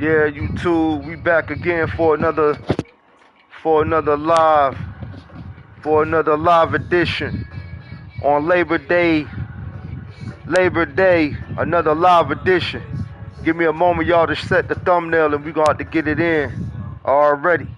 Yeah, YouTube, we back again for another live edition on Labor Day, another live edition. Give me a moment, y'all, to set the thumbnail, and we gonna have to get it in already.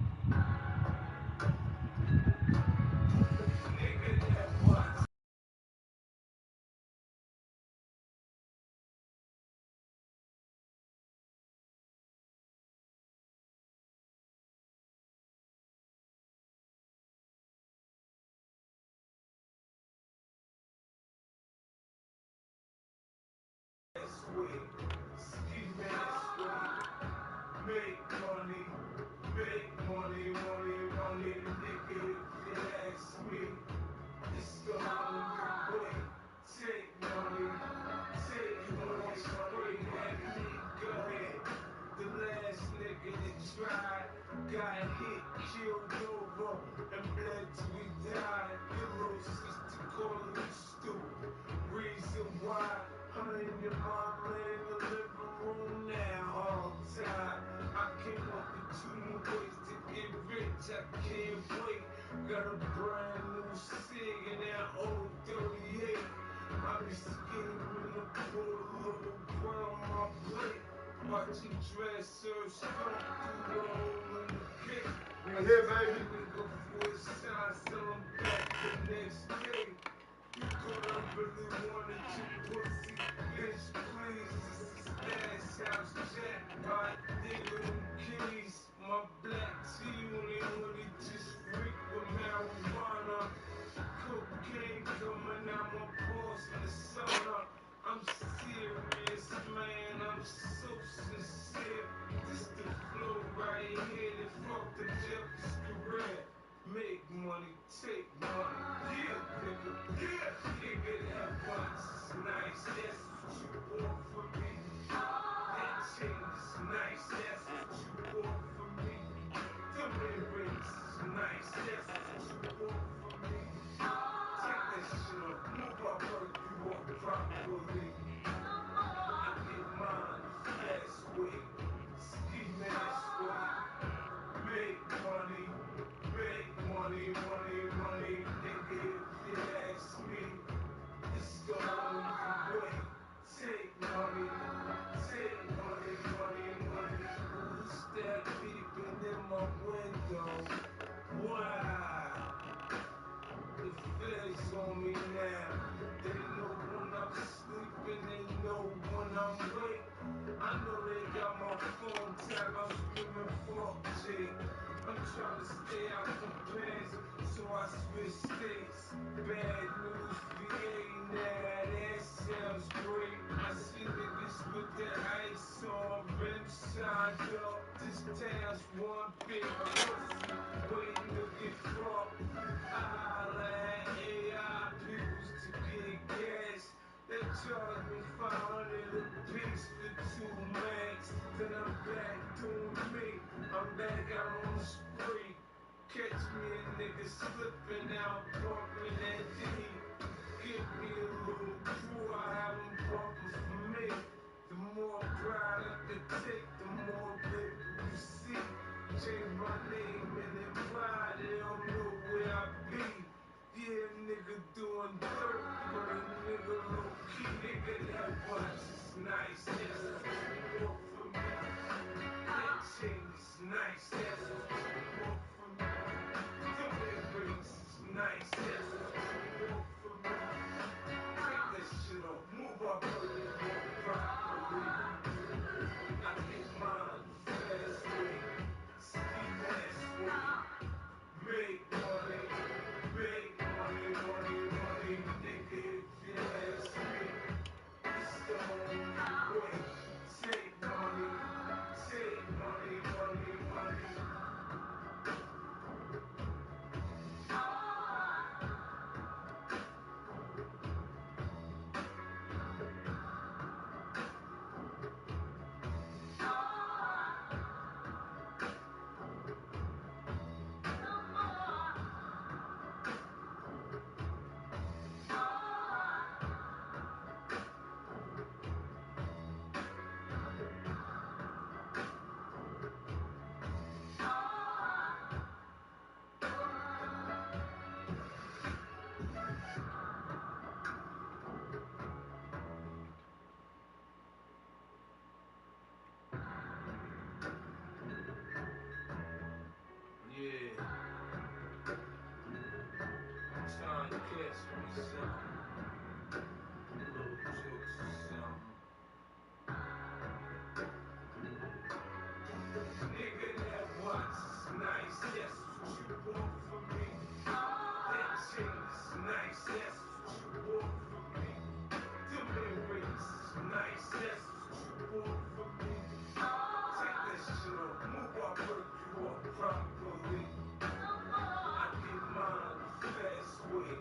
properly. I get mine the fast way,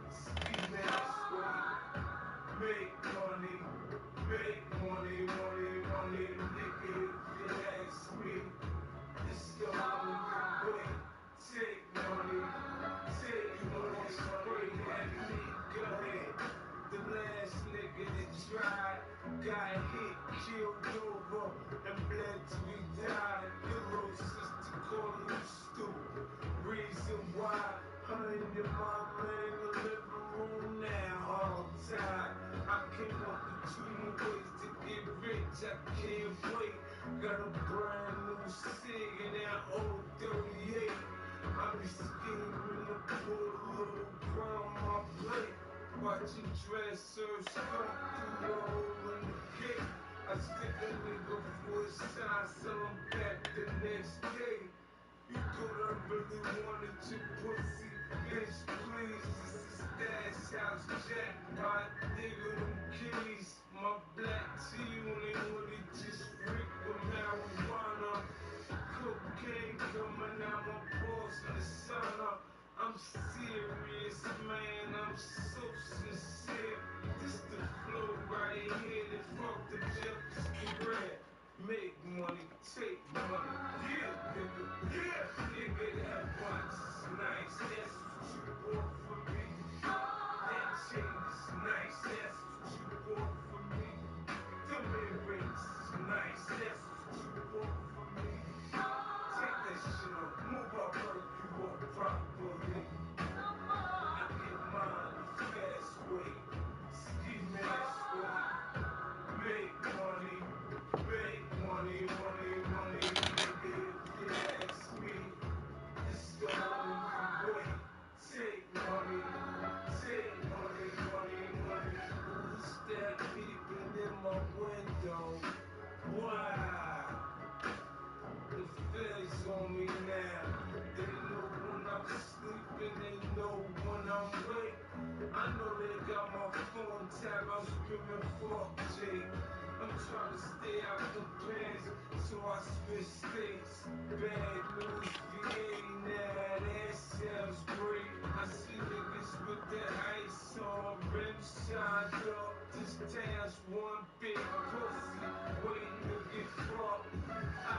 ski mask way. Make money, nigga, if you ask me. It's the only way. Take money, straight at me, go ahead. The last nigga that tried got hit, killed over, and bled to be died. Your little sister calling you stupid. Reason why, her and your mama in the living room now, all time. I came up with 2 new ways to get rich, I can't wait. Got a brand new cig in that old 38. I be scheming to put a little crown on my plate. Watching dressers come through the hole in the gate. I stick a nigga for a shot, sell him back the next day. You thought I really wanted your pussy, bitch, please. This is Stash House jackpot, nigga, them keys. My black tea only wanna just freak with marijuana. Cocaine coming out my balls in the sauna. I'm serious, man, I'm so sincere. This the flow right here, that fuck the Jefferson bread. Make money, take money, yeah, nigga, that once nice, that's what you bought for me. That chain is nice, that's what you bought for me. Them earrings is nice, that's what you bought for me. Take that shit off, move up, work you up properly. I get mine the fast way, ski mask way. Make money, nigga, if you ask me. It's the only way. Take money, Who's that peeping in my window? Wow. The feds on me now. They know when I'm sleeping, they know when I'm awake. I know they got my phone tab, I'm screaming fuck Jake. I'm trying to stay out the plans, so I switch states. Bad news, VA now, that sounds great. I see niggas with the ice on, rims shined up. This town's one big pussy, waiting to get fucked. I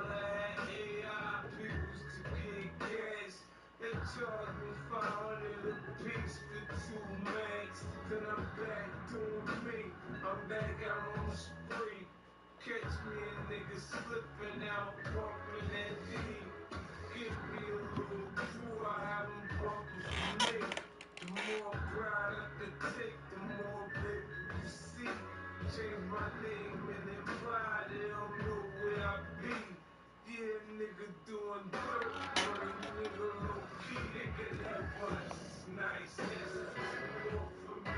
let AI peoples to get gas. They charge me 500 a piece for 2 mags. Then I'm back doing me. I'm back out on the spree. Catch me a nigga slipping out, bumping that D. Give me a little crew, I have them bumping for me. The more pride I can take, the more baby you see. Change my name and imply they don't know where I be. Yeah, nigga doing dirt, but a nigga low key, nigga that was nice, that's what you want from me.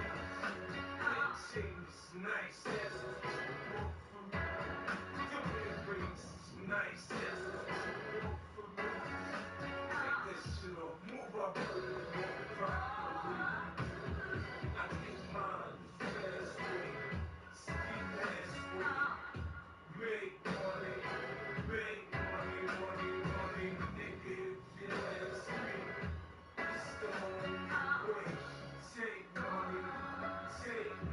That chain is nice, that's what you want from me. Them earrings is nice, that's what you want from me. Take that shit off, move up, walk properly. I get mine the fast way, ski mask way. Make money, nigga, if you ask me. It's the only way. Take money, money.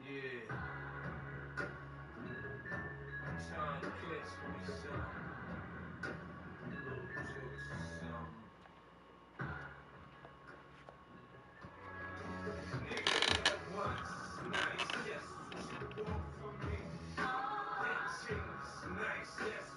Yeah, I'm trying to catch me something, little jokes or something. Nigga, that once nice, that's what you want from me. That chain is nice, that's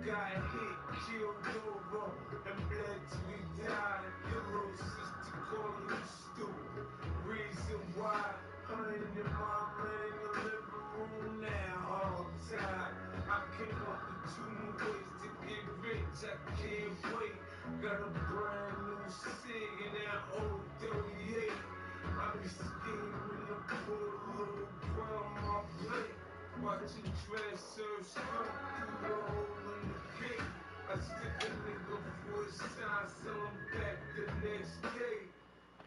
Got hit, killed over, and bled till he died. Your little sister calling you stupid. Reason why, honey, in my man in the living room now, all tired. I came up with 2 new ways to get rich. I can't wait. Got a brand new SIG in that old 38. I be scheming to put a little bread on my plate. Watching trash serve skunk through the hole in the gate. I stick a nigga for his sign, sell him back the next day.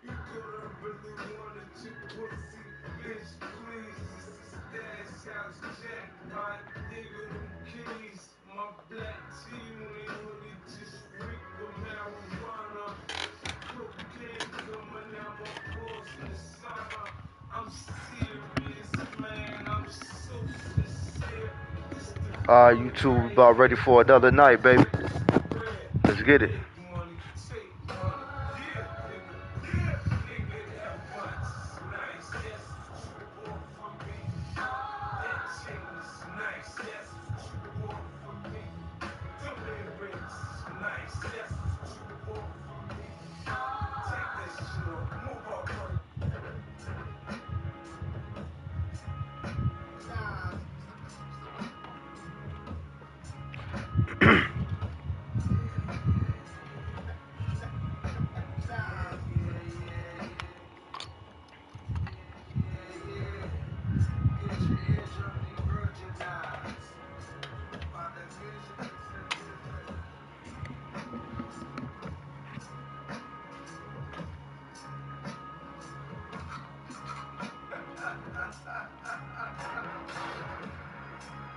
You thought I really wanted your pussy, bitch, please. It's the stash house jackpot, nigga, them keys. My black G-Wing hoodie just reek of marijuana. Cocaine coming out my pores in the summer. I'm serious, man, I'm so sincere. This the YouTube about ready for another night, baby. Let's get it. money, take money. Yeah, nigga, yeah, nigga, that watch is nice. That's what you want from me. That chain is nice. That's what you want from me. Them earrings is nice. That's what you want from me. Take that shit off. Move up, bro.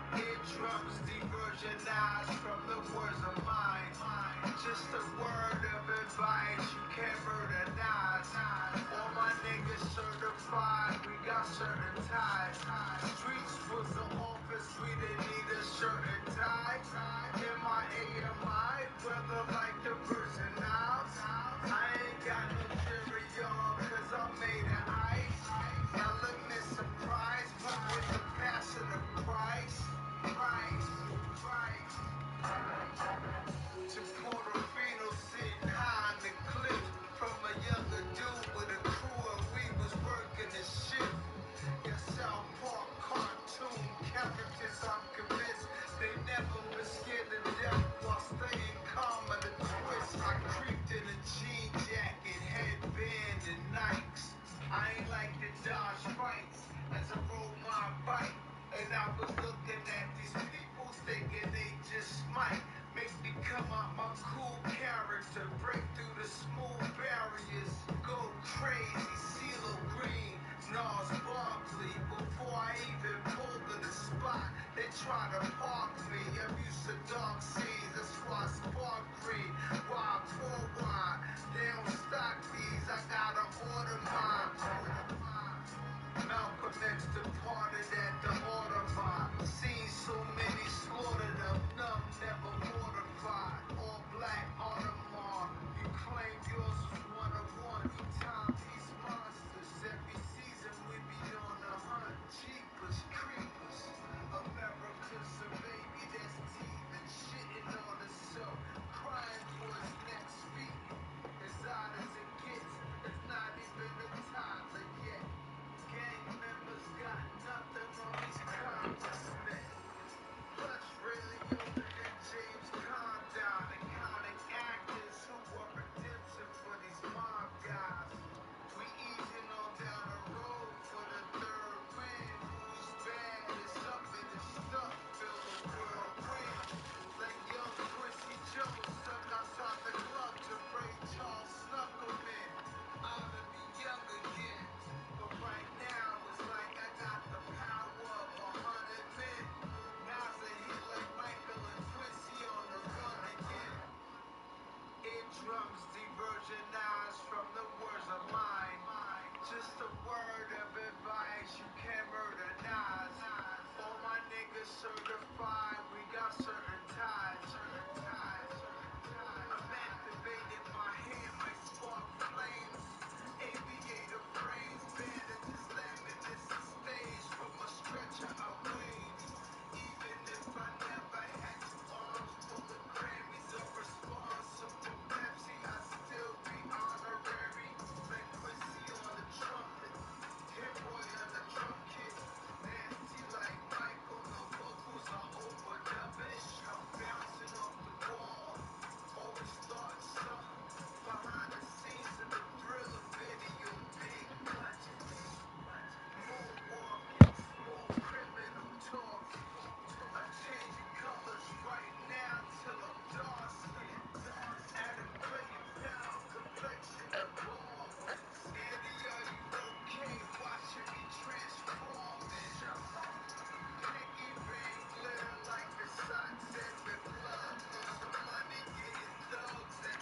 Eardrums diversionized from the words of mine. Just a word of advice, you can't murderize. All my niggas certified, we got certain ties. Streets was the office, we didn't need a shirt and tie. M-I-A-M-I, weather like the Virgin Isles. I ain't got no stereo, cause I'm made of ice. Element surprise, but with the passion of Christ. To Portofino sitting high in the cliff. From a younger dude with a crew and we was working the ship. Your South Park cartoon characters, I'm convinced they never been scared to death while staying calm in the twist. I creeped in a jean jacket, headband, and Nikes. I ain't like to dodge fights as I rode my bike. And I was looking at these people thinking they just might make me come out my cool character, break through the smooth barriers, go crazy, CeeLo Green, Nas Barkley. Before I even pulled to the spot, they try to park me. I'm used to dark seas, that's why I spark green. Why pour wine? They don't stock these, I gotta order mine. Malcolm X departed at the Audubon. Seen so many slaughtered up, numb, never mortified. All black Audemars. You claim yours was one of one. You time these monsters. Every season we be on the hunt. Jeepers, creepers. America's a baby that's teething, shitting on herself. Crying for a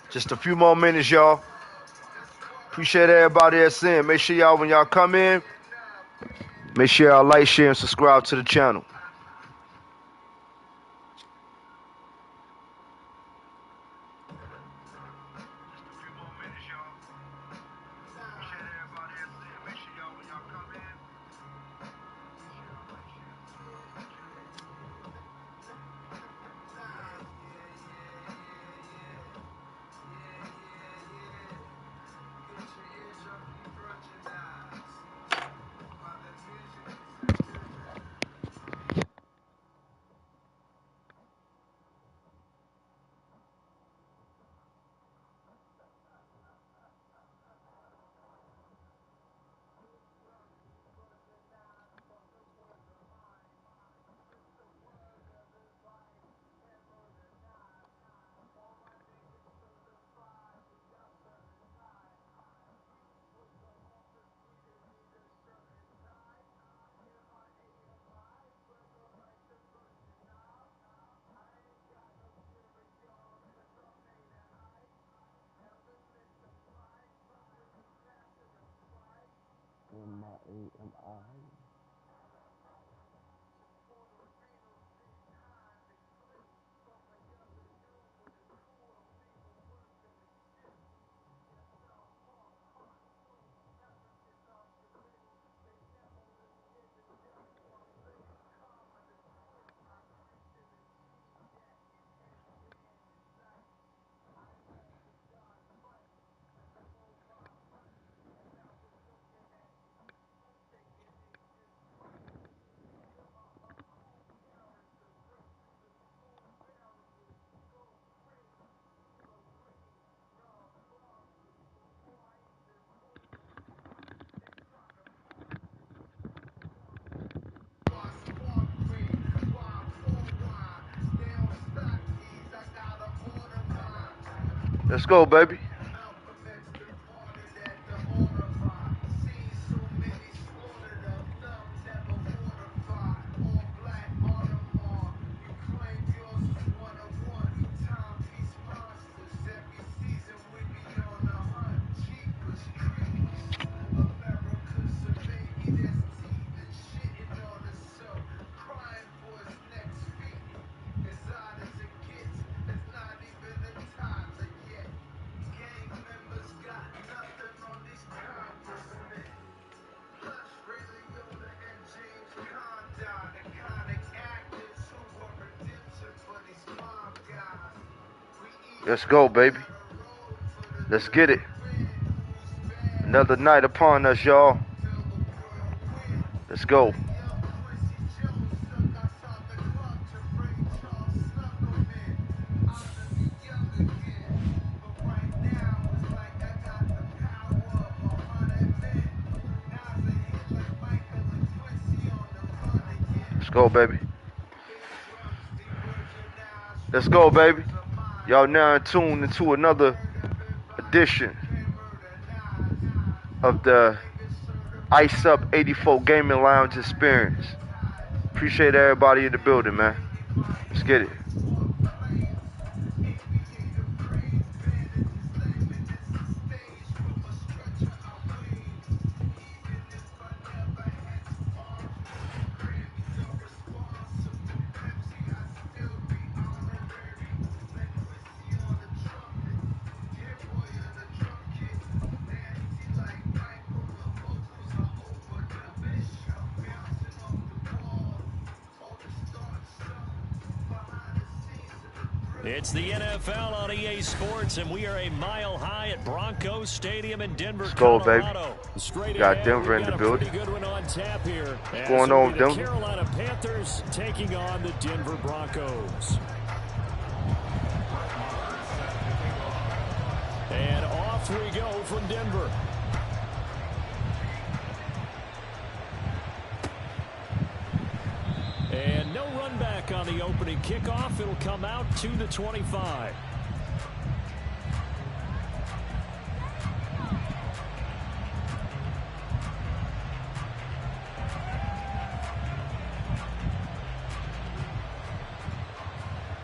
Just a few more minutes, y'all. Appreciate everybody that's in. Make sure y'all, when y'all come in, make sure y'all like, share, and subscribe to the channel. Let's go, baby. Let's go, baby. Let's get it. Another night upon us, y'all. Let's go. Let's go, baby. Let's go, baby. Y'all now tuned into another edition of the Ice Up 84 Gaming Lounge experience. Appreciate everybody in the building, man. Let's get it. It's the NFL on EA Sports, and we are a mile high at Broncos Stadium in Denver, Let's go, Colorado. baby. Straight Got ahead, Denver in we've the got a building. pretty good one on tap here. What's going on, the Denver? Carolina Panthers taking on the Denver Broncos. And off we go from Denver. And no run back on the opening kickoff. It'll come out to the 25.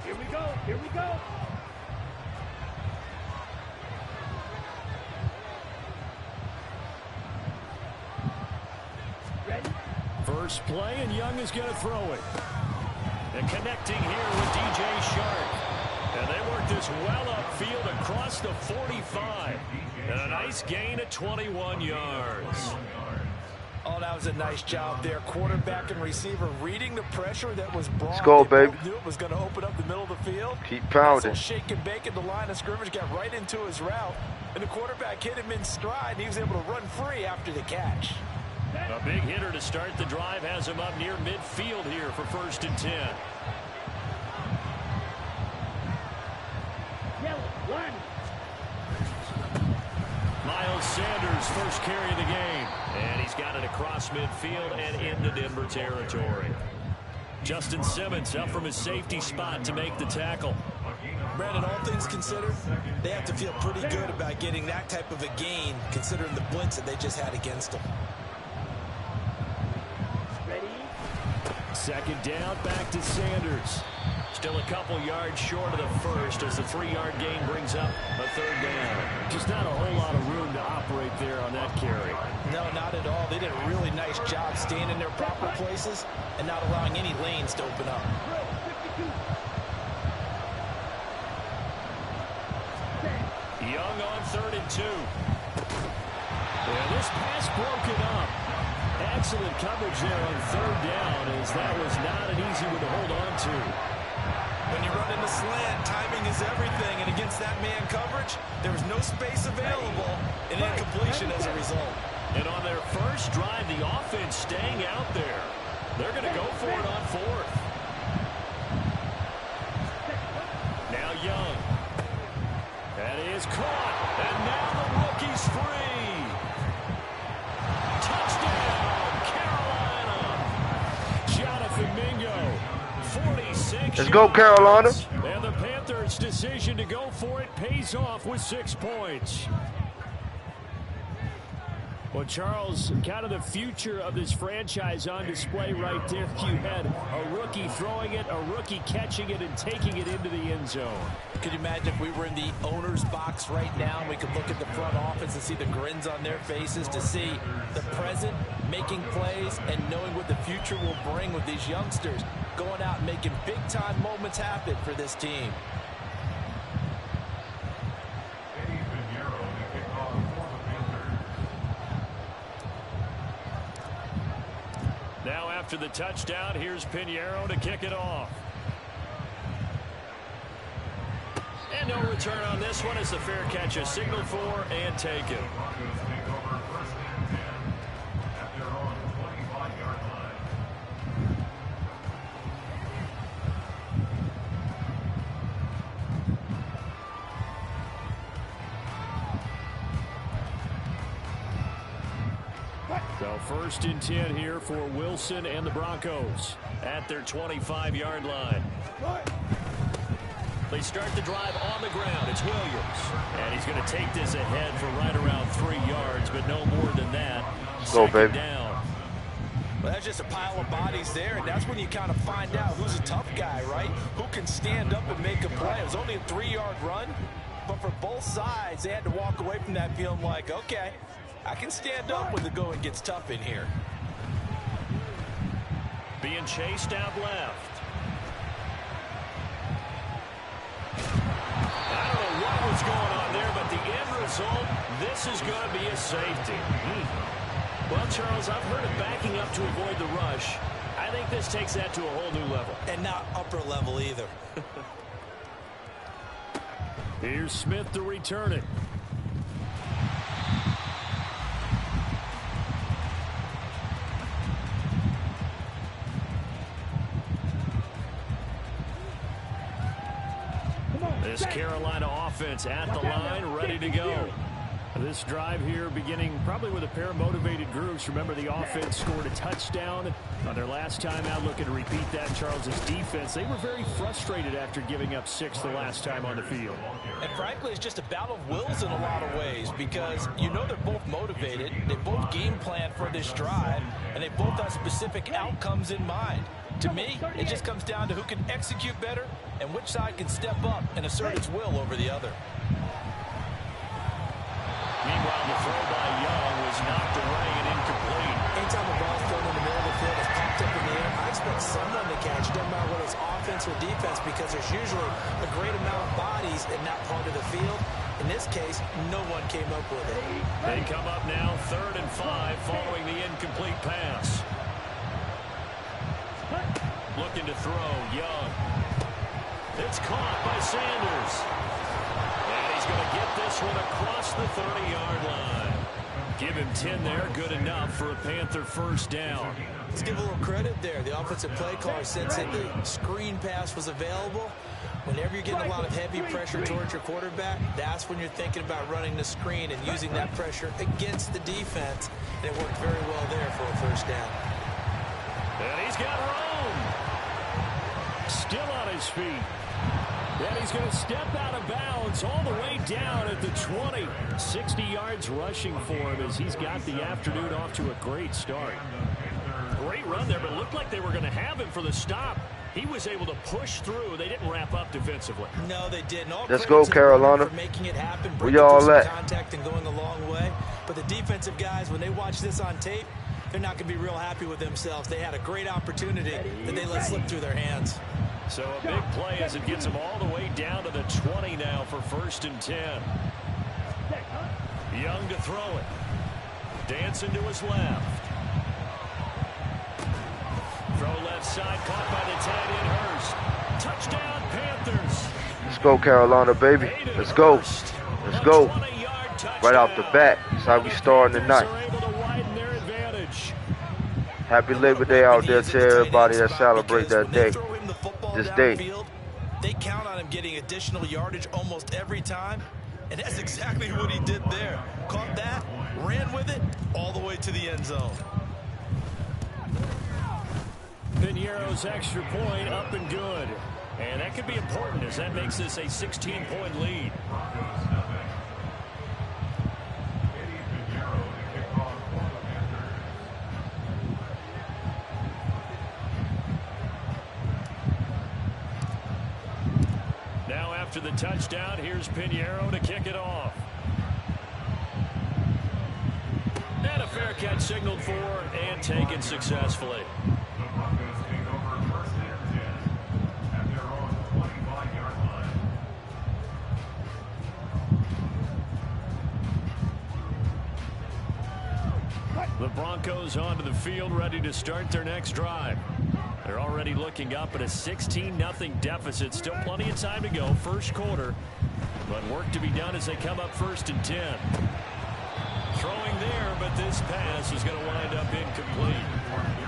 Here we go. Here we go. First play, and Young is going to throw it. And connecting here with DJ Shark. And they work this well upfield across the 45. And a nice gain of 21 yards. Oh, that was a nice job there. Quarterback and receiver reading the pressure that was brought. Let's go, baby. Knew it was going to open up the middle of the field. Keep pounding. Shake and bake at the line of scrimmage, got right into his route. And the quarterback hit him in stride, and he was able to run free after the catch. A big hitter to start the drive has him up near midfield here for 1st and 10. Miles Sanders, first carry of the game. And he's got it across midfield and into Denver territory. Justin Simmons up from his safety spot to make the tackle. Brandon, all things considered, they have to feel pretty good about getting that type of a gain, considering the blitz that they just had against them. Second down, back to Sanders. Still a couple yards short of the first as the 3-yard gain brings up a 3rd down. Just not a whole lot of room to operate there on that carry. No, not at all. They did a really nice job staying in their proper places and not allowing any lanes to open up. Young on 3rd and 2. And this pass broken up. Excellent coverage there on 3rd down, as that was not an easy one to hold on to. When you run in the slant, timing is everything, and against that man coverage, there was no space available, and incompletion as a result. And on their first drive, the offense staying out there. They're going to go for it on 4th. Now Young. That is caught, and now the rookie's free. Touchdown, Carolina. Jonathan Mingo, 46 Let's go, Carolina. And the Panthers' decision to go for it pays off with 6 points. Well, Charles, kind of the future of this franchise on display right there. You had a rookie throwing it, a rookie catching it, and taking it into the end zone. Could you imagine if we were in the owner's box right now and we could look at the front office and see the grins on their faces, to see the present making plays and knowing what the future will bring with these youngsters going out and making big-time moments happen for this team. Now after the touchdown, here's Pinheiro to kick it off. And no return on this one as the fair catch is signaled for and taken. So 1st and 10 here for Wilson and the Broncos at their 25-yard line. They start the drive on the ground. It's Williams. And he's going to take this ahead for right around 3 yards, but no more than that. Go, baby. Down. Well, that's just a pile of bodies there, and that's when you kind of find out who's a tough guy, right? Who can stand up and make a play. It was only a 3-yard run, but for both sides, they had to walk away from that feeling like, okay, I can stand up when the going gets tough in here. Being chased out left. I don't know what was going on there, but the end result, this is going to be a safety. Well, Charles, I've heard of backing up to avoid the rush. I think this takes that to a whole new level. And not upper level either. Here's Smith to return it. This Carolina offense at the line, ready to go. This drive here beginning probably with a pair of motivated groups. Remember, the offense scored a touchdown on their last time out. Looking to repeat that. Charles's defense, they were very frustrated after giving up 6 the last time on the field. And frankly, it's just a battle of wills in a lot of ways, because you know they're both motivated. They both game plan for this drive, and they both have specific outcomes in mind. To me, it just comes down to who can execute better and which side can step up and assert its will over the other. Meanwhile, the throw by Young was knocked away and incomplete. Anytime a ball's thrown in the middle of the field, it's someone to catch, no matter whether it's offense or defense, because there's usually a great amount of bodies in that part of the field. In this case, no one came up with it. They come up now 3rd and 5 following the incomplete pass. Looking to throw, Young. It's caught by Sanders. And he's going to get this one across the 30-yard line. Give him 10 there, good enough for a Panther first down. Let's give a little credit there. The offensive play caller sensed that the screen pass was available. Whenever you're getting a lot of heavy pressure towards your quarterback, that's when you're thinking about running the screen and using that pressure against the defense. And it worked very well there for a first down. And he's got room. Still on his feet. And he's going to step out of bounds all the way down at the 20. 60 yards rushing for him as he's got the afternoon off to a great start. Great run there, but it looked like they were going to have him for the stop. He was able to push through. They didn't wrap up defensively. No, they didn't. Let's go, Carolina. For making it happen, Where y'all at? Contact and going a long way. But the defensive guys, when they watch this on tape, they're not going to be real happy with themselves. They had a great opportunity that they let slip through their hands. So a big play as it gets him all the way down to the 20 now for 1st and 10. Young to throw it. Dancing to his left. Throw left side, caught by the tight end Hurst. Touchdown, Panthers. Let's go, Carolina, baby. Let's go. Let's go. Right off the bat. That's how we starting the night. Happy Labor Day out there to everybody that celebrate that day. This day. They count on him getting additional yardage almost every time. And that's exactly what he did there. Caught that, ran with it, all the way to the end zone. Piñeiro's extra point up and good. And that could be important as that makes this a 16-point lead. Now after the touchdown, here's Piñeiro to kick it off. And a fair catch signaled for and taken successfully. The Broncos onto the field, ready to start their next drive. They're already looking up at a 16-0 deficit. Still plenty of time to go, first quarter. But work to be done as they come up 1st and 10. Throwing there, but this pass is going to wind up incomplete.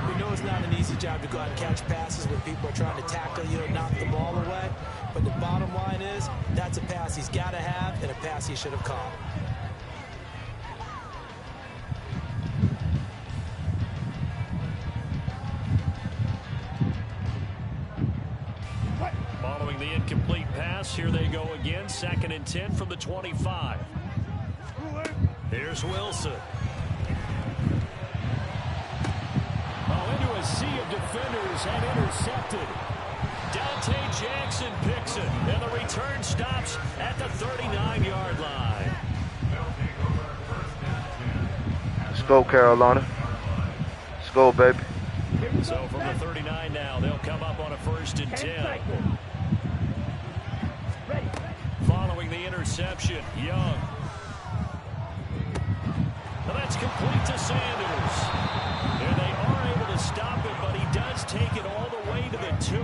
We know it's not an easy job to go out and catch passes when people are trying to tackle you and knock the ball away. But the bottom line is, that's a pass he's got to have and a pass he should have caught. Following the incomplete pass, here they go again. 2nd and 10 from the 25. Here's Wilson. Oh, into a sea of defenders and intercepted. Dante Jackson picks it, and the return stops at the 39-yard line. Let's go, Carolina. Let's go, baby. So from the 39 now, they'll come up on a 1st and 10. Following the interception, Young. Now that's complete to Sanders. And they are able to stop it, but he does take it all the way to the 2.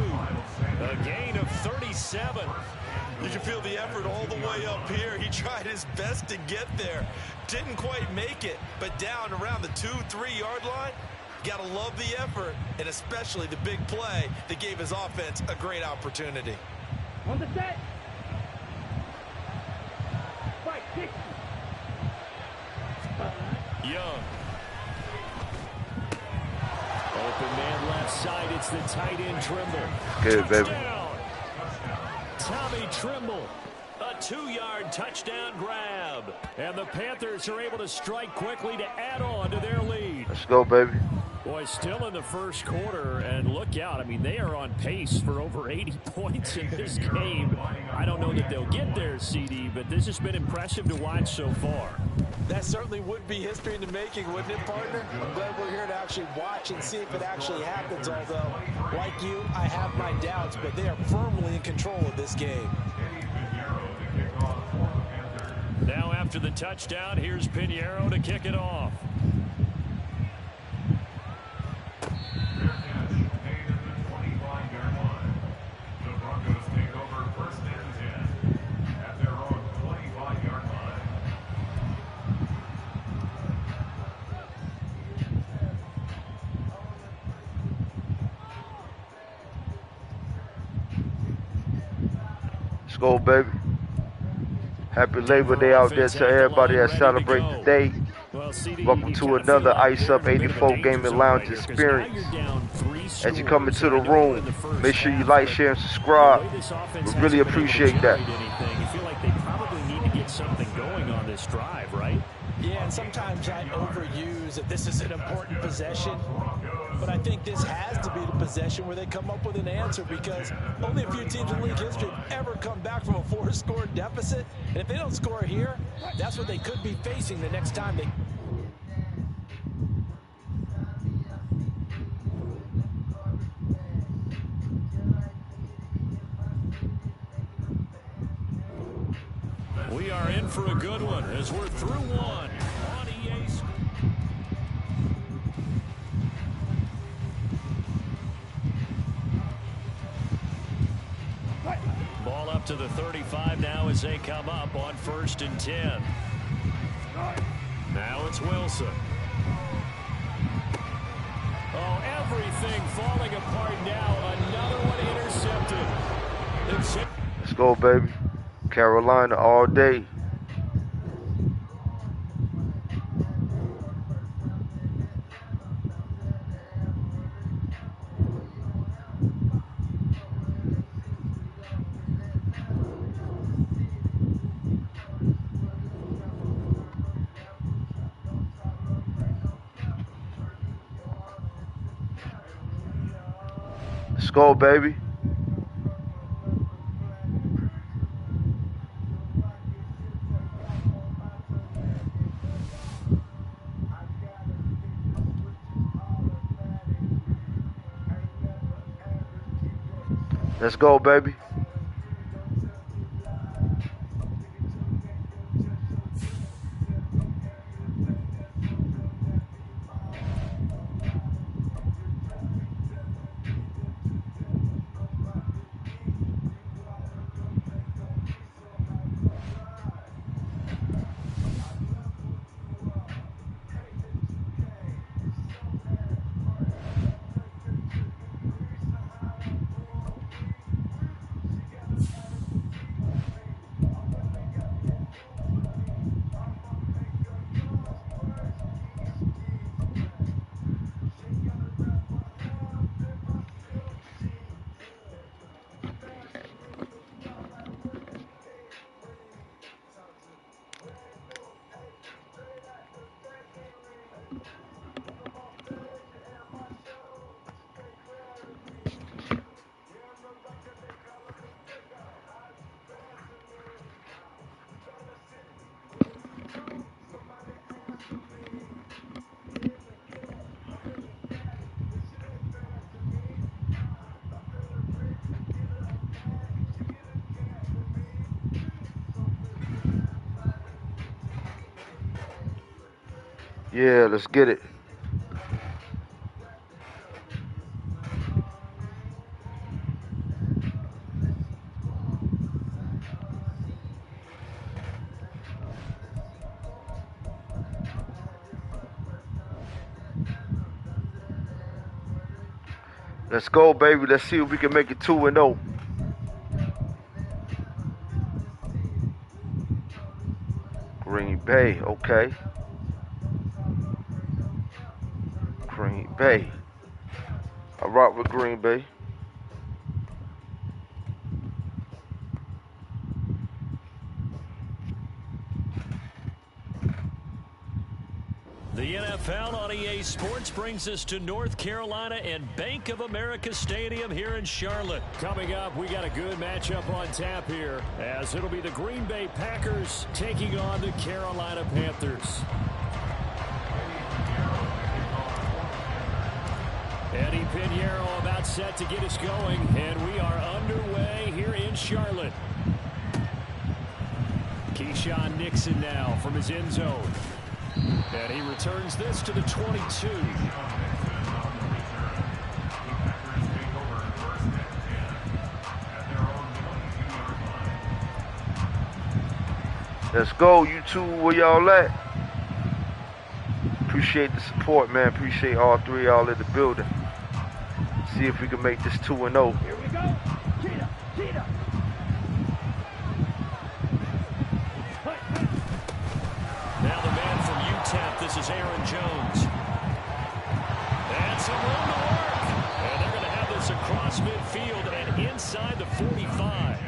A gain of 37. You can feel the effort all the way up here. He tried his best to get there. Didn't quite make it, but down around the 2-3 yard line. Gotta love the effort, and especially the big play that gave his offense a great opportunity. On the set. Fight, 60. Young. Open man left side. It's the tight end Trimble. Good, baby. Touchdown. Tommy Trimble. A 2-yard touchdown grab. And the Panthers are able to strike quickly to add on to their lead. Let's go, baby. Boy, still in the first quarter, and look out. I mean, they are on pace for over 80 points in this game. I don't know that they'll get there, CD, but this has been impressive to watch so far. That certainly would be history in the making, wouldn't it, partner? I'm glad we're here to actually watch and see if it actually happens, although, like you, I have my doubts, but they are firmly in control of this game. Now after the touchdown, here's Pinheiro to kick it off. Let's go, baby. Happy Labor Day out there to everybody that celebrate the day. Welcome to another Ice Up 84 Gaming Lounge experience. As you come into the room, make sure you like, share, and subscribe. We really appreciate that. You feel like they probably need to get something going on this drive, right? Yeah, and sometimes I overuse that this is an important possession. But I think this has to be the possession where they come up with an answer, because only a few teams in league history have ever come back from a 4-score deficit. And if they don't score here, that's what they could be facing the next time they... We are in for a good one as we're through one on EA Sports. Ball up to the 35 now as they come up on 1st and 10. Now it's Wilson. Oh, everything falling apart now. Another one intercepted. Let's go, baby. Carolina all day. Let's go, baby. Let's go, baby. Yeah, let's get it. Let's go, baby. Let's see if we can make it 2-0. Green Bay, okay. Green Bay. I rock with Green Bay. The NFL on WRVA Sports brings us to North Carolina and Bank of America Stadium here in Charlotte. Coming up, we got a good matchup on tap here, as it'll be the Green Bay Packers taking on the Carolina Panthers. Eddie Pinheiro about set to get us going, and we are underway here in Charlotte. Keyshawn Nixon now from his end zone. And he returns this to the 22. Let's go, you two. Where y'all at? Appreciate the support, man. Appreciate all three of y'all in the building. See if we can make this 2-0. Here we go. Cheetah. Now the man from UTEP, this is Aaron Jones. And some room to work. And they're going to have this across midfield and inside the 45.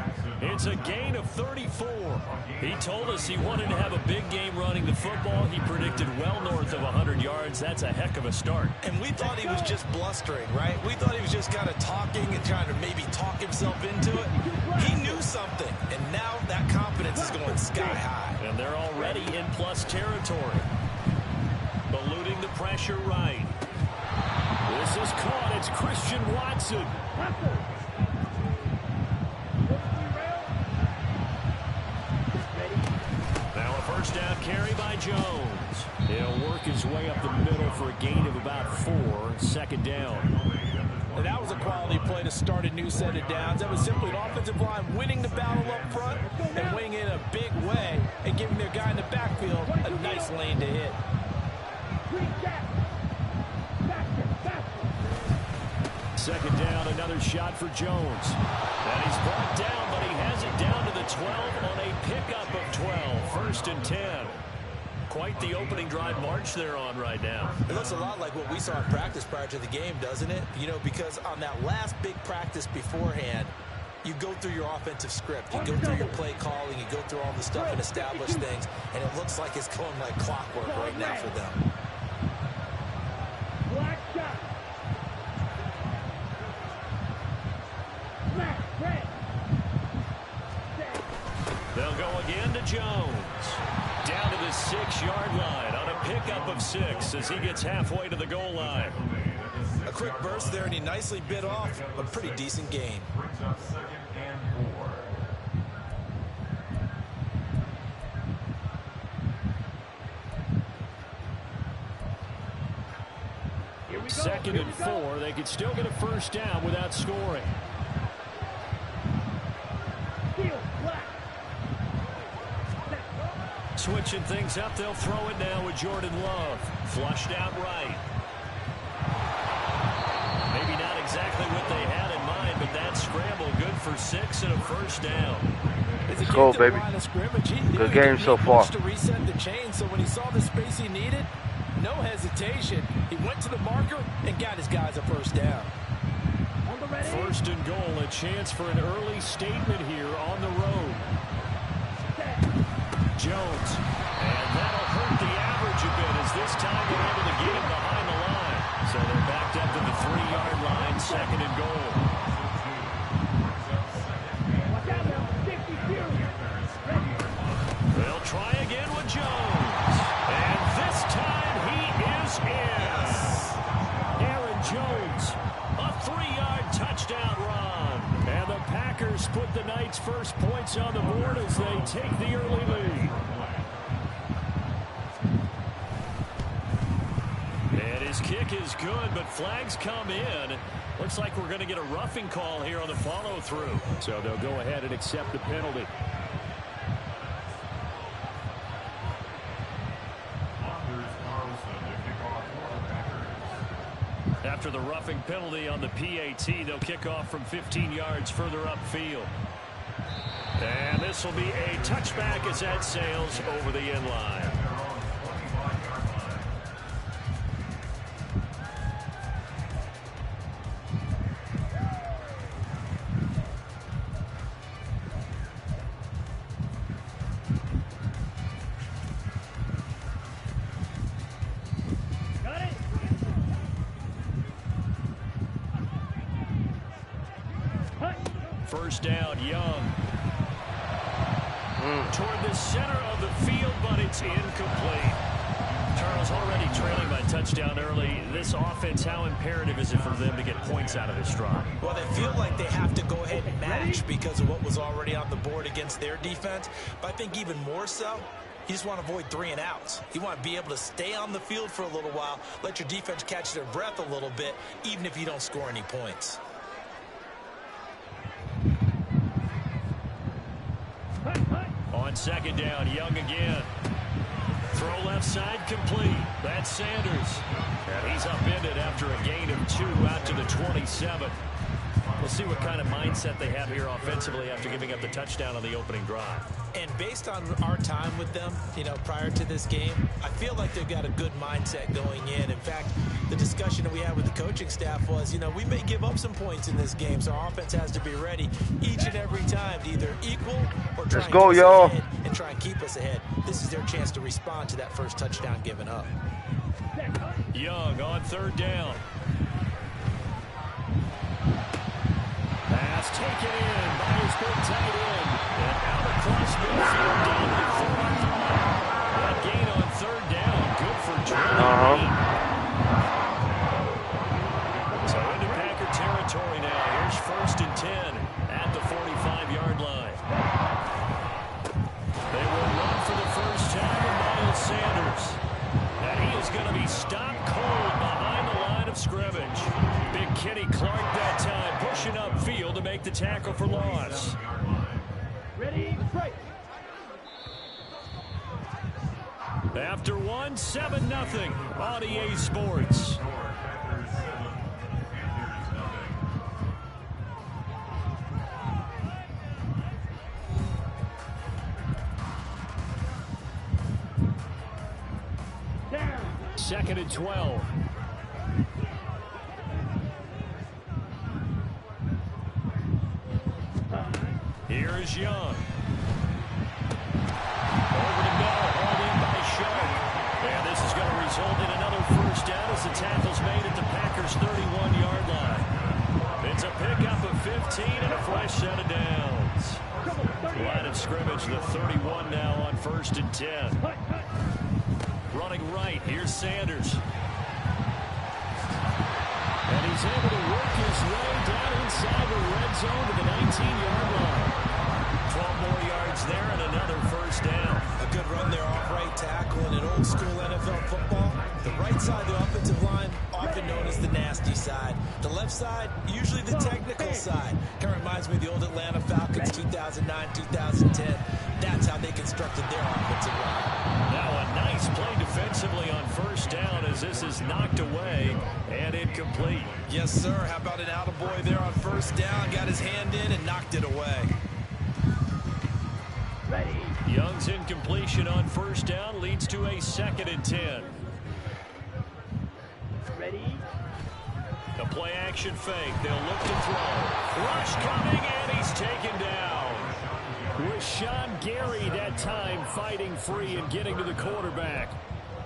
It's a gain of 34. He told us he wanted to have a big game running the football. He predicted well north of 100 yards. That's a heck of a start. And we thought he was just blustering, right? We thought he was just kind of talking and trying to maybe talk himself into it. He knew something, and now that confidence is going sky high. And they're already in plus territory. Eluding the pressure right. This is caught. It's Christian Watson. Now a first down carry by Jones. He'll work his way up the middle for a gain of about 4. Second down. And that was a quality play to start a new set of downs. That was simply an offensive line winning the battle up front and winning in a big way and giving their guy in the backfield a nice lane to hit. Second down, another shot for Jones. And he's brought down, but he has it down to the 12 on a pickup of 12. First and 10. Quite the opening drive march they're on right now. It looks a lot like what we saw in practice prior to the game, doesn't it? You know, because on that last big practice beforehand, you go through your offensive script, you go through your play calling, you go through all the stuff and establish things, and it looks like it's going like clockwork right now for them. They'll go again to Jones. Down to the 6-yard line on a pickup of 6 as he gets halfway to the goal line. A quick burst there, and he nicely bit off a pretty decent gain. Second and 4. They could still get a first down without scoring. Switching things up, they'll throw it now with Jordan Love. Flushed out right. Maybe not exactly what they had in mind, but that scramble good for 6 and a first down. Let's go, baby. Good game so far. To reset the chain, so when he saw the space he needed, no hesitation. He went to the marker and got his guys a first down. First and goal, a chance for an early statement here on the road. Jones, and that'll hurt the average a bit as this time they're able to get him behind the line. So they're backed up to the 3-yard line, second and goal. They'll try again with Jones. And this time he is in. Aaron Jones, a 3-yard touchdown run. And the Packers put the Knights' first points on the board as they take the early lead. And his kick is good, but flags come in. Looks like we're going to get a roughing call here on the follow-through. So they'll go ahead and accept the penalty. After the roughing penalty on the PAT, they'll kick off from 15 yards further upfield. And this will be a touchback as that sails over the end line. Got it. First down, Young. Toward the center of the field, but it's incomplete. Charles, already trailing by touchdown early. This offense, how imperative is it for them to get points out of this drive? Well, they feel like they have to go ahead and match because of what was already on the board against their defense. But I think even more so, you just want to avoid 3 and outs. You want to be able to stay on the field for a little while, let your defense catch their breath a little bit, even if you don't score any points. On second down, Young again. Throw left side complete. That's Sanders. And he's upended after a gain of 2 out to the 27. We'll see what kind of mindset they have here offensively after giving up the touchdown on the opening drive. And based on our time with them, prior to this game, I feel like they've got a good mindset going in. In fact, the discussion that we had with the coaching staff was, we may give up some points in this game, so our offense has to be ready each and every time to either equal or try and try and keep us ahead. This is their chance to respond to that first touchdown given up. Young on third down. Pass taken in by his big tight end. And out across midfield down the 40. That gain on third down. Good for Jordan. So into Packer territory now. Here's 1st and 10 at the 45-yard line. They will run for the first time. Miles Sanders. And he is going to be stopped cold behind the line of scrimmage. Big Kenny Clark that time, pushing upfield to make the tackle for loss. Ready, break. After 1, 7-0 on EA Sports. Second and 12. Here is Young. Over to middle, hauled in by Sharp. And this is going to result in another first down as the tackle's made at the Packers' 31-yard line. It's a pickup of 15 and a fresh set of downs. Line of scrimmage, the 31 now on 1st and 10. Running right, here's Sanders. And he's able to work his way down inside the red zone to the 19-yard line. 12 more yards there and another first down. A good run there off right tackle in an old school NFL football. The right side of the offensive line, often known as the nasty side. The left side, usually the technical side. Kind of reminds me of the old Atlanta Falcons 2009, 2010. That's how they constructed their offensive line. Now a nice play defensively on first down as this is knocked away and incomplete. Yes, sir. How about an attaboy there on first down? Got his hand in and knocked it away. Ready. Young's incompletion on first down leads to a 2nd and 10. Ready. A play action fake. They'll look to throw. Rush coming and he's taken down. With Sean Gary that time fighting free and getting to the quarterback.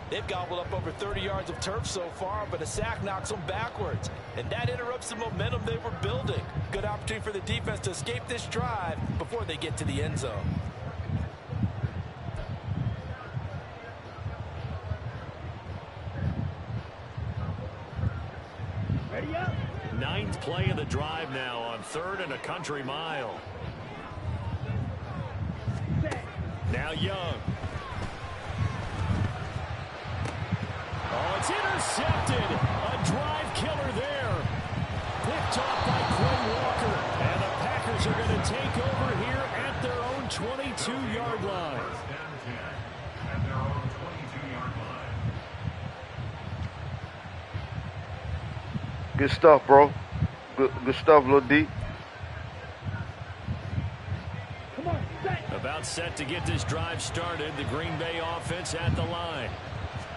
They've gobbled up over 30 yards of turf so far, but a sack knocks them backwards. And that interrupts the momentum they were building. Good opportunity for the defense to escape this drive before they get to the end zone. Ready up. 9th play of the drive now on 3rd and a country mile. Now Young. Oh, it's intercepted. A drive killer there. Picked off by Quinn Walker. And the Packers are going to take over here at their own 22-yard line. Good stuff, bro. Good stuff, Lil D. About set to get this drive started. The Green Bay offense at the line.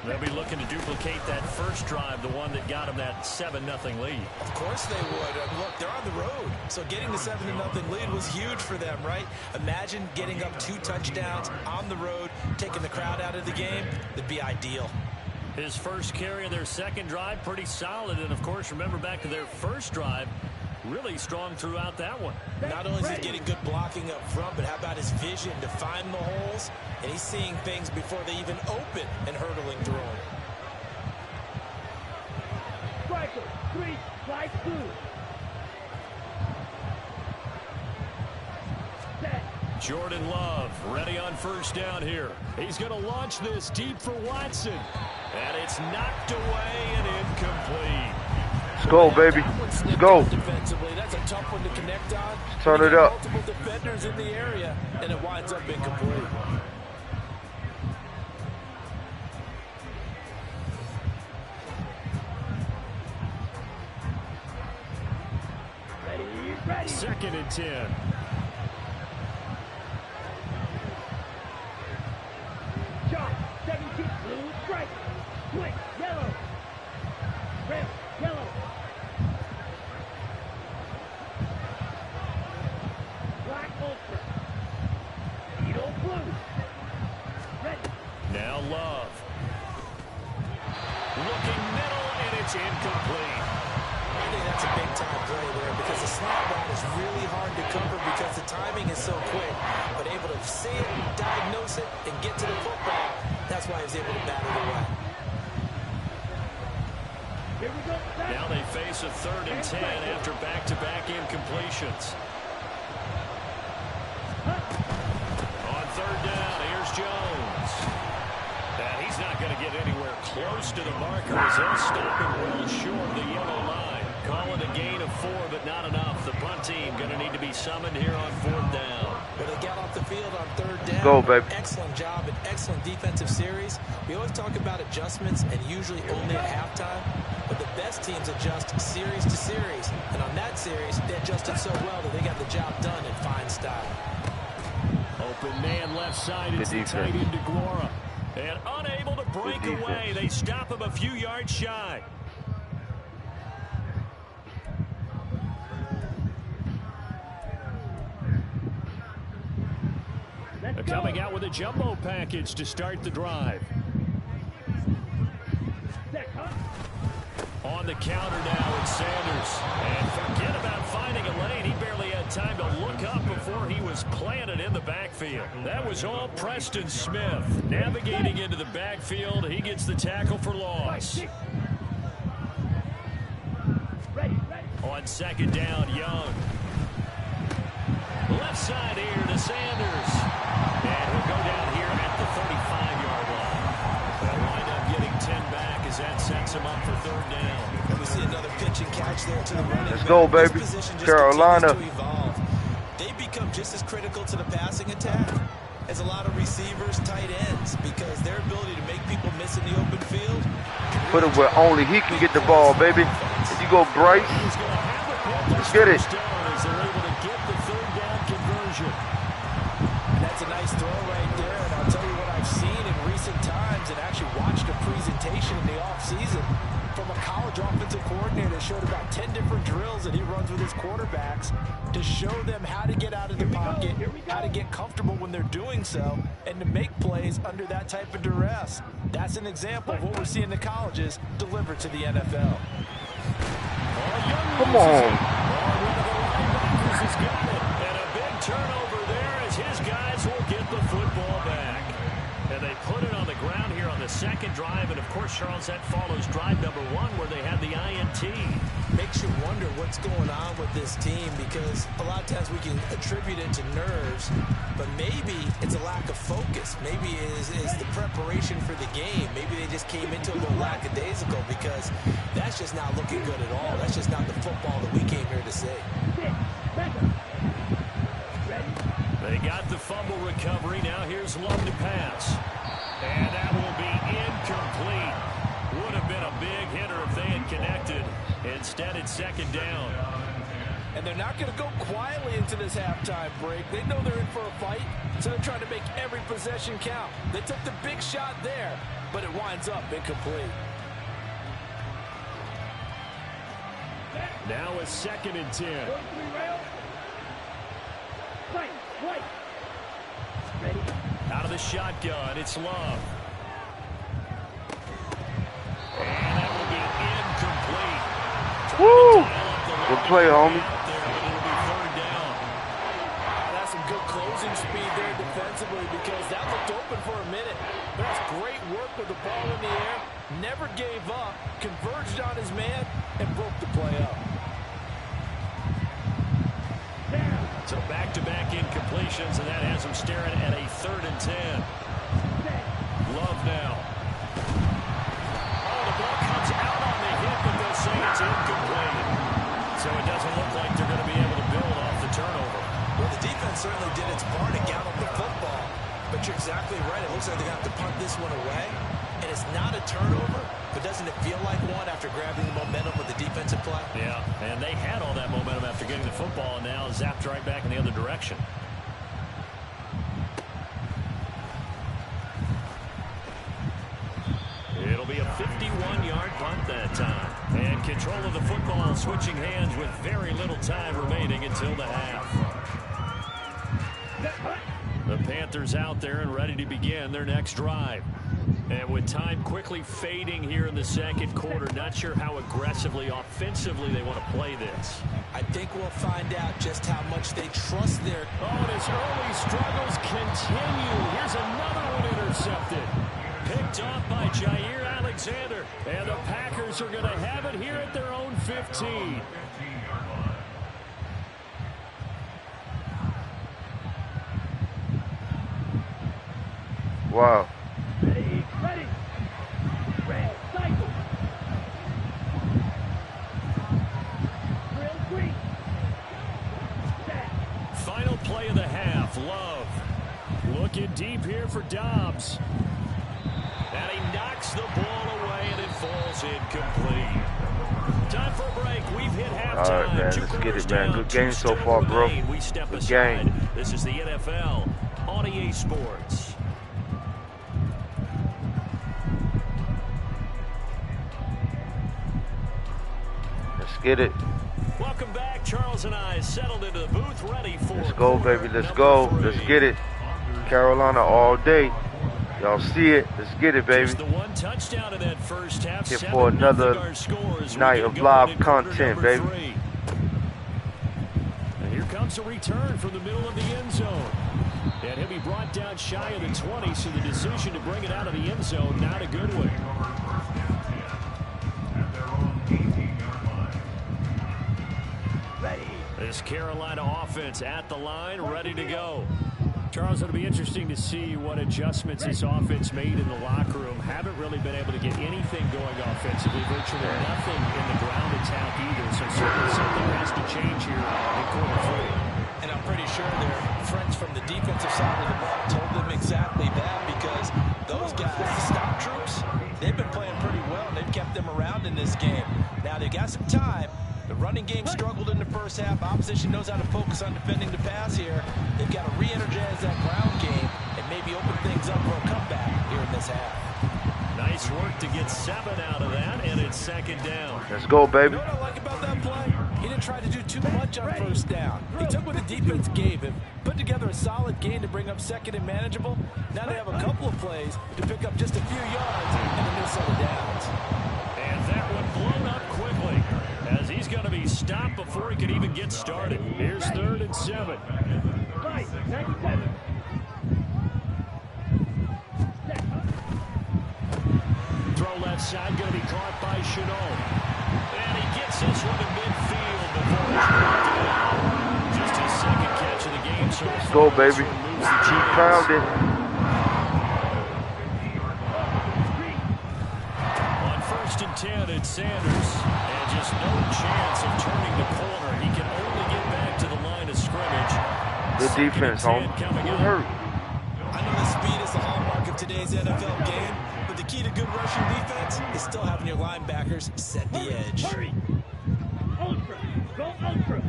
They'll be looking to duplicate that first drive, the one that got them that 7-0 lead. Of course they would. Look, they're on the road. So getting the 7-0 lead was huge for them, right? Imagine getting up 2 touchdowns on the road, taking the crowd out of the game. That'd be ideal. His first carry of their second drive, pretty solid. And, of course, remember back to their first drive, Really strong throughout that one. Not only is he getting good blocking up front, but how about his vision to find the holes? And he's seeing things before they even open and hurdling through them. Striker, 3, slide 2. Jordan Love ready on first down here. He's going to launch this deep for Watson. And it's knocked away and incomplete. Let's go, baby. Let's go. Defensively, that's a tough one to connect on. Turn it up. Multiple defenders in the area, and it winds up incomplete. Ready. 2nd and 10. Shot, 17, blue, strike. Quick, yellow. Red, yellow. Black, ultra. Needle, blue. Ready. Now Love. Looking middle, and it's incomplete. I think that's a big-time play there because the snap route is really hard to cover because the timing is so quick. But able to see it, diagnose it, and get to the football, that's why he was able to bat it away. Here we go. Now they face a 3rd and 10 after back-to-back incompletions. On 3rd down, here's Jones. And he's not going to get anywhere close to the marker as he'll stop him well short of the yellow line. Call it a gain of 4, but not enough. The punt team going to need to be summoned here on 4th down. Well, they got off the field on 3rd down. Go, baby. Excellent job and excellent defensive series. We always talk about adjustments and usually only at halftime. But the best teams adjust series to series. And on that series, they adjusted so well that they got the job done in fine style. Open man left side. It's the tight end DeGuara. And unable to break away. They stop him a few yards shy. They're coming out with a jumbo package to start the drive. On the counter now, it's Sanders. And forget about finding a lane. He barely had time to look up before he was planted in the backfield. That was all Preston Smith. Navigating into the backfield, he gets the tackle for loss. On 2nd down, Young. Left side here to Sanders. And he'll go down here at the 35-yard line. They'll wind up getting 10 back as that sets him up for 3rd down. And we see another pitch and catch there to the running Let's back. go, baby. This position just Carolina. continues to evolve. They become just as critical to the passing attack as a lot of receivers, tight ends, because their ability to make people miss in the open field. Put it where only he can get the ball, baby. There you go, Bryce. Let's get it. As they're able to get the 3rd down conversion. And that's a nice throw right there. And I'll tell you what I've seen in recent times and actually watched a presentation in the offseason from a college offensive coordinator that showed about 10 different drills that he runs with his quarterbacks to show them how to get out of the pocket, how to get comfortable when they're doing so, and to make plays under that type of duress. That's an example of what we're seeing the colleges deliver to the NFL. Come on. He's got it. And a big turnover there as his guys will get the football back. And they put it on the ground here on the 2nd drive. And, of course, Charles, that follows drive number 1 where they had the INT. Makes you wonder what's going on with this team because a lot of times we can attribute it to nerves, but maybe it's a lack of focus. Maybe it is the preparation for the game. Maybe they just came into it a little lackadaisical because that's just not looking good at all. That's just not the football that we came here to see. They got the fumble recovery. Now here's Love to pass. And that will be incomplete. Would have been a big hitter if they had connected. Instead, it's 2nd down. And they're not going to go quietly into this halftime break. They know they're in for a fight, so they're trying to make every possession count. They took the big shot there, but it winds up incomplete. Now a 2nd and 10. Out of the shotgun, it's Love. And that will be incomplete. Woo! Dial up the Good play, homie. That's some good closing speed there defensively because that looked open for a minute. That's great work with the ball in the air. Never gave up, converged on his man, and broke the play up. So back-to-back incompletions, and that has him staring at a 3rd and 10. Love now. Oh, the ball comes out on the hip, but they'll say it's incomplete. So it doesn't look like they're going to be able to build off the turnover. Well, the defense certainly did its part to gallop the football. But you're exactly right. It looks like they're going to have to punt this one away. And it's not a turnover, but doesn't it feel like one after grabbing the momentum with the defensive play? Yeah, and they had all that momentum after getting the football, and now zapped right back in the other direction. It'll be a 51-yard punt that time. And control of the football switching hands with very little time remaining until the half. The Panthers out there and ready to begin their next drive. And with time quickly fading here in the second quarter, not sure how aggressively, offensively they want to play this. I think we'll find out just how much they trust their... Oh, and his early struggles continue. Here's another one intercepted. Picked off by Jair Alexander. And the Packers are going to have it here at their own 15. Wow. Ready. Red cycle. Drill green. Set. Final play of the half. Love looking deep here for Dobbs. And he knocks the ball away, and it falls incomplete. Time for a break. We've hit halftime. All right, man. Let's get it, man. Good game so far, bro. Good game. This is the NFL on EA Sports. Let's get it. Welcome back. Charles and I settled into the booth, ready for. Let's go, baby. Let's go. Let's get it. Carolina all day. Y'all see it. Let's get it, baby. Just the one touchdown in that first half. Here for another night of live content, baby. 3. And here comes a return from the middle of the end zone. And he'll be brought down shy of the 20, so the decision to bring it out of the end zone, not a good one. This Carolina offense at the line, ready to go. Charles, it'll be interesting to see what adjustments this offense made in the locker room. Haven't really been able to get anything going offensively, virtually nothing in the ground attack either. So certainly something has to change here in quarter 3. And I'm pretty sure their friends from the defensive side of the ball told them exactly that because those guys, the stop troops, they've been playing pretty well. And they've kept them around in this game. Now they got some time. The running game struggled in the first half. Opposition knows how to focus on defending the pass here. They've got to re-energize that ground game and maybe open things up for a comeback here in this half. Nice work to get 7 out of that, and it's second down. Let's go, baby. You know what I like about that play? He didn't try to do too much on first down. He took what the defense gave him, put together a solid gain to bring up second and manageable. Now they have a couple of plays to pick up just a few yards and a new set of downs. And that one blown up quickly, as he's going to be stopped before he can even get started. Here's 3rd and 7. Right, 97. Set. Throw left side, going to be caught by Chenault. And he gets this one to midfield before he's brought down. Just his second catch of the game. So Let's go, baby. Found it. On 1st and 10, it's Sanders. And just no chance of turning the corner. He can only get back to the line of scrimmage. Good defense, home. Who hurt? I know the speed is the hallmark of today's NFL game, but the key to good rushing defense is still having your linebackers set the edge. Hurry. Ultra. Go ultra.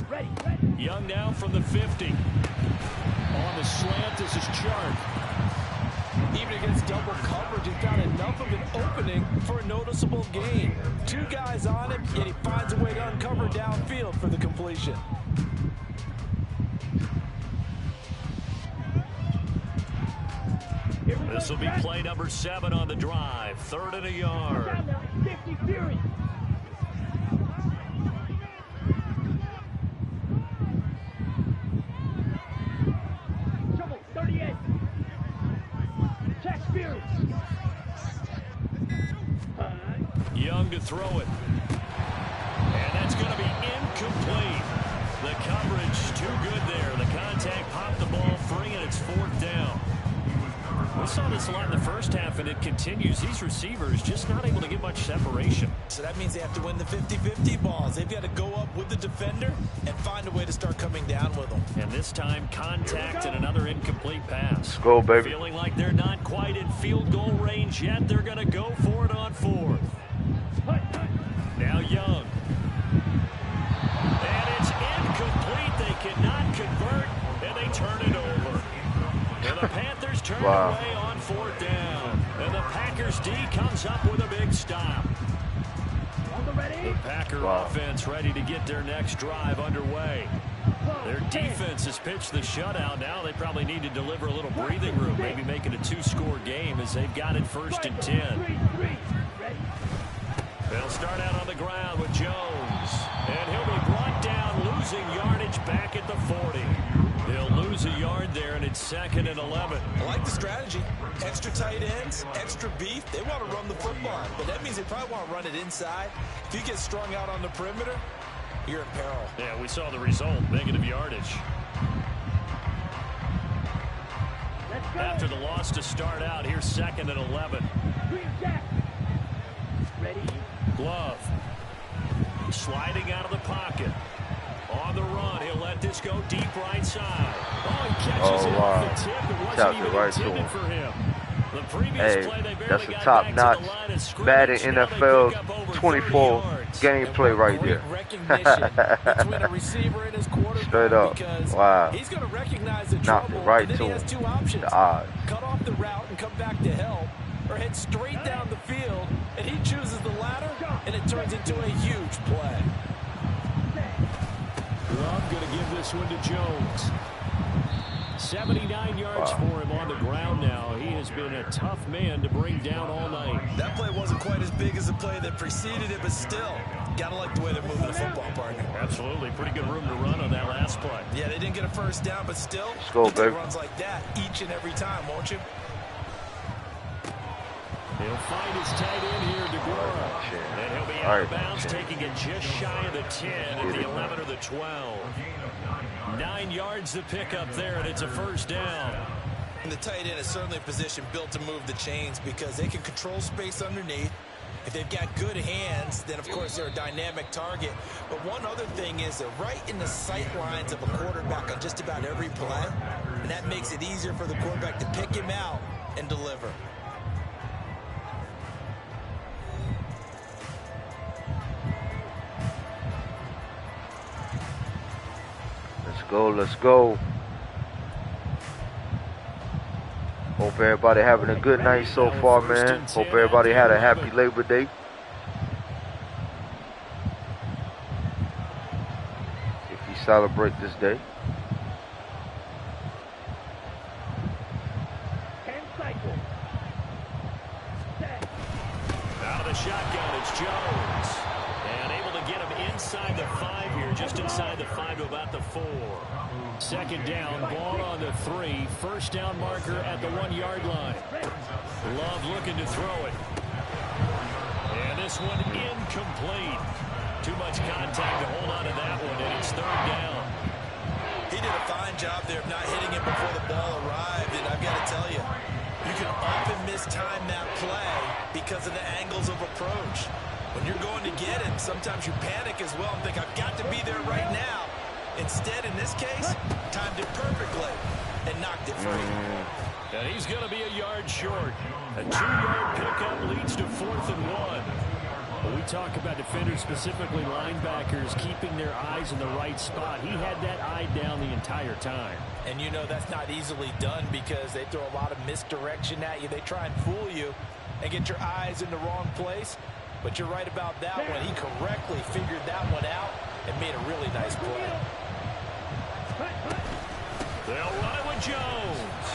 Ready. Young now from the 50. On the slant, this is Chark. Even against double coverage, he found enough of an opening for a noticeable gain. 2 guys on him, yet he finds a way to uncover downfield for the completion. This will be play number 7 on the drive. 3rd and a yard. 50 Fury. throw it. And that's going to be incomplete. The coverage too good there. The contact popped the ball free, and it's 4th down. We saw this a lot in the first half, and it continues. These receivers just not able to get much separation. So that means they have to win the 50-50 balls. They've got to go up with the defender and find a way to start coming down with them. And this time, contact and another incomplete pass. Let's go, baby. Feeling like they're not quite in field goal range yet. They're going to go for it on 4th. Now Young. And it's incomplete. They cannot convert, and they turn it over. And the Panthers turn away on 4th down. And the Packers D comes up with a big stop. The Packer offense ready to get their next drive underway. Their defense has pitched the shutout. Now they probably need to deliver a little breathing room, maybe make it a 2-score game as they've got it 1st and 10. They'll start out on the ground with Jones. And he'll be brought down, losing yardage back at the 40. They'll lose a yard there, and it's 2nd and 11. I like the strategy. Extra tight ends, extra beef. They want to run the football, but that means they probably want to run it inside. If you get strung out on the perimeter, you're in peril. Yeah, we saw the result, negative yardage. After the loss to start out, here's 2nd and 11. Glove. Sliding out of the pocket. On the run, he'll let this go deep right side. Oh, he catches it off the tip. It wasn't even intended for him. The previous play, they barely that's a got top-notch back to the line of scrimmage. Madden So now they NFL pick up over 24 gameplay right Great there. recognition between a receiver and his quarterback. Straight up. Because Wow. he's going to recognize the Knocked trouble, it right and then to he has him. 2 options. The odds. Cut off the route and come back to help, or head straight down the field, and he chooses the latter, and it turns into a huge play. Love going to give this one to Jones. 79 yards for him on the ground now. He has been a tough man to bring down all night. That play wasn't quite as big as the play that preceded it, but still, gotta like the way they're moving the football, partner. Absolutely. Pretty good room to run on that last play. Yeah, they didn't get a 1st down, but still, Let's go, you take baby. runs like that each and every time, won't you? He'll find his tight end here, DeGuara. And he'll be out of bounds, taking it just shy of the 10 at the 11 or the 12. 9 yards to pick up there, and it's a 1st down. And the tight end is certainly a position built to move the chains because they can control space underneath. If they've got good hands, then, of course, they're a dynamic target. But one other thing is they're right in the sight lines of a quarterback on just about every play, and that makes it easier for the quarterback to pick him out and deliver. Let's go. Hope everybody having a good night so far, man. Hope everybody had a happy Labor Day. If you celebrate this day. 10 cycles. Set. Out of the shotgun, it's Jones. And able to get him inside the 5 here, just inside the 5 to about the 4. 2nd down, ball on the 3. 1st down marker at the 1-yard line. Love looking to throw it. And this one incomplete. Too much contact to hold on to that one, and it's 3rd down. He did a fine job there of not hitting it before the ball arrived, and I've got to tell you, you can often mistime that play because of the angles of approach. When you're going to get him, sometimes you panic as well and think, I've got to be there right now. Instead, in this case, timed it perfectly and knocked it free. And he's going to be a yard short. A 2-yard pickup leads to 4th and 1. When we talk about defenders, specifically linebackers, keeping their eyes in the right spot, he had that eye down the entire time. And you know that's not easily done because they throw a lot of misdirection at you. They try and fool you and get your eyes in the wrong place. But you're right about that one. He correctly figured that one out and made a really nice play. They'll run it with Jones.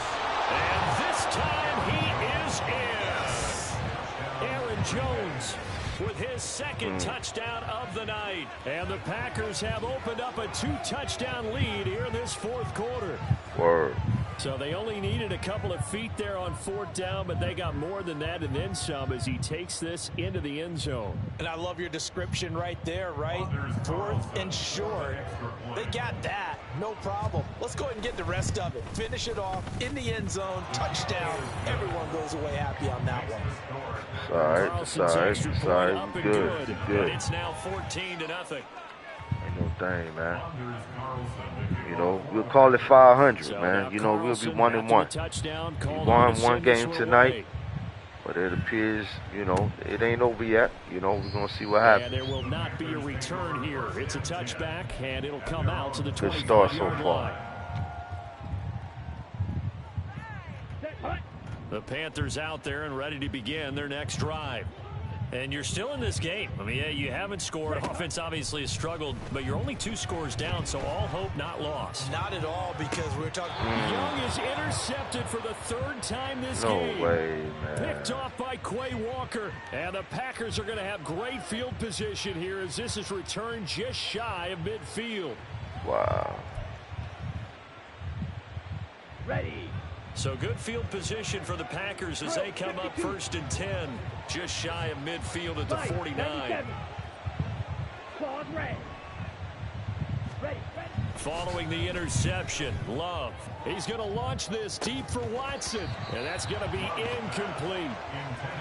And this time he is in. Aaron Jones with his 2nd touchdown of the night. And the Packers have opened up a 2-touchdown lead here in this 4th quarter. Word. So they only needed a couple of feet there on 4th down, but they got more than that and then some as he takes this into the end zone. And I love your description right there, right? 4th and short. They got that. No problem. Let's go ahead and get the rest of it. Finish it off in the end zone. Touchdown. Everyone goes away happy on that one. Sorry. Good. And it's now 14-0. Ain't no thing, man. You know, we'll call it 500, man. You know, we'll be 1-1. We won one game tonight, but it appears, you know, it ain't over yet. You know, we're gonna see what happens. And there will not be a return here. It's a touchback, and it'll come out to the 25-yard Good start so far. The Panthers out there and ready to begin their next drive. And you're still in this game. I mean, yeah, you haven't scored. Offense obviously has struggled, but you're only 2 scores down, so all hope not lost. Not at all, because we're talking. Young is intercepted for the 3rd time this game. No way, man. Picked off by Quay Walker. And the Packers are going to have great field position here as this is returned just shy of midfield. Wow. Ready. So good field position for the Packers as they come up 1st and 10, just shy of midfield at the 49. Pause, red. Ready. Following the interception, Love. He's going to launch this deep for Watson, and that's going to be incomplete.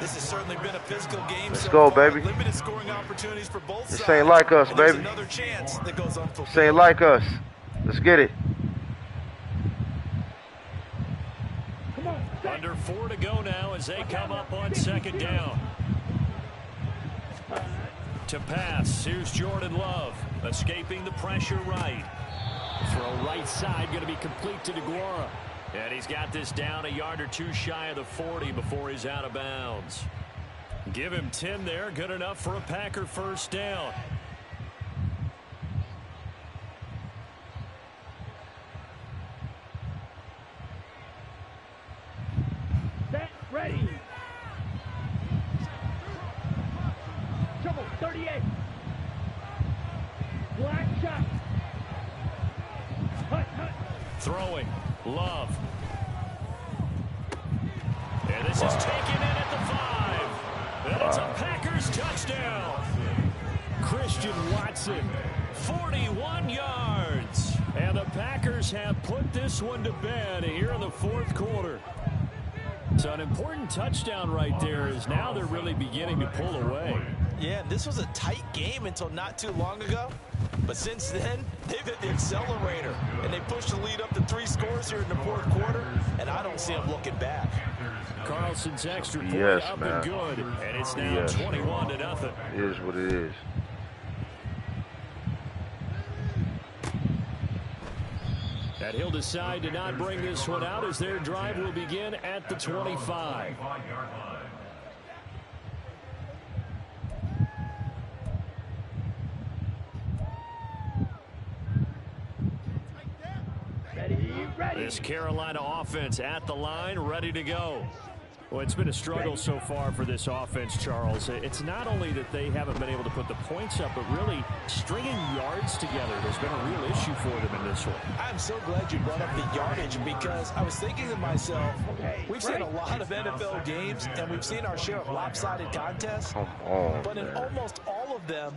This has certainly been a physical game. Let's go, baby. Limited scoring opportunities for both sides. This ain't like us, baby. Another chance that goes unfulfilled. This ain't like us. Let's get it. Under 4 to go now as they come up on 2nd down. To pass, here's Jordan Love, escaping the pressure right. Throw right side, going to be complete to DeGuara. And he's got this down a yard or 2 shy of the 40 before he's out of bounds. Give him 10 there, good enough for a Packer 1st down. Ready. Trouble, 38. Black shot. Hut. Throwing. Love. And this is taken in at the 5. And it's a Packers touchdown. Christian Watson, 41 yards. And the Packers have put this one to bed here in the 4th quarter. So an important touchdown right there is now they're really beginning to pull away. Yeah, this was a tight game until not too long ago. But since then, they've hit the accelerator. And they pushed the lead up to 3 scores here in the 4th quarter. And I don't see them looking back. Carlson's extra point up man. and good. And it's now 21-0. It is what it is. And he'll decide to not bring this one out as their drive will begin at the 25. Ready. This Carolina offense at the line, ready to go. Well, it's been a struggle so far for this offense, Charles. It's not only that they haven't been able to put the points up, but really stringing yards together has been a real issue for them in this one. I'm so glad you brought up the yardage because I was thinking to myself, we've seen a lot of NFL games and we've seen our share of lopsided contests, but in almost all of them,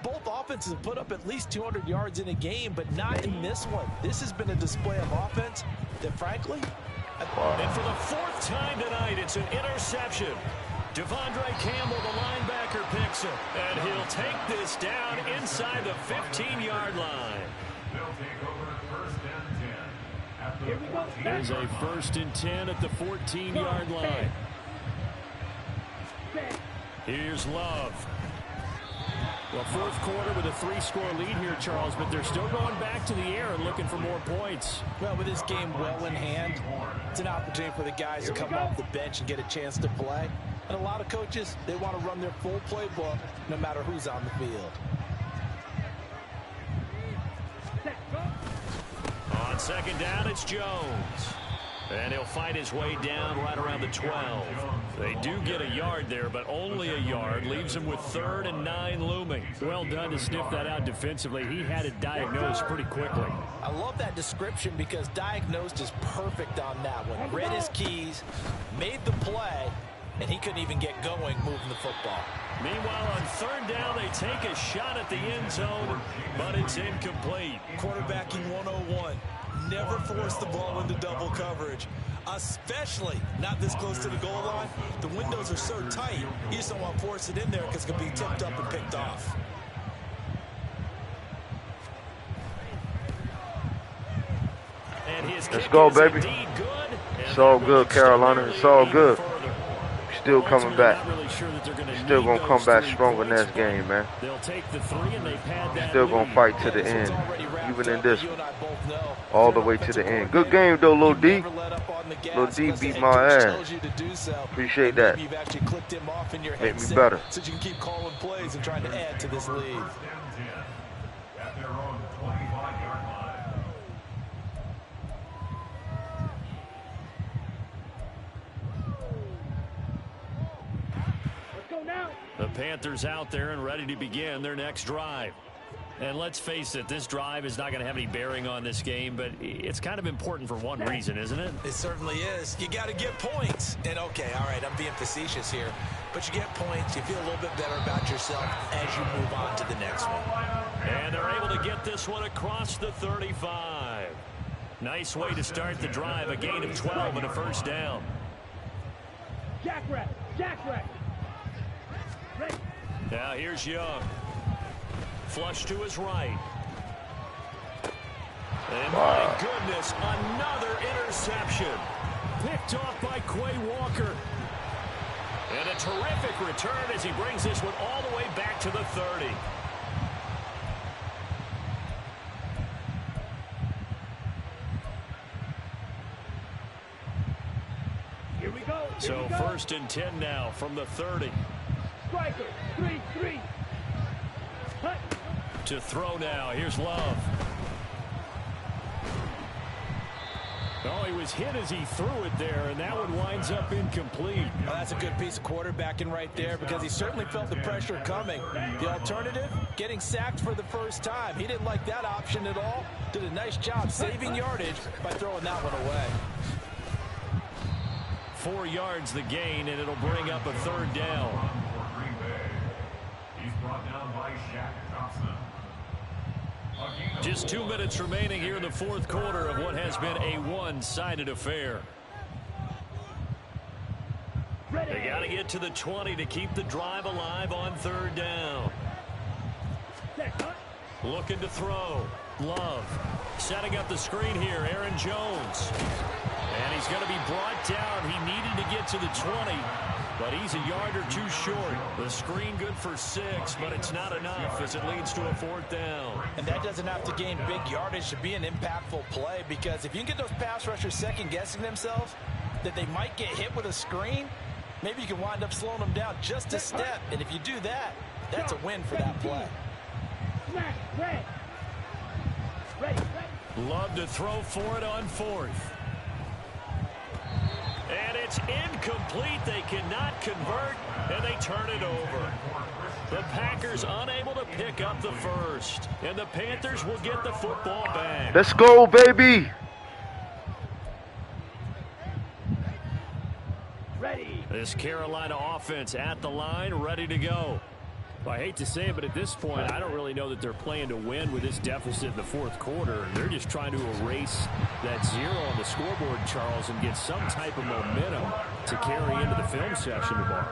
both offenses have put up at least 200 yards in a game, but not in this one. This has been a display of offense that, frankly, and for the 4th time tonight, it's an interception. Devondre Campbell, the linebacker, picks it, and he'll take this down inside the 15-yard line. There's a 1st and 10 at the 14-yard line. Here's Love. Well, 4th quarter with a 3-score lead here, Charles, but they're still going back to the air and looking for more points. Well, with this game well in hand, it's an opportunity for the guys to come off the bench and get a chance to play. And a lot of coaches, they want to run their full playbook no matter who's on the field. On 2nd down, it's Jones. And he'll fight his way down right around the 12. They do get a yard there, but only a yard. Leaves him with 3rd and 9 looming. Well done to sniff that out defensively. He had it diagnosed pretty quickly. I love that description because diagnosed is perfect on that one. Read his keys, made the play, and he couldn't even get going moving the football. Meanwhile, on 3rd down, they take a shot at the end zone, but it's incomplete. Quarterbacking 101. Never force the ball into double coverage, especially not this close to the goal line. The windows are so tight, you just don't want to force it in there because it could be tipped up and picked off. And his Let's kick go, is baby. indeed good. It's all good, Carolina. It's all good. Still coming back. Still gonna come back stronger next game, man. They'll take the 3 and they pad that Still gonna fight to the end, even in this one, all the way to the end. Good game though, Lil D. Lil D beat my ass. Appreciate that. Make me better. So you can keep calling plays and trying to add to this lead. The Panthers out there and ready to begin their next drive. And let's face it, this drive is not going to have any bearing on this game, but it's kind of important for one reason, isn't it? It certainly is. You got to get points. And okay, all right, I'm being facetious here, but you get points, you feel a little bit better about yourself as you move on to the next one. And they're able to get this one across the 35. Nice way to start the drive, a gain of 12 and a 1st down. Jackrabbit, jackrabbit. Ready. Now here's Young. Flush to his right. And my goodness, another interception. Picked off by Quay Walker. And a terrific return as he brings this one all the way back to the 30. Here we go. So 1st and 10 now from the 30. Striker, 3-3. Hut. To throw now. Here's Love. Oh, he was hit as he threw it there, and that one winds up incomplete. Well, that's a good piece of quarterbacking right there because he certainly felt the pressure coming. The alternative, getting sacked for the 1st time. He didn't like that option at all. Did a nice job saving yardage by throwing that one away. 4 yards the gain, and it'll bring up a 3rd down. Just 2 minutes remaining here in the 4th quarter of what has been a one-sided affair. They got to get to the 20 to keep the drive alive on 3rd down. Looking to throw. Love setting up the screen here. Aaron Jones. And he's going to be brought down. He needed to get to the 20, but he's a yard or 2 short. The screen good for 6, but it's not enough as it leads to a 4th down. And that doesn't have to gain big yardage to be an impactful play, because if you can get those pass rushers second-guessing themselves that they might get hit with a screen, maybe you can wind up slowing them down just a step. And if you do that, that's a win for that play. Love to throw for it on 4th. And it's incomplete. They cannot convert, and they turn it over. The Packers unable to pick up the 1st, and the Panthers will get the football back. Let's go, baby. Ready. This Carolina offense at the line, ready to go. Well, I hate to say it, but at this point, I don't really know that they're playing to win with this deficit in the 4th quarter. They're just trying to erase that 0 on the scoreboard, Charles, and get some type of momentum to carry into the film session tomorrow.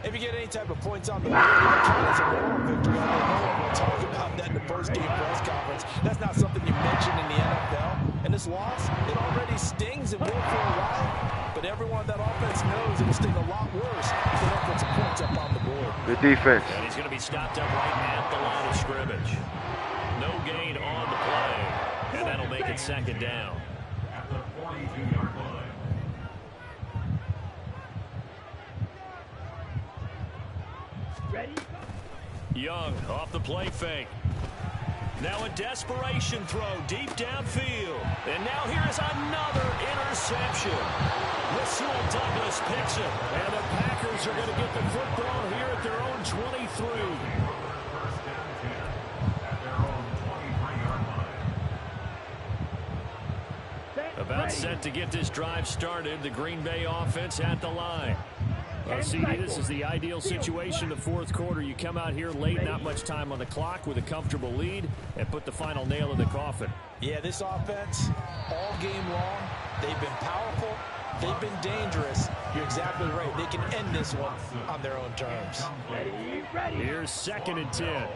If you get any type of points on the board, it's a moral victory. I don't know. We'll talk about that in the post-game press conference. That's not something you mention in the NFL. And this loss, it already stings and will for a while. But everyone that offense knows it will sting a lot worse if they don't put some points up on the board. Good defense. And he's going to be stopped up right at the line of scrimmage. No gain on the play. And that'll make it 2nd down. At the 42-yard line. Ready. Young off the play fake. Now a desperation throw deep downfield. And now here is another interception. Rasul Douglas picks it. And the Packers are going to get the football here at their own 23. About set to get this drive started. The Green Bay offense at the line. Well, CD, this is the ideal situation. The fourth quarter, you come out here late, not much time on the clock with a comfortable lead, and put the final nail in the coffin. Yeah, this offense, all game long, they've been powerful, they've been dangerous. You're exactly right. They can end this one on their own terms. Ready. Here's 2nd and 10.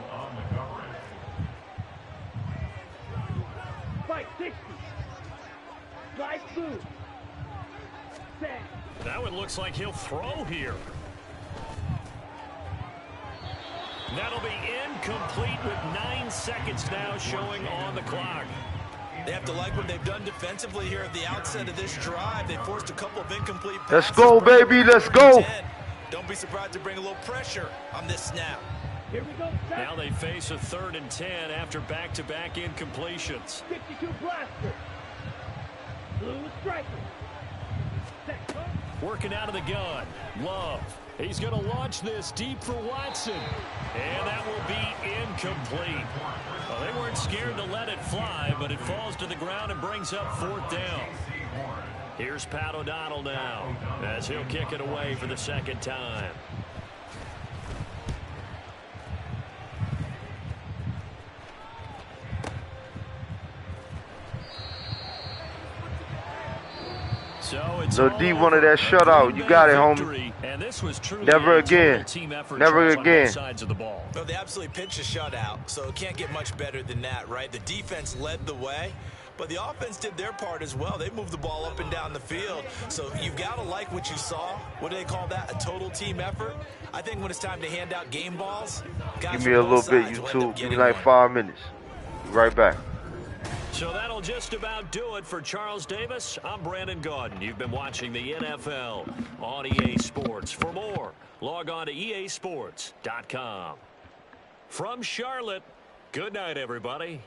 Fight 60. Slide through. Set. Now it looks like he'll throw here. That'll be incomplete with 9 seconds now showing on the clock. They have to like what they've done defensively here at the outset of this drive. They forced a couple of incomplete passes. Let's go, baby. Let's go. Don't be surprised to bring a little pressure on this snap. Here we go. Set. Now they face a 3rd and 10 after back-to-back incompletions. 52 blaster. Blue striker. Set. Working out of the gun. Love. He's going to launch this deep for Watson. And that will be incomplete. Well, they weren't scared to let it fly, but it falls to the ground and brings up 4th down. Here's Pat O'Donnell now as he'll kick it away for the 2nd time. So D wanted that shutout. You got it, homie. And this was truly Never again. Never again. Sides of the ball. Well, they absolutely pinched a shutout, so it can't get much better than that, right? The defense led the way, but the offense did their part as well. They moved the ball up and down the field, so you've got to like what you saw. What do they call that? A total team effort? I think when it's time to hand out game balls, guys give me a little bit, YouTube. Give me like 5 minutes. Be right back. So that'll just about do it for Charles Davis. I'm Brandon Gaudin. You've been watching the NFL on EA Sports. For more, log on to easports.com. From Charlotte, good night, everybody.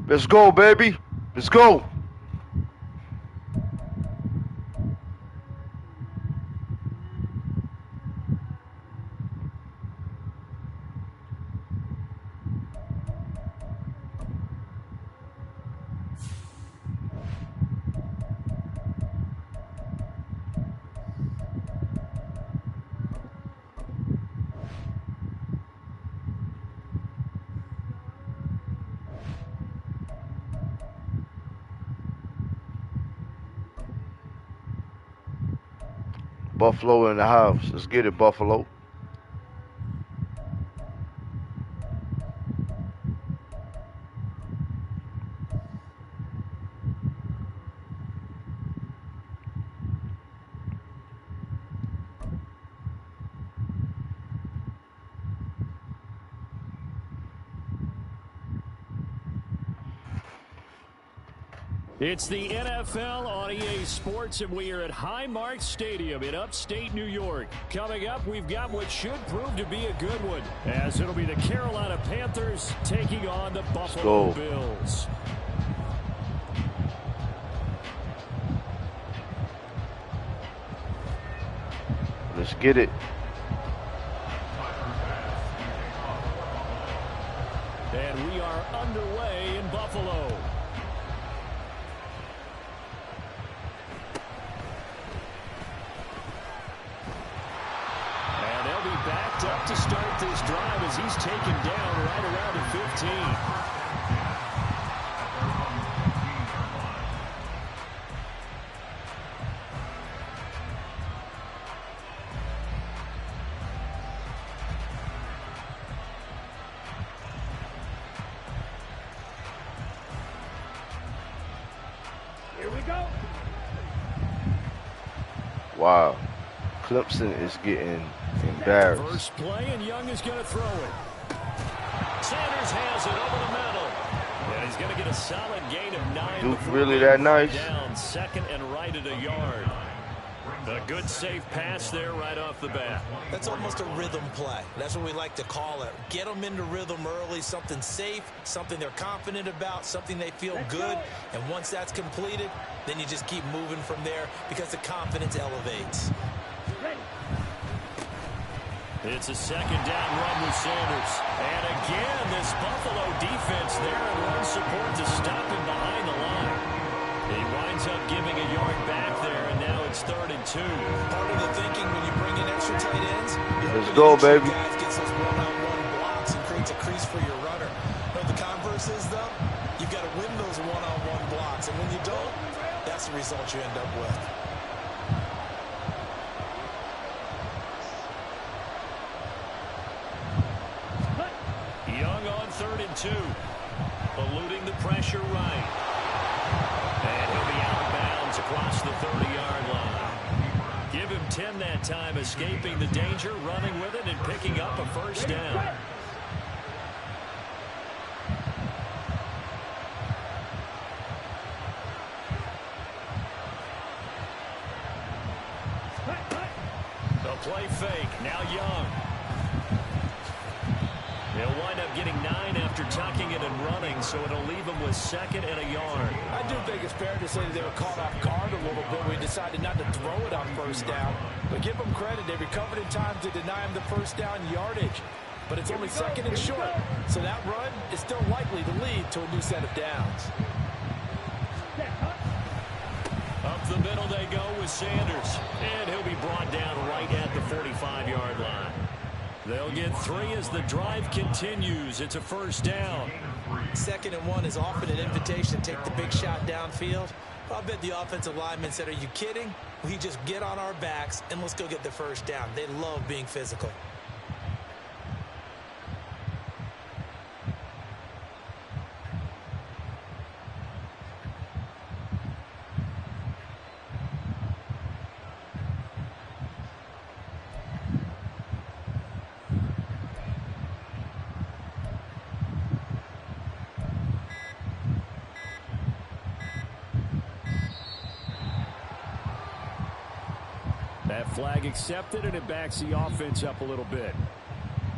Let's go, baby. Let's go. Buffalo in the house. Let's get it, Buffalo. It's the NFL on EA Sports, and we are at Highmark Stadium in upstate New York. Coming up, we've got what should prove to be a good one, as it'll be the Carolina Panthers taking on the Buffalo Bills. Let's get it. And we are underway in Buffalo. Backed up to start this drive as he's taken down right around the 15. Here we go. Wow. Clemson is getting embarrassed. First play, and Young is going to throw it. Sanders has it over the middle. And he's going to get a solid gain of 9. Duke really that nice? Down second and right at a yard. A good safe pass there right off the bat. That's almost a rhythm play. That's what we like to call it. Get them into rhythm early, something safe, something they're confident about, something they feel good. And once that's completed, then you just keep moving from there because the confidence elevates. It's a second down run with Sanders. And again, this Buffalo defense there and run support to stop him behind the line. He winds up giving a yard back there, and now it's 3rd and 2. Part of the thinking when you bring in extra tight ends, let's go, baby. Guys gets those one-on-one blocks and creates a crease for your runner. But the converse is, though, you've got to win those one-on-one blocks. And when you don't, that's the result you end up with. Young on 3rd and 2. Eluding the pressure right. And he'll be out of bounds across the 30-yard line. Give him 10 that time, escaping the danger, running with it, and picking up a first down. The play fake, now Young. They'll wind up getting 9 after tucking it and running, so it'll leave them with 2nd and a yard. I do think it's fair to say that they were caught off guard a little bit. We decided not to throw it on first down. But give them credit. They recovered in time to deny him the first down yardage. But it's only 2nd and short. So that run is still likely to lead to a new set of downs. Up the middle they go with Sanders. And he'll be brought down right at the 45-yard line. They'll get 3 as the drive continues. It's a first down. 2nd and 1 is often an invitation to take the big shot downfield. I bet the offensive lineman said, are you kidding? We just get on our backs and let's go get the first down. They love being physical. That flag accepted, and it backs the offense up a little bit.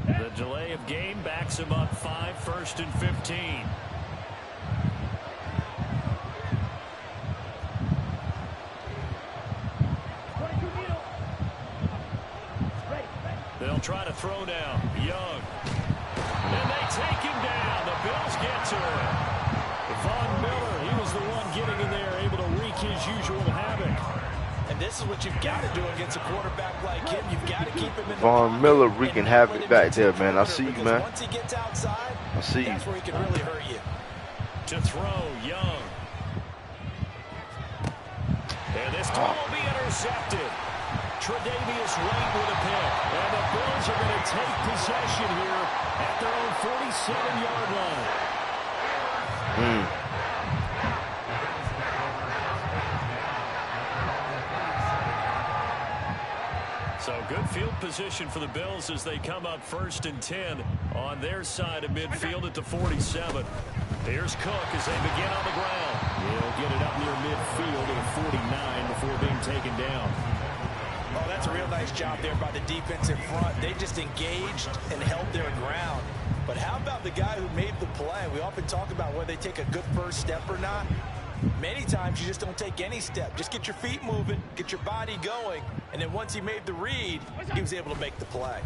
The delay of game backs him up 5, 1st and 15. try to throw now. Young. And they take him down. The Bills get to him. Von Miller, he was the one getting in there, able to wreak his usual havoc. And this is what you've got to do against a quarterback like him. You've got to keep him in the Von Miller wreaking havoc back there, man. I see you, man. Once he gets outside, I see you. That's where he can really hurt you. To throw, Young. And this ball will be intercepted. Tre'Davious White with a pick. And the Bills are going to take possession here at their own 47-yard line. So good field position for the Bills as they come up 1st and 10 on their side of midfield at the 47. Here's Cook as they begin on the ground. He'll get it up near midfield at the 49 before being taken down. Oh, that's a real nice job there by the defense in front. They just engaged and held their ground. But how about the guy who made the play? We often talk about whether they take a good first step or not. Many times you just don't take any step. Just get your feet moving, get your body going, and then once he made the read, he was able to make the play.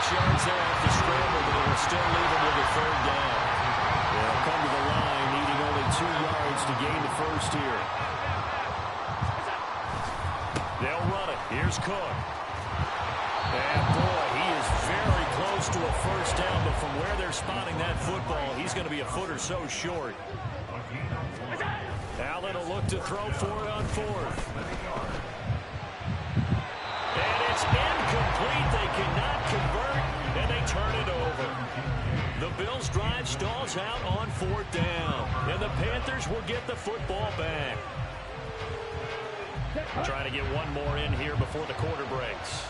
Yards there off the scramble, but it will still leave him with a 3rd down. They'll come to the line, needing only 2 yards to gain the first here. They'll run it. Here's Cook. And boy, he is very close to a first down, but from where they're spotting that football, he's going to be a foot or so short. Allen will look to throw for it on 4th. And it's incomplete. They cannot convert, and they turn it over. The Bills' drive stalls out on 4th down, and the Panthers will get the football back. Trying to get one more in here before the quarter breaks.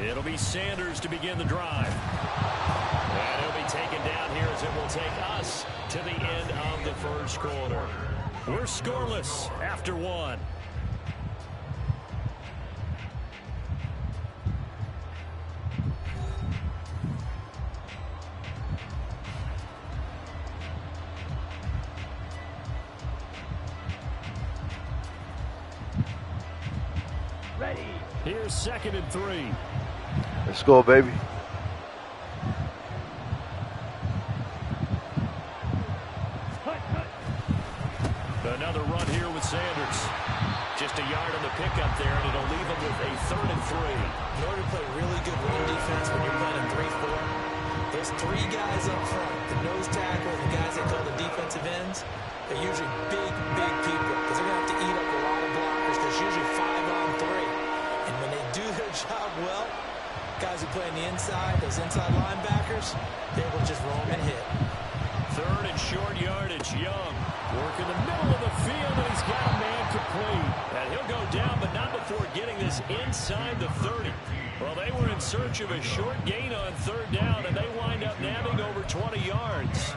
It'll be Sanders to begin the drive. And he'll be taken down here as it will take us to the end of the first quarter. We're scoreless after 1. Ready. Here's 2nd and 3. Let's go, baby. Another run here with Sanders. Just a yard on the pickup there, and it'll leave him with a 3rd and 3. In order to play really good run defense when you're playing a 3-4, those 3 guys up front, the nose tackle and the guys they call the defensive ends, they're usually big people because they're going to have to eat up a lot of blockers. There's usually 5 on 3. And when they do their job well, guys who play on the inside, those inside linebackers, they will just roam and hit. 3rd and short yardage. Young working the middle of the field, and he's got a man complete. And he'll go down, but not before getting this inside the 30. Well, they were in search of a short gain on 3rd down, and they wind up nabbing over 20 yards.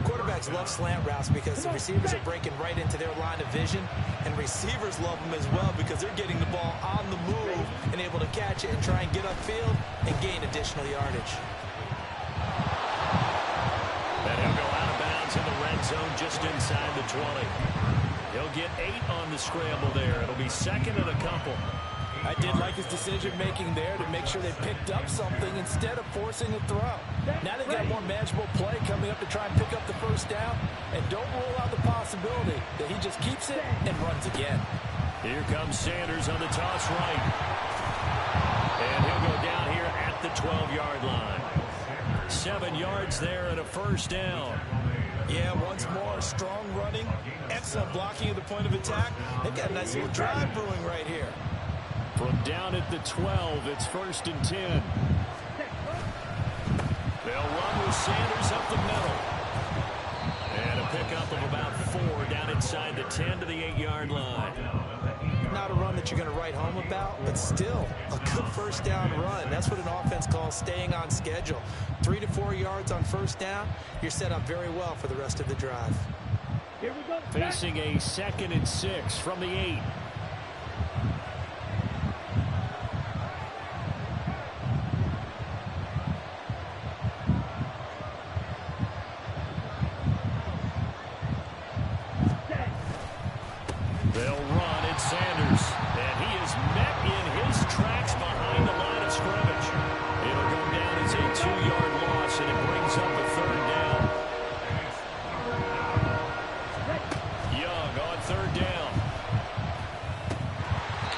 Quarterbacks love slant routes because the receivers are breaking right into their line of vision, and receivers love them as well because they're getting the ball on the move and able to catch it and try and get upfield and gain additional yardage. And he'll go out of bounds in the red zone just inside the 20. He'll get 8 on the scramble there. It'll be 2nd and a couple. I did like his decision-making there to make sure they picked up something instead of forcing a throw. Now they've got more manageable play coming up to try and pick up the first down, and don't rule out the possibility that he just keeps it and runs again. Here comes Sanders on the toss right. And he'll go down here at the 12-yard line. 7 yards there and a first down. Yeah, once more, strong running, excellent blocking at the point of attack. They've got a nice little drive brewing right here. From down at the 12, it's 1st and 10. They'll run with Sanders up the middle. And a pickup of about 4 down inside the 10 to the 8-yard line. Not a run that you're going to write home about, but still a good first down run. That's what an offense calls staying on schedule. 3 to 4 yards on first down, you're set up very well for the rest of the drive. Here we go. Facing a 2nd and 6 from the 8. They'll run. It's Sanders. And he is met in his tracks behind the line of scrimmage. It'll go down as a 2-yard loss, and it brings up a 3rd down. Young on 3rd down.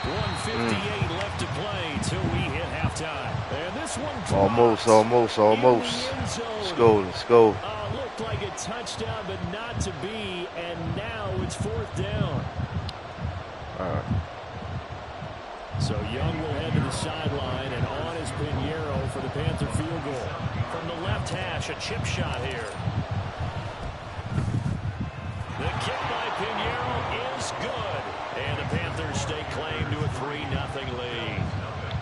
1:58 left to play till we hit halftime. And this one almost. Let's go. Looked like a touchdown, but not to be. And now it's 4th down. All right. So Young will head to the sideline, and on is Pinheiro for the Panther field goal. From the left hash, a chip shot here. The kick by Pinheiro is good. And the Panthers stake claim to a 3-0 lead.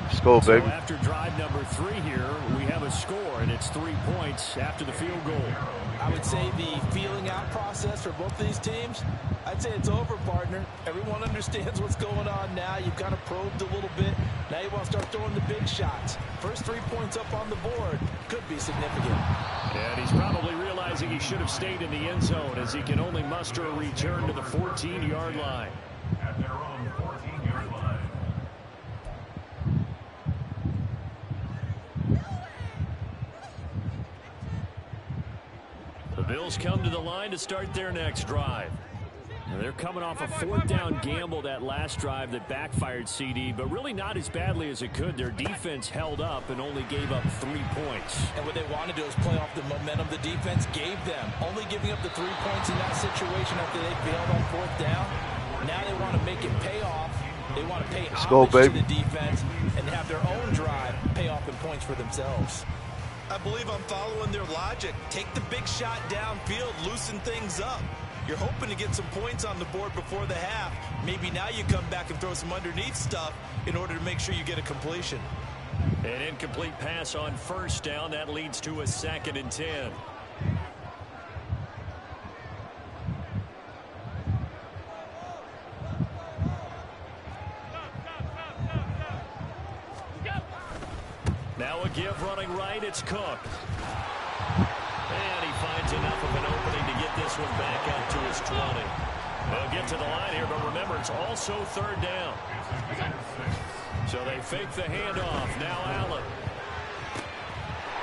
Let's go, baby. So after drive number 3 here, we have a score, and it's 3 points after the field goal. I would say the feeling out process for both of these teams, I'd say it's over, partner. Everyone understands what's going on now. You've kind of probed a little bit. Now you want to start throwing the big shots. First 3 points up on the board could be significant. And he's probably realizing he should have stayed in the end zone, as he can only muster a return to the 14-yard line. At their own 14-yard line. The Bills come to the line to start their next drive. And they're coming off a 4th down gamble that last drive that backfired, CD, but really not as badly as it could. Their defense held up and only gave up 3 points. And what they want to do is play off the momentum the defense gave them. Only giving up the 3 points in that situation after they failed on 4th down. Now they want to make it pay off. They want to pay homage to the defense and have their own drive pay off in points for themselves. I believe I'm following their logic. Take the big shot downfield, loosen things up. You're hoping to get some points on the board before the half. Maybe now you come back and throw some underneath stuff in order to make sure you get a completion. An incomplete pass on 1st down. That leads to a 2nd and 10. Now a give running right. It's Cook. And he finds enough of an opening to get this one back out to his 20. They'll get to the line here, but remember, it's also 3rd down. So they fake the handoff. Now Allen.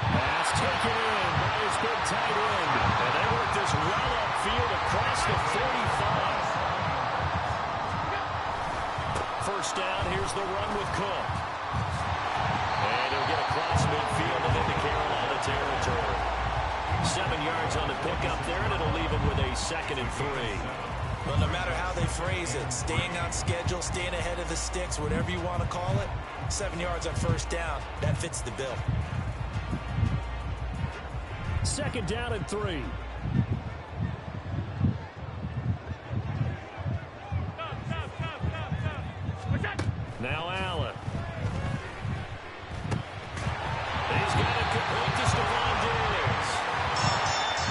Pass taken in by his big tight end. And they work this well upfield across the 45. 1st down. Here's the run with Cook. And he'll get across midfield and into Carolina territory. 7 yards on the pickup there, and it'll leave him with a 2nd and 3. Well, no matter how they phrase it, staying on schedule, staying ahead of the sticks, whatever you want to call it, 7 yards on 1st down, that fits the bill. 2nd down and 3. Now Allen. He's got it complete to Stephon Diggs.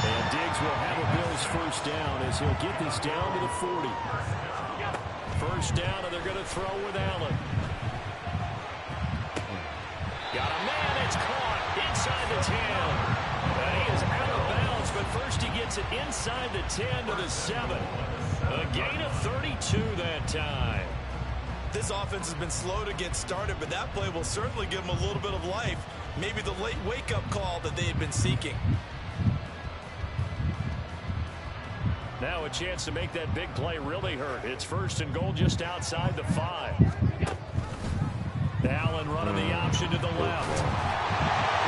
And Diggs will have a Bills 1st down as he'll get this down to the 40. 1st down, and they're going to throw with Allen. Got a man, it's caught inside the 10. And he is out of bounds, but first he gets it inside the 10 to the 7. A gain of 32 that time. This offense has been slow to get started, but that play will certainly give them a little bit of life. Maybe the late wake-up call that they had been seeking. Now a chance to make that big play really hurt. It's 1st and goal just outside the 5. Allen running the option to the left.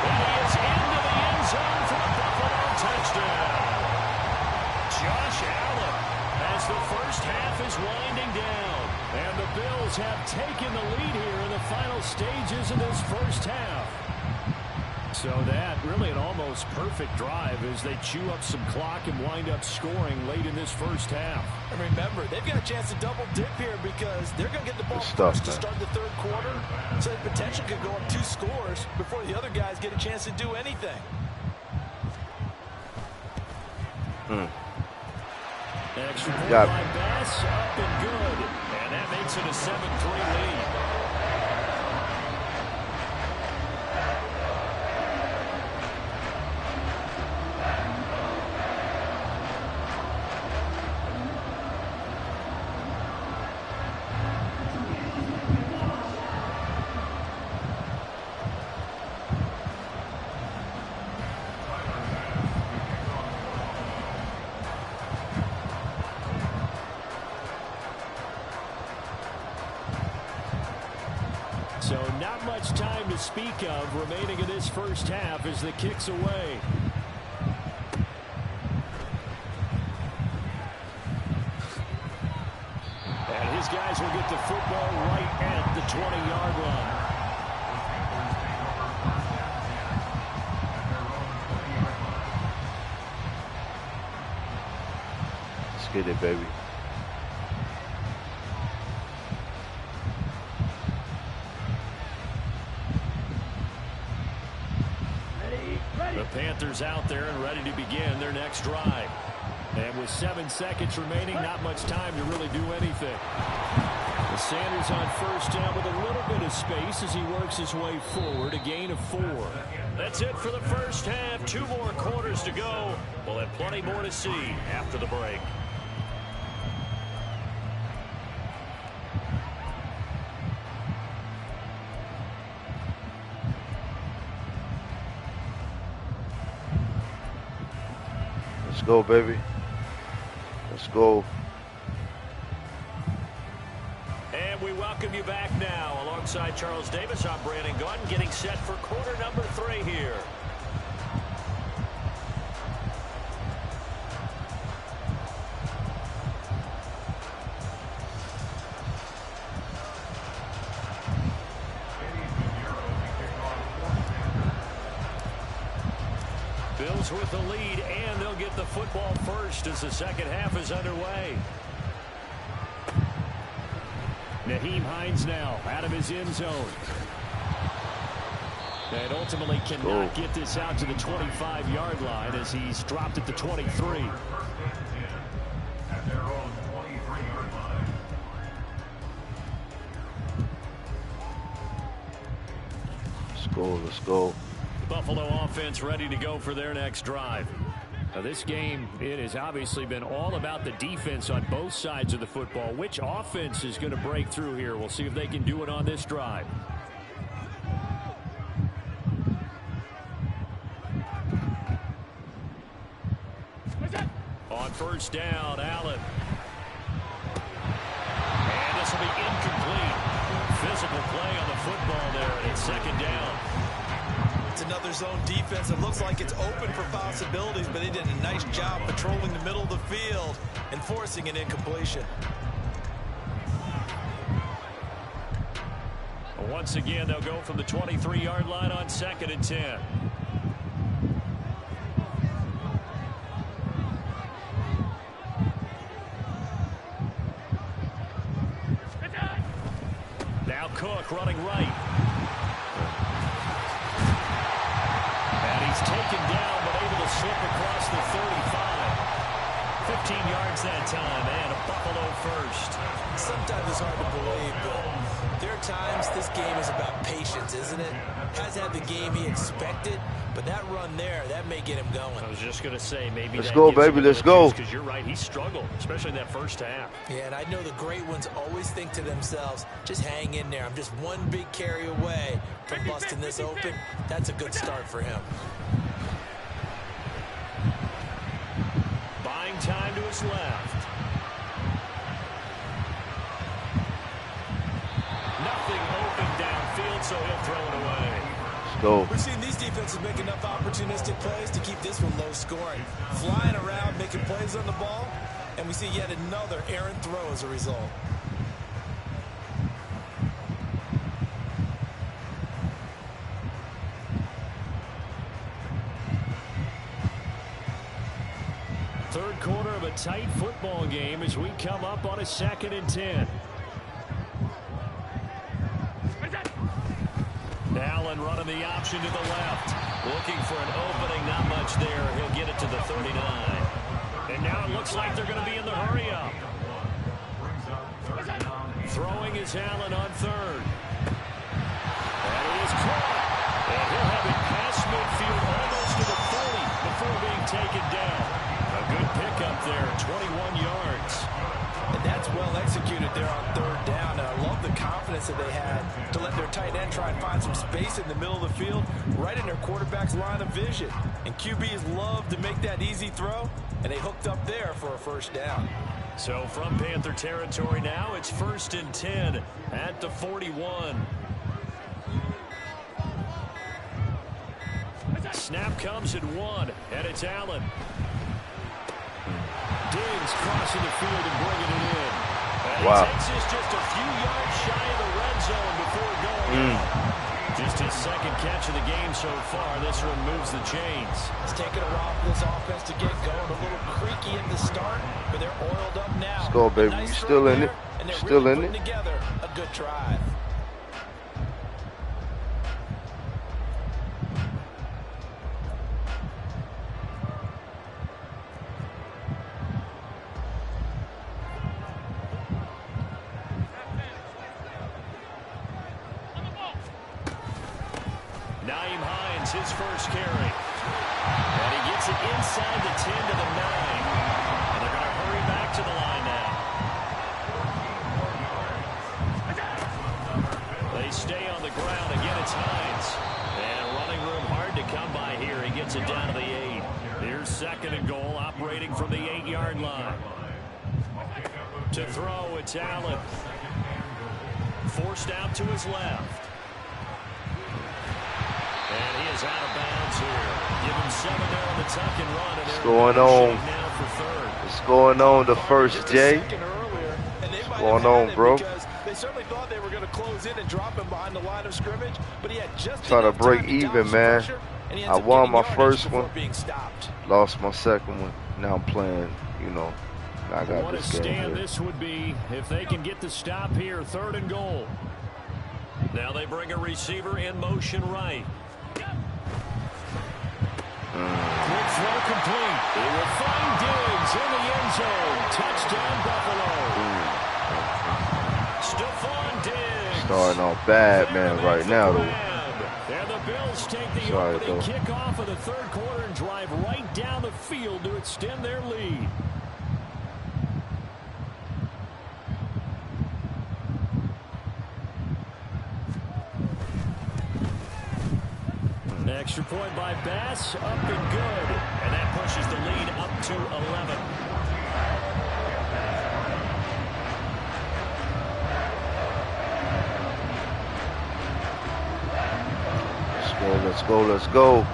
And he is into the end zone for the Buffalo touchdown. Josh Allen, as the 1st half is winding down. And the Bills have taken the lead here in the final stages of this 1st half. So that really an almost perfect drive as they chew up some clock and wind up scoring late in this 1st half. And remember, they've got a chance to double dip here because they're going to get the ball first to start the 3rd quarter. So the potential could go up 2 scores before the other guys get a chance to do anything. Extra point by Bass, up and good. And that makes it a 7-3 lead. So not much time to speak of remaining in this first half as the kick's away. And his guys will get the football right at the 20-yard line. Let's get it, baby. The Panthers out there and ready to begin their next drive. And with 7 seconds remaining, not much time to really do anything. Sanders on first down with a little bit of space as he works his way forward, a gain of 4. That's it for the first half. 2 more quarters to go. We'll have plenty more to see after the break. Let's go, baby. Let's go. And we welcome you back now. Alongside Charles Davis, I'm Brandon Gunn, getting set for quarter number 3 here. Bills with the lead, and they'll get the football first as the second half is underway. Nyheim Hines now out of his end zone. And ultimately cannot get this out to the 25-yard line as he's dropped at the 23. At their own 23-yard line. Let's go. Let's go. Buffalo offense ready to go for their next drive. Now this game, it has obviously been all about the defense on both sides of the football. Which offense is going to break through here? We'll see if they can do it on this drive. On first down, Allen. And this will be incomplete. Physical play on the football there, and it's second down. It's another zone defense. It looks like it's open for possibilities, but they did a nice job patrolling the middle of the field and forcing an incompletion. Once again, they'll go from the 23-yard line on 2nd and 10. Now Cook running right. Taken down, but able to slip across the 35. 15 yards that time, and a Buffalo first. Sometimes it's hard to believe, but there are times this game is about patience, isn't it? Hasn't had the game he expected, but that run there, that may get him going. I was just going to say, maybe let's go, baby, let's go. Because you're right, he struggled, especially in that first half. Yeah, and I know the great ones always think to themselves, just hang in there. I'm just one big carry away from busting this open. That's a good start for him. Buying time to his left. Nothing open downfield, so he'll throw it away. Let's go. We've seen these defenses make enough opportunistic plays to keep this one low scoring. Flying around, making plays on the ball, and we see yet another errant throw as a result. Third quarter of a tight football game as we come up on a 2nd and 10. Allen running the option to the left. Looking for an opening, not much there. He'll get it to the 39. And now it looks like they're going to be in the hurry up. Throwing is Allen on 3rd. And it is caught. And he'll have it past midfield almost to the 40 before being taken down. A good pickup there, 21 yards. And that's well executed there on 3rd down. And I love the confidence that they had to let their tight end try and find some space in the middle of the field, right in their quarterback's line of vision. And QBs love to make that easy throw, and they hooked up there for a first down. So from Panther territory now, it's 1st and 10 at the 41. snap comes at 1, and it's Allen. Diggs crossing the field and bringing it in. And he takes this just a few yards shy of the red zone before going out. Just his second catch of the game so far. This one moves the chains. It's taken a while for this offense to get going. A little creaky at the start, but they're oiled up now. Let's go, baby. Nice You still in it? and they're Still really in putting it? together a good drive. His first carry. And he gets it inside the 10 to the 9. And they're going to hurry back to the line now. They stay on the ground. Again, it's Hines. And running room hard to come by here. He gets it down to the 8. Here's 2nd and goal, operating from the 8-yard line. To throw, it's Allen. Forced out to his left. And he is out of bounds here. Give him 7 there on the tuck and run. What's going on? What's going on? The first Jay. What's going on, bro? They certainly thought they were going to close in and drop him behind the line of scrimmage, but he had just trying to break even, man. I won my first one, lost my second one. Now I'm playing, you know. I got what this a game stand here. This would be if they can get the stop here. 3rd and goal. Now they bring a receiver in motion right. Quick throw complete. He will find Diggs in the end zone. Touchdown, Buffalo. Stephon Diggs. Starting off bad, man, right now, though. And the Bills take the opening kickoff of the 3rd quarter and drive right down the field to extend their lead. Extra point by Bass, up and good. And that pushes the lead up to 11. Let's go, let's go.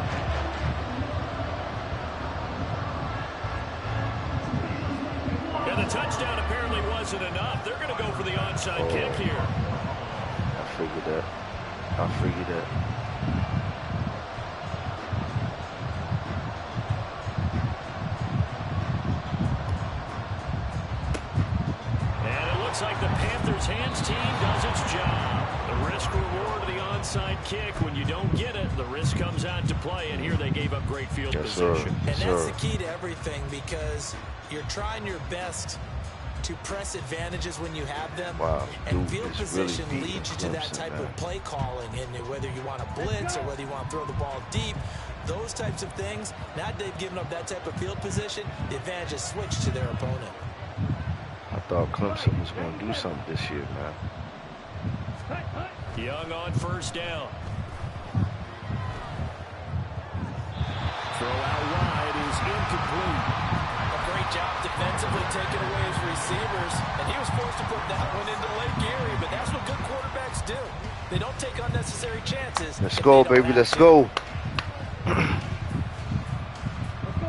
And the touchdown apparently wasn't enough. They're going to go for the onside kick here. I figured that. Looks like the Panthers' hands team does its job. The risk reward of the onside kick. When you don't get it, the risk comes out to play, and here they gave up great field position. And that's the key to everything, because you're trying your best to press advantages when you have them. Wow, and field position really leads you to that type of play calling, and whether you want to blitz or whether you want to throw the ball deep, those types of things. Now they've given up that type of field position, the advantage is switched to their opponent. I thought Clemson was going to do something this year, man. Young on first down. Throw out wide is incomplete. A great job defensively taking away his receivers, and he was forced to put that one into Lake Erie, but that's what good quarterbacks do. They don't take unnecessary chances. Let's go, baby, let's go.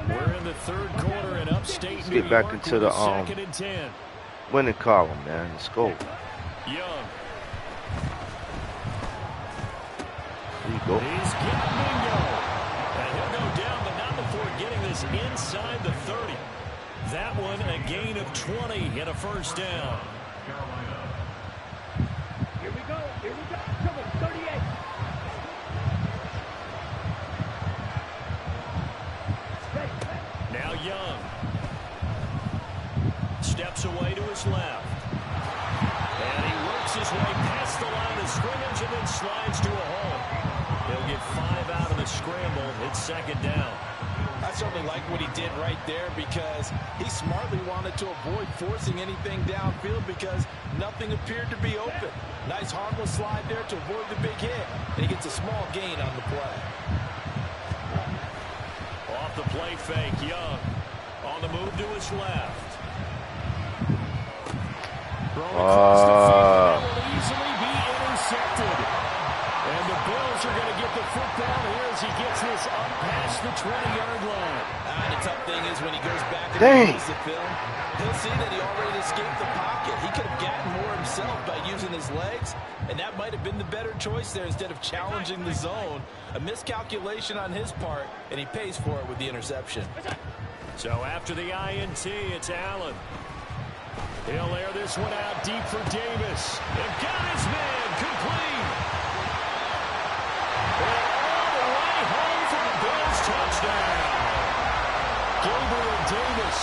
We're in the 3rd quarter in upstate Let's New get back York into the 2nd and 10. winning column, man. Let's go. Young. There you go. He's got bingo. And he'll go down, but not before getting this inside the 30. That one a gain of 20 and a first down. Here we go. Come on, 38. Now Young. Steps away to his left. And he works his way past the line of scrimmage and then slides to a hole. He'll get 5 out of the scramble. It's 2nd down. I certainly like what he did right there, because he smartly wanted to avoid forcing anything downfield because nothing appeared to be open. Nice harmless slide there to avoid the big hit, and he gets a small gain on the play. Off the play fake, Young. On the move to his left. Thrown across the field, that will easily be intercepted. And the Bills are going to get the football here as he gets this up past the 20-yard line. The tough thing is when he goes back and reviews the film, he'll see that he already escaped the pocket. He could have gotten more himself by using his legs, and that might have been the better choice there instead of challenging the zone. A miscalculation on his part, and he pays for it with the interception. So after the INT, it's Allen. He'll air this one out deep for Davis. And got his man complete. And all the way home for the Bills touchdown. Gabriel Davis,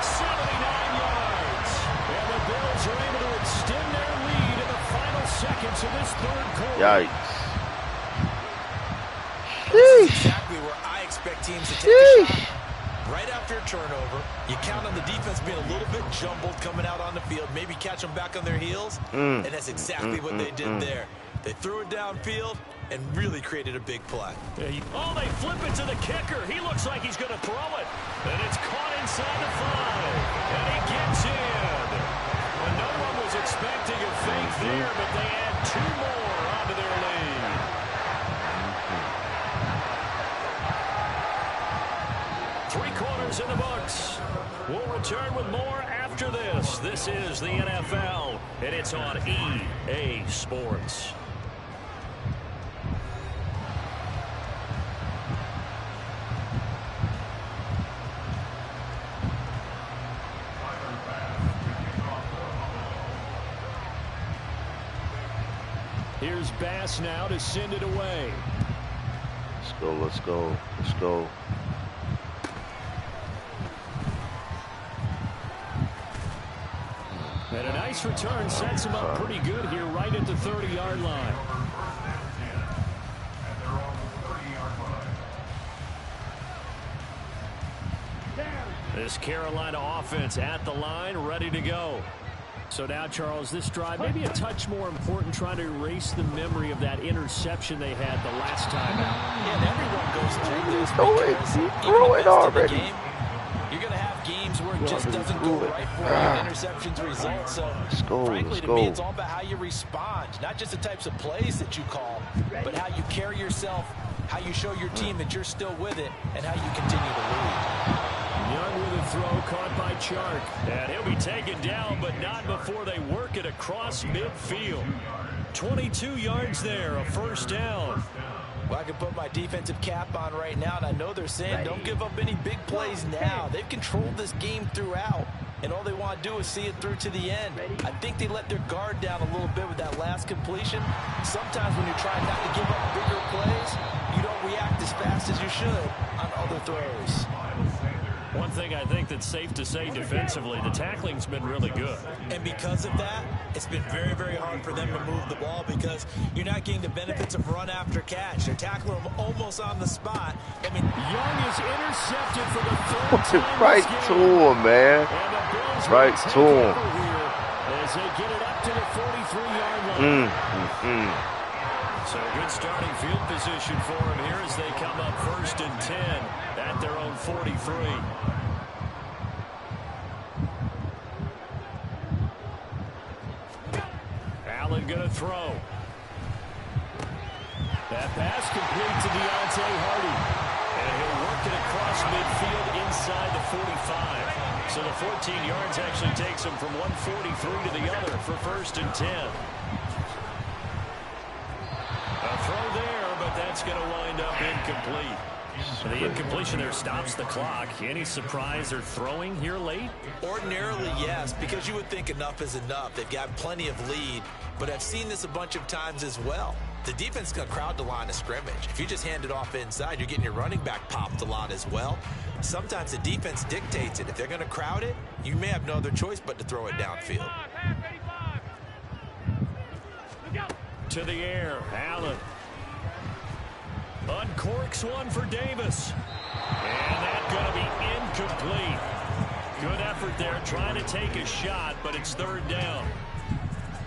79 yards. And the Bills are able to extend their lead in the final seconds of this third quarter. Yikes. This is exactly where I expect teams to take a shot. Right after a turnover, you count on the defense being a little bit jumbled coming out on the field, maybe catch them back on their heels, and that's exactly what they did there. They threw it downfield and really created a big play. Oh, they flip it to the kicker. He looks like he's going to throw it, and it's caught inside the 5, and he gets in. And no one was expecting a fake there, but they add 2 more onto their lead. Three quarters in the books. We'll return with more after this. This is the NFL, and it's on EA Sports. Here's Bass now to send it away. Let's go, let's go, let's go. And a nice return sets him up pretty good here right at the 30-yard line. This Carolina offense at the line, ready to go. So now, Charles, this drive maybe a touch more important, trying to erase the memory of that interception they had the last time out. Yeah, and everyone goes through this. Throw it already. You're going to have games where it just doesn't go right for you. Interceptions result. So, frankly, to me, it's all about how you respond. Not just the types of plays that you call, but how you carry yourself, how you show your team that you're still with it, and how you continue to lead. Young with a throw caught by Chark. And he'll be taken down, but not before they work it across midfield. 22 yards there, a first down. Well, I can put my defensive cap on right now, and I know they're saying don't give up any big plays now. They've controlled this game throughout, and all they want to do is see it through to the end. I think they let their guard down a little bit with that last completion. Sometimes when you're trying not to give up bigger plays, you don't react as fast as you should on other throws. One thing I think that's safe to say defensively, the tackling's been really good. And because of that, it's been very, very hard for them to move the ball because you're not getting the benefits of run after catch. They're tackling them almost on the spot. I mean, Young is intercepted for the third time. Right to him, man. Right to him. As they get it up to the 43-yard line. So good starting field position for him here as they come up 1st and 10 at their own 43. Allen going to throw. That pass complete to Deontay Hardy. And he'll work it across midfield inside the 45. So the 14 yards actually takes him from 143 to the other for 1st and 10. A throw there, but that's going to wind up incomplete. The incompletion there stops the clock. Any surprise they're throwing here late? ordinarily, yes, because you would think enough is enough. They've got plenty of lead, but I've seen this a bunch of times as well. The defense is going to crowd the line of scrimmage. If you just hand it off inside, you're getting your running back popped a lot as well. Sometimes the defense dictates it. If they're going to crowd it, you may have no other choice but to throw it downfield. To the air, Allen. Uncorks one for Davis. And that's going to be incomplete. Good effort there trying to take a shot, but it's third down.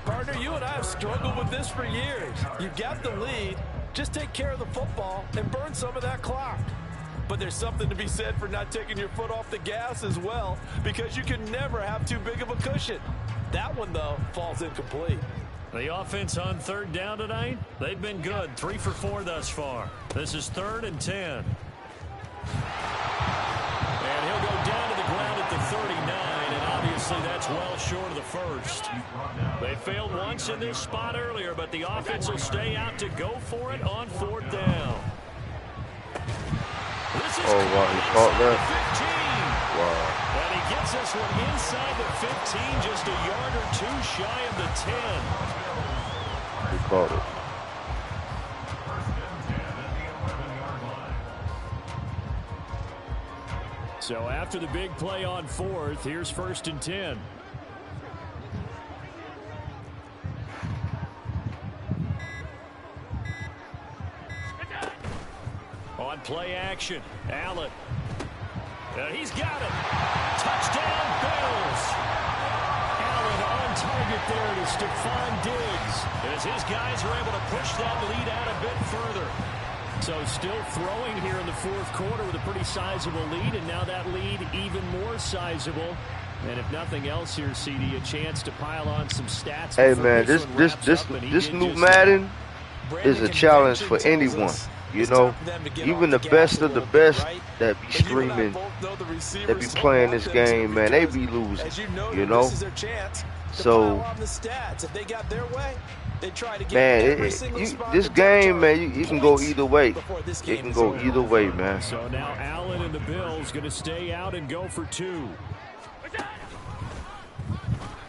Partner, you and I have struggled with this for years. You've got the lead. Just take care of the football and burn some of that clock. But there's something to be said for not taking your foot off the gas as well, because you can never have too big of a cushion. That one, though, falls incomplete. The offense on third down tonight, they've been good. 3 for 4 thus far. This is 3rd and 10. And he'll go down to the ground at the 39, and obviously that's well short of the first. They failed once in this spot earlier, but the offense will stay out to go for it on 4th down. This is wow, he caught that. 15. Wow. And he gets this one inside the 15, just a yard or 2 shy of the 10. He caught it. So after the big play on 4th, here's 1st and 10. On play action, Allen. He's got it. Touchdown, Bills. Allen on target there to Stephon Diggs, as his guys are able to push that lead out a bit further. So still throwing here in the 4th quarter with a pretty sizable lead, and now that lead even more sizable. And if nothing else here, CD, a chance to pile on some stats. Hey man, this new Madden is a challenge for anyone. You know, even the best of the best that be streaming, that be playing this game, man, they be losing. You know, so man, this game, man, you can go either way. It can go either way, man. So now Allen and the Bills going to stay out and go for 2.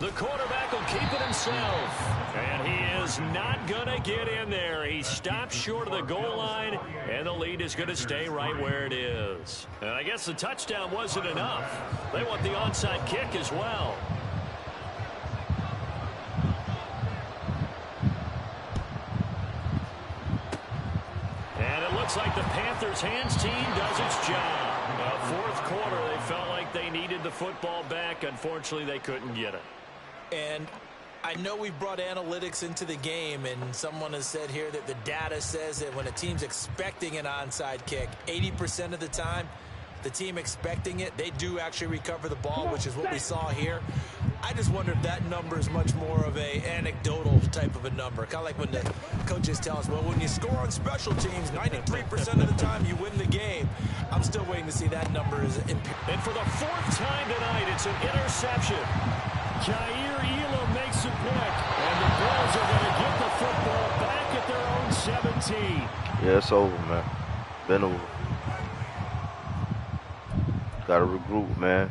The quarterback will keep it himself. And he is not going to get in there. He stops short of the goal line, and the lead is going to stay right where it is. And I guess the touchdown wasn't enough. They want the onside kick as well. And it looks like the Panthers' hands team does its job. 4th quarter, they felt like they needed the football back. Unfortunately, they couldn't get it. And I know we brought analytics into the game, and someone has said here that the data says that when a team's expecting an onside kick, 80% of the time, the team expecting it, they do actually recover the ball, which is what we saw here. I just wonder if that number is much more of a anecdotal type of a number. Kind of like when the coaches tell us, well, when you score on special teams, 93% of the time you win the game. I'm still waiting to see that number. And for the 4th time tonight, it's an interception. Jair Elam makes a pick, and the Bills are going to get the football back at their own 17. Yeah, it's over, man. Been over. Got to regroup, man.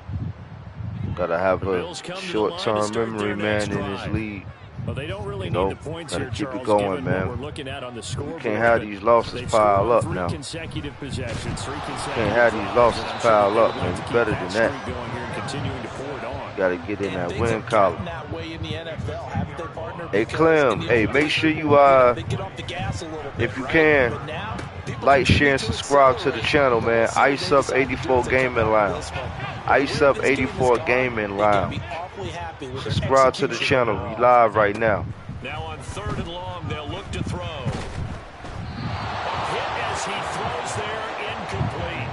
Got to have a short-term memory, man, in this league. Well, they don't really need the points gotta here, keep Charles, it going, man. We're looking at on the scoreboard. Can't have these losses pile up now. Can't have these losses pile up, man. It's better than that. Got to get in that win column. Hey, Clem, hey, make sure you, if you can, like, share, and subscribe to the channel, man. Ice Up 84 Gaming Lounge. Ice Up 84 Gaming Lounge. Subscribe to the channel. We live right now. Now on 3rd and long, they'll look to throw. A hit as he throws there, incomplete.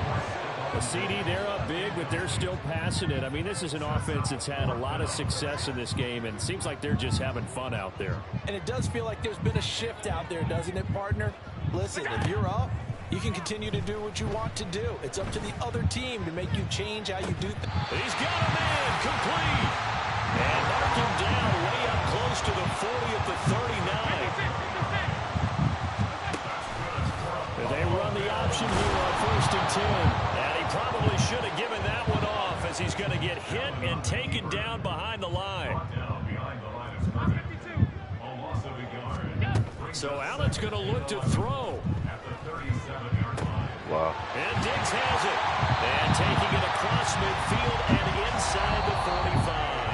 A CD, they're up big, but they're still passing it. I mean, this is an offense that's had a lot of success in this game, and it seems like they're just having fun out there. And it does feel like there's been a shift out there, doesn't it, partner? Listen, if you're up, you can continue to do what you want to do. It's up to the other team to make you change how you do things. He's got a man, complete. And mark him down way up close to the 40 at the 39. They run the option here on 1st and 10. And he probably should have given that one off, as he's going to get hit and taken down behind the line. So Allen's going to look to throw. Wow. And Diggs has it. And taking it across midfield and inside the 45.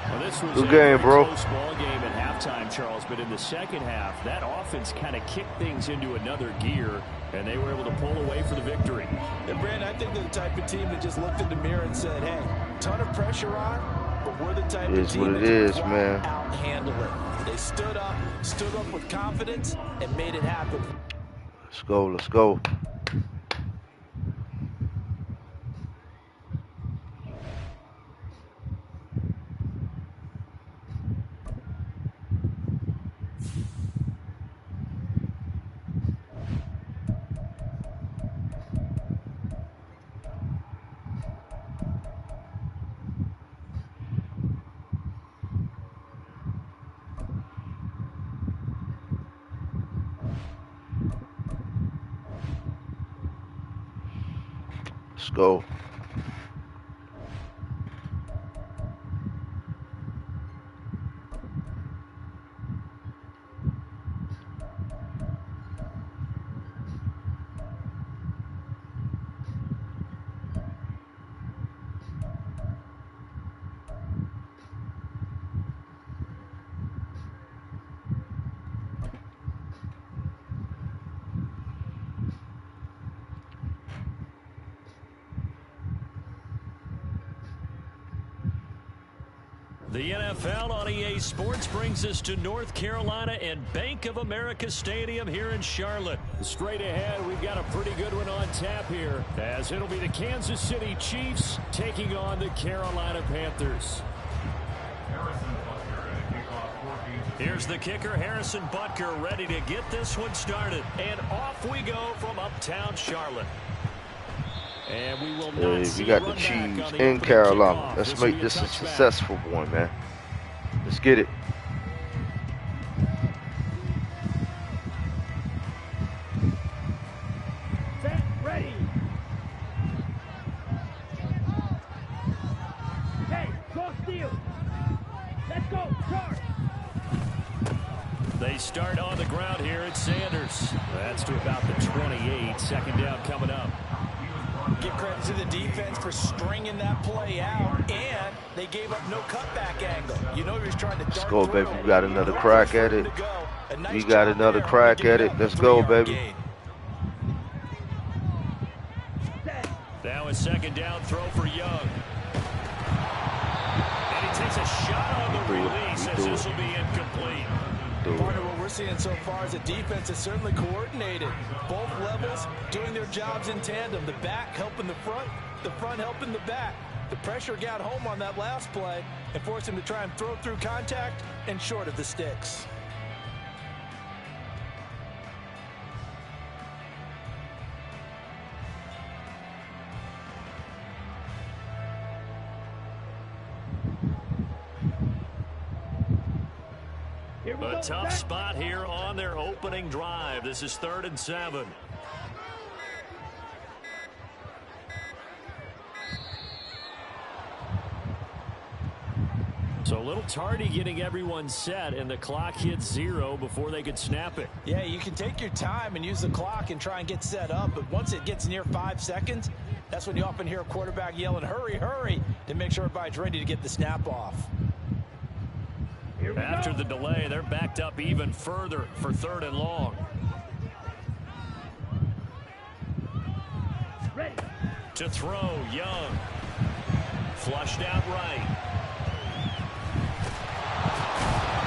Well, this was good game, bro. Close ball game at halftime, Charles, but in the second half, that offense kind of kicked things into another gear, and they were able to pull away for the victory. And, Brandon, I think they're the type of team that just looked in the mirror and said, hey, ton of pressure on, but we're the type of team that can out-handle it. They stood up with confidence, and made it happen. Let's go, let's go. Let's go. The NFL on EA Sports brings us to North Carolina and Bank of America Stadium here in Charlotte. Straight ahead, we've got a pretty good one on tap here, as it'll be the Kansas City Chiefs taking on the Carolina Panthers. Here's the kicker, Harrison Butker, ready to get this one started. And off we go from uptown Charlotte. And we will not Hey, we got the Chiefs in Carolina. Let's make this a successful one, man. Let's get it. Set, ready. Hey, go steal. Let's go, charge. They start on the ground here at Sanders. That's to about the 28. Second down coming up. Give credit to the defense for stringing that play out, and they gave up no cutback angle. You know he was trying to dart. Let's go, baby. We got another crack at it. We got another crack at it. Let's go, baby. Now a second down throw for Young. And he takes a shot on the release as this will be incomplete. Part of what we're seeing so far is the defense is certainly coordinated. Both levels doing their jobs in tandem. The back helping the front helping the back. The pressure got home on that last play and forced him to try and throw through contact and short of the sticks. A tough spot here on their opening drive. This is 3rd and 7. So a little tardy getting everyone set, and the clock hit 0 before they could snap it. Yeah, you can take your time and use the clock and try and get set up, but once it gets near 5 seconds, that's when you often hear a quarterback yelling, hurry, hurry, to make sure everybody's ready to get the snap off. After the delay, they're backed up even further for 3rd and long. Ready. To throw, Young. Flushed out right.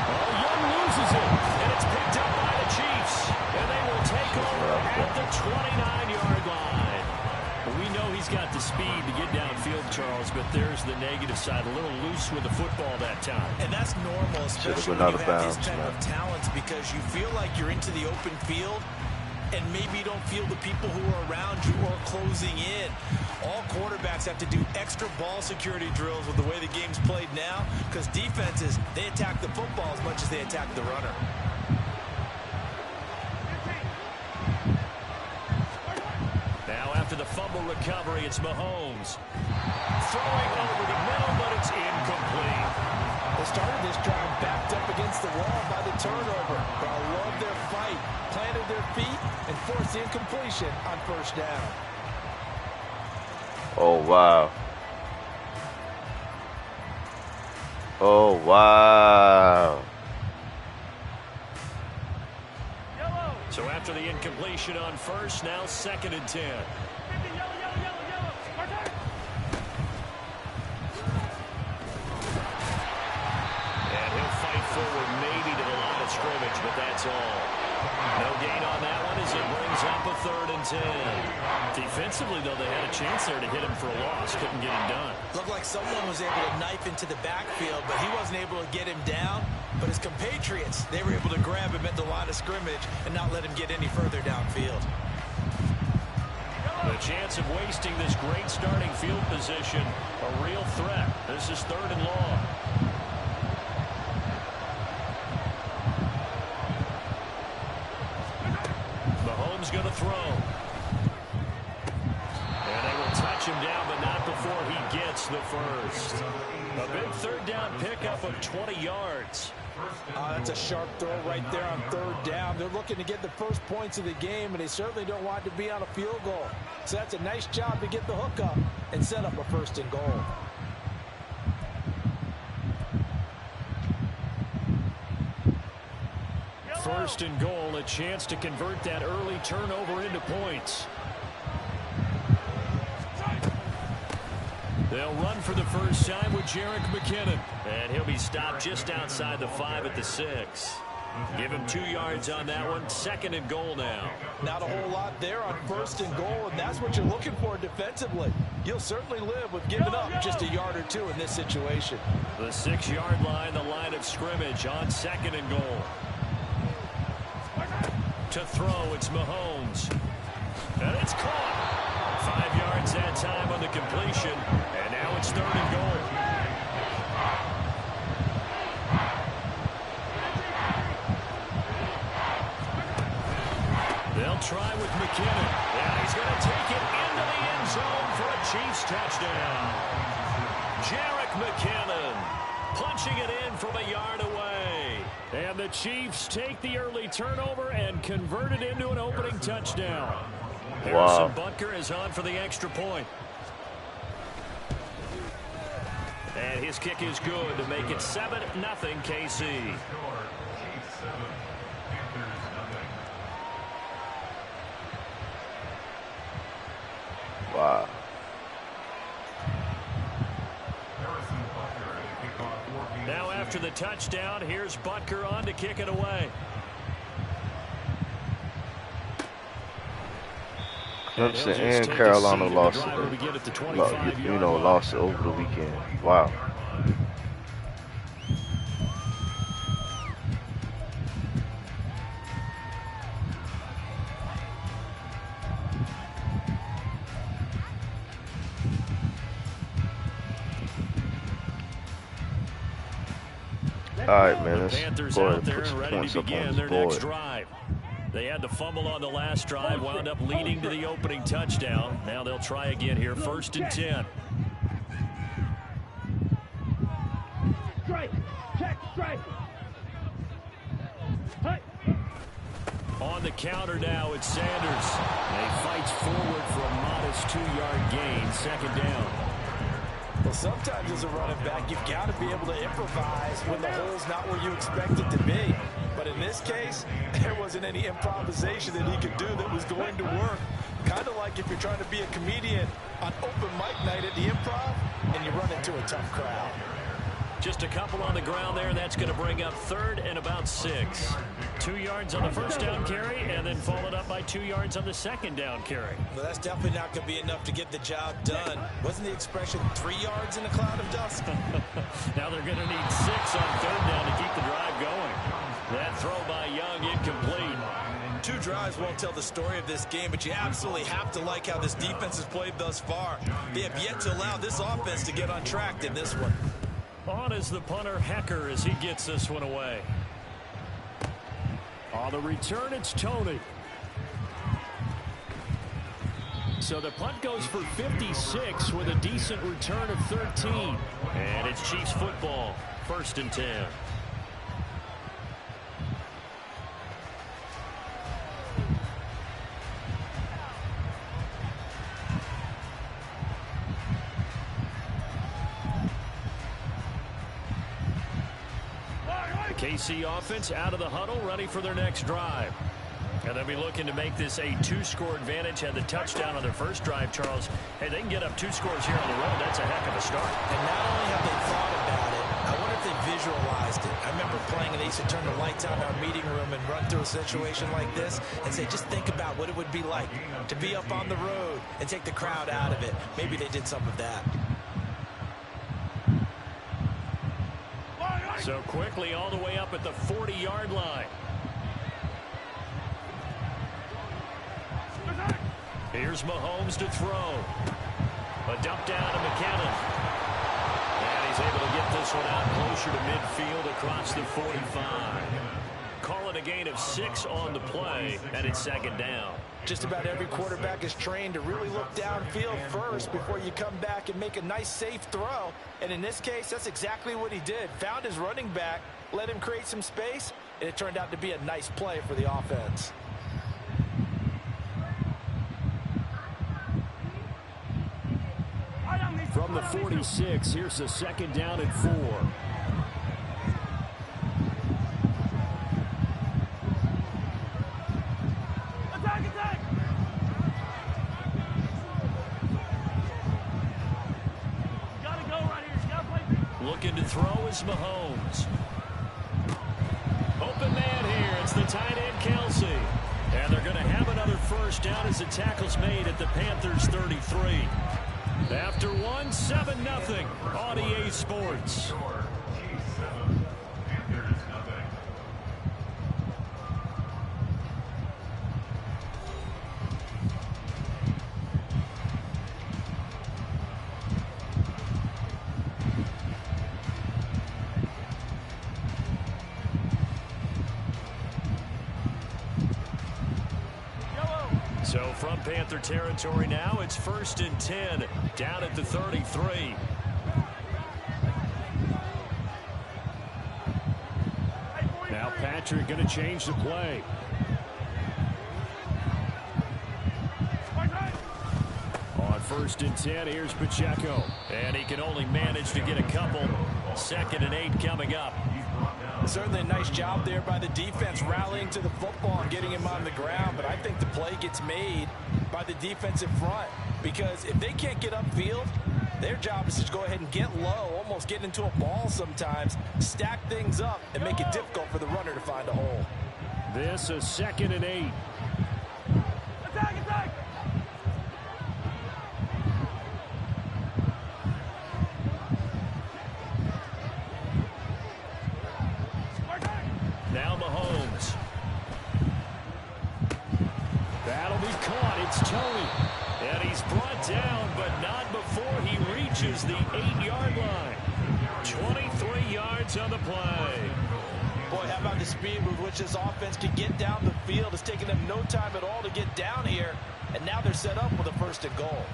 Oh, Young loses it, and it's picked up by the Chiefs. And they will take over at the 29-yard line. We know he's got the speed to get downfield, Charles, but there's the negative side. A little loose with the football that time. And that's normal, especially when you have his type of talents, because you feel like you're into the open field and maybe you don't feel the people who are around you or closing in. All quarterbacks have to do extra ball security drills with the way the game's played now, because defenses, they attack the football as much as they attack the runner. After the fumble recovery, it's Mahomes. Throwing over the middle, but it's incomplete. They started this drive backed up against the wall by the turnover, but I love their fight. Planted their feet and forced the incompletion on 1st down. Oh, wow. Oh, wow. So after the incompletion on 1st, now 2nd and 10. And he'll fight forward maybe to the line of scrimmage, but that's all. No gain on that one as it brings up a 3rd and 10. Defensively, though, they had a chance there to hit him for a loss. Couldn't get him done. Looked like someone was able to knife into the backfield, but he wasn't able to get him down. But his compatriots, they were able to grab him at the line of scrimmage and not let him get any further downfield. The chance of wasting this great starting field position, a real threat. This is 3rd and long. Mahomes going to throw. And they will touch him completes the first. A big third down pickup of 20 yards. That's a sharp throw right there on third down. They're looking to get the first points of the game, and they certainly don't want to be on a field goal. So that's a nice job to get the hook up and set up a first and goal. First and goal, a chance to convert that early turnover into points. They'll run for the first time with Jerick McKinnon. And he'll be stopped just outside the 5 at the 6. Give him 2 yards on that one. Second and goal now. Not a whole lot there on first and goal, and that's what you're looking for defensively. You'll certainly live with giving up just a yard or two in this situation. The 6-yard line, the line of scrimmage on second and goal. To throw, it's Mahomes. And it's caught. 5 yards that time on the completion. And now it's third and goal. They'll try with McKinnon. And he's going to take it into the end zone for a Chiefs touchdown. Jerick McKinnon punching it in from a yard away. And the Chiefs take the early turnover and convert it into an opening touchdown. Harrison Butker is on for the extra point. And his kick is good to make it 7-0 KC. Wow. Now after the touchdown, here's Butker on to kick it away. Clemson and Carolina lost it. Lost it over the weekend. Wow. All right, man. Let's go ahead and put some points up on this board. Drive. They had the fumble on the last drive, wound up leading to the opening touchdown. Now they'll try again here, 1st and 10. Strike. Check. Strike. Hey. On the counter now, it's Sanders. And he fights forward for a modest 2-yard gain, 2nd down. Well, sometimes as a running back, you've got to be able to improvise when the hole's not where you expect it to be. But in this case, there wasn't any improvisation that he could do that was going to work. Kind of like if you're trying to be a comedian on open mic night at the Improv and you run into a tough crowd. Just a couple on the ground there, and that's going to bring up 3rd and about 6. 2 yards on the first down carry, and then followed up by 2 yards on the 2nd down carry. Well, that's definitely not going to be enough to get the job done. Wasn't the expression 3 yards in a cloud of dust? Now they're going to need 6 on 3rd down to keep the drive going. That throw by Young incomplete. 2 drives won't tell the story of this game, but you absolutely have to like how this defense has played thus far. They have yet to allow this offense to get on track in this one. On is the punter, Hecker, as he gets this one away. On the return, it's Tony. So the punt goes for 56 with a decent return of 13. And it's Chiefs football, 1st and 10. KC offense out of the huddle, ready for their next drive. And they'll be looking to make this a 2-score advantage. Had the touchdown on their first drive, Charles. Hey, they can get up 2 scores here on the road. That's a heck of a start. And not only have they thought about it, I wonder if they visualized it. I remember playing, and they used to turn the lights out in our meeting room and run through a situation like this and say, just think about what it would be like to be up on the road and take the crowd out of it. Maybe they did some of that. So quickly all the way up at the 40-yard line. Here's Mahomes to throw. A dump down to McKinnon. And he's able to get this one out closer to midfield across the 45. call it a gain of 6 on the play, and it's second down. Just about every quarterback is trained to really look downfield first before you come back and make a nice, safe throw. And in this case, that's exactly what he did. Found his running back, let him create some space, and it turned out to be a nice play for the offense. From the 46, here's the second down and 4. Looking to throw is Mahomes. Open man here. It's the tight end, Kelsey. And they're going to have another first down as the tackle's made at the Panthers' 33. After 1, 7-0 on EA Sports. So from Panther territory now, it's 1st and 10 down at the 33. Now Patrick going to change the play. On 1st and 10, here's Pacheco. And he can only manage to get a couple. 2nd and 8 coming up. Certainly a nice job there by the defense rallying to the football and getting him on the ground. But I think the play gets made by the defensive front, because if they can't get upfield, their job is to go ahead and get low, almost get into a ball sometimes, stack things up, and make it difficult for the runner to find a hole. This is 2nd and 8. Attack, attack! Now Mahomes. That'll be caught. It's Tony. And he's brought down, but not before he reaches the 8-yard line. 23 yards on the play. Boy, how about the speed with which this offense can get down the field? It's taken them no time at all to get down here. And now they're set up with a 1st and goal.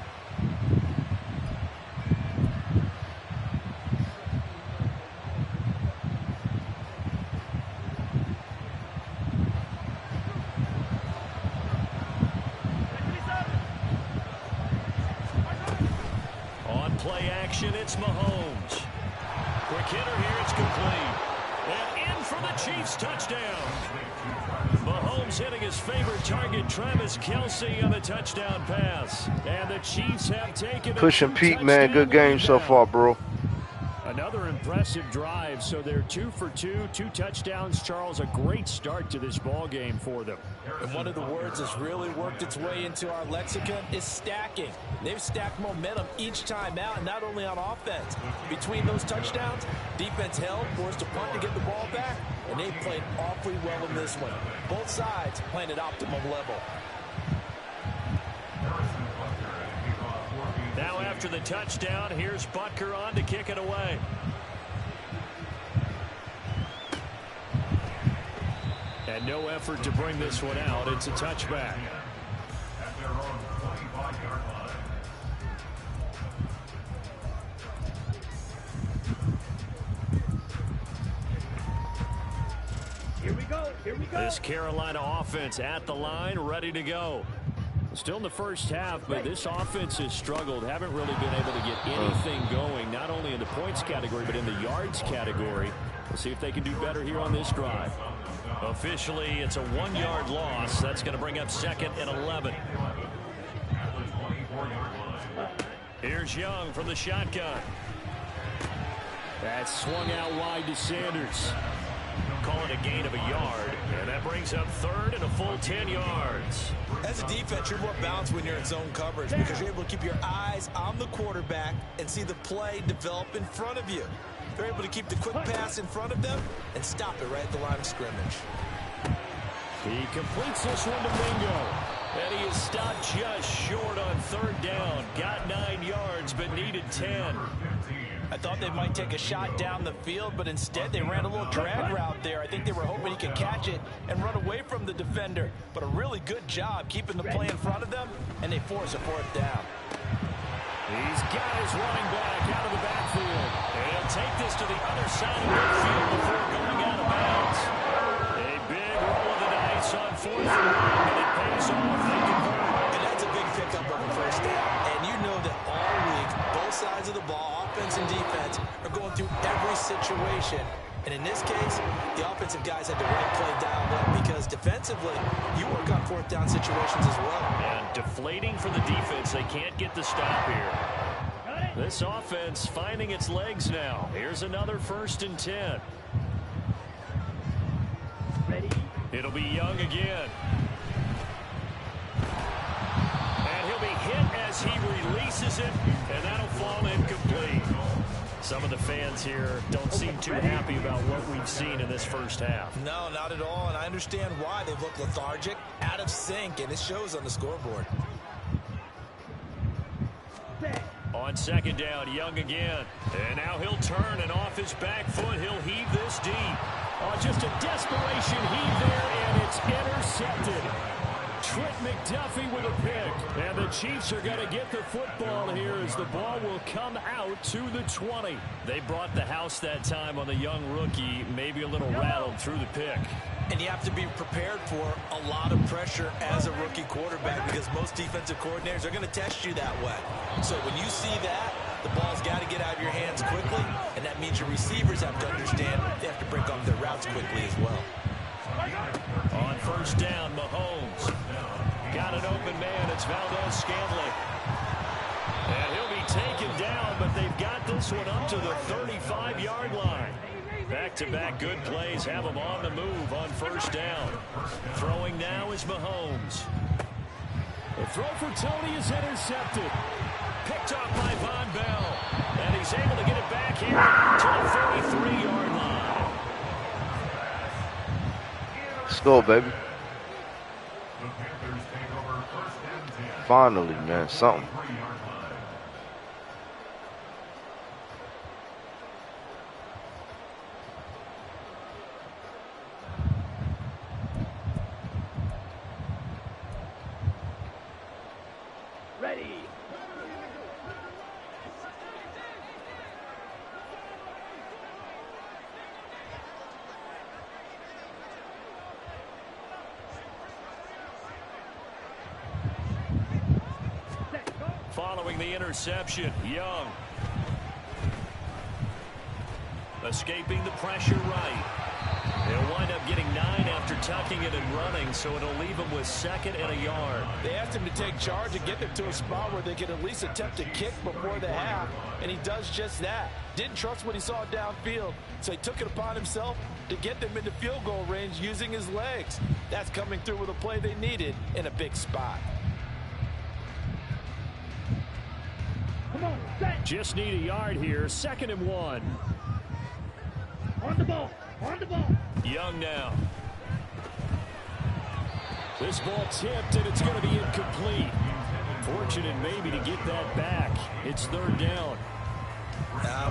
Play action, it's Mahomes. Quick hitter here, it's complete. And in for the Chiefs touchdown. Mahomes hitting his favorite target, Travis Kelce, on the touchdown pass. And the Chiefs have taken Pushing Pete, man. Good game so far, bro. Another impressive drive. So they're 2 for 2, 2 touchdowns. Charles, a great start to this ball game for them. And one of the words that's really worked its way into our lexicon is stacking. They've stacked momentum each time out, and not only on offense. Between those touchdowns, defense held, forced a punt to get the ball back, and they played awfully well in this one. Both sides playing at optimum level. Now after the touchdown, here's Butker on to kick it away. And no effort to bring this one out. It's a touchback. Here we go, here we go. This Carolina offense at the line, ready to go. Still in the first half, but this offense has struggled. Haven't really been able to get anything going, not only in the points category, but in the yards category. We'll see if they can do better here on this drive. Officially, it's a 1-yard loss. That's going to bring up 2nd and 11. Here's Young from the shotgun. That's swung out wide to Sanders. Call it a gain of a yard, and that brings up 3rd and a full 10 yards. As a defense, you're more balanced when you're in zone coverage because you're able to keep your eyes on the quarterback and see the play develop in front of you. They're able to keep the quick pass in front of them and stop it right at the line of scrimmage. He completes this one to Mingo. And he is stopped just short on 3rd down. Got 9 yards, but needed 10. I thought they might take a shot down the field, but instead they ran a little drag route there. I think they were hoping he could catch it and run away from the defender. But a really good job keeping the play in front of them, and they force a fourth down. He's got his running back out of the backfield. And he'll take this to the other side of midfield before going out of bounds. A big roll of the dice on 4th and 1, and it pays off. They convert. And that's a big pickup of a first down. And you know that all week, both sides of the ball, offense and defense, are going through every situation. And in this case, the offensive guys had the right play dialed up because defensively, you work on 4th down situations as well. And deflating for the defense. They can't get the stop here. This offense finding its legs now. Here's another 1st and 10. Ready? It'll be Young again. And he'll be hit as he releases it, and that'll fall incomplete. Some of the fans here don't seem too happy about what we've seen in this first half. No, not at all, and I understand why. They've looked lethargic, out of sync, and it shows on the scoreboard. On 2nd down, Young again. And now he'll turn, and off his back foot, he'll heave this deep. Oh, just a desperation heave there, and it's intercepted. Trent McDuffie with a pick. And the Chiefs are going to get the football here as the ball will come out to the 20. They brought the house that time on the young rookie, maybe a little rattled through the pick. And you have to be prepared for a lot of pressure as a rookie quarterback because most defensive coordinators are going to test you that way. So when you see that, the ball's got to get out of your hands quickly, and that means your receivers have to understand they have to break off their routes quickly as well. On 1st down, Mahomes. Got an open man. It's Valdez-Scantling. And he'll be taken down, but they've got this one up to the 35-yard line. Back-to-back good plays have him on the move on 1st down. Throwing now is Mahomes. The throw for Tony is intercepted. Picked off by Von Bell. And he's able to get it back here to the 33-yard line. Let's go, baby. Finally, man, something. Ready? Following the interception, Young. Escaping the pressure right. They'll wind up getting 9 after tucking it and running, so it'll leave them with 2nd and a yard. They asked him to take charge and get them to a spot where they could at least attempt a kick before the half, and he does just that. Didn't trust what he saw downfield, so he took it upon himself to get them into field goal range using his legs. That's coming through with a play they needed in a big spot. Come on, set. Just need a yard here. 2nd and 1. On the ball. On the ball. Young now. This ball tipped, and it's going to be incomplete. Fortunate maybe to get that back. It's 3rd down.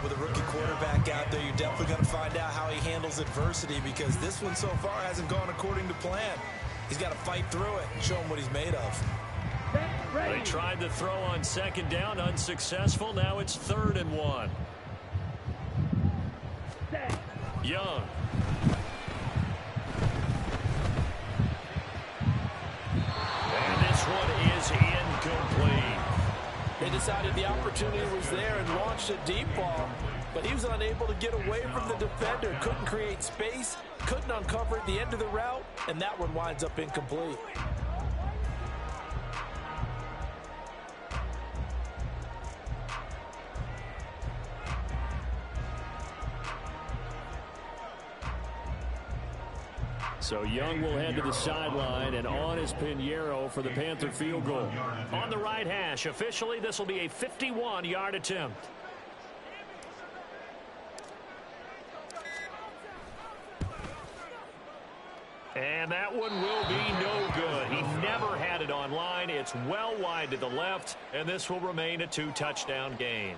With a rookie quarterback out there, you're definitely going to find out how he handles adversity because this one so far hasn't gone according to plan. He's got to fight through it and show him what he's made of. They tried to throw on 2nd down, unsuccessful. Now it's 3rd and 1. Young. And this one is incomplete. They decided the opportunity was there and launched a deep ball, but he was unable to get away from the defender. Couldn't create space, couldn't uncover at the end of the route, and that one winds up incomplete. So Young will head to the sideline, and on is Pinheiro for the Panther field goal. On the right hash, officially this will be a 51-yard attempt. And that one will be no good. He never had it on line. It's well wide to the left, and this will remain a 2-touchdown game.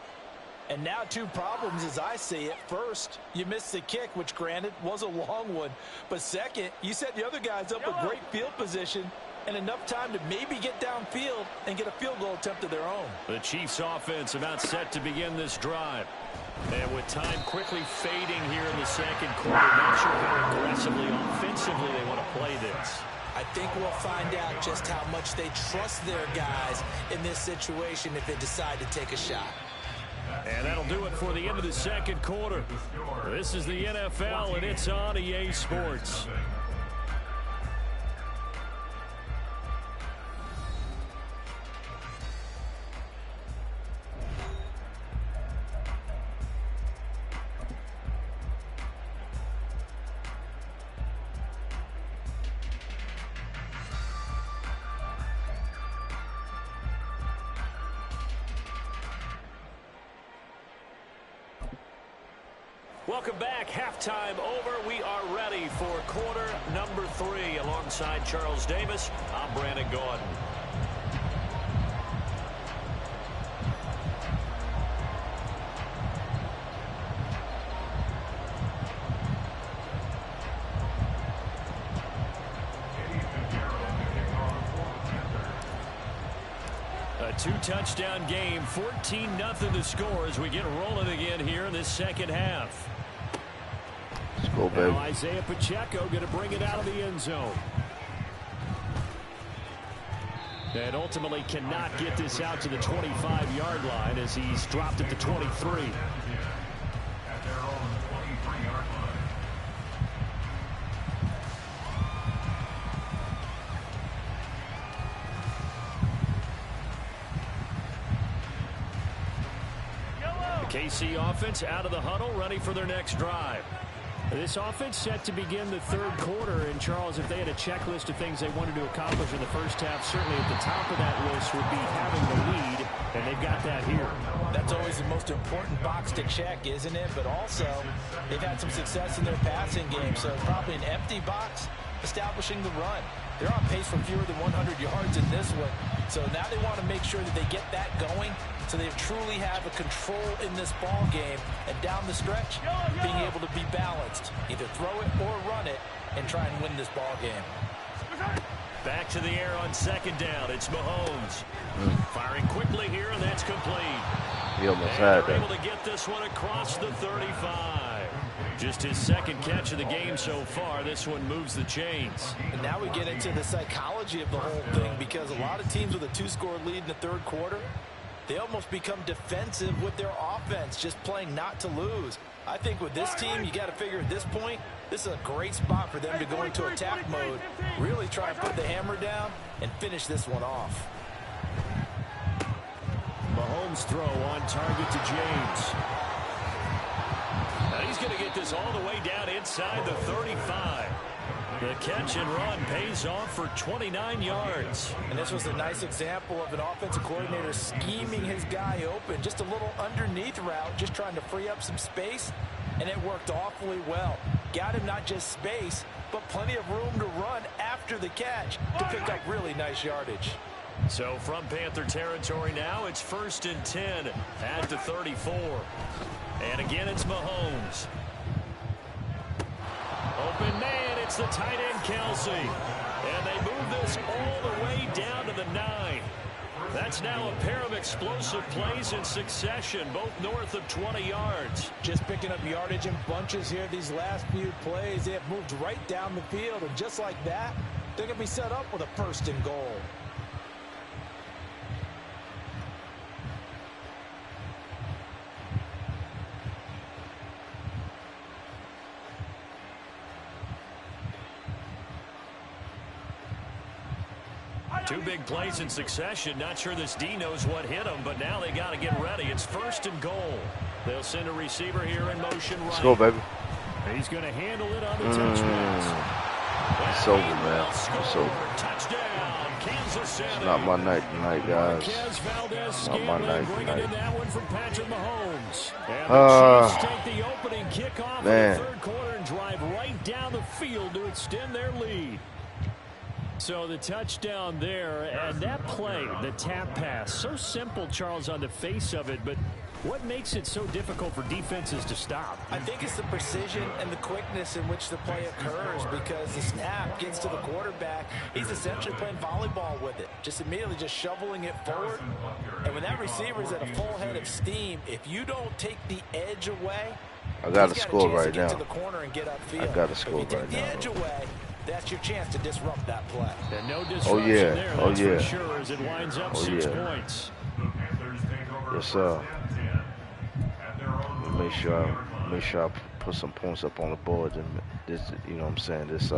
And now two problems as I see it. First, you missed the kick, which granted was a long one. But second, you set the other guys up with great field position and enough time to maybe get downfield and get a field goal attempt of their own. The Chiefs offense about set to begin this drive. And with time quickly fading here in the second quarter, not sure how aggressively, offensively they want to play this. I think we'll find out just how much they trust their guys in this situation if they decide to take a shot. And that'll do it for the end of the second quarter. This is the NFL, and it's on EA Sports. Welcome back. Halftime over. We are ready for quarter number 3. Alongside Charles Davis, I'm Brandon Gaudin. A 2-touchdown game, 14-0 the score as we get rolling again here in this second half. Let's go, baby. Now Isaiah Pacheco going to bring it out of the end zone. And ultimately cannot get this out to the 25-yard line as he's dropped at the 23. At their own 23-yard line. The KC offense out of the huddle, ready for their next drive. This offense set to begin the third quarter. And, Charles, if they had a checklist of things they wanted to accomplish in the first half, certainly at the top of that list would be having the lead, and they've got that here. That's always the most important box to check, isn't it? But also, they've had some success in their passing game, so probably an empty box establishing the run. They're on pace for fewer than 100 yards in this one, so now they want to make sure that they get that going so they truly have a control in this ball game, and down the stretch, being able to be balanced, either throw it or run it, and try and win this ball game. Back to the air on second down. It's Mahomes. Firing quickly here, and that's complete. He almost and had they're that. able to get this one across the 35. Just his second catch of the game so far. This one moves the chains. And now we get into the psychology of the whole thing, because a lot of teams with a 2-score lead in the third quarter, they almost become defensive with their offense, just playing not to lose. I think with this team, you got to figure at this point, this is a great spot for them to go into attack mode, really try and put the hammer down and finish this one off. Mahomes' throw on target to James. Now he's going to get this all the way down inside the 35. The catch and run pays off for 29 yards. And this was a nice example of an offensive coordinator scheming his guy open. Just a little underneath route, just trying to free up some space, and it worked awfully well. Got him not just space, but plenty of room to run after the catch to pick up really nice yardage. So from Panther territory now, it's 1st and 10 at the 34. And again, it's Mahomes. Open man, it's the tight end, Kelsey. And they move this all the way down to the 9. That's now a pair of explosive plays in succession, both north of 20 yards. Just picking up yardage in bunches here these last few plays. They have moved right down the field, and just like that, they're going to be set up with a 1st and goal. Two big plays in succession. Not sure this D knows what hit him, but now they got to get ready. It's 1st and goal. They'll send a receiver here in motion right. Let's go, baby. He's going to handle it on the touch pass. It's over, man. It's over. Touchdown, Kansas City. It's not my night tonight, guys. Not my night bringing in tonight. that one from Patrick Mahomes. And the Chiefs take the opening kickoff man. in the third quarter and drive right down the field to extend their lead. So the touchdown there, and that play, the tap pass, so simple, Charles, on the face of it, but What makes it so difficult for defenses to stop? I think it's the precision and the quickness in which the play occurs, because the snap gets to the quarterback. He's essentially playing volleyball with it, just immediately just shoveling it forward. And when that receiver's at a full head of steam, if you don't take the edge away, I got to score right now. to the corner and get upfield. I got to score right now. If you take the edge away, that's your chance to disrupt that play. And no disruption there, that's for sure, as it winds up 6 points. Yes, sir. Make sure I put some points up on the board. And this, you know what I'm saying? This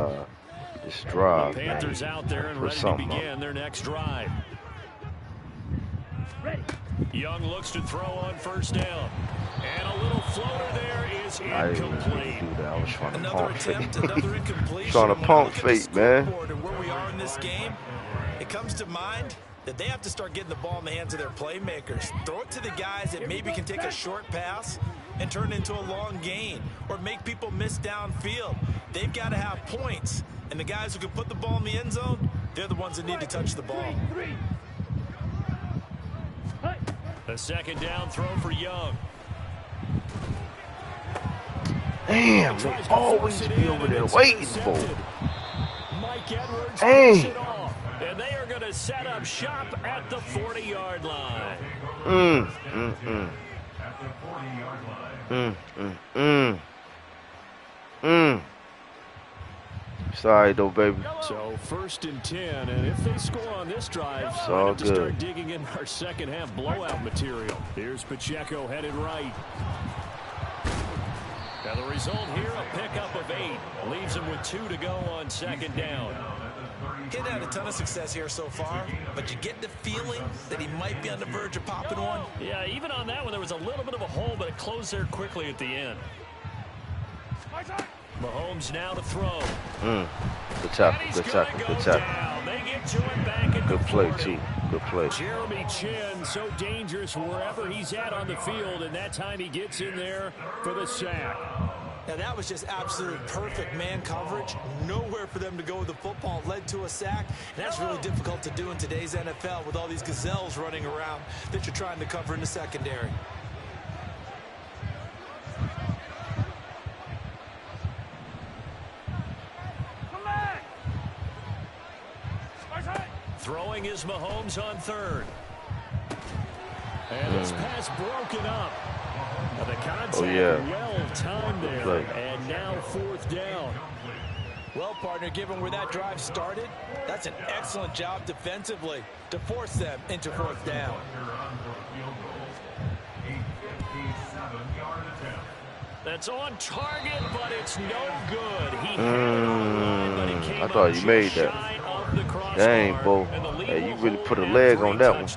drive. The Panthers out there and ready to begin their next drive. Young looks to throw on first down. And a little floater there is incomplete. I was trying to Another attempt, another incompletion. Trying to pump fake, man. And where we are in this game, it comes to mind that they have to start getting the ball in the hands of their playmakers. Throw it to the guys that maybe can take a short pass and turn it into a long gain, or make people miss downfield. They've got to have points, and the guys who can put the ball in the end zone, they're the ones that need to touch the ball. A second down throw for Young. Damn, they always be over there waiting for it. Mike Edwards picks it off, and they are going to set up shop at the 40-yard line. Sorry though, baby. So 1st and 10, and if they score on this drive, it's we all have to good. start digging in our second half blowout material. Here's Pacheco headed right. Now the result here, a pickup of 8. Leaves him with 2 to go on second down. He's had a ton of success here so far, but you get the feeling that he might be on the verge of popping one. Yeah, even on that one, there was a little bit of a hole, but it closed there quickly at the end. Mahomes now to throw. Good tackle, good tackle, good tackle. They get to him back at Good the play, 40. too. Good play. Jeremy Chin, so dangerous wherever he's at on the field, and that time he gets in there for the sack. Now that was just absolute perfect man coverage. Nowhere for them to go with the football. Led to a sack. And that's really difficult to do in today's NFL with all these gazelles running around that you're trying to cover in the secondary. Throwing is Mahomes on 3rd. And this pass broken up. The contact well timed there. And now 4th down. Well, partner, given where that drive started, that's an excellent job defensively to force them into 4th down. That's on target, but it's no good. He had it on the line, but it came I thought you made that. Dang, Bo. Hey, you really put a leg on that one.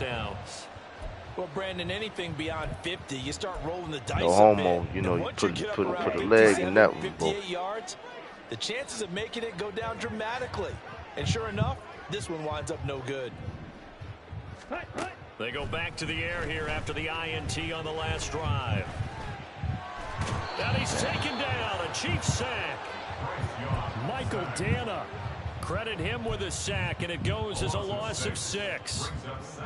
Well, Brandon, anything beyond 50, you start rolling the dice. No homo, you know, you put a leg in that one, Bo. 58 yards, the chances of making it go down dramatically. And sure enough, this one winds up no good. They go back to the air here after the INT on the last drive. And he's taken down, a Chiefs sack. Michael Dana. Credit him with a sack, and it goes as a loss of 6.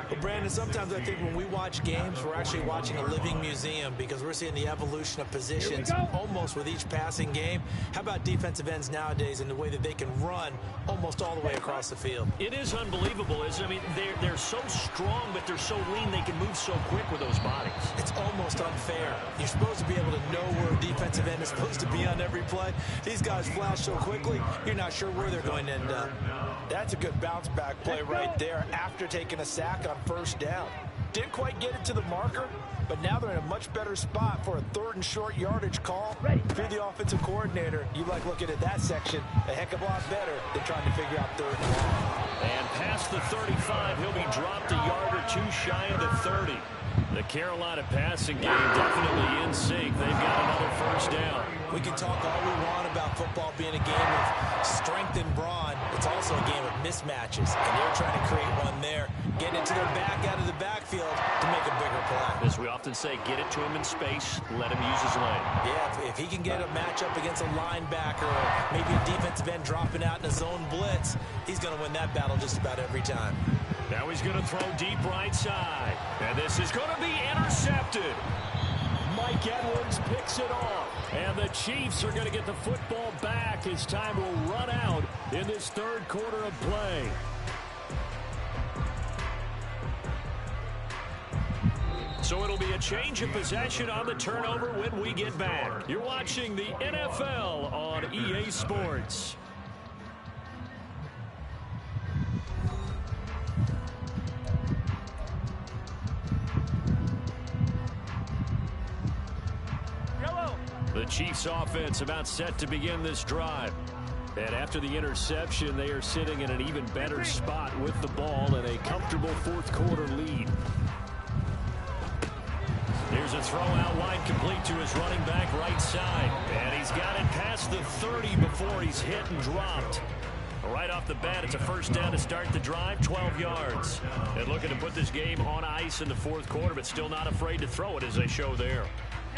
Well, Brandon, sometimes I think when we watch games, we're actually watching a living museum because we're seeing the evolution of positions almost with each passing game. How about defensive ends nowadays and the way that they can run almost all the way across the field? It is unbelievable, isn't it? I mean, they're so strong, but they're so lean, they can move so quick with those bodies. It's almost unfair. You're supposed to be able to know where a defensive end is supposed to be on every play. These guys flash so quickly, you're not sure where they're going to end up. That's a good bounce back play right there after taking a sack on 1st down. Didn't quite get it to the marker, but now they're in a much better spot for a 3rd and short yardage call. If you're the offensive coordinator, you like looking at that section a heck of a lot better than trying to figure out 3rd and long. And past the 35, he'll be dropped a yard or 2 shy of the 30. The Carolina passing game definitely in sync. They've got another 1st down. We can talk all we want about football being a game of strength and brawn. It's also a game of mismatches, and they're trying to create one there, getting it to their back out of the backfield to make a bigger play. As we often say, get it to him in space, let him use his leg. Yeah, if he can get a matchup against a linebacker or maybe a defensive end dropping out in a zone blitz, he's going to win that battle just about every time. Now he's going to throw deep right side. And this is going to be intercepted. Mike Edwards picks it off. And the Chiefs are going to get the football back as time will run out in this third quarter of play. So it'll be a change of possession on the turnover when we get back. You're watching the NFL on EA Sports. The Chiefs offense about set to begin this drive. And after the interception, they are sitting in an even better spot with the ball and a comfortable fourth quarter lead. Here's a throw out wide complete to his running back right side. And he's got it past the 30 before he's hit and dropped. Right off the bat, it's a first down to start the drive, 12 yards. And looking to put this game on ice in the fourth quarter, but still not afraid to throw it as they show there.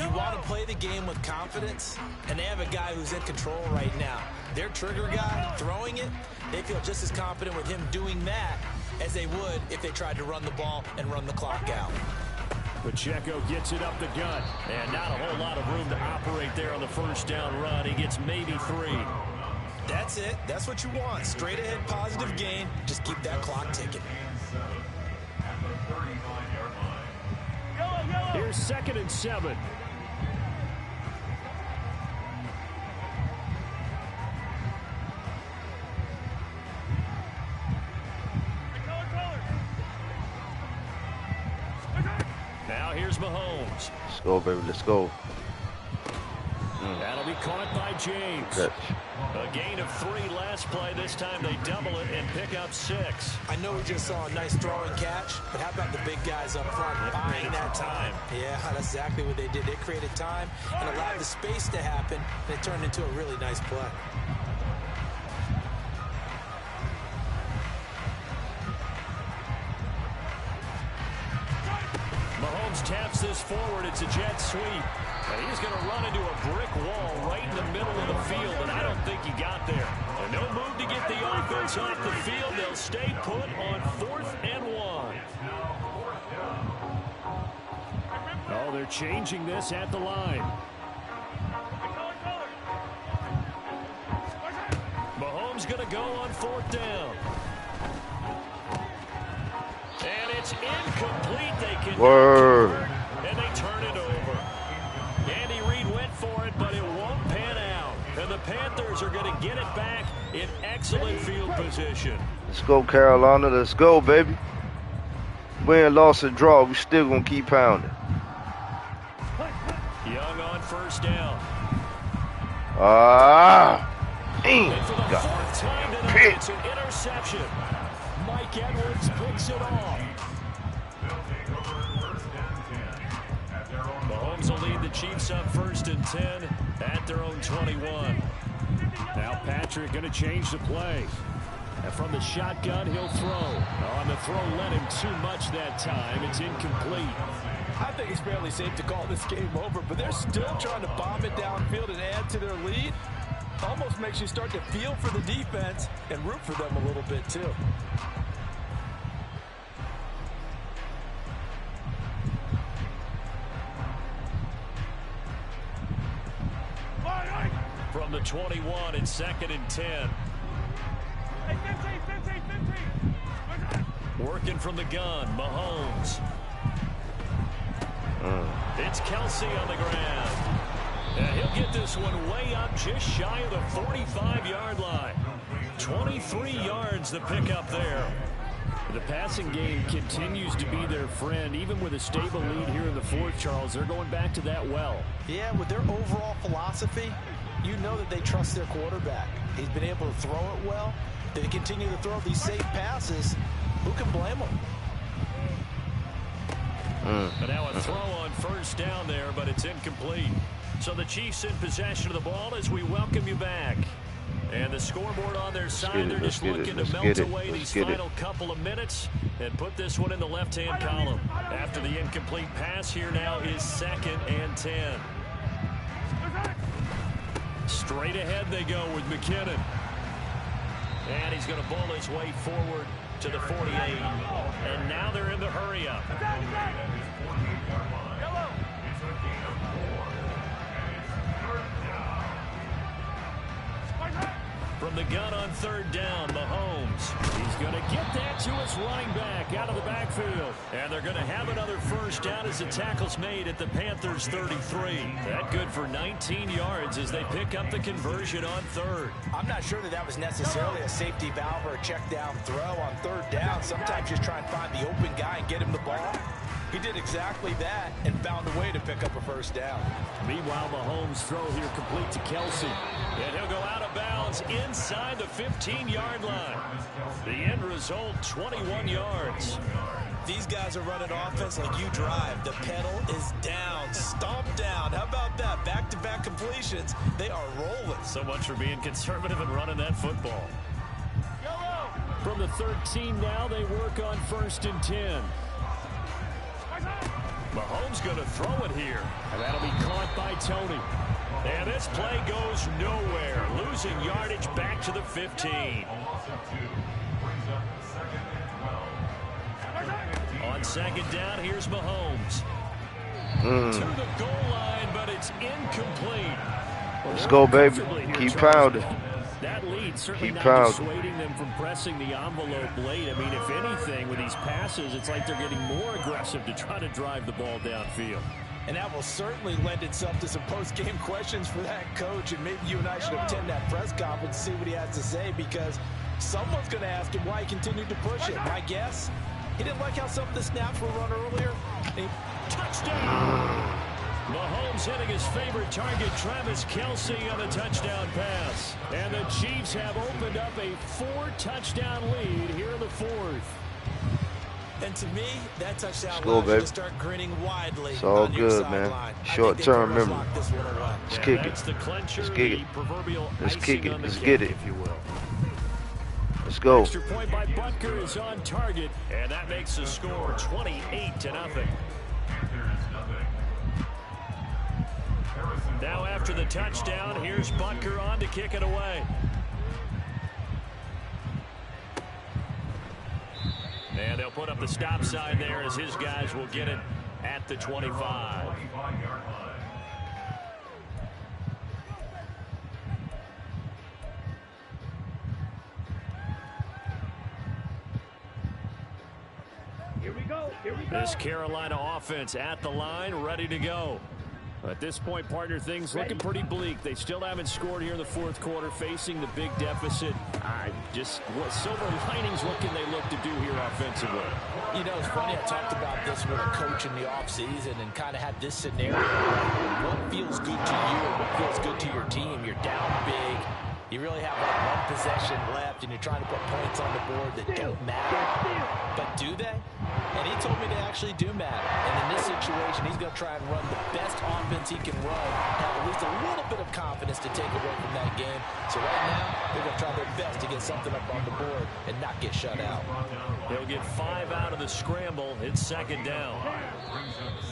You want to play the game with confidence, and they have a guy who's in control right now. Their trigger guy throwing it, they feel just as confident with him doing that as they would if they tried to run the ball and run the clock out. Pacheco gets it up the gut, and not a whole lot of room to operate there on the first down run. He gets maybe 3. That's it. That's what you want. Straight ahead positive gain. Just keep that clock ticking. Here's 2nd and 7. Now here's Mahomes. Let's go, baby. Let's go. That'll be caught by James. Catch. A gain of 3 last play. This time they double it and pick up 6. I know we just saw a nice throw and catch, but how about the big guys up front buying that time? Yeah, that's exactly what they did. They created time and allowed the space to happen, and it turned into a really nice play. Mahomes taps this forward. It's a jet sweep. And he's going to run into a brick wall right in the middle of the field, and I don't think he got there. And no move to get the offense off the field. They'll stay put on 4th and 1. Oh, they're changing this at the line. Mahomes going to go on 4th down. And it's incomplete. They can Word. and they turn it over. Andy Reid went for it, but it won't pan out. And the Panthers are going to get it back in excellent field position. Let's go, Carolina. Let's go, baby. Win, loss, or draw, we still going to keep pounding. Young on 1st down. Damn. And for the 4th time tonight, it's an interception. Mike Edwards picks it off. Mahomes will lead the Chiefs up 1st and 10 at their own 21. Now Patrick going to change the play. And from the shotgun, he'll throw. On the throw, led him too much that time. It's incomplete. I think it's fairly safe to call this game over, but they're still trying to bomb it downfield and add to their lead. Almost makes you start to feel for the defense and root for them a little bit, too. From the 21, it's 2nd and 10. Working from the gun, Mahomes. It's Kelsey on the ground. And he'll get this one way up just shy of the 45-yard line. 23 yards the pickup there. The passing game continues to be their friend. Even with a stable lead here in the 4th, Charles, they're going back to that well. Yeah, with their overall philosophy, you know that they trust their quarterback. He's been able to throw it well. They continue to throw these safe passes. Who can blame them? And now a throw on 1st down there, but it's incomplete. So the Chiefs in possession of the ball as we welcome you back. And the scoreboard on their side, they're just looking to melt away these final couple of minutes and put this one in the left-hand column. After the incomplete pass, here now is 2nd and 10. Straight ahead they go with McKinnon. And he's going to bowl his way forward to the 48. And now they're in the hurry up. From the gun on third down, Mahomes. He's going to get that to his running back out of the backfield. And they're going to have another first down as the tackle's made at the Panthers' 33. That good for 19 yards as they pick up the conversion on third. I'm not sure that was necessarily a safety valve or a check down throw on third down. Sometimes just try and find the open guy and get him the ball. He did exactly that and found a way to pick up a first down. Meanwhile, Mahomes' throw here complete to Kelsey. And he'll go out of bounds inside the 15-yard line. The end result, 21 yards. These guys are running offense like you drive. The pedal is down, stomped down. How about that? Back-to-back completions. They are rolling. So much for being conservative and running that football. From the 13 now, they work on 1st and 10. Mahomes going to throw it here. And that'll be caught by Tony. And this play goes nowhere. Losing yardage back to the 15. On second down, here's Mahomes. To the goal line, but it's incomplete. Let's go, baby. Keep pounding. That lead certainly Keep not pounding. dissuading them from pressing the envelope late. I mean, if anything, with these passes, it's like they're getting more aggressive to try to drive the ball downfield. And that will certainly lend itself to some post-game questions for that coach. And maybe you and I should attend that press conference and see what he has to say, because someone's going to ask him why he continued to push it. My guess, he didn't like how some of the snaps were run earlier. Touchdown! Mahomes hitting his favorite target, Travis Kelsey, on the touchdown pass. And the Chiefs have opened up a 4-touchdown lead here in the 4th. And to me, that touchdown Go, allows you baby. to start grinning widely. It's all on your good, sideline. man. I Short-term think they memory. lock this one away. Let's kick That's it. the clincher, Let's kick the it. proverbial Let's icing kick it. on the Let's cake, get it. if you will. Let's go. Extra point by Butker is on target, and that makes the score 28-0. Now after the touchdown, here's Butker on to kick it away. And they'll put up the stop sign there as his guys will get it at the 25. Here we go. Here we go. This Carolina offense at the line, ready to go. At this point, partner, things looking pretty bleak. They still haven't scored here in the 4th quarter, facing the big deficit. What silver linings, what can they look to do here offensively? You know, it's funny, I talked about this with a coach in the offseason and kind of had this scenario. What feels good to you? What feels good to your team? You're down big. You really have like one possession left, and you're trying to put points on the board that don't matter. But do they? And he told me they actually do matter. And in this situation, he's going to try and run the best offense he can run, have at least a little bit of confidence to take away from that game. So right now, they're going to try their best to get something up on the board and not get shut out. They'll get 5 out of the scramble. It's second down.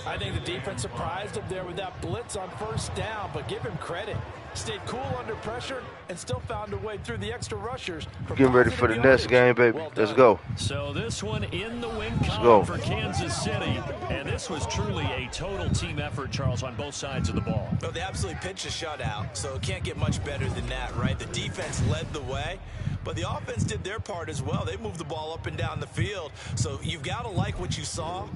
I think the defense surprised him there with that blitz on first down, but give him credit. Stayed cool under pressure and still found a way through the extra rushers. Getting ready for the next game, baby. Let's go. So this one in the win go. column for Kansas City. And this was truly a total team effort, Charles, on both sides of the ball. No, they absolutely pitched a shutout, so it can't get much better than that, right? The defense led the way, but the offense did their part as well. They moved the ball up and down the field, so you've got to like what you saw.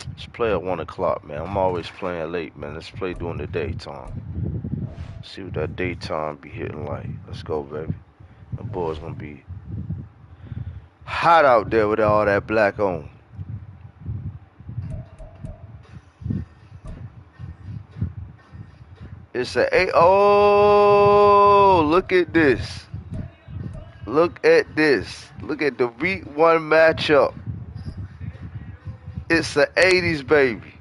Let's play at 1 o'clock, man. I'm always playing late, man. Let's play during the daytime. See what that daytime be hitting like. Let's go, baby. The boys gonna be hot out there with all that black on. It's a 8. Oh, look at this. Look at this. Look at the week 1 matchup. It's the 80s, baby.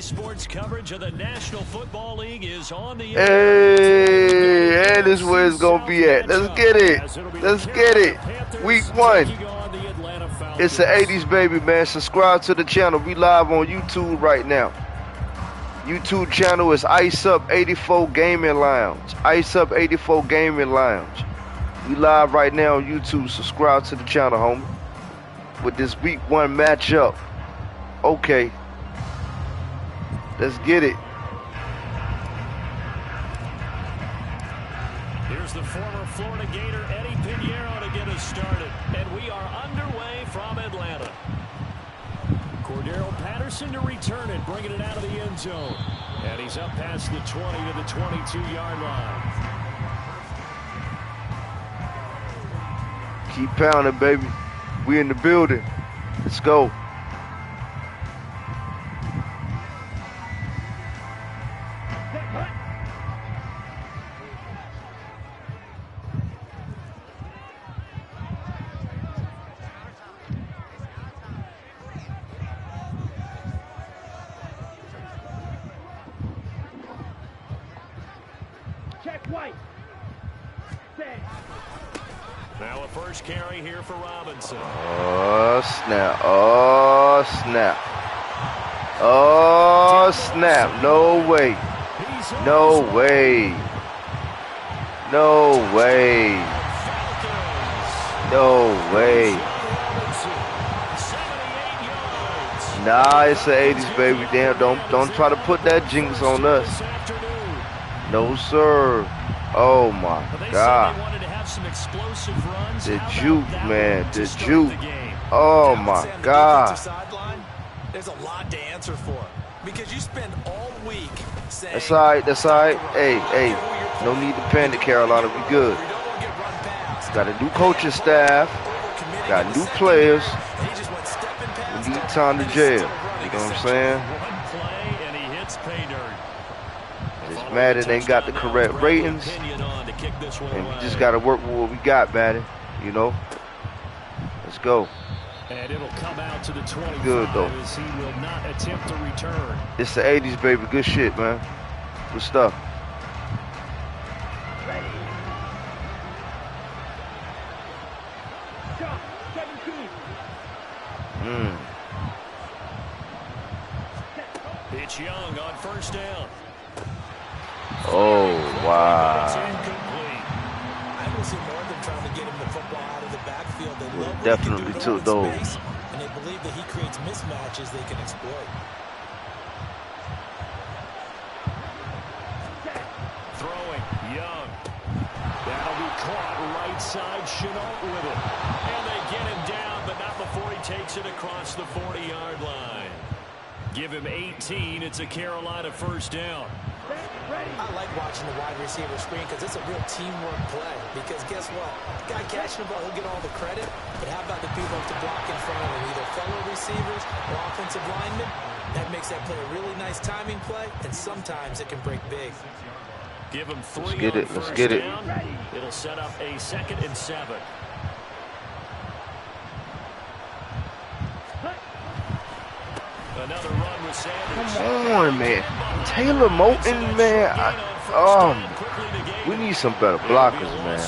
Sunday sports coverage of the National Football League is on the air. Hey, and this is where it's going to be at. Let's get it. Let's get it. Week 1. It's the 80s, baby, man. Subscribe to the channel. We live on YouTube right now. YouTube channel is Ice Up 84 Gaming Lounge. Ice Up 84 Gaming Lounge. We live right now on YouTube. Subscribe to the channel, homie. With this week 1 matchup. Okay. Let's get it. Here's the former Florida Gator Eddie Pinheiro to get us started. And we are underway from Atlanta. Cordero Patterson to return it, bringing it out of the end zone. And he's up past the 20 to the 22-yard line. Keep pounding, baby. We in the building. Let's go. Now a first carry here for Robinson. Oh, snap. Oh, snap. Oh, snap. No way. No way. No way. No way. Nah, it's the 80s, baby. Damn, don't try to put that jinx on us. No, sir. Oh, my God. The juke, man. The juke. Oh, my God. There's a lot to answer for because you spend all week saying that's all right. That's all right. Hey, no need to panic, Carolina. We good. Got a new coaching staff. Got new players. We need time to jail. You know what I'm saying? This Madden ain't got the correct ratings. And we just got to work with what we got, Madden. You know? Let's go. And it'll come out to the 25 good, though. As he will not attempt to return. It's the 80s, baby. Good shit, man. Good stuff. It's Young on first down. Oh, wow. I will see more than trying to get him the football out of the backfield. They love definitely took those. Space, and they believe that he creates mismatches they can exploit. Throwing, Young. That'll be caught right side, Chenault with it. And they get him down, but not before he takes it across the 40-yard line. Give him 18. It's a Carolina first down. I like watching the wide receiver screen because it's a real teamwork play. Because guess what? The guy catching the ball, he'll get all the credit. But how about the people to block in front of him, either fellow receivers or offensive linemen? That makes that play a really nice timing play, and sometimes it can break big. Give him 3 Let's get it. Let's get it. It'll set up a 2nd and 7. Another run with Sanders. Come on, man. Taylor Moton, man. We need some better blockers, man.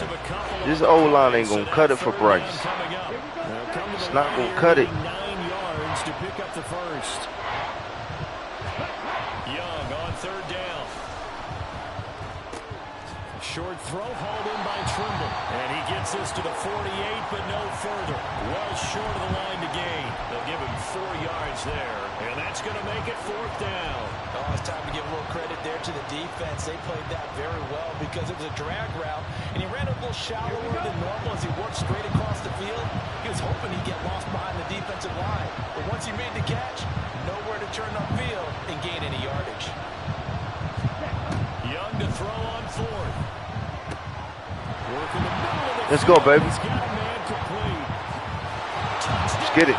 This O-line ain't going to cut it for Bryce. It's not going to cut it. 9 yards to pick up the first. Young on 3rd down. Short throw hauled in by Trimble. And he gets this to the 48, but no further. Well short of the line to gain. They'll give him 4 yards there. And that's going to make it 4th down. Oh, it's time to give a little credit there to the defense. They played that very well because it was a drag route. And he ran a little shallower than normal as he worked straight across the field. He was hoping he'd get lost behind the defensive line. But once he made the catch, nowhere to turn upfield and gain any yardage. Young to throw on 4th. Let's go, baby. Let's get it.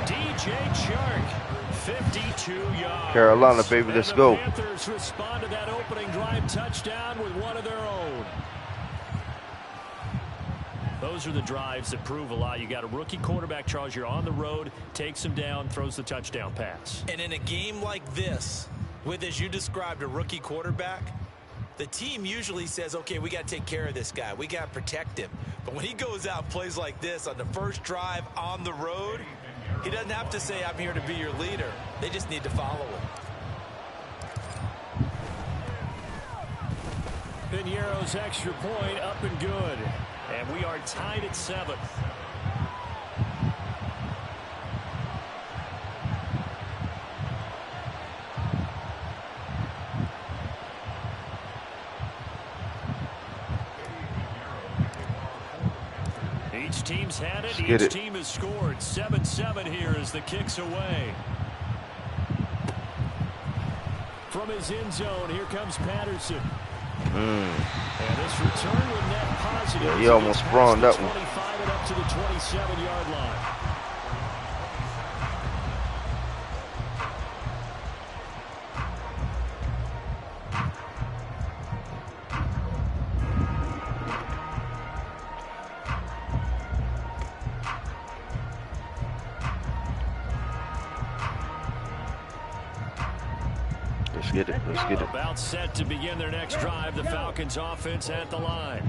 DJ Chark, 52 yards. Carolina, baby, let's go. The Panthers respond to that opening drive touchdown with one of their own. Those those are the drives that prove a lot. You got a rookie quarterback, Charles. You're on the road, takes him down, throws the touchdown pass. And in a game like this, with, as you described, a rookie quarterback, the team usually says, okay, we got to take care of this guy. We got to protect him. But when he goes out and plays like this on the first drive on the road, he doesn't have to say, I'm here to be your leader. They just need to follow him. Piñeiro's extra point up and good. And we are tied at 7. Each team's had it. Each team has scored. 7-7 here as the kick's away. From his end zone, here comes Patterson. And this return with net positive. Yeah, he almost sprawned that one. 25 and up to the 27-yard line. Let's get it. Let's get it. About set to begin their next drive. The Falcons offense at the line.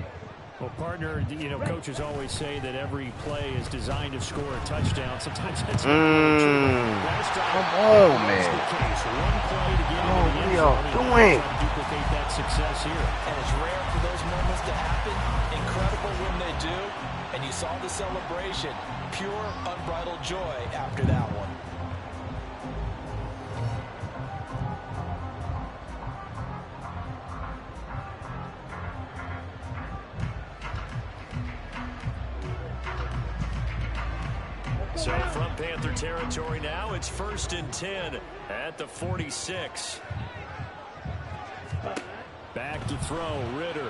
Well, partner, you know, coaches always say that every play is designed to score a touchdown. Sometimes that's not true. Come on, man. One play to get into the end y'all zone doing? and duplicate that success here. And it's rare for those moments to happen. Incredible when they do. And you saw the celebration. Pure, unbridled joy after that one. So from Panther territory now, it's 1st and 10 at the 46. Back to throw, Ritter.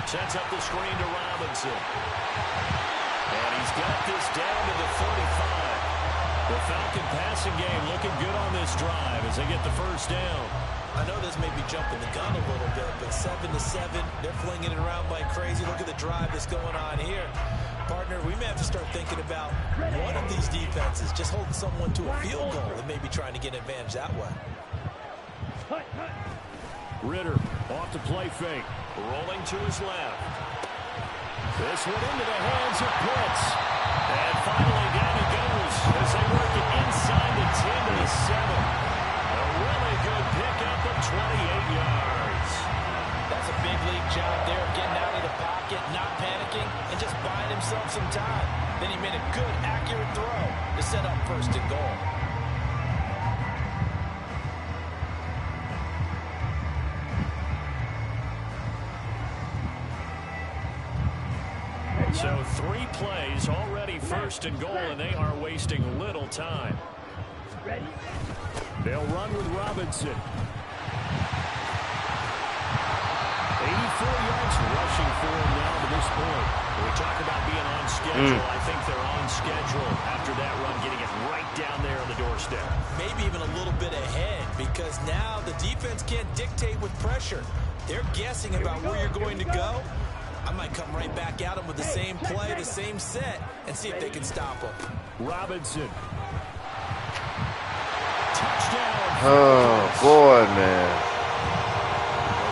Sets up the screen to Robinson. And he's got this down to the 45. The Falcon passing game looking good on this drive as they get the first down. I know this may be jumping the gun a little bit, but 7-7, they're flinging it around like crazy. Look at the drive that's going on here. Partner, we may have to start thinking about one of these defenses just holding someone to a field goal and maybe trying to get an advantage that way. Ritter off the play fake, rolling to his left. This one into the hands of Pitts. And finally down he goes as they work it inside the 10 to the 7. A really good pickup of 28 yards. That's a big league job there, getting out of the pocket, not panicking, and just buying himself some time. Then he made a good, accurate throw to set up 1st and goal. So 3 plays already 1st and goal, and they are wasting little time. They'll run with Robinson. 84 yards rushing for him now to this point. When we talk about being on schedule, I think they're on schedule after that run, getting it right down there on the doorstep. Maybe even a little bit ahead, because now the defense can't dictate with pressure. They're guessing about where you're going to go. I might come right back at them with the same play, the same set, and see if they can stop them. Robinson. Touchdown. Oh, boy, man.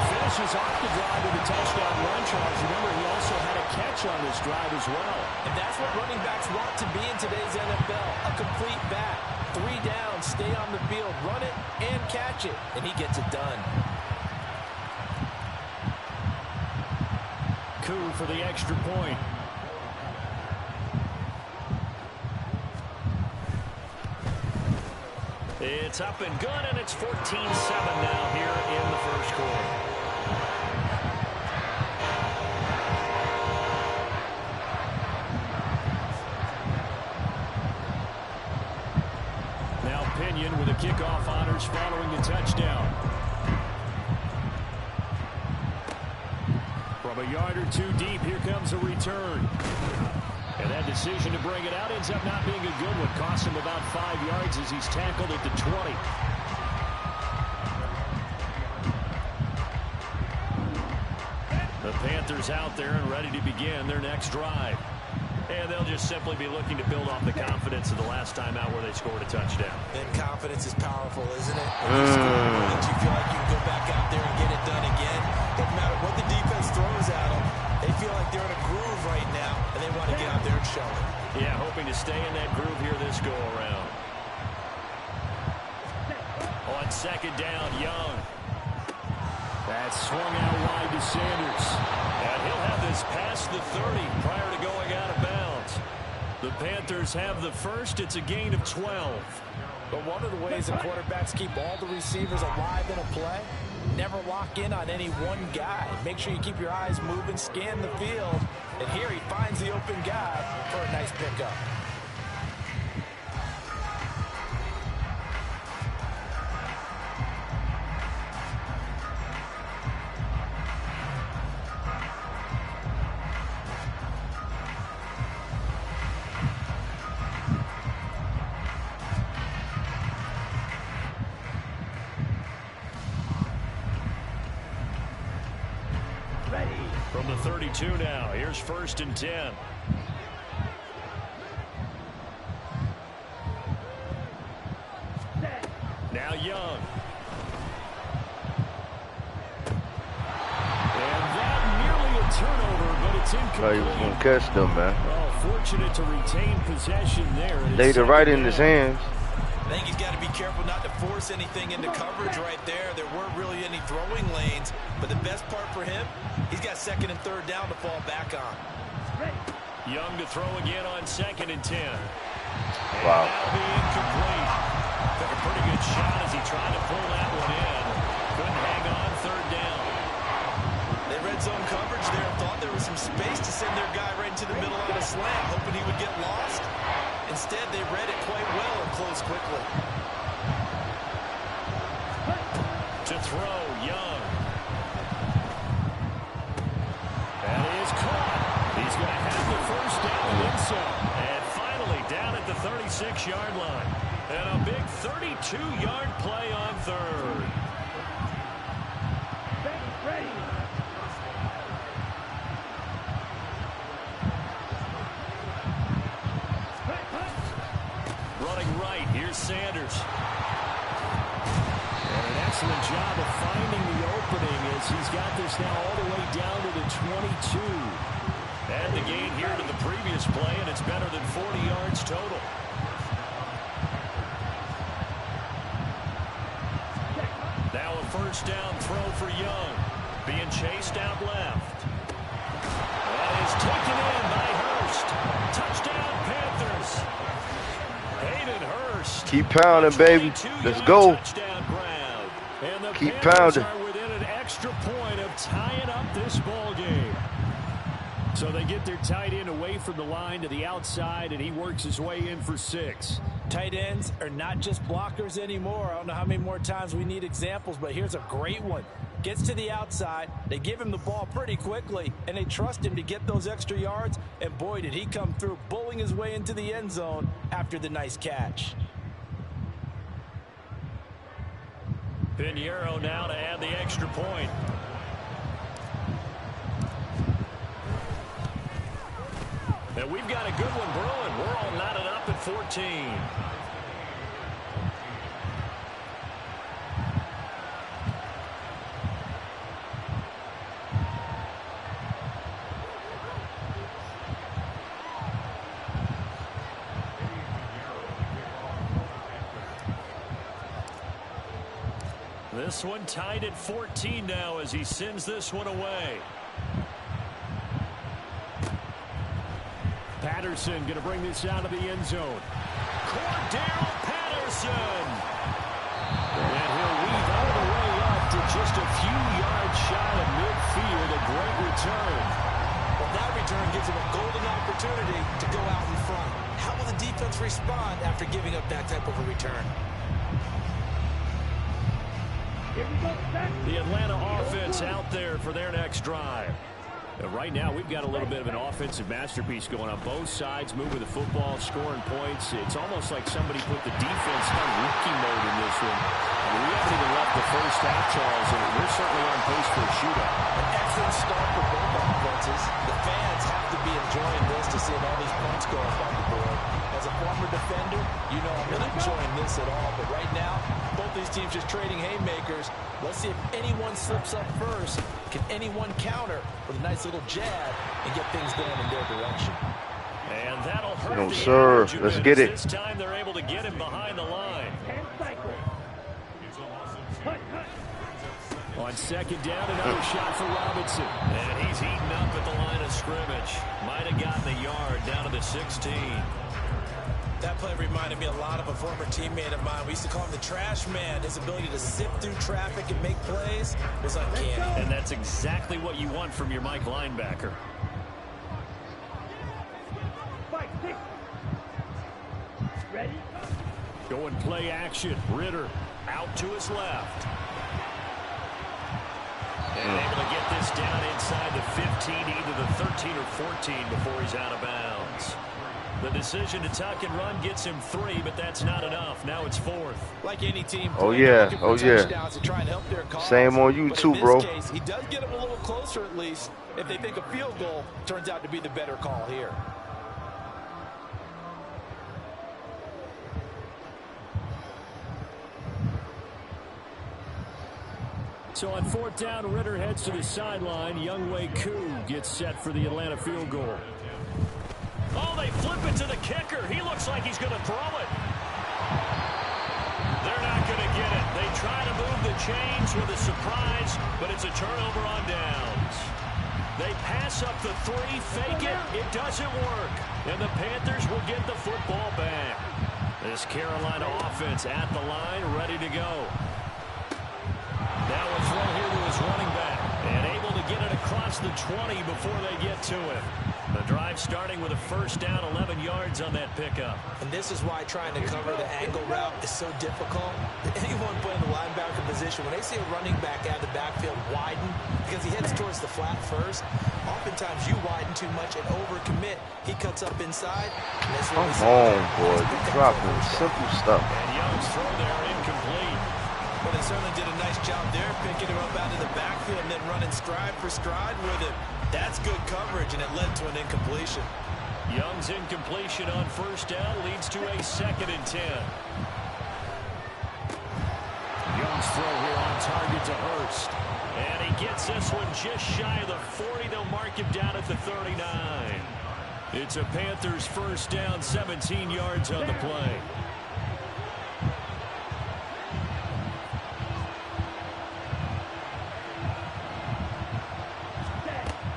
Finishes off the drive with a touchdown run, Charles. Remember, he also had a catch on this drive as well. And that's what running backs want to be in today's NFL, a complete back. 3 downs, stay on the field, run it, and catch it, and he gets it done. Coup for the extra point. It's up and good, and it's 14-7 now here in the first quarter. Now Pinion with the kickoff honors following the touchdown. From a yard or 2 deep, here comes a return. And that decision to bring it out ends up not being a good one. Cost him about 5 yards as he's tackled at the 20. The Panthers Panthers out there and ready to begin their next drive. And they'll just simply be looking to build off the confidence of the last time out where they scored a touchdown. And confidence is powerful, isn't it? When you score points, you feel like you can go back out there and get it done again. It doesn't matter what the defense throws at them. They feel like they're in a groove right now, and they want to get out there and show it. Yeah, hoping to stay in that groove here this go-around. On second down, Young. That's swung out wide to Sanders. And he'll have this past the 30 prior to going out of bounds. The Panthers have the first. It's a gain of 12. But one of the ways the quarterbacks keep all the receivers alive in a play, never lock in on any one guy. Make sure you keep your eyes moving, scan the field. And here he finds the open guy for a nice pickup. From the 32 now, here's 1st and 10. Now Young. And that nearly a turnover, but it's incomplete. He was going to catch them, man. Oh, fortunate to retain possession there. Laid it right in his hands. I think he's got to be careful not to force anything into coverage right there. There weren't really any throwing lanes, but the best part for him, he's got 2nd and 3rd down to fall back on. Young to throw again on 2nd and 10. Wow. And that'll be incomplete. Took a pretty good shot as he tried to pull that one in. Couldn't hang on 3rd down. They red zone coverage there and thought there was some space to send their guy right into the middle on a slant, hoping he would get lost. Instead, they read it quite well and closed quickly. To throw, Young. That is caught. He's going to have the 1st down and then some. And finally down at the 36-yard line. And a big 32-yard play on 3rd. Running right, here's Sanders. And an excellent job of finding the opening as he's got this now all the way down to the 22. And the gain here to the previous play, and it's better than 40 yards total. Now a 1st down throw for Young. Being chased out left. That is taken in by Hurst. Touchdown, Panthers. Hayden Hurst. Keep pounding, baby. Let's go. Keep pounding. Are within an extra point of tying up this ball game. So they get their tight end away from the line to the outside, and he works his way in for 6. Tight ends are not just blockers anymore. I don't know how many more times we need examples, but here's a great one. Gets to the outside, they give him the ball pretty quickly, and they trust him to get those extra yards, and boy, did he come through, bowling his way into the end zone after the nice catch. Pinheiro now to add the extra point. And we've got a good one brewing. We're all knotted up at 14. This one tied at 14 now as he sends this one away. Patterson going to bring this out of the end zone. Cordell Patterson. And he'll weave all the way up to just a few yards shy of midfield. A great return. Well, that return gives him a golden opportunity to go out in front. How will the defense respond after giving up that type of a return? The Atlanta offense out there for their next drive. Right now, we've got a little bit of an offensive masterpiece going on both sides, moving the football, scoring points. It's almost like somebody put the defense on rookie mode in this one. I mean, we haven't even left the first half, Charles, and we're certainly on pace for a shootout. An excellent start for both of them. defenses. The fans have to be enjoying this to see all these points go up on the board. As a former defender, you know I'm not enjoying this at all. But right now, both these teams just trading haymakers. Let's see if anyone slips up first. Can anyone counter with a nice little jab and get things going in their direction? And that'll hurt. No, sir. Let's get it. This time they're able to get him behind the line. On second down, another shot for Robinson. And he's heating up at the line of scrimmage. Might have gotten a yard down to the 16. That play reminded me a lot of a former teammate of mine. We used to call him the trash man. His ability to sift through traffic and make plays was uncanny. And that's exactly what you want from your Mike linebacker. Ready? Going play action. Ritter out to his left. And able to get this down inside the 15, either the 13 or 14 before he's out of bounds. The decision to tuck and run gets him 3, but that's not enough. Now it's 4th. Like any team. Oh, yeah. Oh, yeah. Same on you, too, bro. In this case, he does get him a little closer, at least, if they think a field goal turns out to be the better call here. So on 4th down, Ritter heads to the sideline. Younghoe Koo gets set for the Atlanta field goal. Oh, they flip it to the kicker. He looks like he's going to throw it. They're not going to get it. They try to move the chains with a surprise, but it's a turnover on downs. They pass up the 3, fake it. It doesn't work. And the Panthers will get the football back. This Carolina offense at the line, ready to go. Now a throw here to his running back. And able to get it across the 20 before they get to it. The drive starting with a first down, 11 yards on that pickup. And this is why trying to cover the angle route is so difficult. Anyone playing the linebacker position, when they see a running back out of the backfield widen, because he heads towards the flat first, oftentimes you widen too much and overcommit. He cuts up inside. Come on, boy. You're dropping simple stuff. And Young's throw there incomplete. Well, they certainly did a nice job there, picking him up out of the backfield and then running stride for stride with him. That's good coverage, and it led to an incompletion. Young's incompletion on first down leads to a 2nd and 10. Young's throw here on target to Hurst. And he gets this one just shy of the 40. They'll mark him down at the 39. It's a Panthers first down, 17 yards on the play.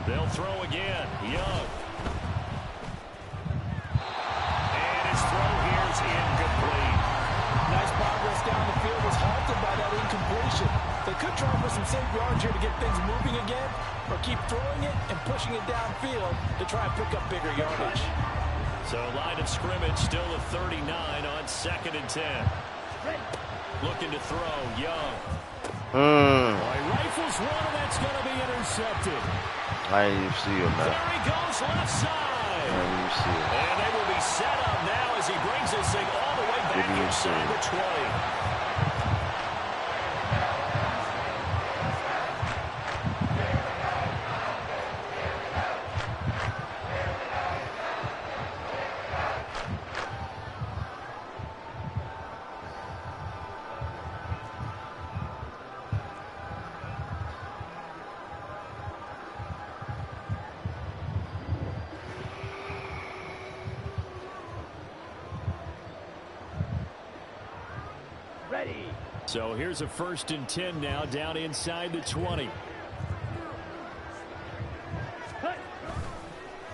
They'll throw again. Young. And his throw here is incomplete. Nice progress down the field was halted by that incompletion. They could try for some safe yards here to get things moving again, or keep throwing it and pushing it downfield to try and pick up bigger yardage. So line of scrimmage still a 39 on 2nd and 10. Looking to throw. Young. He rifles one, and that's going to be intercepted. I didn't even see him, man. There he goes, left side. I didn't even see him. And they will be set up now as he brings this thing all the way back inside the 20. So here's a 1st and 10 now, down inside the 20.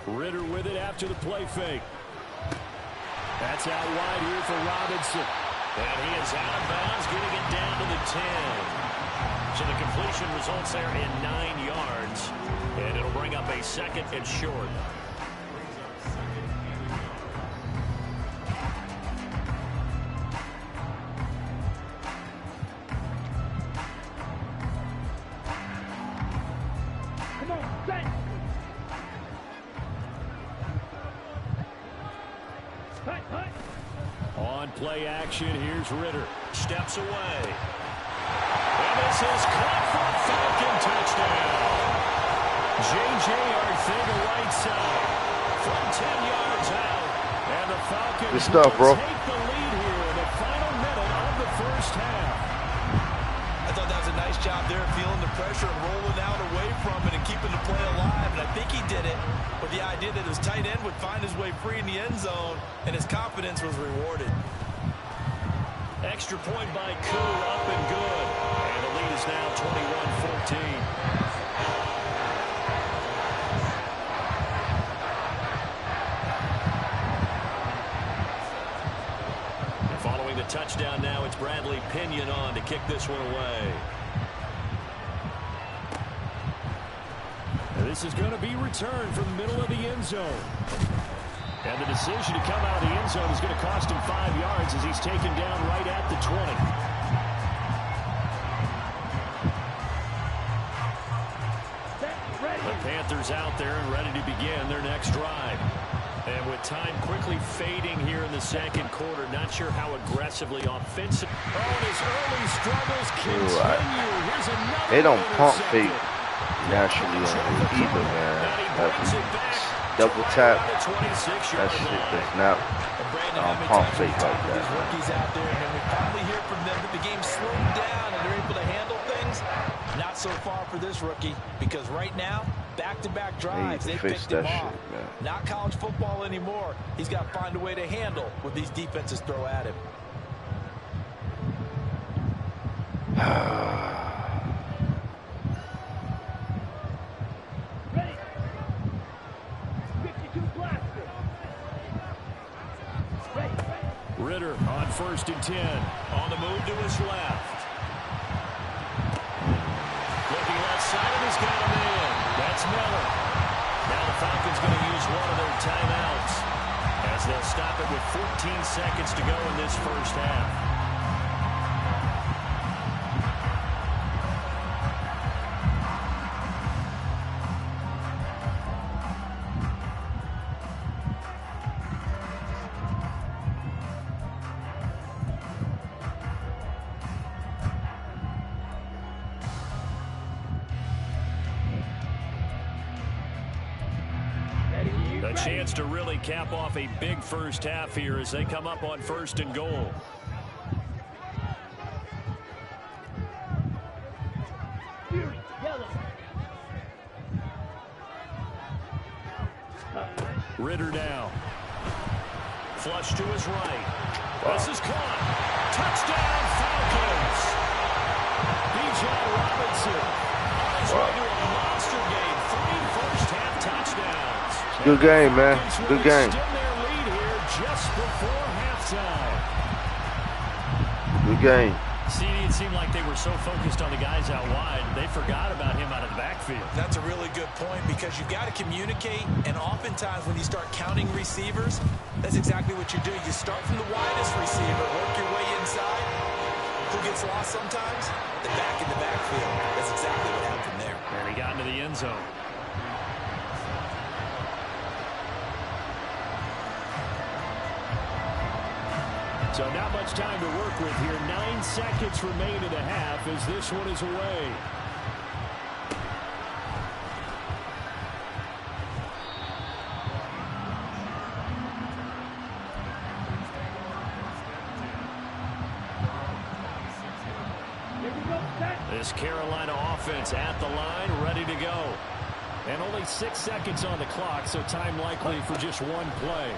Ritter with it after the play fake. That's out wide here for Robinson. And he is out of bounds, getting it down to the 10. So the completion results there in 9 yards. And it'll bring up a 2nd and short. On play action, here's Ritter. Steps away. And this is caught for a Falcon touchdown. J.J. Arcega right side from 10 yards out. And the Falcons good stuff, bro. take the lead here in the final minute of the first half. I thought that was a nice job there, feeling the pressure and rolling out away from it and keeping the play alive. And I think he did it with the idea that his tight end would find his way free in the end zone, and his confidence was rewarded. Extra point by Koo, up and good. And the lead is now 21-14. Following the touchdown now, it's Bradley Pinion on to kick this one away. And this is going to be returned from the middle of the end zone. And the decision to come out of the end zone is going to cost him 5 yards as he's taken down right at the 20. The Panthers out there and ready to begin their next drive. And with time quickly fading here in the second quarter, not sure how aggressively offensive. Oh, and his early struggles continue. Here's another. They don't pump fake naturally on it either, man. Double tap. That shit does not pump fake like that. Rookies out there, and we finally hear from them that the game slowed down and they're able to handle things. Not so far for this rookie, because right now, back-to-back drives, they picked him off. Not college football anymore. He's got to find a way to handle what these defenses throw at him. Ready. 52 blaster. Ready. Ritter on 1st and 10. On the move to his left. Looking left side, and he's got him in. That's Miller. Now the Falcons going to use one of their timeouts as they'll stop it with 14 seconds to go in this first half. A chance to really cap off a big first half here as they come up on 1st and goal. Ritter now. Flush to his right. This is caught. Touchdown, Falcons. B.J. Robinson on his way to a monster game. 3 first-half touchdowns. Good game, man. Good game. Extend their lead here just before halftime. Good game. See, it seemed like they were so focused on the guys out wide, they forgot about him out of the backfield. That's a really good point, because you've got to communicate, and oftentimes when you start counting receivers, that's exactly what you do. You start from the widest receiver, work your way inside. Who gets lost sometimes? The back in the backfield. That's exactly what happened there. And he got into the end zone. So not much time to work with here. 9 seconds remain in the half as this one is away. This Carolina offense at the line, ready to go. And only 6 seconds on the clock, so time likely for just one play.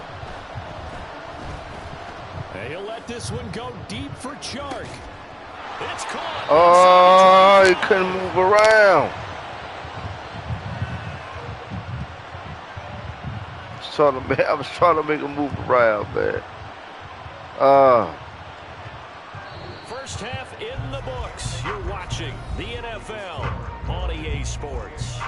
And he'll let this one go deep for Chark. It's caught. Oh, he couldn't move around. I was trying to make him move around, man. First half in the books. You're watching the NFL on EA Sports.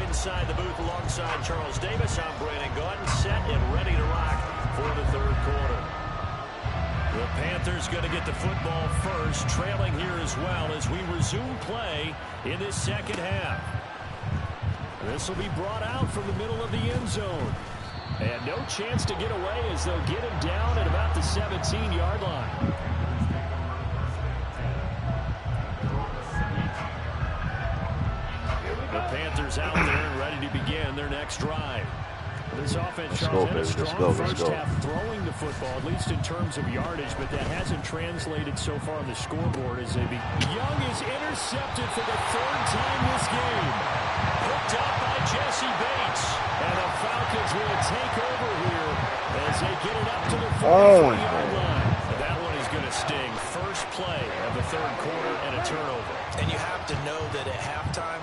Inside the booth alongside Charles Davis, I'm Brandon Gordon, set and ready to rock for the third quarter. The Panthers Panthers going to get the football first, trailing here as well as we resume play in this second half. This will be brought out from the middle of the end zone. And no chance to get away as they'll get him down at about the 17-yard line. The Panthers out there and ready to begin their next drive. This offense had a strong first half throwing the football, at least in terms of yardage, but that hasn't translated so far on the scoreboard as they be. Young is intercepted for the third time this game. Picked up by Jesse Bates. And the Falcons will take over here as they get it up to the 43-yard line. That one is going to sting. First play of the third quarter and a turnover. And you have to know that at halftime,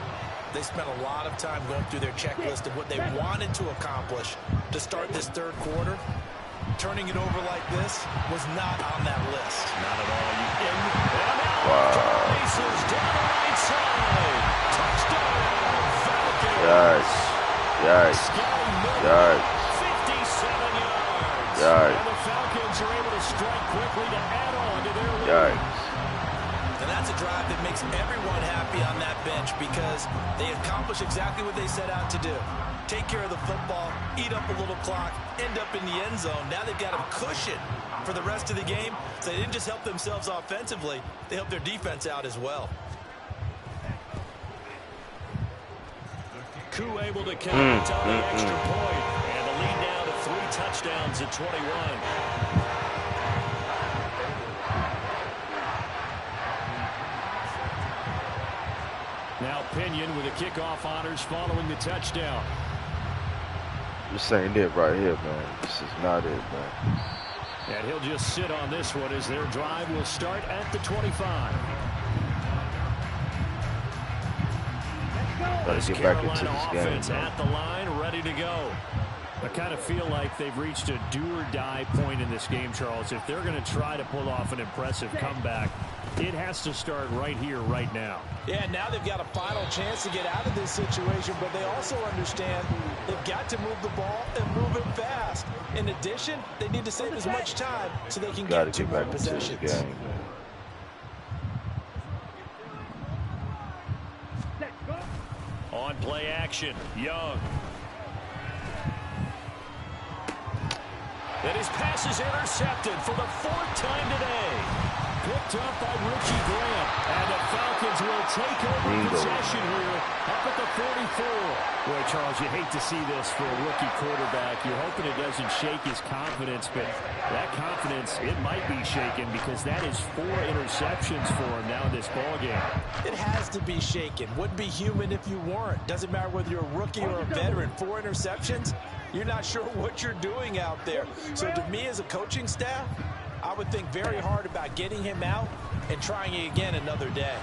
they spent a lot of time going through their checklist of what they wanted to accomplish to start this third quarter. Turning it over like this was not on that list. Not at all. Races down the right side. Touchdown, Falcons. Yes. Yes. Yes. 57 yards. Yes. And the Falcons are able to strike quickly to add on to their lead. Yes. And that's a drive that makes everyone happy on that bench because they accomplish exactly what they set out to do. Take care of the football, eat up a little clock, end up in the end zone. Now they've got a cushion for the rest of the game. So they didn't just help themselves offensively, they helped their defense out as well. Koo able to connect on the extra point. And the lead now to 3 touchdowns at 21. Now Pinion with the kickoff honors following the touchdown. This ain't it right here, man. This is not it, man. And he'll just sit on this one as their drive will start at the 25. Let's get back into this game. Offense at the line, ready to go. I kind of feel like they've reached a do-or-die point in this game, Charles. If they're going to try to pull off an impressive comeback, it has to start right here, right now. Yeah, now they've got a final chance to get out of this situation, but they also understand they've got to move the ball and move it fast. In addition, they need to save as much time so they can get 2 more possessions. On play action, Young. And his pass is intercepted for the 4th time today. Picked up by Richie Graham. And the Falcons will take over possession here up at the 44. Boy, Charles, you hate to see this for a rookie quarterback. You're hoping it doesn't shake his confidence, but that confidence, it might be shaken because that is 4 interceptions for him now in this ballgame. It has to be shaken. Wouldn't be human if you weren't. Doesn't matter whether you're a rookie or a veteran. 4 interceptions, you're not sure what you're doing out there. So to me as a coaching staff, I would think very hard about getting him out and trying it again another day.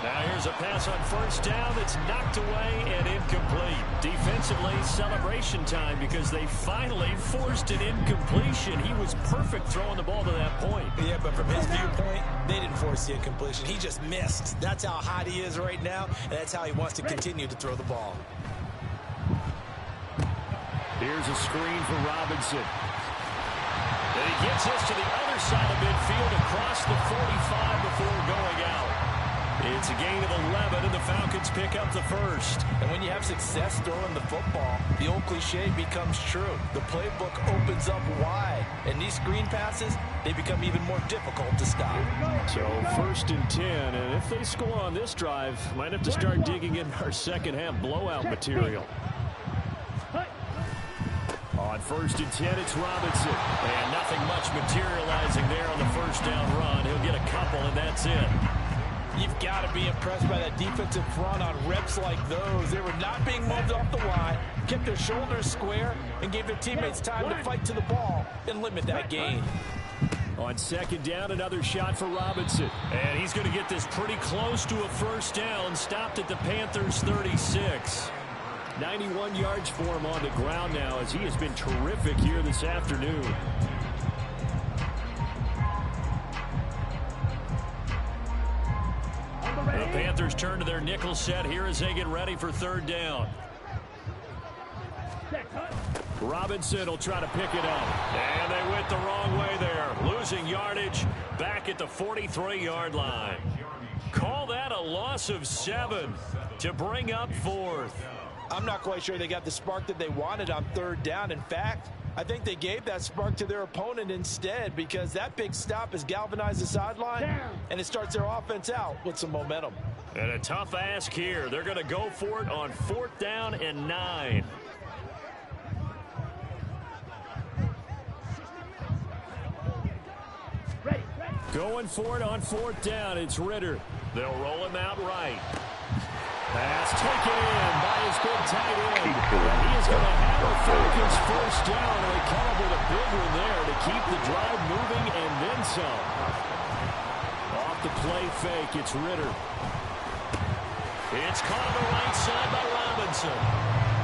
Now here's a pass on first down that's knocked away and incomplete. Defensively, celebration time because they finally forced an incompletion. He was perfect throwing the ball to that point. Yeah, but from his viewpoint, they didn't force the incompletion. He just missed. That's how hot he is right now, and that's how he wants to continue to throw the ball. Here's a screen for Robinson. And he gets this to the other side of midfield across the 45 before going out. It's a gain of 11, and the Falcons pick up the first. And when you have success throwing the football, the old cliche becomes true. The playbook opens up wide, and these screen passes, they become even more difficult to stop. So 1st and 10, and if they score on this drive, might have to start digging in our second half blowout material. On 1st and 10, it's Robinson. And nothing much materializing there on the first down run. He'll get a couple, and that's it. You've got to be impressed by that defensive front on reps like those. They were not being moved off the line, kept their shoulders square, and gave their teammates time to fight to the ball and limit that gain. On 2nd down, another shot for Robinson. And he's going to get this pretty close to a first down. Stopped at the Panthers' 36. 91 yards for him on the ground now as he has been terrific here this afternoon. The Panthers turn to their nickel set here as they get ready for 3rd down. Robinson will try to pick it up. And they went the wrong way there. losing yardage back at the 43-yard line. Call that a loss of 7 to bring up 4th. I'm not quite sure they got the spark that they wanted on 3rd down. In fact, I think they gave that spark to their opponent instead, because that big stop has galvanized the sideline, and it starts their offense out with some momentum. And a tough ask here. They're going to go for it on 4th down and 9. Going for it on 4th down. It's Ritter. They'll roll him out right. Pass taken in by his big tight end. He is going to have a Falcons 1st down, and they come up with a big one there to keep the drive moving and then some. Off the play fake, it's Ritter. It's caught on the right side by Robinson.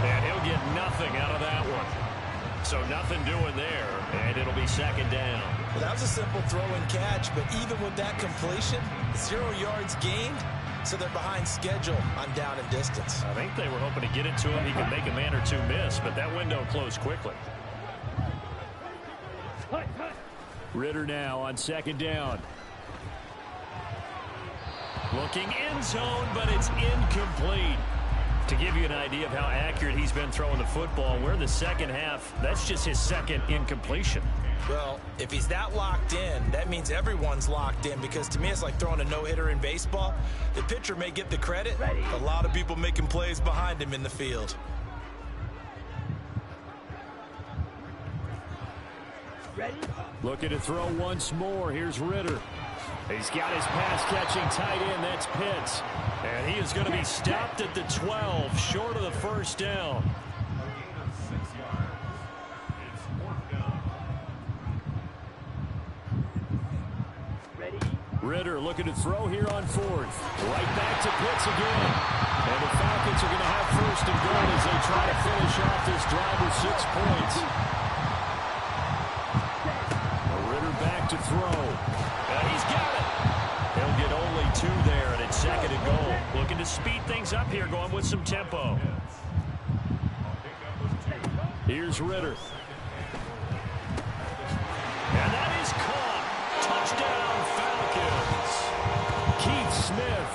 And he'll get nothing out of that one. So nothing doing there, and it'll be 2nd down. Well, that was a simple throw and catch, but even with that completion, 0 yards gained, so they're behind schedule on down and distance. I think they were hoping to get it to him. He could make a man or two miss, but that window closed quickly. Ritter now on 2nd down. Looking end zone, but it's incomplete. To give you an idea of how accurate he's been throwing the football, we're in the 2nd half. That's just his 2nd incompletion. Well, if he's that locked in, that means everyone's locked in, because to me it's like throwing a no-hitter in baseball. The pitcher may get the credit, a lot of people making plays behind him in the field. Looking to throw once more. Here's Ritter. He's got his pass-catching tight end. That's Pitts. And he is going to be stopped at the 12, short of the 1st down. Ritter looking to throw here on 4th. Right back to Pitts again. And the Falcons are going to have 1st and goal as they try to finish off this drive with 6 points. Ritter back to throw. And he's got it. He'll get only 2 there, and it's 2nd and goal. Looking to speed things up here, going with some tempo. Here's Ritter. And that is caught. Touchdown, Falcons. Keith Smith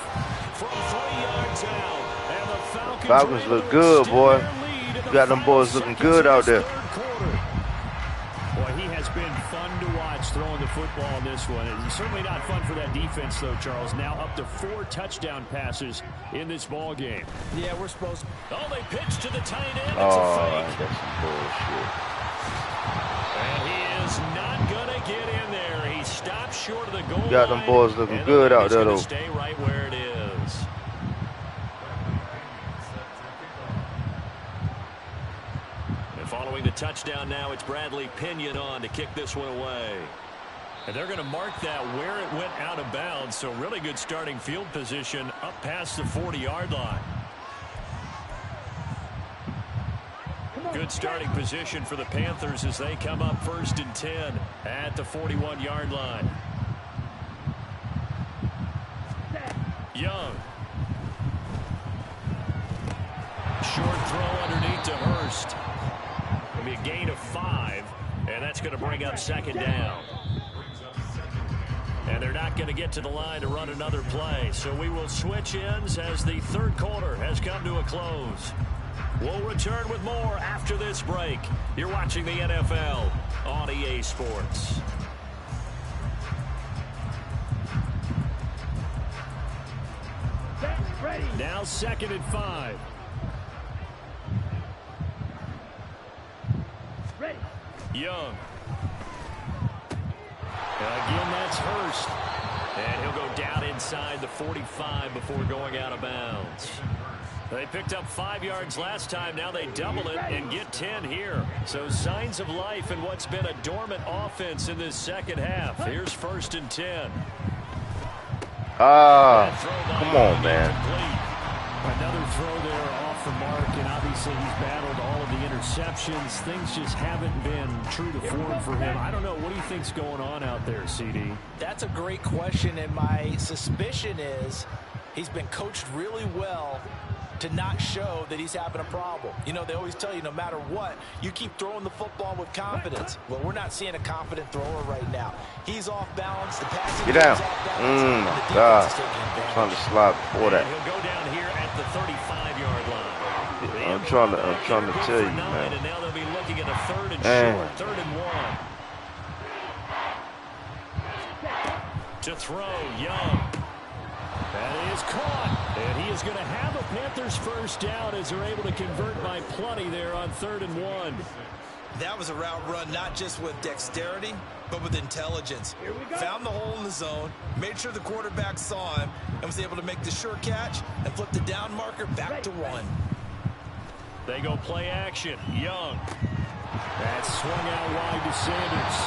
from 3 yards out. And the Falcons look good, boy. You got them boys looking good out there. Boy, he has been fun to watch throwing the football in this one. It's certainly not fun for that defense, though, Charles. Now up to 4 touchdown passes in this ball game. Yeah, we're supposed to. Oh, they pitch to the tight end. It's Oh, a fake. that's some bullshit. And he is not going to get in there. He stops short of the goal line. Got them boys looking good out there, though. Stay right where it is. And following the touchdown now, it's Bradley Pinion on to kick this one away. And they're going to mark that where it went out of bounds. So really good starting field position up past the 40-yard line. Good starting position for the Panthers as they come up 1st and 10 at the 41-yard line. Young. Short throw underneath to Hurst. It'll be a gain of 5, and that's going to bring up 2nd down. And they're not going to get to the line to run another play. So we will switch ends as the 3rd quarter has come to a close. We'll return with more after this break. You're watching the NFL on EA Sports. Now 2nd and 5. Young. And again, that's Hurst. And he'll go down inside the 45 before going out of bounds. They picked up 5 yards last time. Now they double it and get 10 here. So signs of life in what's been a dormant offense in this 2nd half. Here's 1st and 10. Come on, man. Another throw there off the mark, and obviously he's battled all of the interceptions. Things just haven't been true to form for him. I don't know. What do you think's going on out there, CD? That's a great question, and my suspicion is he's been coached really well to not show that he's having a problem. You know, they always tell you no matter what, you keep throwing the football with confidence. Well, we're not seeing a confident thrower right now. He's off balance. The passing Get down. is off balance. My God. I'm trying to slide before that. He'll go down here at the 35-yard line. I'm trying to tell you, man. And now they'll be looking at a 3rd and short, 3rd and 1. To throw, Young. That is caught. And he is going to have a Panthers first down as they're able to convert by plenty there on 3rd and 1. That was a route run not just with dexterity, but with intelligence. Found the hole in the zone, made sure the quarterback saw him, and was able to make the sure catch and flip the down marker back to 1. They go play action. Young. That's swung out wide to Sanders.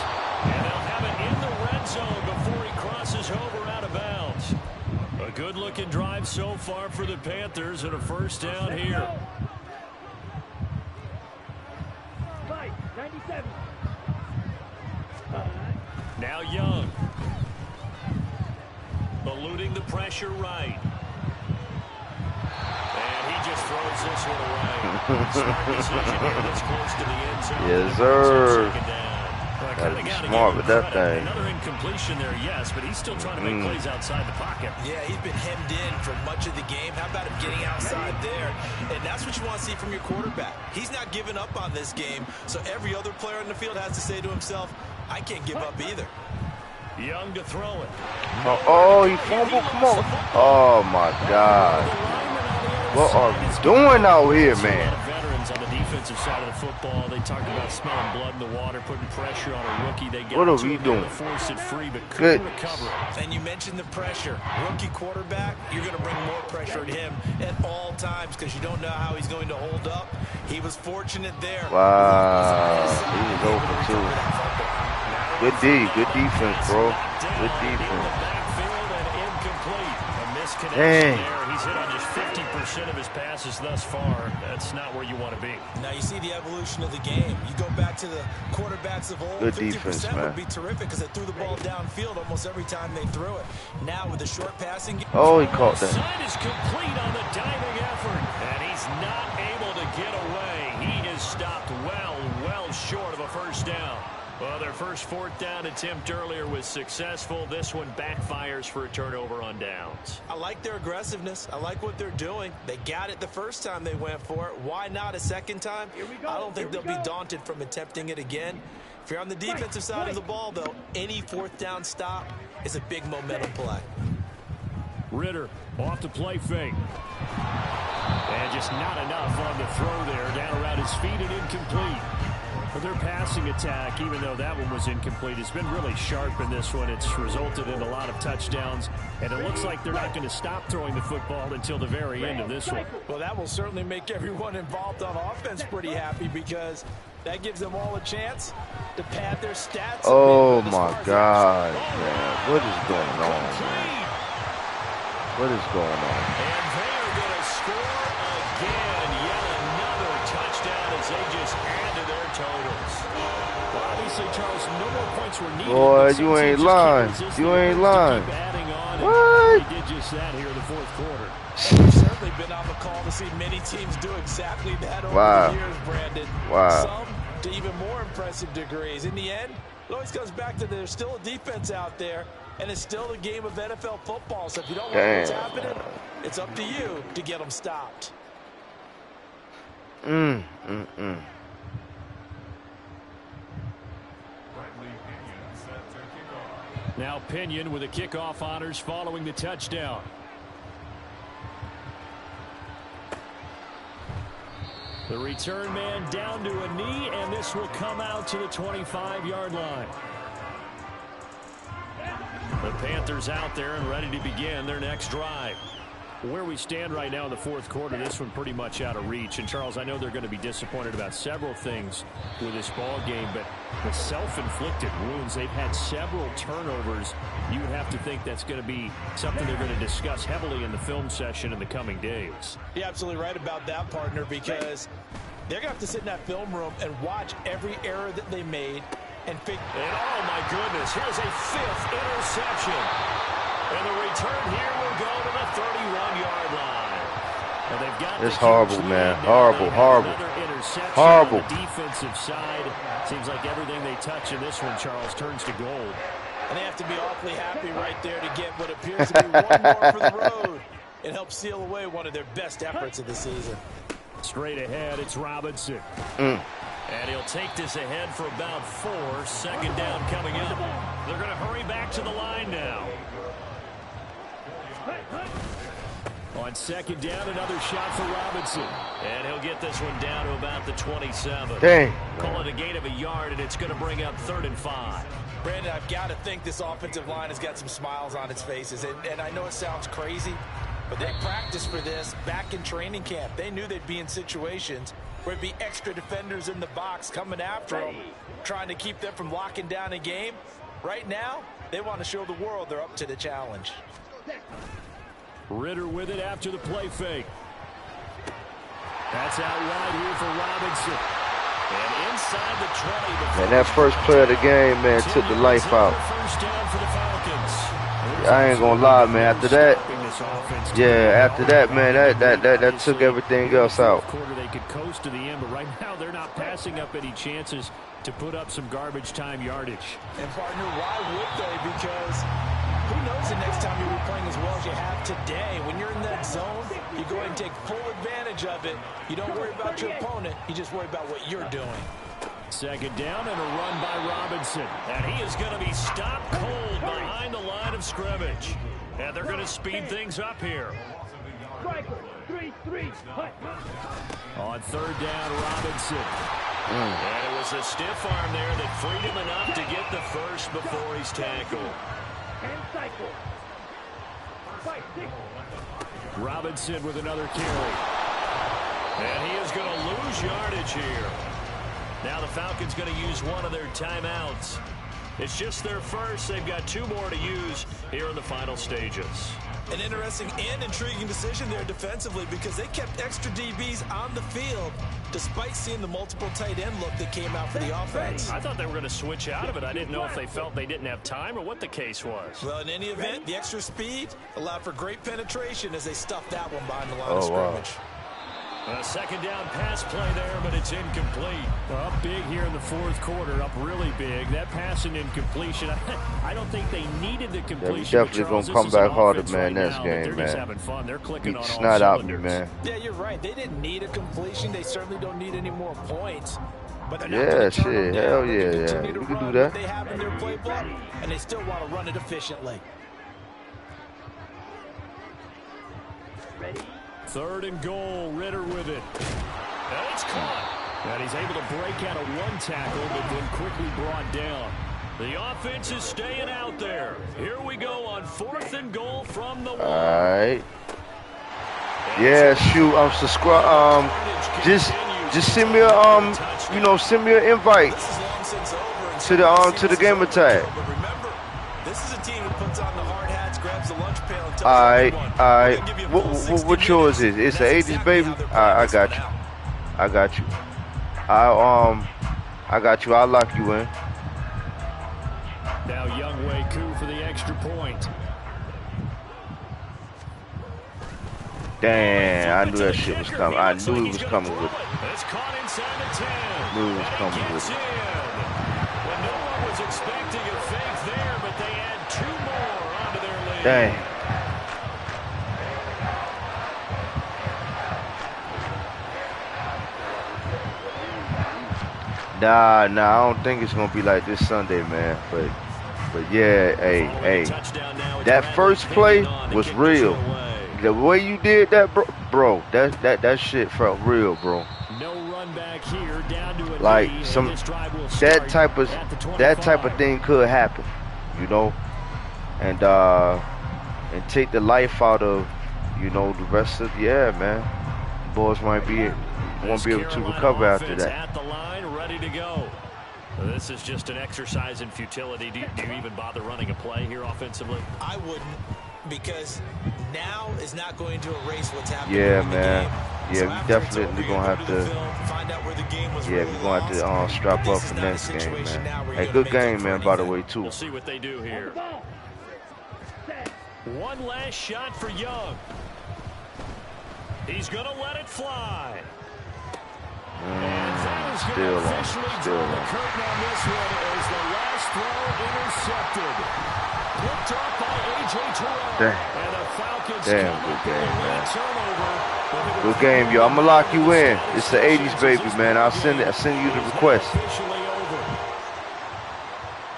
And they'll have it in the red zone before he crosses over out of bounds. A good-looking drive so far for the Panthers and a first down here. 97. Now Young. Eluding the pressure right. And he just throws this one away. Smart decision here this close to the end zone. Yes, sir. Gotta be smart with that thing. Another incompletion there, yes, but he's still trying to make plays outside the pocket. Yeah, he's been hemmed in for much of the game. How about him getting outside there? And that's what you want to see from your quarterback. He's not giving up on this game, so every other player in the field has to say to himself, I can't give up either. Young to throw it. Oh, he fumbled. Come on. Oh, my God. What are we doing out here, man? Veterans on the defensive side of the football. They talked about smelling blood in the water, putting pressure on a rookie. They what are we doing? Force it free, but couldn't recover. And you mentioned the pressure. Rookie quarterback, you're going to bring more pressure at him at all times because you don't know how he's going to hold up. He was fortunate there. Wow. He was open, too. Good defense, bro. Good defense. Dang. He's hit on just 50% of his passes thus far. That's not where you want to be. Now you see the evolution of the game. You go back to the quarterbacks of old. Good 50% defense, would be terrific because they threw the ball downfield almost every time they threw it. Now with the short passing game. Oh, he caught that. Side is complete on the diving effort, and he's not able to get away. He is stopped well short of a first down. Well, their first 4th down attempt earlier was successful. This one backfires for a turnover on downs. I like their aggressiveness. I like what they're doing. They got it the first time they went for it. Why not a second time? I don't think they'll be daunted from attempting it again. If you're on the defensive side of the ball, though, any 4th down stop is a big momentum play. Ritter off the play fake. And just not enough on the throw there. Down around his feet and incomplete. For their passing attack, even though that one was incomplete, it's been really sharp in this one. It's resulted in a lot of touchdowns, and it looks like they're not going to stop throwing the football until the very end of this one. Well, that will certainly make everyone involved on offense pretty happy because that gives them all a chance to pad their stats. Oh, my God, man. What is going on, man? What is going on? And they are going to score again. Yet another touchdown as they just add to their totals. Well, obviously, Charles, no more points were needed. Boy, you ain't lying. You ain't lying. What? He did just that here in the 4th quarter. We've certainly been on the call to see many teams do exactly that over the years, Brandon. Wow. Some to even more impressive degrees. In the end, it always comes back to there's still a defense out there, and it's still a game of NFL football. So if you don't like what's happening, it's up to you to get them stopped. Now Pinion with the kickoff honors following the touchdown. The return man down to a knee, and this will come out to the 25-yard line. The Panthers out there and ready to begin their next drive. Where we stand right now in the 4th quarter, this one pretty much out of reach. And, Charles, I know they're going to be disappointed about several things with this ball game, but the self-inflicted wounds, they've had several turnovers. You would have to think that's going to be something they're going to discuss heavily in the film session in the coming days. You're absolutely right about that, partner, because they're going to have to sit in that film room and watch every error that they made and figure. And, oh, my goodness, here's a 5th interception. And the return here will go to the 31-yard line. Well, they've got It's horrible, man. Horrible, horrible. Horrible. On the defensive side. Seems like everything they touch in this one, Charles, turns to gold. And they have to be awfully happy right there to get what appears to be one more for the road. It helps seal away one of their best efforts of the season. Straight ahead, it's Robinson. And he'll take this ahead for about 4. Second down coming up. They're going to hurry back to the line now. On second down, another shot for Robinson. And he'll get this one down to about the 27. Dang. Call it a gain of a yard, and it's going to bring up 3rd and 5. Brandon, I've got to think this offensive line has got some smiles on its faces. And I know it sounds crazy, but they practiced for this back in training camp. They knew they'd be in situations where it'd be extra defenders in the box coming after them, trying to keep them from locking down a game. Right now, they want to show the world they're up to the challenge. Ritter with it after the play fake. That's out wide here for Robinson. And inside the 20. And that first play of the game, man, took the life out. First down for the Falcons. I ain't gonna lie, man. After that, man, that took everything else out. Quarter they could coast to the end, but right now they're not passing up any chances to put up some garbage time yardage. And partner, why would they? Because who knows the next time you'll be playing as well as you have today. When you're in that zone, you go ahead and take full advantage of it. You don't worry about your opponent. You just worry about what you're doing. Second down and a run by Robinson. And he is going to be stopped cold behind the line of scrimmage. And they're going to speed things up here. On third down, Robinson. And it was a stiff arm there that freed him enough to get the first before he's tackled. Robinson with another carry. And he is going to lose yardage here. Now the Falcons going to use one of their timeouts. It's just their first. They've got 2 more to use here in the final stages. An interesting and intriguing decision there defensively because they kept extra DBs on the field despite seeing the multiple tight end look that came out for the offense. I thought they were going to switch out of it. I didn't know if they felt they didn't have time or what the case was. Well, in any event, the extra speed allowed for great penetration as they stuffed that one behind the line of scrimmage. Wow. A second down pass play there, but it's incomplete. Well, up big here in the 4th quarter, up really big. That pass and incompletion, I don't think they needed the completion. Yeah, definitely going to come back harder, man, next game, they're man. just having fun. They're clicking on all snot out me, cylinders. man. Yeah, you're right. They didn't need a completion. They certainly don't need any more points. But they're not Yeah, gonna turn shit. them down. Hell They yeah, continue yeah. to We can run do that. what they have in their playbook, and they still want to run it efficiently. Third and goal, Ritter with it. And it's caught. And he's able to break out of 1 tackle, but then quickly brought down. The offense is staying out there. Here we go on 4th and goal from the 1. All right. Yeah, shoot. Subscribe. Just send me a send me an invite to the gamer tag. But remember, this is a team that puts on the hard hats, grabs the lunch pail, and tells All right. What yours is? It's an 80s baby. I got you. I got you. I got you. I'll lock you in. Now Young Wei Koo for the extra point. Damn, I knew that shit was coming. I knew it was coming with it. It's caught inside the 10. Knew it was coming with it. Well, no one was expecting a fake there, but they add 2 more onto their lead. Dang. Nah, I don't think it's gonna be like this Sunday, man. But yeah, hey, that first play was real. The way you did that, bro, that shit felt real, bro. No run back here, down to a like knee, some this drive will that start type of thing could happen, you know, and take the life out of, you know, the rest of man. Boys won't be able to recover after that. At the line, ready to go. This is just an exercise in futility. Do you even bother running a play here offensively? I wouldn't, because now is not going to erase what's happening. Yeah, in man. the game. Yeah, So we after it's definitely over, gonna have go to the to. film, find out where the game was Yeah, really we're gonna have to lost. strap But up this for is not a next game, situation now man. where Hey, you're good gonna make game, up man. for By the anything. way, too. We'll see what they do here. One last shot for Young. He's going to let it fly. Still on. Still on. The curtain on this one as the last throw intercepted. Picked off by A.J. Terrell. And the Falcons Damn, come good up game, with a man. turnover. Good game, yo. I'm gonna lock you in. It's the 80s, baby, man. I'll send you the request.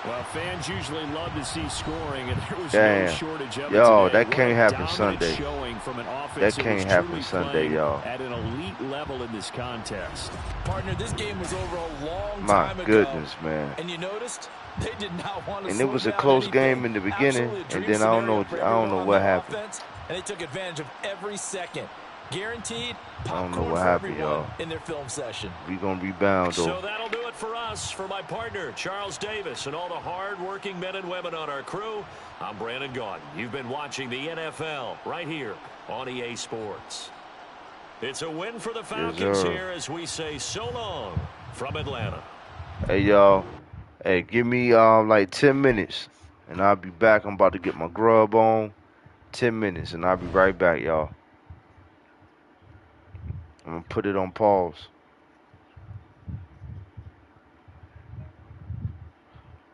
Well, fans usually love to see scoring, and there was Damn. no shortage of it Yo, today. that can't happen Sunday. That can't happen Sunday, y'all. At an elite level in this contest. Partner, this game was over a long My time ago. goodness, man. And you noticed they did not want to. And it was a close game in the beginning, and then I don't know what happened. Offense, and they took advantage of every second. Guaranteed I don't know popcorn what for happened, everyone y'all. in their film session. We gonna rebound though. So that'll do it for us. For my partner, Charles Davis, and all the hard-working men and women on our crew, I'm Brandon Gaudin. You've been watching the NFL right here on EA Sports. It's a win for the Falcons here as we say so long from Atlanta. Hey, y'all. Hey, give me like 10 minutes, and I'll be back. I'm about to get my grub on. 10 minutes, and I'll be right back, y'all. I'm gonna put it on pause.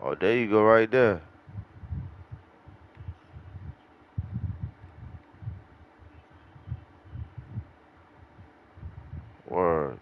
Oh, there you go, right there. Word.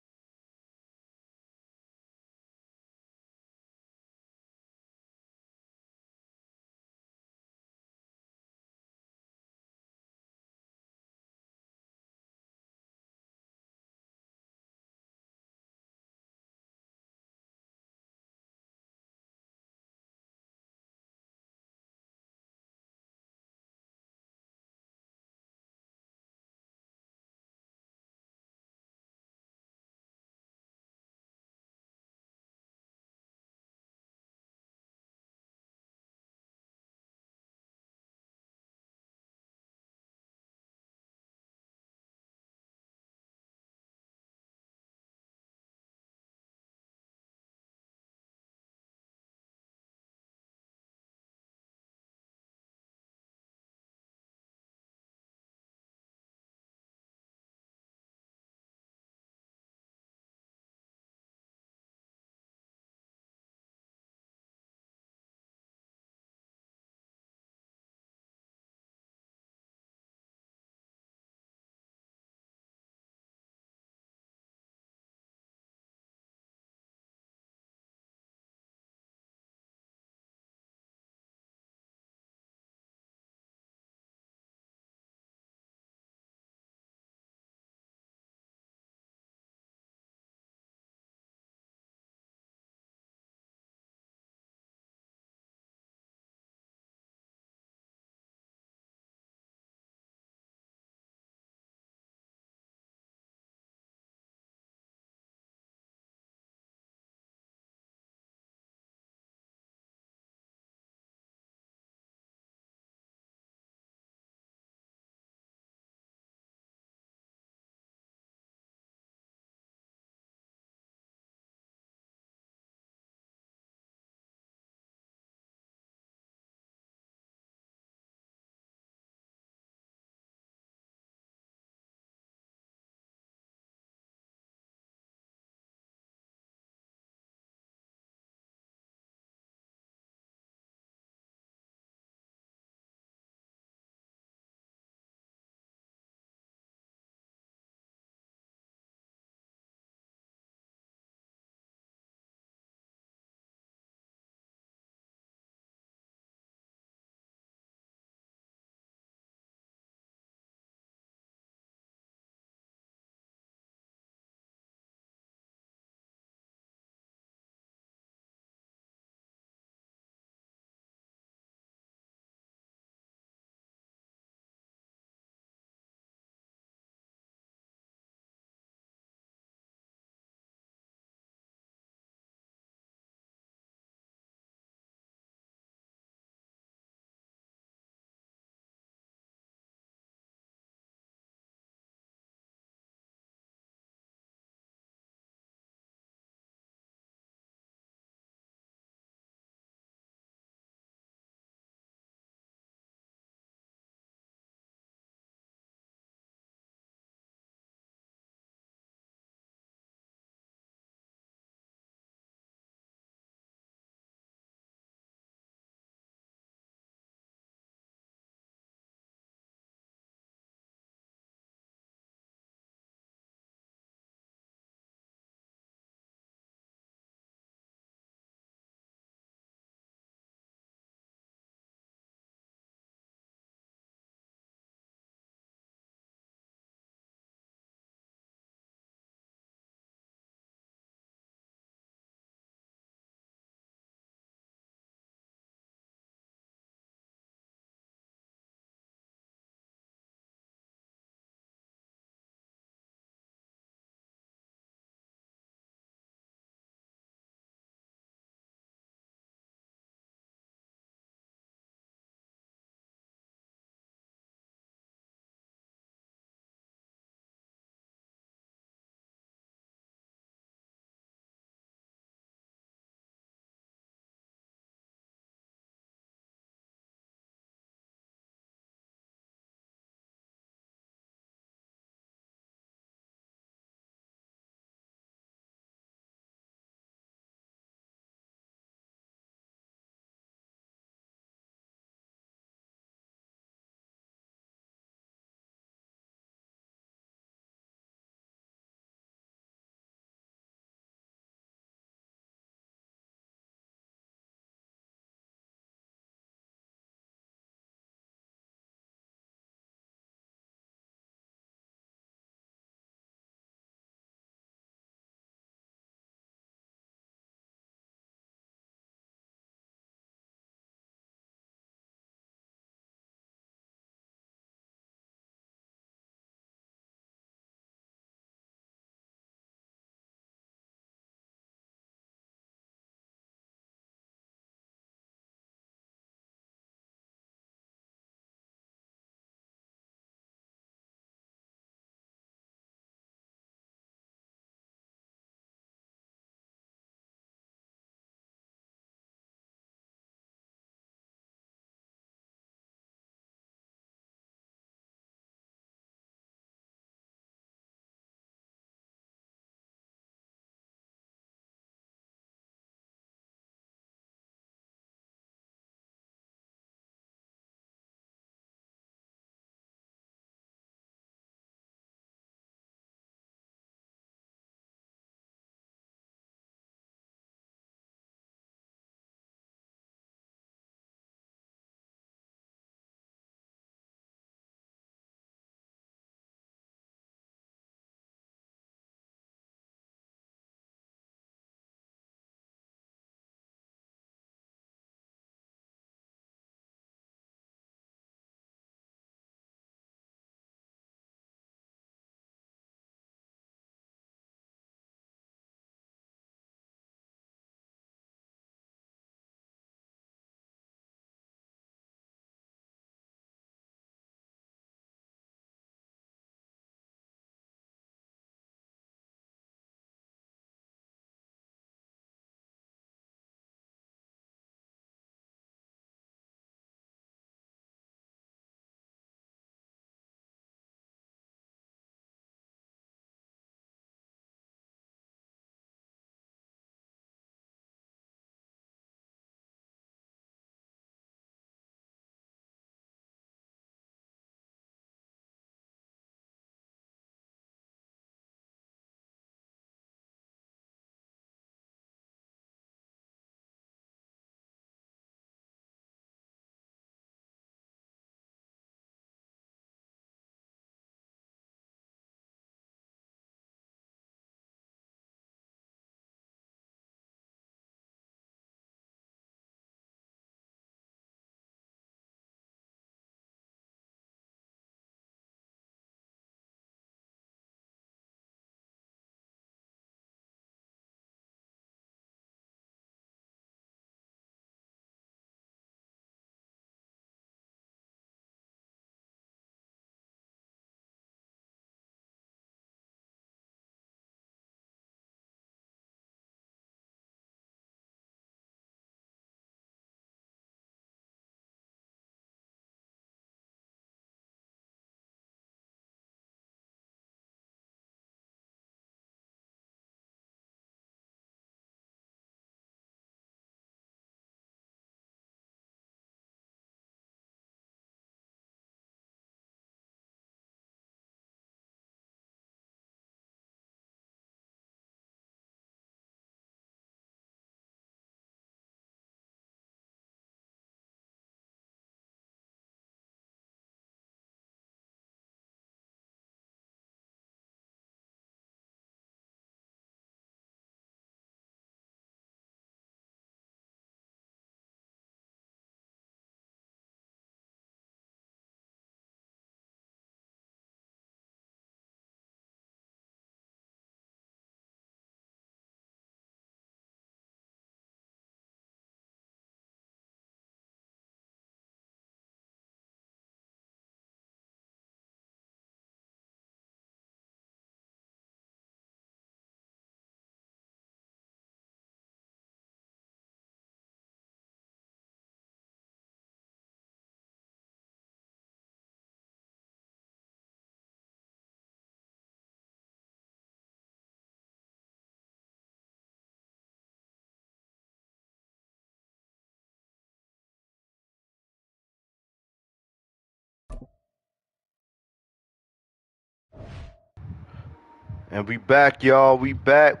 And we back, y'all. We back.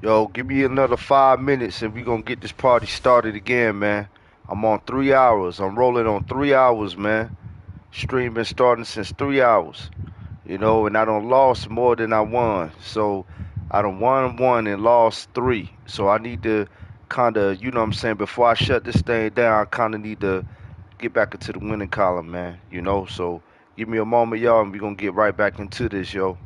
Yo, give me another 5 minutes and we gonna get this party started again, man. I'm on 3 hours. I'm rolling on 3 hours, man. Stream been starting since 3 hours. You know, and I done lost more than I won. So I done won one and lost 3. So I need to kinda, you know what I'm saying, before I shut this thing down, I kinda need to get back into the winning column, man. You know, so give me a moment, y'all, and we gonna get right back into this, yo.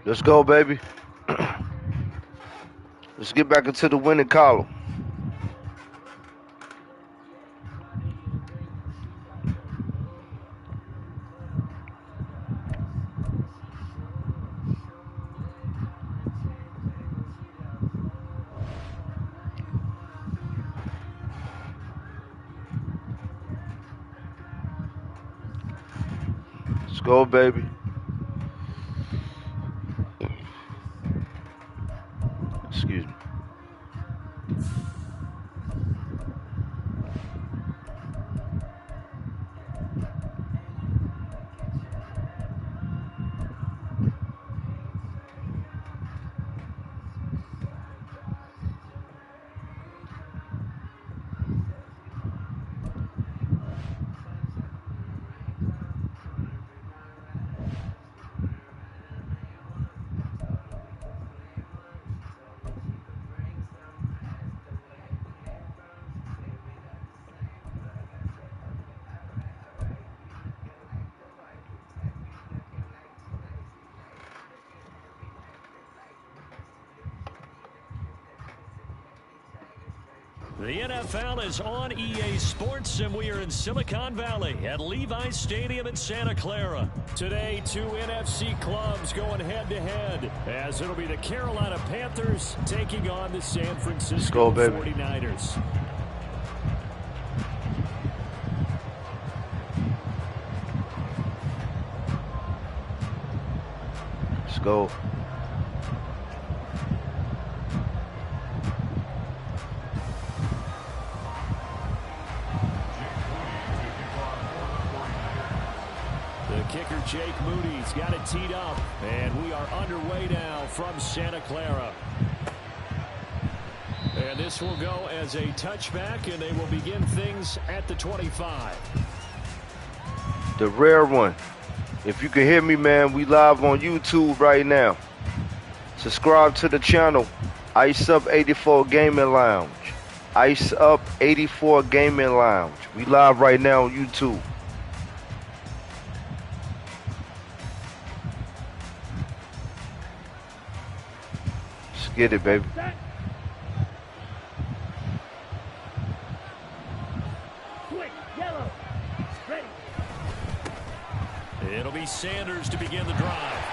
Let's go, baby. Let's get back into the winning column. Let's go, baby. Excuse me. The NFL is on EA Sports, and we are in Silicon Valley at Levi's Stadium in Santa Clara. Today, two NFC clubs going head-to-head, as it'll be the Carolina Panthers taking on the San Francisco 49ers. Let's go. Kicker Jake Moody's got it teed up, and we are underway now from Santa Clara. And this will go as a touchback, and they will begin things at the 25. The rare one. If you can hear me, man, we live on YouTube right now. Subscribe to the channel, Ice Up 84 Gaming Lounge. Ice Up 84 Gaming Lounge. We live right now on YouTube. Get it, baby. It'll be Sanders to begin the drive.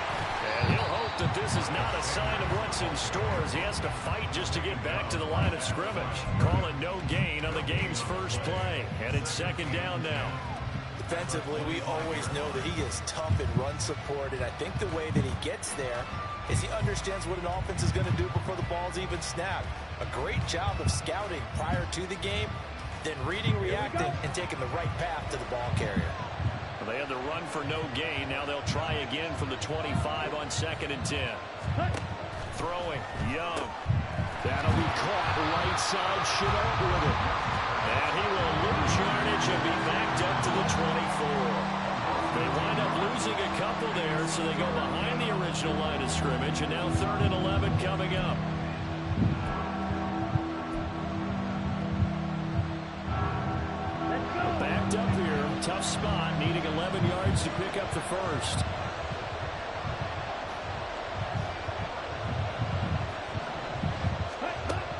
And he'll hope that this is not a sign of what's in store as he has to fight just to get back to the line of scrimmage. Calling no gain on the game's first play. And it's second down now. Defensively, we always know that he is tough in run support, and I think the way that he gets there is he understands what an offense is going to do before the ball's even snapped. A great job of scouting prior to the game, then reading, reacting, and taking the right path to the ball carrier. Well, they had the run for no gain. Now they'll try again from the 25 on 2nd and 10. Throwing, Young. That'll be caught right side, Chenault with it. And he will lose yardage and be backed up to the 24. They wind up losing a couple there, so they go behind the original line of scrimmage, and now 3rd and 11 coming up. Backed up here, tough spot, needing 11 yards to pick up the first.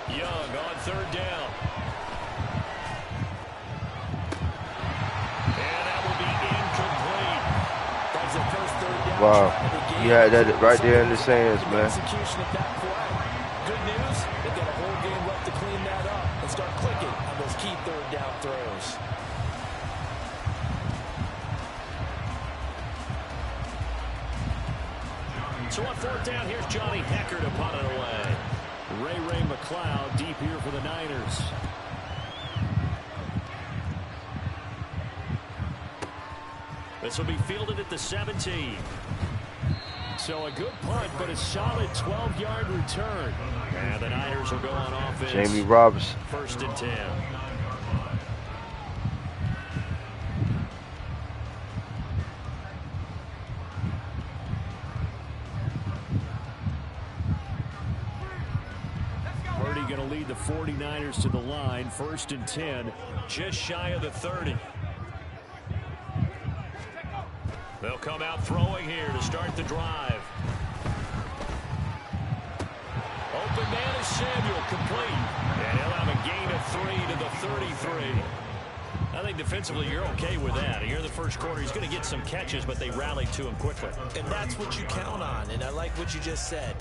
Young on 3rd down. Wow, he had that right there in his hands, man. Good news, they've got a whole game left to clean that up and start clicking on those key 3rd down throws. So on 4th down, here's Johnny Hecker to punt it away. Ray McLeod deep here for the Niners. This will be fielded at the 17. So a good punt, but a solid 12-yard return. And the Niners will go on offense. Jamie Robinson. 1st and 10. Purdy going to lead the 49ers to the line. 1st and 10, just shy of the 30. They'll come out throwing here to start the drive. Open man is Samuel, complete. And he'll have a gain of 3 to the 33. I think defensively you're okay with that. Here in the first quarter, he's going to get some catches, but they rallied to him quickly. And that's what you count on, and I like what you just said.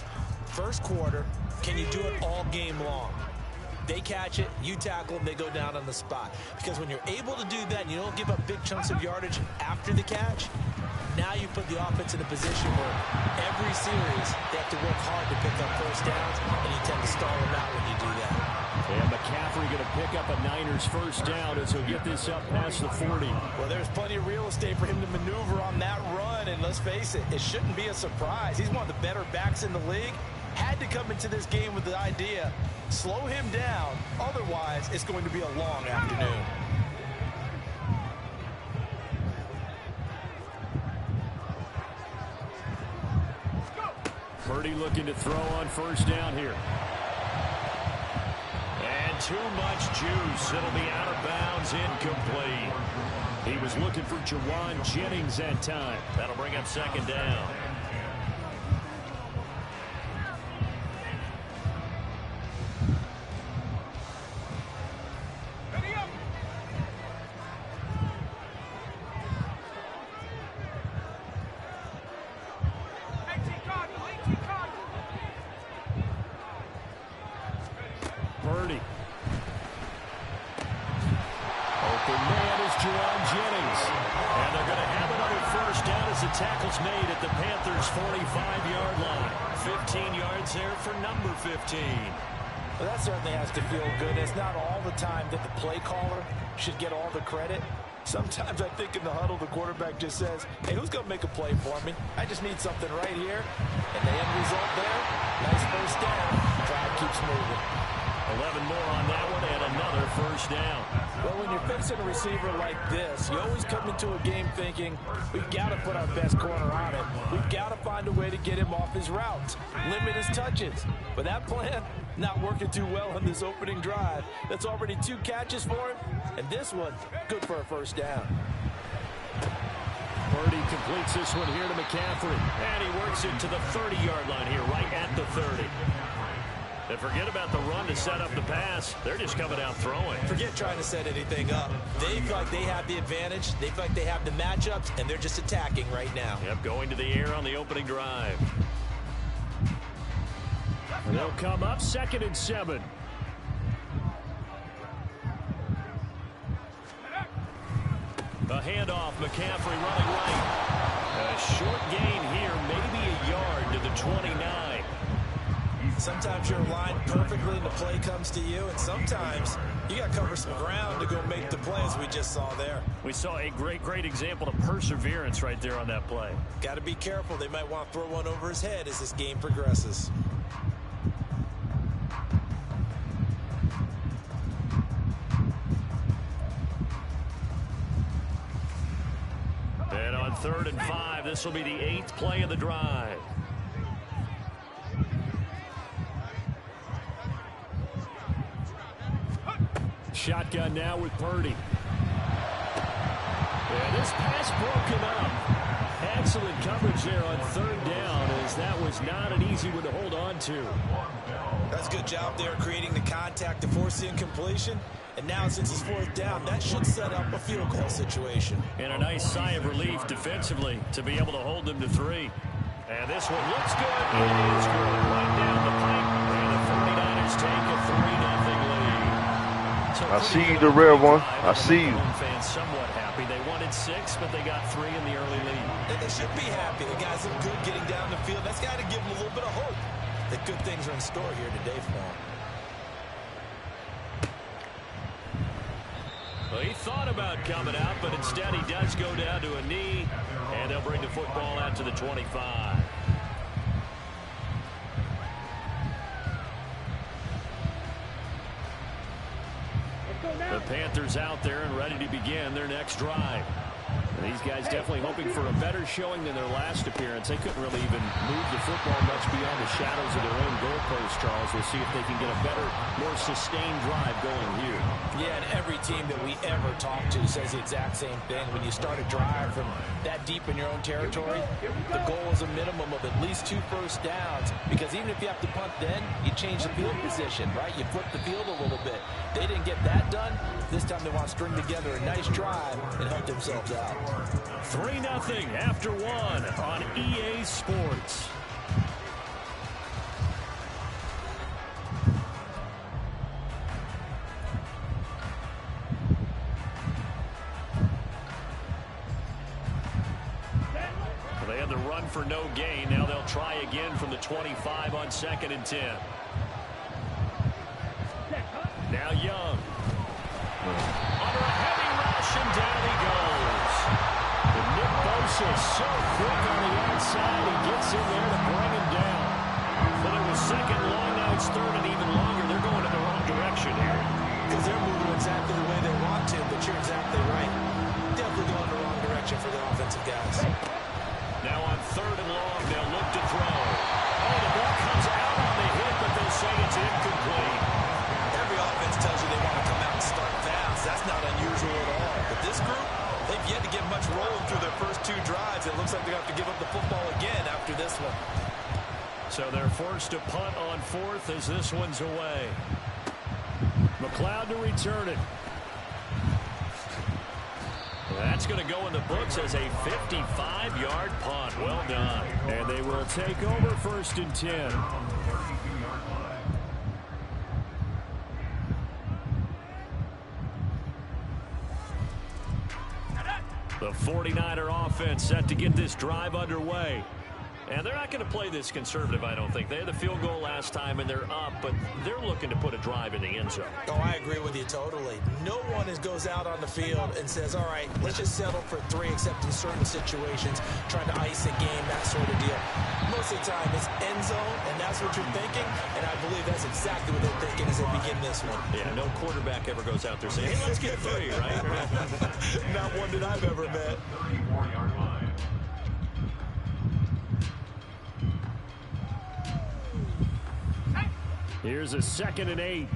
First quarter, can you do it all game long? They catch it, you tackle them, they go down on the spot. Because when you're able to do that and you don't give up big chunks of yardage after the catch, now you put the offense in a position where every series they have to work hard to pick up first downs, and you tend to stall them out when you do that. And McCaffrey going to pick up a Niners first down as he'll get this up past the 40. Well, there's plenty of real estate for him to maneuver on that run, and let's face it, it shouldn't be a surprise. He's one of the better backs in the league. Had to come into this game with the idea, slow him down, otherwise it's going to be a long afternoon. Purdy looking to throw on first down here. And too much juice. It'll be out of bounds, incomplete. He was looking for Jawan Jennings that time. That'll bring up second down. Purdy. Open man is Jawan Jennings. And they're going to have another first down as the tackle's made at the Panthers' 45-yard line. 15 yards there for number 15. Well, that certainly has to feel good. It's not all the time that the play caller should get all the credit. Sometimes I think in the huddle, the quarterback just says, hey, who's going to make a play for me? I just need something right here. And the end result there, nice first down. Drive keeps moving. 11 more on that one and another first down. Well, when you're facing a receiver like this, you always come into a game thinking, we've got to put our best corner on it. We've got to find a way to get him off his routes, limit his touches. But that plan, not working too well in this opening drive. That's already 2 catches for him, and this one, good for a first down. Purdy completes this one here to McCaffrey. And he works it to the 30-yard line here, right at the 30. And forget about the run to set up the pass. They're just coming out throwing. Forget trying to set anything up. They feel like they have the advantage. They feel like they have the matchups, and they're just attacking right now. Yep, going to the air on the opening drive. They'll come up 2nd and 7. A handoff, McCaffrey running right. A short gain here, maybe a yard to the 29. Sometimes you're aligned perfectly and the play comes to you, and sometimes you got to cover some ground to go make the play, as we just saw there. We saw a great example of perseverance right there on that play. Got to be careful. They might want to throw one over his head as this game progresses. And on 3rd and 5, this will be the 8th play of the drive. Shotgun now with Purdy. And this pass broken up. Excellent coverage there on 3rd down, as that was not an easy one to hold on to. That's a good job there creating the contact to force the incompletion. And now since it's 4th down, that should set up a field goal situation. And a nice sigh of relief defensively to be able to hold them to 3. And this one looks good. It is good. Right down the pipe. And the 49ers take a 3-0 lead. So I see you, the real one. I see you. Fans somewhat happy. They wanted 6, but they got 3 in the early lead. And they should be happy. The guys look good getting down the field. That's got to give them a little bit of hope that good things are in store here today for them. Well, he thought about coming out, but instead he does go down to a knee, and they'll bring the football out to the 25. The Panthers out there and ready to begin their next drive. These guys definitely hoping for a better showing than their last appearance. They couldn't really even move the football much beyond the shadows of their own goalpost, Charles. We'll see if they can get a better, more sustained drive going here. Yeah, and every team that we ever talk to says the exact same thing. When you start a drive from that deep in your own territory, the goal is a minimum of at least 2 first downs, because even if you have to punt then, you change the field position, right? You flip the field a little bit. They didn't get that done. This time they want to string together a nice drive and help themselves out. 3-0 after 1 on EA Sports. They had the run for no gain. Now they'll try again from the 25 on 2nd and 10. Now Young. Under a heavy rush, and down he goes. And Nick Bosa is so quick on the outside. He gets in there to bring him down. But it was 2nd long. Now it's 3rd and even longer. They're going in the wrong direction here. Because they're moving exactly the way they want to, but you're exactly right. Definitely going in the wrong direction for the offensive guys. Now on 3rd and long, they'll look to throw. Oh, the ball comes out on the hit, but they'll say it's incomplete. Every offense tells you they want to come out and start fast. That's not unusual at all. But this group, they've yet to get much rolling through their first 2 drives. It looks like they're going to have to give up the football again after this one. So they're forced to punt on 4th as this one's away. McLeod to return it. That's going to go in the books as a 55-yard punt. Well done. And they will take over 1st and 10. The 49er offense set to get this drive underway. And they're not going to play this conservative, I don't think. They had the field goal last time, and they're up, but they're looking to put a drive in the end zone. Oh, I agree with you totally. No one goes out on the field and says, all right, let's just settle for 3, except in certain situations, trying to ice a game, that sort of deal. Most of the time, it's end zone, and that's what you're thinking, and I believe that's exactly what they're thinking as they begin this one. Yeah, no quarterback ever goes out there saying, hey, let's get 3, right? Not one that I've ever met. 34-yard line. Here's a 2nd and 8.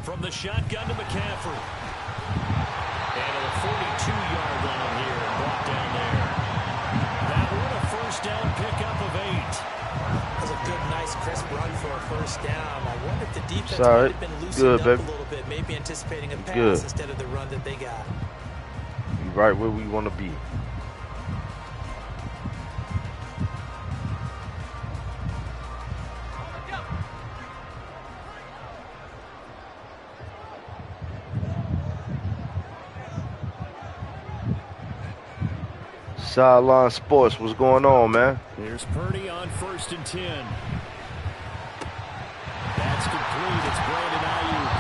From the shotgun to McCaffrey. And at the 42-yard line here, brought down there. That one a first down pickup of 8. That's a good, nice, crisp run for a first down. I wonder if the defense Sorry. might have been loosened Good, up baby. a little bit, maybe anticipating a pass Good. instead of the run that they got. You right where we want to be. Sideline Sports, what's going on, man? Here's Purdy on 1st and 10. That's complete. It's Brandon Ayuk.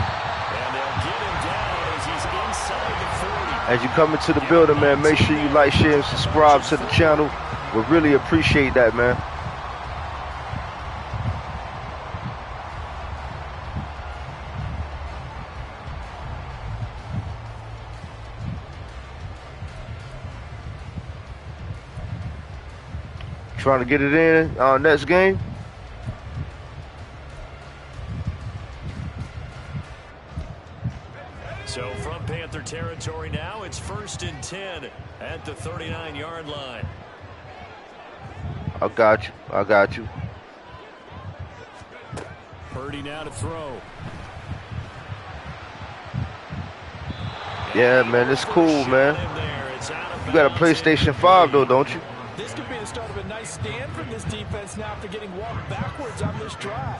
And they'll get him down as he's inside the 40. As you come into the building, man, make sure you like, share, and subscribe to the channel. We really appreciate that, man. Trying to get it in next game. So from Panther territory now, it's 1st and 10 at the 39-yard line. I got you. I got you. Purdy now to throw. Yeah, man, it's cool, man. You got a PlayStation 5, though, don't you? This could be the start of a nice stand from this defense now after getting walked backwards on this drive.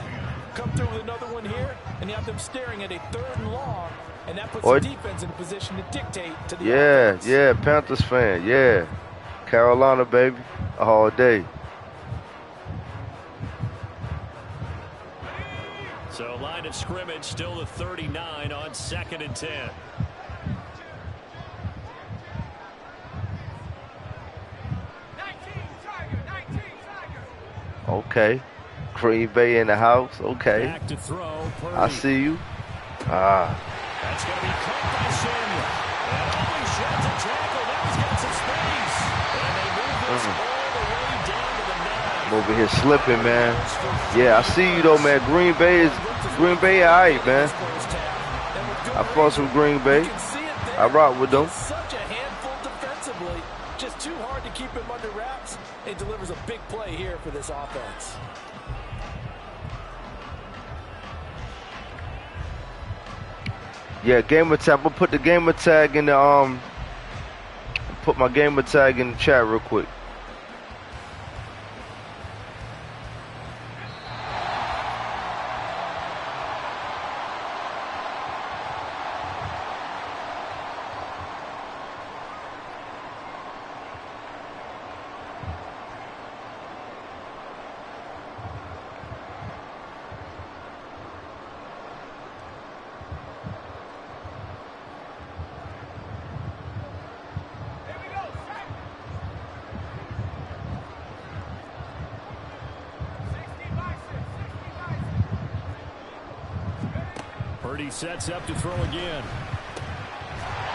Come through with another one here, and you have them staring at a 3rd and long, and that puts the defense in a position to dictate to the offense. Yeah, Panthers fan, yeah. Carolina, baby, all day. So line of scrimmage still the 39 on 2nd and 10. Okay. Green Bay in the house. Okay. Back to throw. Purdy. I see you. Ah. That's going to be caught by Samuel. And only sheds a tackle. Now he's got some space. And they move this all the way down to the 9. I'm over here slipping, man. Yeah, I see you though, man. Green Bay alright, man. I fought some Green Bay. I rock with them. Such a handful defensively. Just too hard to keep him under wraps. He delivers a big play here for this offense. Yeah, gamer tag. I'm gonna put the gamer tag in the put my gamer tag in the chat real quick. Purdy sets up to throw again.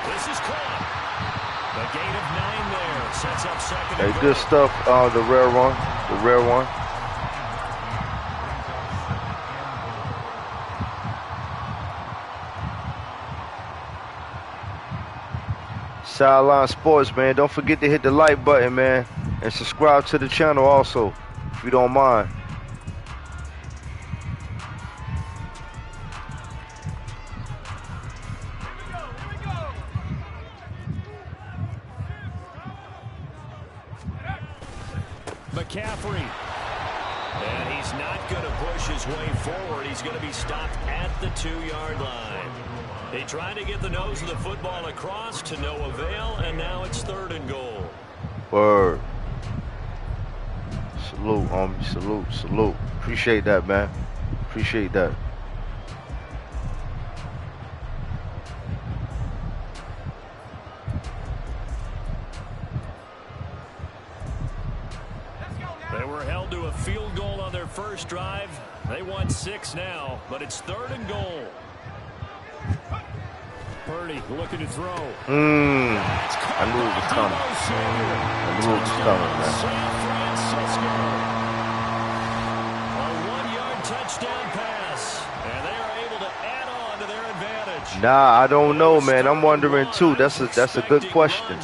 This is caught. The gain of 9 there. Sets up second. Hey, good stuff. The rare one. The rare one. Sideline Sports, man. Don't forget to hit the like button, man. And subscribe to the channel also, if you don't mind. McCaffrey. And he's not going to push his way forward. He's going to be stopped at the 2-yard line. They tried to get the nose of the football across to no avail, and now it's 3rd and goal. Word. Salute, homie. Salute, salute. Appreciate that, man. Appreciate that. They were held to a field goal on their first drive. They won 6 now, but it's 3rd and goal. Purdy looking to throw. I knew it was coming. I knew it was coming, man. San Francisco. A 1-yard touchdown pass, and they are able to add on to their advantage. Nah, I don't know, man. I'm wondering too. That's a good question.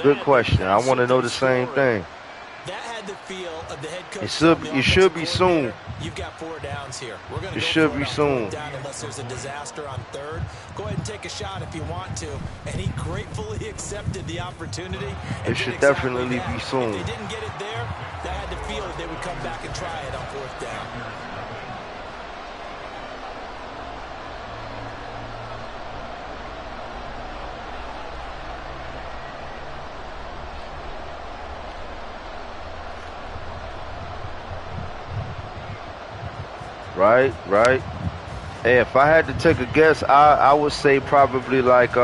Good question. I want to know the same thing. That had the feel of the head coach. It should be soon. You've got 4 downs here. We're going to It should be soon. Down unless there's a disaster on 3rd. Go ahead and take a shot if you want to. And he gratefully accepted the opportunity. It should definitely be soon. If they didn't get it there, that had the feel that they would come back and try it on 4th down. Right. Hey, if I had to take a guess, I would say probably like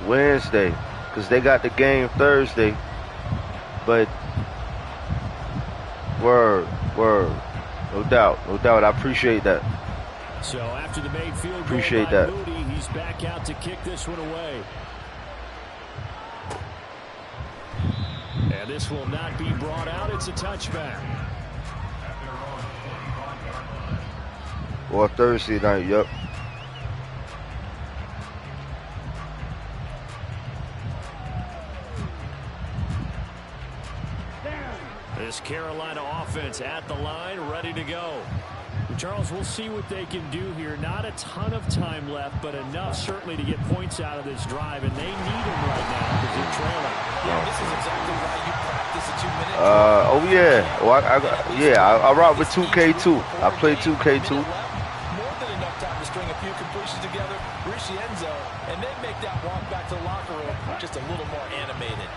Wednesday, because they got the game Thursday. But word, no doubt. I appreciate that. So after the made field goal Appreciate by that. Moody, he's back out to kick this one away. And this will not be brought out. It's a touchback. Or Thursday night, yep. This Carolina offense at the line, ready to go. Charles, we'll see what they can do here. Not a ton of time left, but enough certainly to get points out of this drive, and they need them right now because they're trailing. Yeah, this is exactly why you practice a 2-minute. Oh yeah. I rock with 2K too. I play 2K too. More than enough time to string a few completions together, reach the end zone, and then make that walk back to the locker room just a little more animated.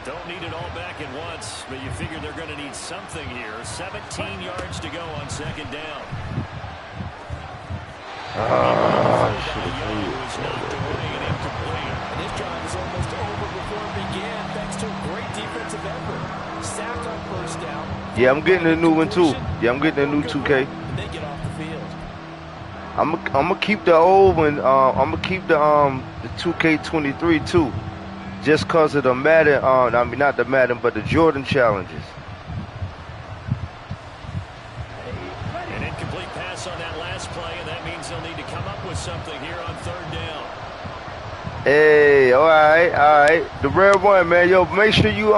Don't need it all back at once, but you figure they're going to need something here. 17 yards to go on 2nd down. And this drive is almost over before it began, thanks to a great defensive effort. Sacked on on first down. Yeah, I'm getting a new one too. Yeah, I'm getting a new 2K. And they get off the field. I'm gonna keep the old one. I'm gonna keep the 2K23 too, just cause of the Madden. I mean not the Madden, but the Jordan challenges. An incomplete pass on that last play, and that means they'll need to come up with something here on third down. Hey, all right. The red one, man. Yo, make sure you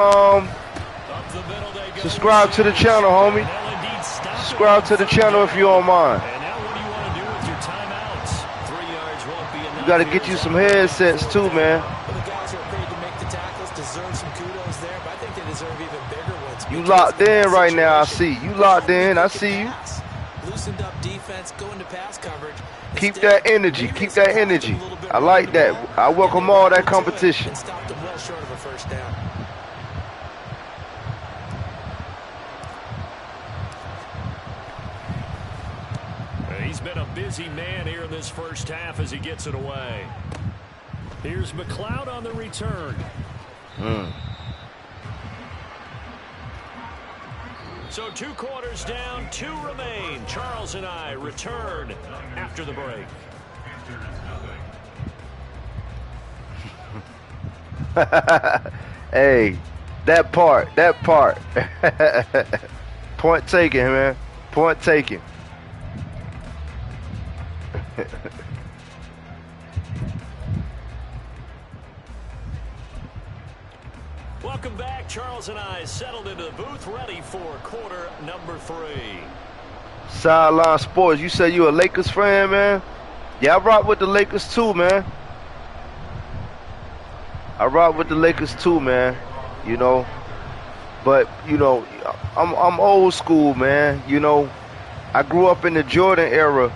subscribe to the channel, homie. Subscribe to the channel if you don't mind. And now what do you want to do with your timeouts? 3 yards won't be enough. You gotta get you some headsets too, man. Well, the guys who are paid to make the tackles deserve some kudos there, but I think they deserve even bigger ones. You locked in right now, I see. You locked in, I see you. Loosened up defense, going to pass coverage. Keep that energy, keep that energy. I like that. I welcome all that competition. And stopped them well short of a first down. He's been a busy man here in this first half as he gets it away. Here's McLeod on the return. So 2 quarters down, 2 remain. Charles and I return after the break. Hey, that part. Point taken, man. Point taken. Welcome back. Charles and I settled into the booth, ready for quarter number 3. Sideline Sports, you say you a Lakers fan, man? Yeah, I rock with the Lakers too, man. You know, but you know, I'm old school, man. You know, I grew up in the Jordan era,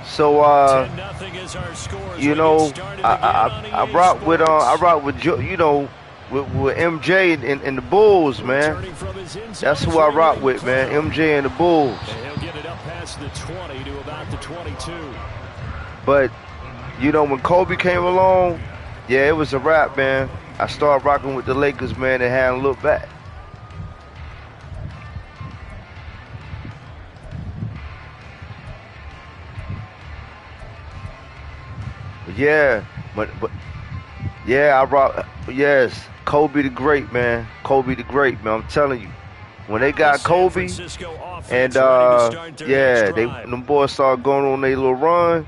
so you know, I rock with you know, with MJ and the Bulls, man. That's who I rock with, man. MJ and the Bulls. And he'll get it up past the 20 to about the 22. But you know, when Kobe came along, yeah, it was a wrap, man. I started rocking with the Lakers, man, and hadn't looked back. But yeah, I rock. Yes, Kobe the Great, man. I'm telling you, when they got Kobe, and them boys started going on their little run.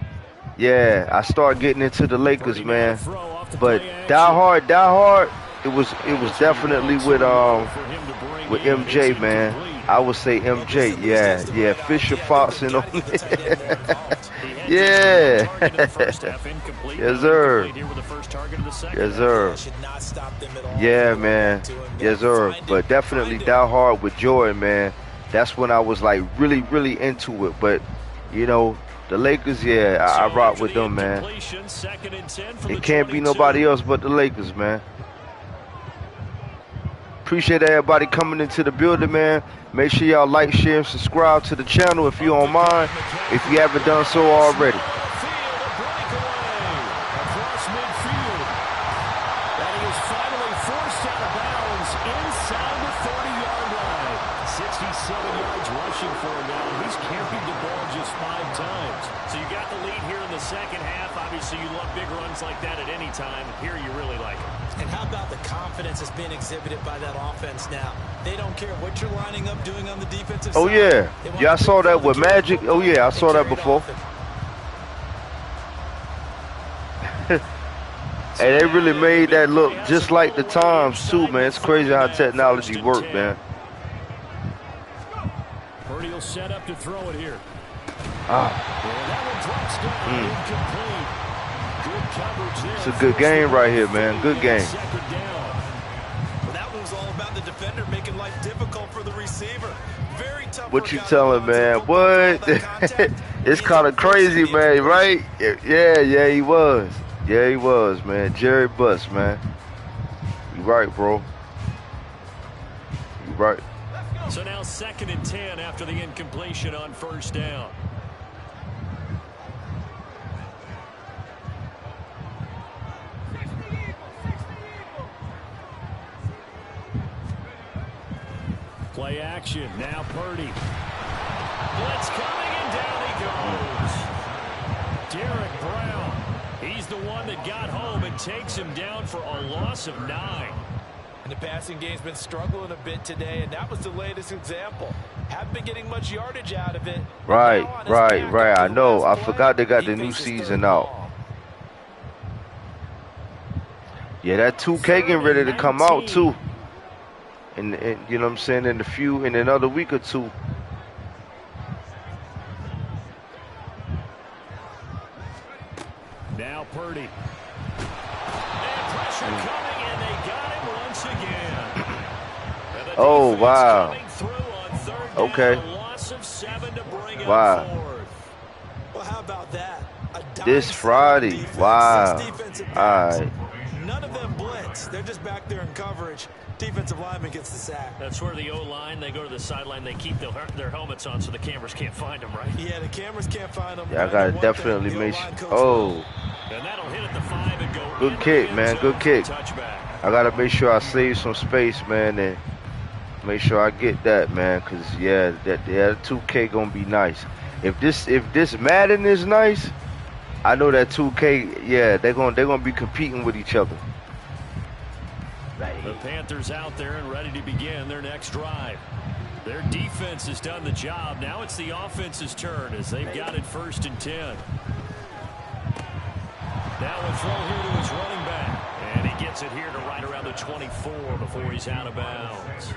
Yeah, I started getting into the Lakers, man. But die hard, it was definitely with MJ, man. I would say MJ, yeah, Fisher, Fox, and on yeah. Yes, sir. Yeah, man. Yes, sir. But definitely die hard with Jordan, man. That's when I was like really, really into it. But you know, the Lakers, yeah, I rock with them, man. It can't be nobody else but the Lakers, man. Appreciate everybody coming into the building, man. Make sure y'all like, share, and subscribe to the channel if you don't mind, if you haven't done so already. Like that at any time. Here you really like it. And how about the confidence that's being exhibited by that offense now? They don't care what you're lining up doing on the defensive side. Oh yeah, I saw that with Magic. Oh yeah, I saw that before. And they really made that look just like the times too, man. It's crazy how technology works, man. Purdy will set up to throw it here. It's a good game right here, man. Good game. Well, that was all about the defender making life difficult for the receiver. Very tough. What you telling, man? What? It's kind of crazy, man, right? Yeah, he was. Yeah, he was, man. Jerry Buss, man. You right, bro. You right. So now 2nd and 10 after the incompletion on first down. Play action. Now Purdy. Blitz coming, and down he goes. Derek Brown. He's the one that got home and takes him down for a loss of 9. And the passing game's been struggling a bit today, and that was the latest example. Haven't been getting much yardage out of it. Right. I know. I forgot they got the new season out. Yeah, that 2K getting ready to come out too. And you know what I'm saying, in another week or two. Now Purdy. And pressure coming, and they got him once again. Oh, wow. Okay. Wow. Well, how about that? This Friday. Wow. All right. None of them blitz. They're just back there in coverage. Defensive lineman gets the sack. That's where the O-line, they go to the sideline, they keep their helmets on so the cameras can't find them, right? Yeah, the cameras can't find them. Yeah, I got to definitely make sure. Oh. And that'll hit at the 5 and go. Good kick, man. Good kick. I got to make sure I save some space, man, and make sure I get that, man, because, yeah, that 2K going to be nice. If this Madden is nice, I know that 2K, yeah, they're gonna be competing with each other. The Panthers out there and ready to begin their next drive. Their defense has done the job. Now it's the offense's turn as they've got it 1st and 10. Now a throw here to his running back. And he gets it here to right around the 24 before he's out of bounds.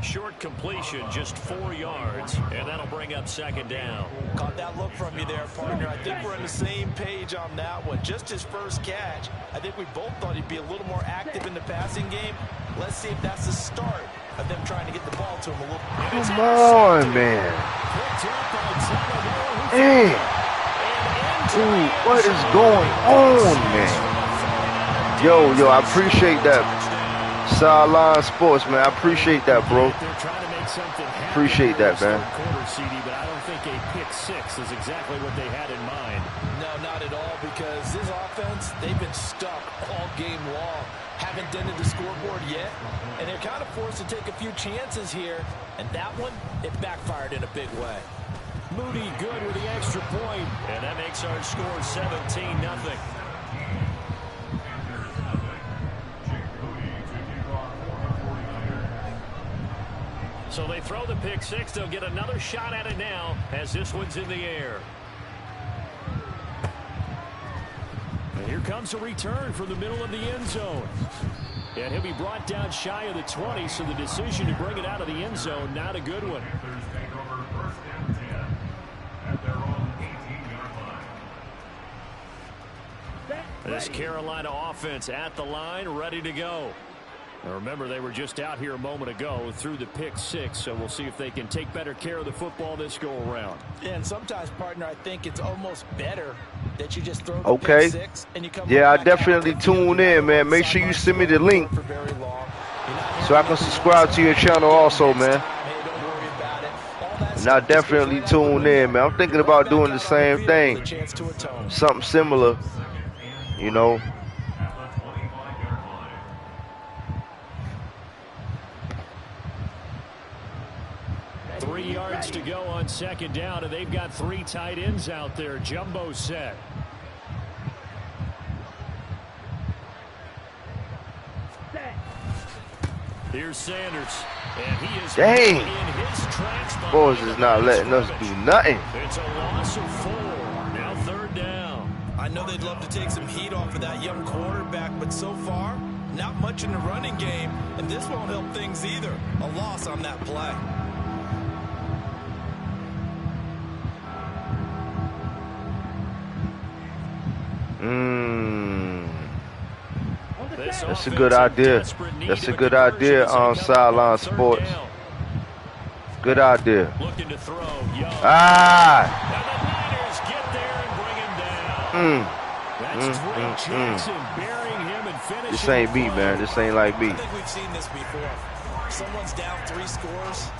Short completion, just 4 yards, and that'll bring up 2nd down. Caught that look from you there, partner. I think we're on the same page on that one. Just his first catch. I think we both thought he'd be a little more active in the passing game. Let's see if that's the start of them trying to get the ball to him a little. Come on, man. Hey. Dude, what is going on, man? Yo, I appreciate that. Sideline Sports, man. I appreciate that, bro. Appreciate that, man. But I don't think a pick 6 is exactly what they had in mind. No, not at all, because this offense, they've been stuck all game long. Haven't dented the scoreboard yet, and they're kind of forced to take a few chances here, and that one, it backfired in a big way. Moody good with the extra point, and that makes our score 17-0. So they throw the pick 6. They'll get another shot at it now as this one's in the air. And here comes a return from the middle of the end zone. And he'll be brought down shy of the 20, so the decision to bring it out of the end zone, not a good one. This Carolina offense at the line, ready to go. Now remember, they were just out here a moment ago through the pick 6, so we'll see if they can take better care of the football this go around. Yeah, and sometimes, partner, I think it's almost better that you just throw the pick 6 and you come. Yeah, I definitely tune in, man. Make sure you send me the link so I can subscribe to your channel also, man. And I definitely tune in, man. I'm thinking about doing the same thing. Something similar, you know. 3 yards to go on 2nd down, and they've got 3 tight ends out there. Jumbo set. Here's Sanders, and he is dang. In his tracks. Boys is not letting us do nothing. It's a loss of 4. Now 3rd down. I know they'd love to take some heat off of that young quarterback, but so far, not much in the running game, and this won't help things either. A loss on that play. That's a good idea. That's a good idea on Sideline Sports. Good idea. Looking to throw. Ah! And the Niners get there and bring him down. That's Drake Jackson burying him and finishing. This ain't me, man. This ain't like me. I think we've seen this before. Someone's down 3 scores,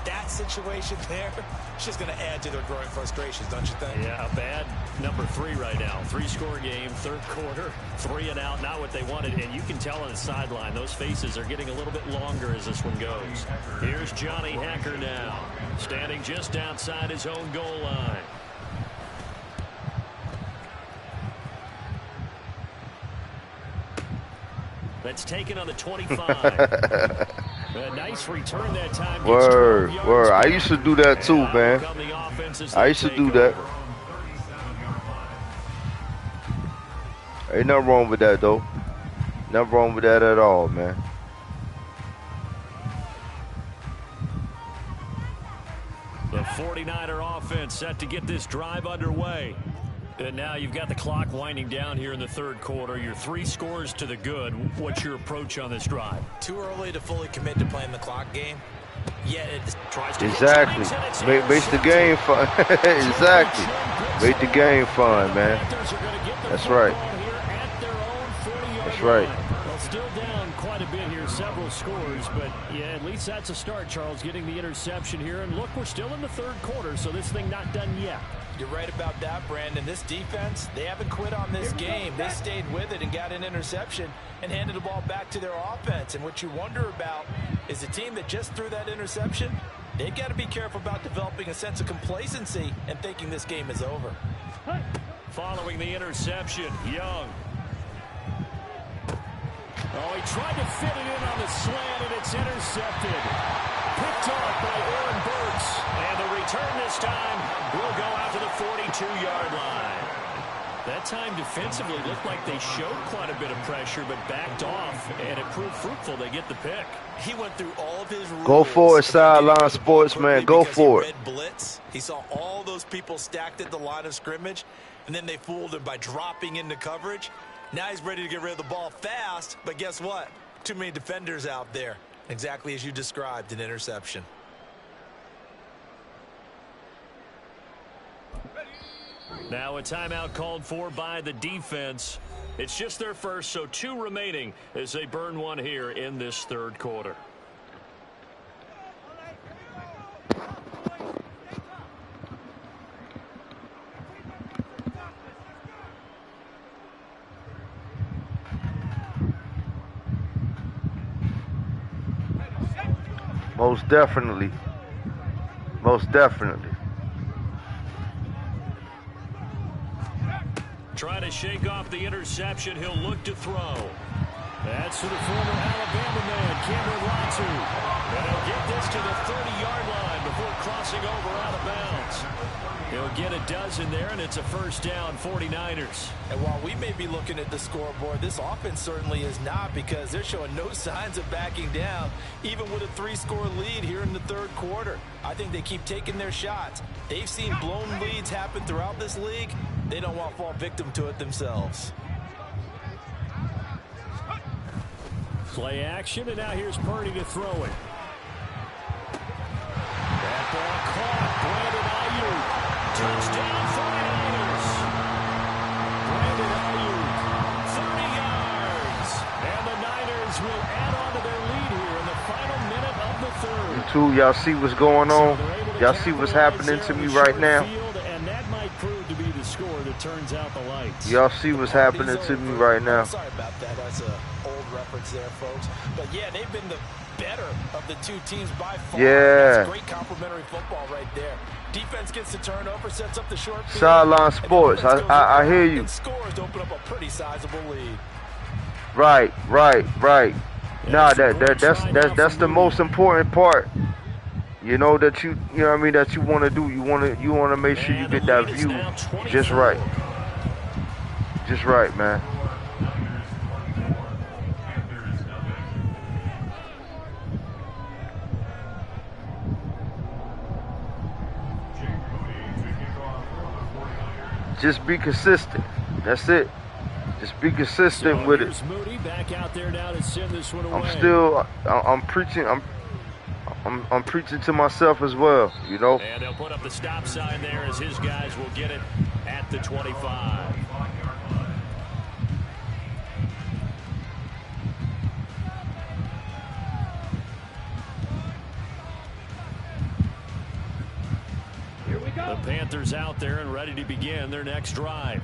that situation there, it's just going to add to their growing frustrations, don't you think? Yeah, a bad number 3 right now. 3-score game, third quarter, 3 and out, not what they wanted. And you can tell on the sideline, those faces are getting a little bit longer as this one goes. Here's Johnny Hekker now, standing just outside his own goal line. That's taken on the 25. A nice return that time. Word. I used to do that too, man. I used to do that. Ain't nothing wrong with that, though. Nothing wrong with that at all, man. The 49er offense set to get this drive underway. And now you've got the clock winding down here in the third quarter. Your 3 scores to the good. What's your approach on this drive? Too early to fully commit to playing the clock game. Yet it tries to exactly. Make the game fun. Exactly. Make the game fun, man. That's right. That's right. Well, still down quite a bit here, several scores, but yeah, at least that's a start, Charles, getting the interception here. And look, we're still in the third quarter, so this thing not done yet. You're right about that, Brandon. This defense, they haven't quit on this game. They stayed with it and got an interception and handed the ball back to their offense. And what you wonder about is a team that just threw that interception, they've got to be careful about developing a sense of complacency and thinking this game is over. Following the interception, Young. Oh, he tried to fit it in on the slant, and it's intercepted. Picked off by Aaron Burks. And the return this time will go out to the 42-yard line. That time defensively looked like they showed quite a bit of pressure, but backed off, and it proved fruitful. They get the pick. He went through all of his rules. Go for it, sideline sports, man. Go for it. Blitz. He saw all those people stacked at the line of scrimmage, and then they fooled him by dropping into coverage. Now he's ready to get rid of the ball fast, but guess what? Too many defenders out there. Exactly as you described, an interception. Now a timeout called for by the defense. It's just their first, so 2 remaining as they burn one here in this third quarter. Most definitely. Most definitely. Trying to shake off the interception. He'll look to throw. That's to the former Alabama man, Cameron Latu. And he'll get this to the 30-yard line before crossing over out of bounds. He'll get a dozen there, and it's a first down, 49ers. And while we may be looking at the scoreboard, this offense certainly is not, because they're showing no signs of backing down, even with a 3-score lead here in the third quarter. I think they keep taking their shots. They've seen blown leads happen throughout this league. They don't want to fall victim to it themselves. Play action, and now here's Purdy to throw it. That ball caught. Brandon Ayuk. Touchdown, 49ers. Brandon Ayuk, 30 yards. And the Niners will add on to their lead here in the final minute of the third. You two, y'all see what's going on? Y'all see what's happening to me right now? And that might prove to be the score that turns out the lights. Y'all see what's happening to me right now? Sorry about that. That's an old reference there, folks. But yeah, they've been the better of the two teams by far. Yeah. That's great complimentary football right there. Defense gets the turnover, sets up the short field. Sideline sports. I hear you. And scores to open up a pretty sizable lead. Right. Nah, that's the most important part. You know that you know what I mean, that you want to do. You want to make sure you get that view just right. Just right, man. Just be consistent. That's it. Just be consistent with it. Moody back out there now to send this one away. I'm preaching. I'm preaching to myself as well, you know. And they'll put up the stop sign there as his guys will get it at the 25. The Panthers out there and ready to begin their next drive.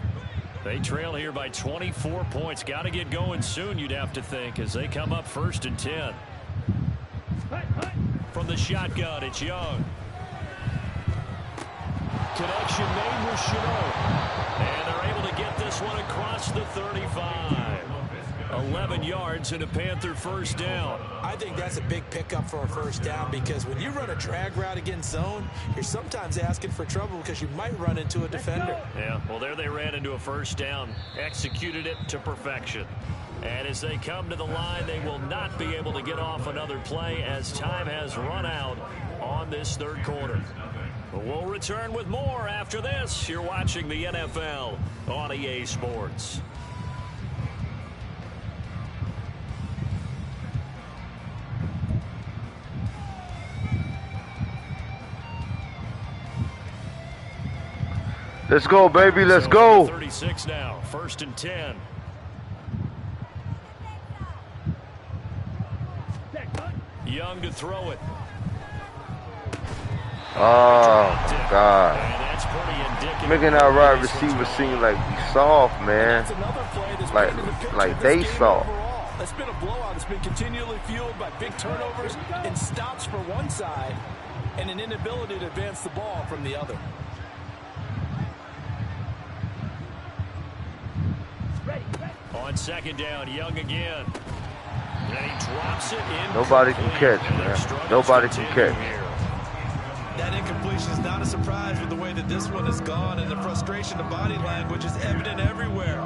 They trail here by 24 points. Got to get going soon, you'd have to think, as they come up 1st and 10. From the shotgun, it's Young. Connection made with Chenault. And they're able to get this one across the 35. 11 yards and a Panther first down. I think that's a big pickup for a first down, because when you run a drag route against zone, you're sometimes asking for trouble because you might run into a defender. Yeah, well, there they ran into a first down, executed it to perfection. And as they come to the line, they will not be able to get off another play as time has run out on this 3rd quarter. But we'll return with more after this. You're watching the NFL on EA Sports. Let's go, baby. Let's go. 36 now. 1st and 10. Young to throw it. Oh, God. And that's pretty indicative. Making our wide receiver seem like we soft, man. Like they soft. That's been a blowout. It's been continually fueled by big turnovers and stops for one side and an inability to advance the ball from the other. On 2nd down, Young again. And he drops it in. Nobody can catch, man. Nobody can catch. That incompletion is not a surprise with the way that this one has gone, and the frustration of body language is evident everywhere.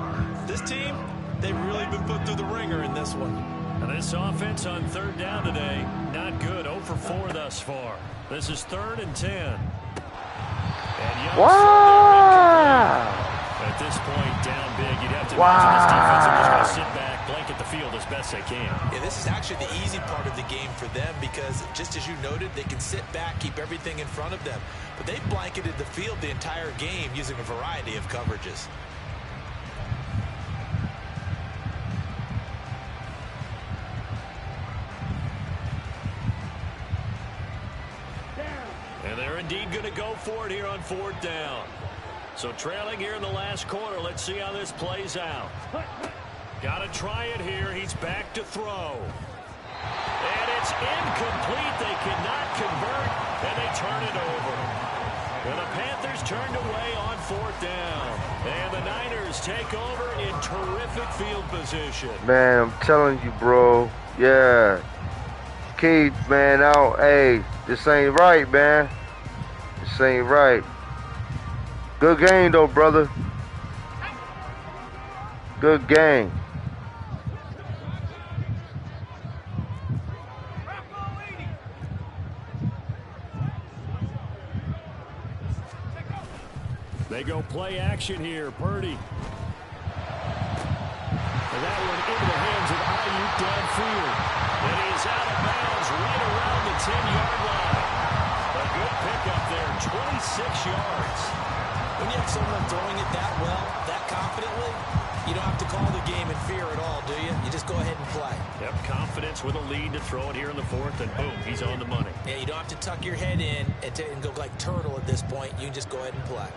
This team, they've really been put through the ringer in this one. And this offense on 3rd down today, not good. 0 for 4 thus far. This is 3rd and 10. And Young Wow. at this point, down big. You'd have to imagine this defense are just going to sit back, blanket the field as best they can. Yeah, this is actually the easy part of the game for them, because just as you noted, they can sit back, keep everything in front of them. But they've blanketed the field the entire game using a variety of coverages. And they're indeed going to go for it here on 4th down. So trailing here in the last quarter. Let's see how this plays out. Got to try it here. He's back to throw. And it's incomplete. They cannot convert, and they turn it over. And the Panthers turned away on 4th down. And the Niners take over in terrific field position. Man, I'm telling you, bro. Yeah. Keith, man, out. Hey, this ain't right, man. This ain't right. Good game, though, brother. Good game. They go play action here. Purdy. And that one into the hands of Ayuk downfield. And he's out of bounds right around the 10-yard line. A good pickup there, 26 yards. When you have someone throwing it that well, that confidently, you don't have to call the game in fear at all, do you? You just go ahead and play. Yep, confidence with a lead to throw it here in the 4th, and boom, he's on the money. Yeah, you don't have to tuck your head in and go like turtle at this point. You can just go ahead and play.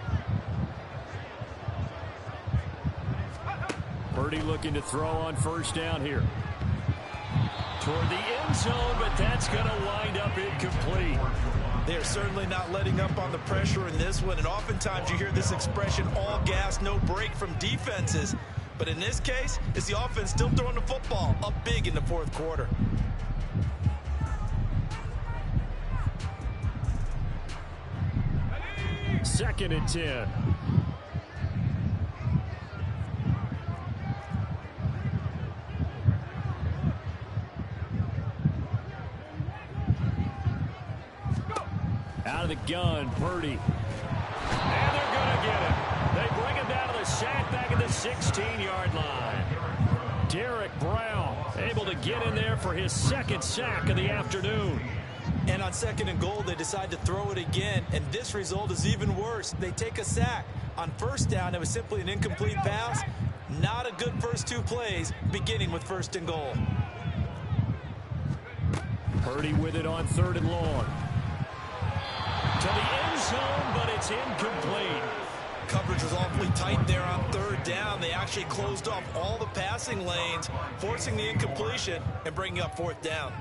Purdy looking to throw on 1st down here. Toward the end zone, but that's going to wind up incomplete. They're certainly not letting up on the pressure in this one, and oftentimes you hear this expression, all gas, no break, from defenses. But in this case, it's the offense still throwing the football up big in the 4th quarter. Second and 10. Out of the gun, Purdy. And they're going to get him. They bring him down to the sack back at the 16-yard line. Derek Brown able to get in there for his 2nd sack of the afternoon. And on 2nd and goal, they decide to throw it again, and this result is even worse. They take a sack. On 1st down, it was simply an incomplete pass. Not a good first 2 plays, beginning with 1st and goal. Purdy with it on 3rd and long. To the end zone, but it's incomplete. Coverage was awfully tight there on third down. They actually closed off all the passing lanes, forcing the incompletion and bringing up fourth down.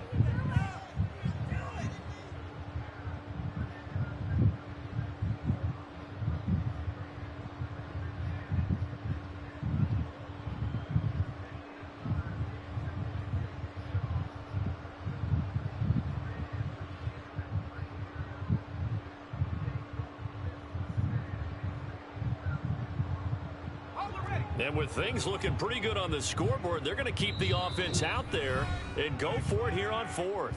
And with things looking pretty good on the scoreboard, they're going to keep the offense out there and go for it here on fourth.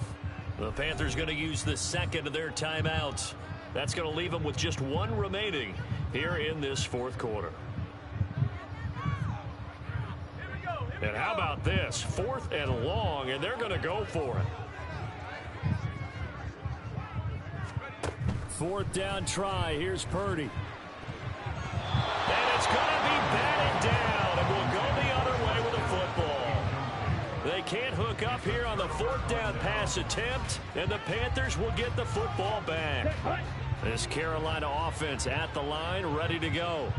The Panthers going to use the second of their timeouts. That's going to leave them with just one remaining here in this fourth quarter. And how about this? 4th and long, and they're going to go for it. 4th down try. Here's Purdy. And it's going to be batted down, and we'll go the other way with a football. They can't hook up here on the 4th down pass attempt, and the Panthers will get the football back. This Carolina offense at the line, ready to go.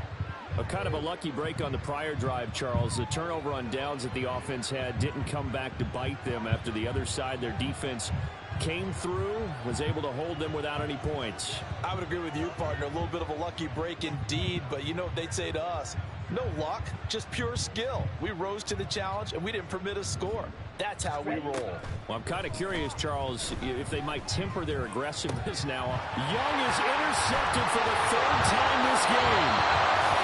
A kind of a lucky break on the prior drive, Charles. The turnover on downs that the offense had didn't come back to bite them after the other side. Their defense came through, was able to hold them without any points. I would agree with you, partner. A little bit of a lucky break indeed, but you know what they'd say to us? No luck, just pure skill. We rose to the challenge, and we didn't permit a score. That's how we roll. Well, I'm kind of curious, Charles, if they might temper their aggressiveness now. Young is intercepted for the 3rd time this game.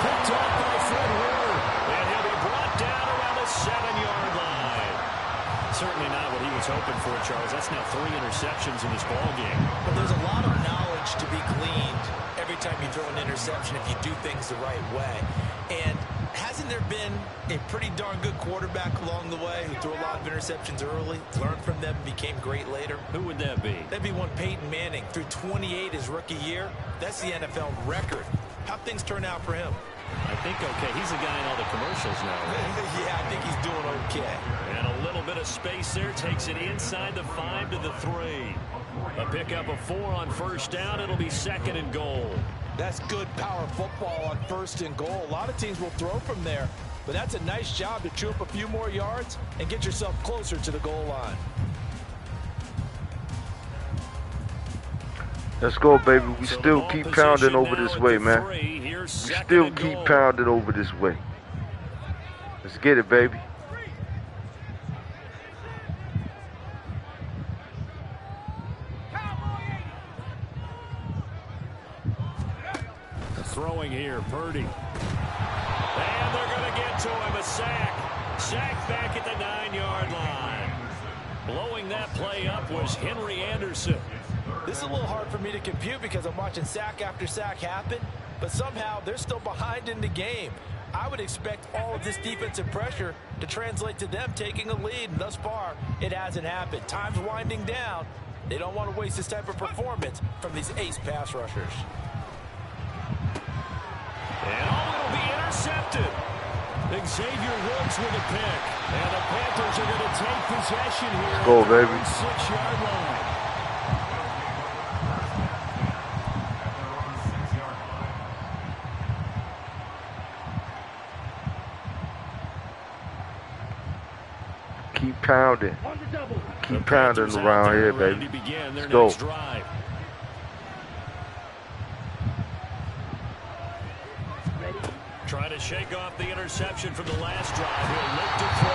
Picked off by Fred Warner, and he'll be brought down around the 7-yard line. Certainly not what he was hoping for, Charles. That's now 3 interceptions in this ball game. But there's a lot of knowledge to be gleaned every time you throw an interception if you do things the right way. And hasn't there been a pretty darn good quarterback along the way who threw a lot of interceptions early, learned from them, became great later? Who would that be? That'd be one Peyton Manning. Threw 28 his rookie year. That's the NFL record. How'd things turn out for him? I think okay. He's the guy in all the commercials now. Yeah, I think he's doing okay. And a little bit of space there. Takes it inside the 5 to the 3. A pickup of 4 on 1st down. It'll be 2nd and goal. That's good power football on 1st and goal. A lot of teams will throw from there, but that's a nice job to chew up a few more yards and get yourself closer to the goal line. Let's go, baby. We still keep pounding over this way, man. We still keep pounding over this way. Let's get it, baby. Throwing here, Purdy. And they're going to get to him, a sack. Sack back at the 9-yard line. Blowing that play up was Henry Anderson. This is a little hard for me to compute because I'm watching sack after sack happen, but somehow they're still behind in the game. I would expect all of this defensive pressure to translate to them taking a lead, and thus far, it hasn't happened. Time's winding down. They don't want to waste this type of performance from these ace pass rushers. And it'll be intercepted. Xavier Woods with a pick. And the Panthers are going to take possession here. Let's go, baby. 6-yard line. Keep pounding. Keep pounding around here, baby. Let's go. Drive. Trying to shake off the interception from the last drive. He'll look to throw.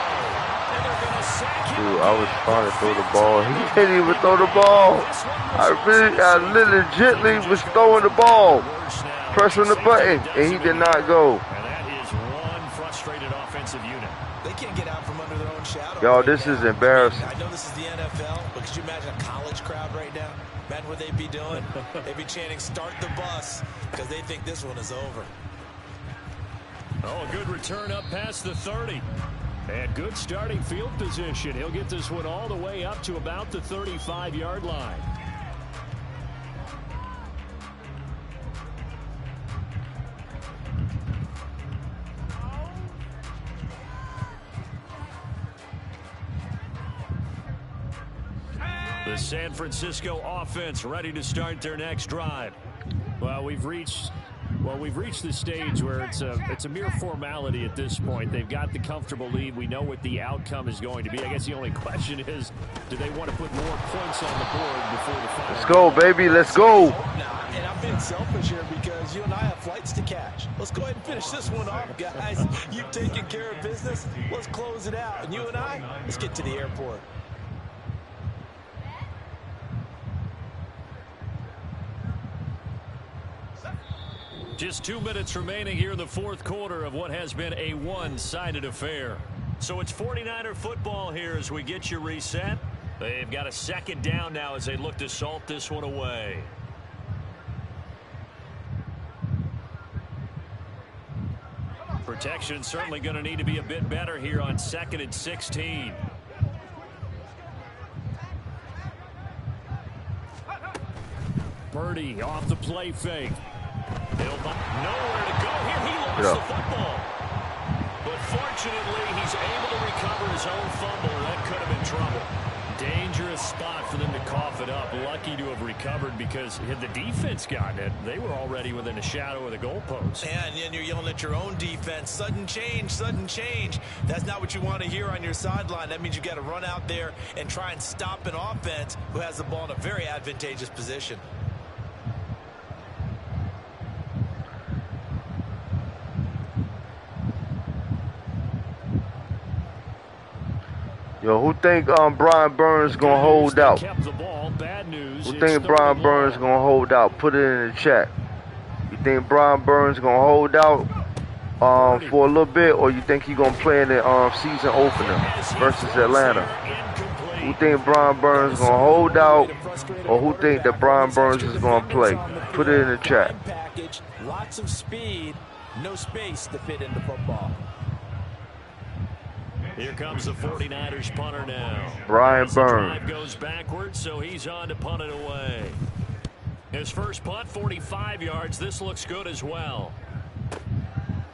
And they're going to sack him. Dude, I was trying to throw the ball. He didn't even throw the ball. I legitimately was throwing the ball, pressing the button, and he did not go. And that is one frustrated offensive unit. They can't get out from under their own shadow. Y'all, this is embarrassing. I know this is the NFL, but could you imagine a college crowd right now? Imagine what they'd be doing. They'd be chanting, "Start the bus," because they think this one is over. Oh, a good return up past the 30. And good starting field position. He'll get this one all the way up to about the 35-yard line. The The San Francisco offense ready to start their next drive. Well, we've reached the stage where it's a mere formality at this point. They've got the comfortable lead. We know what the outcome is going to be. I guess the only question is, do they want to put more points on the board before the final? Let's go, baby. Let's go. And I'm being selfish here because you and I have flights to catch. Let's go ahead and finish this one off, guys. You've taken care of business. Let's close it out. And you and I, let's get to the airport. Just 2 minutes remaining here in the fourth quarter of what has been a one-sided affair. So it's 49er football here as we get you reset. They've got a second down now as they look to salt this one away. Protection certainly going to need to be a bit better here on 2nd and 16. Purdy off the play fake. Nowhere to go here. He lost the football. But fortunately, he's able to recover his own fumble. That could have been trouble. Dangerous spot for them to cough it up. Lucky to have recovered because had the defense gotten it, they were already within a shadow of the goalpost. And you're yelling at your own defense. Sudden change, sudden change. That's not what you want to hear on your sideline. That means you got to run out there and try and stop an offense who has the ball in a very advantageous position. Yo, who think Brian Burns gonna hold out? Who think Brian Burns gonna hold out? Put it in the chat. You think Brian Burns gonna hold out for a little bit, or you think he gonna play in the season opener versus Atlanta? Who think Brian Burns gonna hold out, or who think that Brian Burns is gonna play? Put it in the chat. Lots of speed, no space to fit into football. Here comes the 49ers punter now. Brian Burns. Drive goes backwards, so he's on to punt it away. His first punt, 45 yards. This looks good as well.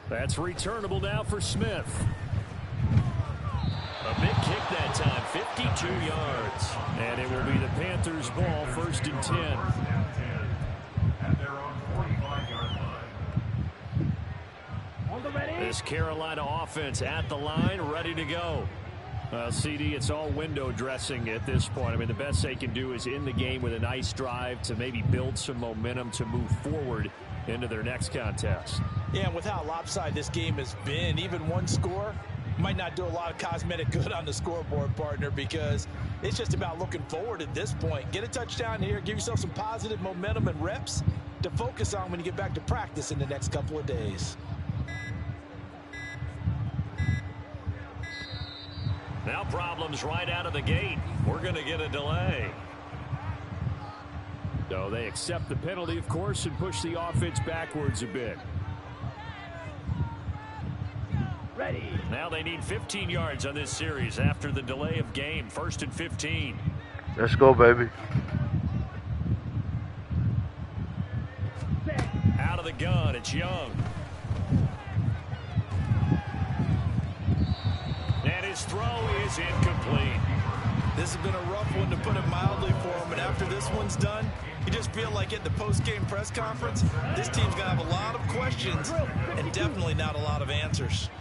That's returnable now for Smith. A big kick that time, 52 yards. And it will be the Panthers' ball, 1st and 10. At their own 45-yard line. This Carolina offense at the line, ready to go. CD, it's all window dressing at this point. I mean, the best they can do is in the game with a nice drive to maybe build some momentum to move forward into their next contest. Yeah, and with how lopsided this game has been, even one score might not do a lot of cosmetic good on the scoreboard, partner, because it's just about looking forward at this point. Get a touchdown here, give yourself some positive momentum and reps to focus on when you get back to practice in the next couple of days. Now problems right out of the gate. We're going to get a delay. So they accept the penalty, of course, and push the offense backwards a bit. Ready. Now they need 15 yards on this series after the delay of game. 1st and 15. Let's go, baby. Out of the gun, it's Young. And his throw is incomplete. This has been a rough one, to put it mildly, for him. And after this one's done, you just feel like at the post-game press conference, this team's going to have a lot of questions and definitely not a lot of answers.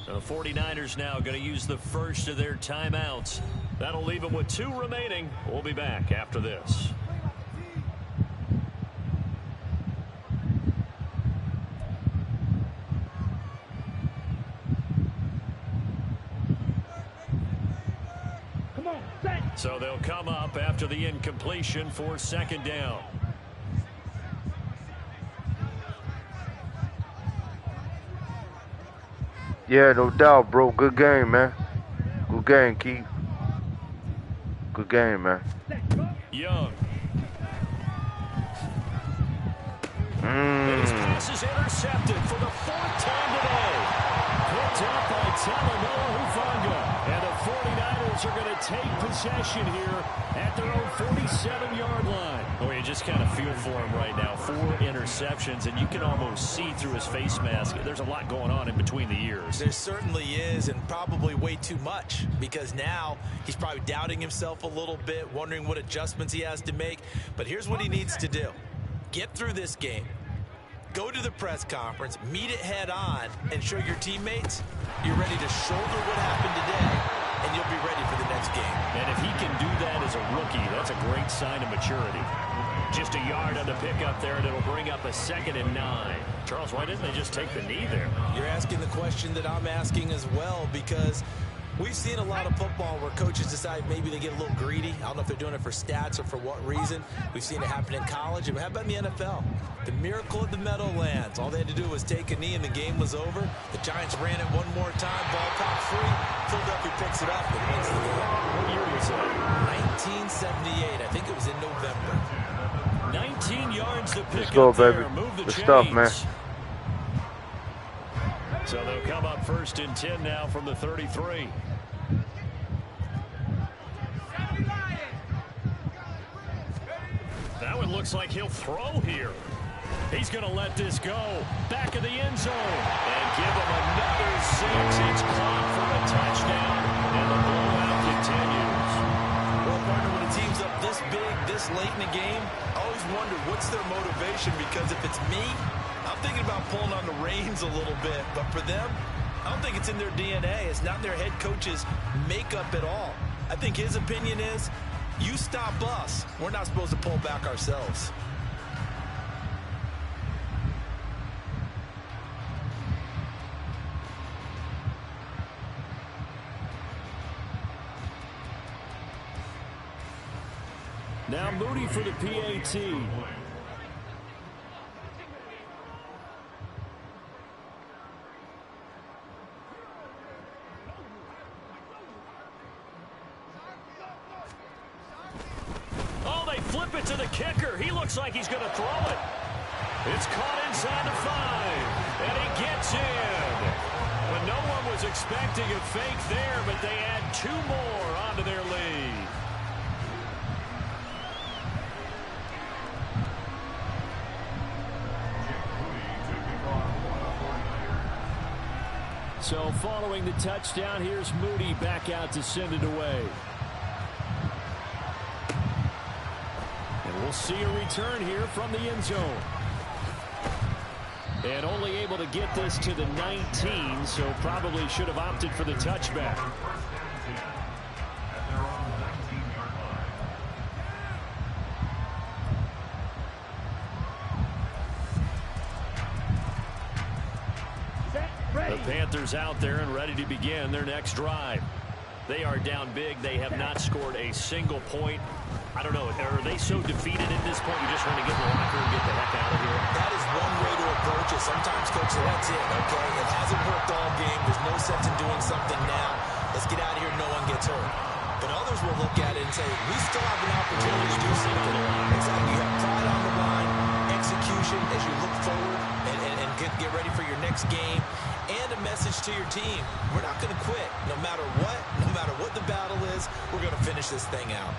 The 49ers now going to use the first of their timeouts. That'll leave them with 2 remaining. We'll be back after this. Come on, set. So they'll come up after the incompletion for 2nd down. Yeah, no doubt, bro. Good game, man. Good game, Keith. Good game, man. Young. pass is intercepted for the 4th time today. Picked up by Talanoa Hufanga. And the 49ers are going to take possession here at their own 47-yard line. Boy, you just kind of feel for him right now. 4 interceptions, and you can almost see through his face mask. There's a lot going on in between the ears. There certainly is, and probably way too much, because now he's probably doubting himself a little bit, wondering what adjustments he has to make. But here's what he needs to do. Get through this game. Go to the press conference, meet it head on, and show your teammates you're ready to shoulder what happened today, and you'll be ready for the next game. And if he can do that as a rookie, that's a great sign of maturity. Just a yard on the pickup there, and it'll bring up a 2nd and 9. Charles, why didn't they just take the knee there? You're asking the question that I'm asking as well, because we've seen a lot of football where coaches decide maybe they get a little greedy. I don't know if they're doing it for stats or for what reason. We've seen it happen in college. And how about in the NFL? The miracle of the Meadowlands. All they had to do was take a knee and the game was over. The Giants ran it one more time. Ball popped free. Philadelphia picks it up and wins the game. What year was that? 1978. I think it was in November. 19 yards to pick Let's go, up there. baby. Move the Good chains. stuff, man. So they'll come up 1st and 10 now from the 33. That one looks like he'll throw here. He's going to let this go. Back of the end zone. And give him another 6. It's caught for a touchdown. And the blowout continues. Well, partner, when a team's up this big, this late in the game, I always wonder what's their motivation, because if it's me, I'm thinking about pulling on the reins a little bit. But for them, I don't think it's in their DNA. It's not in their head coach's makeup at all. I think his opinion is, you stop us. We're not supposed to pull back ourselves. Now Moody for the PAT. Oh, they flip it to the kicker. He looks like he's going to throw it. It's caught inside the 5, and he gets in. But no one was expecting a fake there, but they add 2 more onto their lead. So following the touchdown, here's Moody back out to send it away. And we'll see a return here from the end zone. And only able to get this to the 19, so probably should have opted for the touchback. The Panthers out there and ready to begin their next drive. They are down big. They have not scored a single point. I don't know. Are they so defeated at this point you just want to get in the locker and get the heck out of here? That is one way to approach it. Sometimes, coach, that's it, okay? It hasn't worked all game. There's no sense in doing something now. Let's get out of here. No one gets hurt. But others will look at it and say, we still have an opportunity to do something. Exactly. You have pride on the line, execution as you look forward and get ready for your next game. And a message to your team. We're not going to quit. No matter what the battle is, we're going to finish this thing out.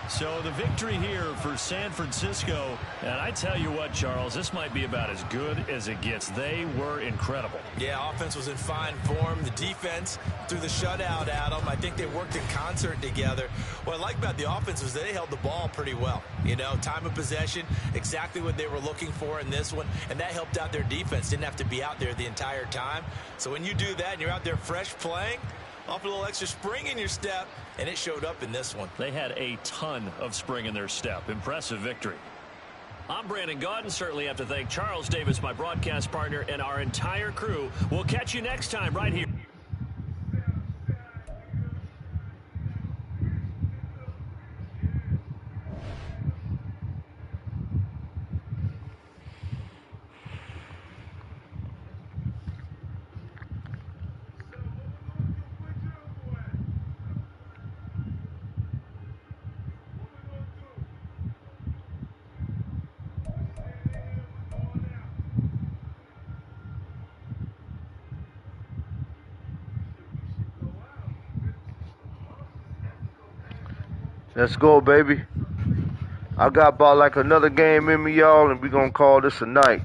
So the victory here for San Francisco. And I tell you what, Charles, this might be about as good as it gets. They were incredible. Yeah, offense was in fine form. The defense threw the shutout at them. I think they worked in concert together. What I like about the offense was they held the ball pretty well. You know, time of possession, exactly what they were looking for in this one. And that helped out their defense. Didn't have to be out there the entire time. So when you do that and you're out there fresh playing, off a little extra spring in your step, and it showed up in this one. They had a ton of spring in their step. Impressive victory. I'm Brandon Gaudin. Certainly have to thank Charles Davis, my broadcast partner, and our entire crew. We'll catch you next time right here. Let's go, baby. I got about like another game in me, y'all, and we gonna call this a night.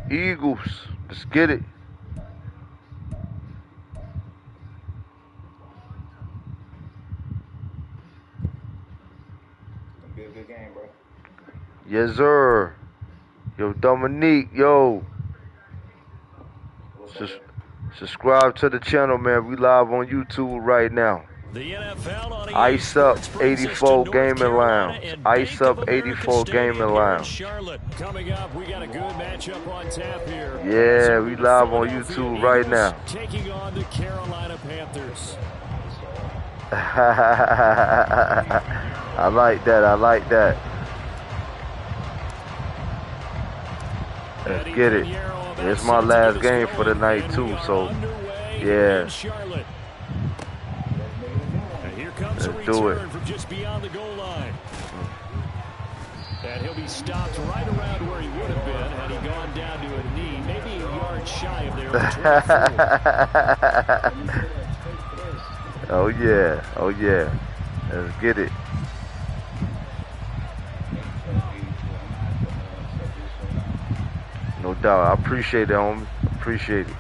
Eagles, let's get it. It'll be a good game, bro. Yes, sir. Yo, Dominique, yo. Subscribe to the channel, man. We live on YouTube right now. The NFL on Ice Up 84 Gaming Lounge. Ice Up 84 Gaming Lounge. Coming up, we got a good matchup on tap here. Yeah, we live on YouTube right now. Taking on the Carolina Panthers. I like that. I like that. Let's get it. It's my last game for the night too, so yeah. Let's do it. From just beyond the goal line. And he'll be stopped right around where he would have been had he gone down to a knee, maybe a yard shy of there. Oh yeah, oh yeah. Let's get it. No doubt. I appreciate it, homie. Appreciate it.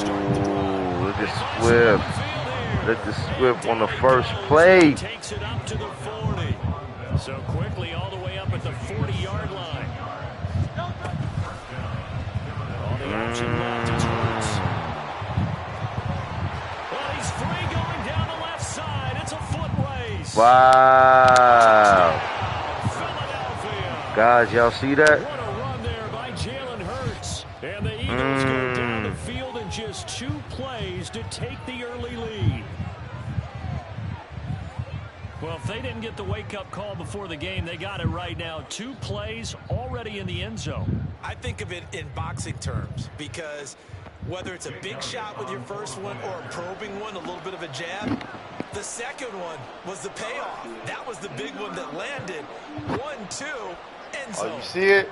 Ooh, look at Swift. Look at Swift on the first play. Takes it up to the 40. So quickly all the way up at the 40-yard line. All the action left is Hurts. Well, he's free going down the left side. It's a foot race. Wow. Philadelphia. Guys, y'all see that? What a run there by Jalen Hurts. And the Eagles go down the field in just 2 plays to take the early lead. Well, if they didn't get the wake-up call before the game, they got it right now. 2 plays already in the end zone. I think of it in boxing terms because whether it's a big shot with your first one or a probing one, a little bit of a jab, the second one was the payoff. That was the big one that landed. 1-2, end zone. Oh, you see it?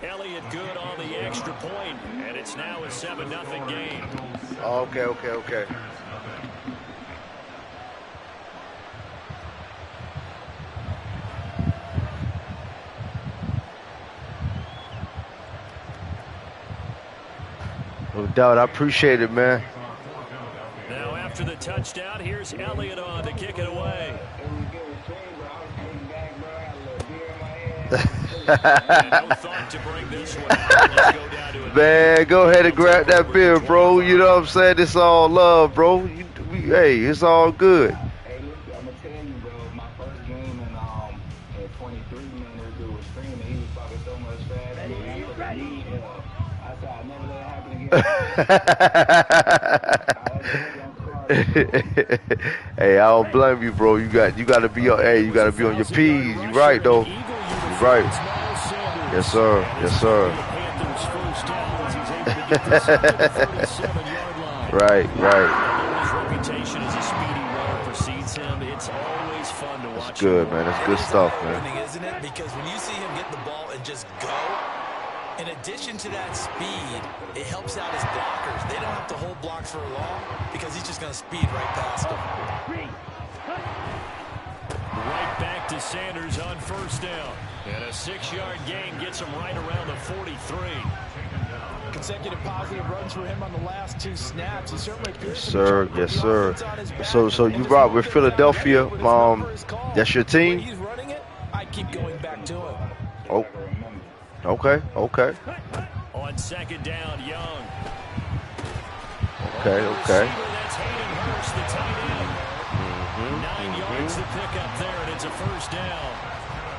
Elliott good on the extra point, and it's now a 7-0 game. Okay. No doubt. I appreciate it, man. Now after the touchdown, here's Elliott on to kick it away. No thought to bring this one out. Let's go down to Man, go ahead and grab that beer, bro. You know what I'm saying? It's all love, bro. Hey, it's all good. Hey, look, I'm gonna tell you, bro. My first game in 23, man, this dude was screaming. He was talking so much fast. I said, I'll never let it happen again. Hey, I don't blame you, bro. You got to be on. Hey, you got to be on your P's. You right though. You right. Yes, sir. Yes, sir. Right. His reputation as a speedy runner precedes him. It's always fun to watch. It's good, man. That's good stuff, man. Isn't it? Because when you see him get the ball and just go, in addition to that speed, it helps out his blockers. They don't have to hold blocks for long because he's just going to speed right past them. Right back to Sanders on first down. And a 6-yard gain gets him right around the 43. Consecutive positive runs for him on the last 2 snaps. He certainly Yes, sir. Yes, sir. So you brought with Philadelphia. That's your team? He's running it. I keep going back to him. Oh, okay. On second down, Young. Okay. That's Hayden Hurst, the tight end. 9 yards to pick up there, and it's a first down.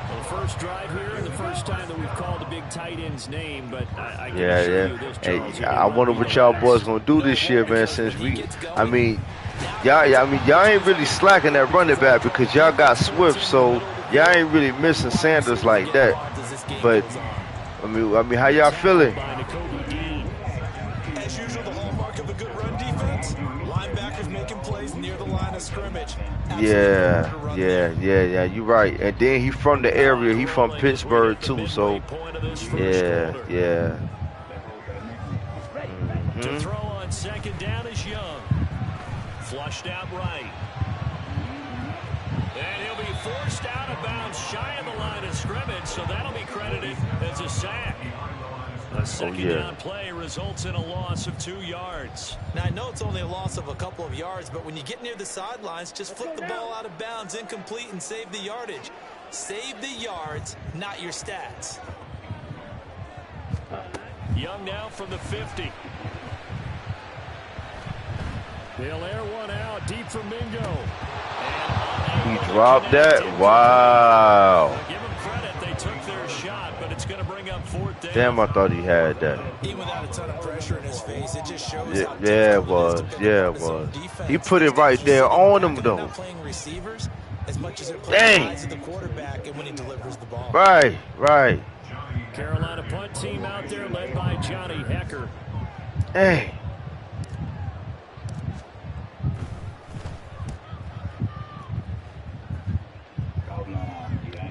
Well, the first drive here, and the first time that we've called a big tight end's name, but I can assure you this, Charles. Hey, I wonder what y'all boys gonna do this year, man. Since y'all ain't really slacking that running back because y'all got Swift, so y'all ain't really missing Sanders like that. But I mean, how y'all feeling? As usual, the hallmark of a good run defense, linebackers making plays near the line of scrimmage. Yeah. You're right. And then he from the area. He from Pittsburgh too. So yeah. To throw on second down is Young. Flushed out right. And he'll be forced out of bounds shy of the line of scrimmage, so that'll be credited as a sack. A second down play results in a loss of 2 yards. Now, I know it's only a loss of a couple of yards, but when you get near the sidelines, just flip the ball out of bounds, incomplete, and save the yardage. Save the yards, not your stats. Young now from the 50. They'll air one out deep from Mingo. He dropped that. Wow. Give him credit. They took their shot, but it's going to bring up fourth down. Damn, I thought he had that. Even without a ton of pressure in his face, it just shows how Yeah, it was. He put it right there on him, though. Playing receivers as much as they're playing eyes of the quarterback and when he delivers the ball. Right. Carolina punt team out there led by Johnny Hecker. Hey.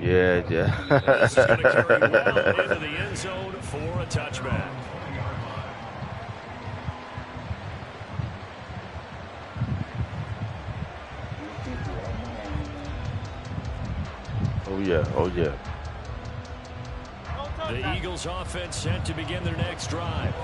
Yeah. This is going to carry well into the end zone for a touchback. Oh yeah. The Eagles offense set to begin their next drive.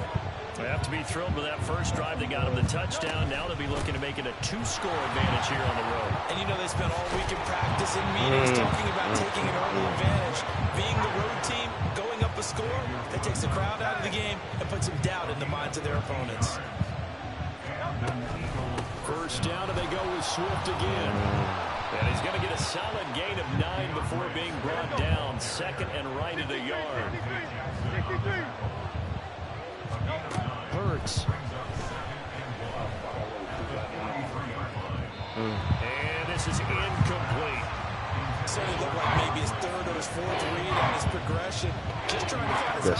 They have to be thrilled with that first drive. They got them the touchdown. Now they'll be looking to make it a 2-score advantage here on the road. And you know they spent all week in practice and meetings talking about taking an early advantage. Being the road team, going up a score, that takes the crowd out of the game and puts some doubt in the minds of their opponents. First down, and they go with Swift again. And he's going to get a solid gain of 9 before being brought down. Second and right at a yard. Hurts. And this is incomplete. So he looked like maybe his third or his fourth read on his progression. Just trying to find his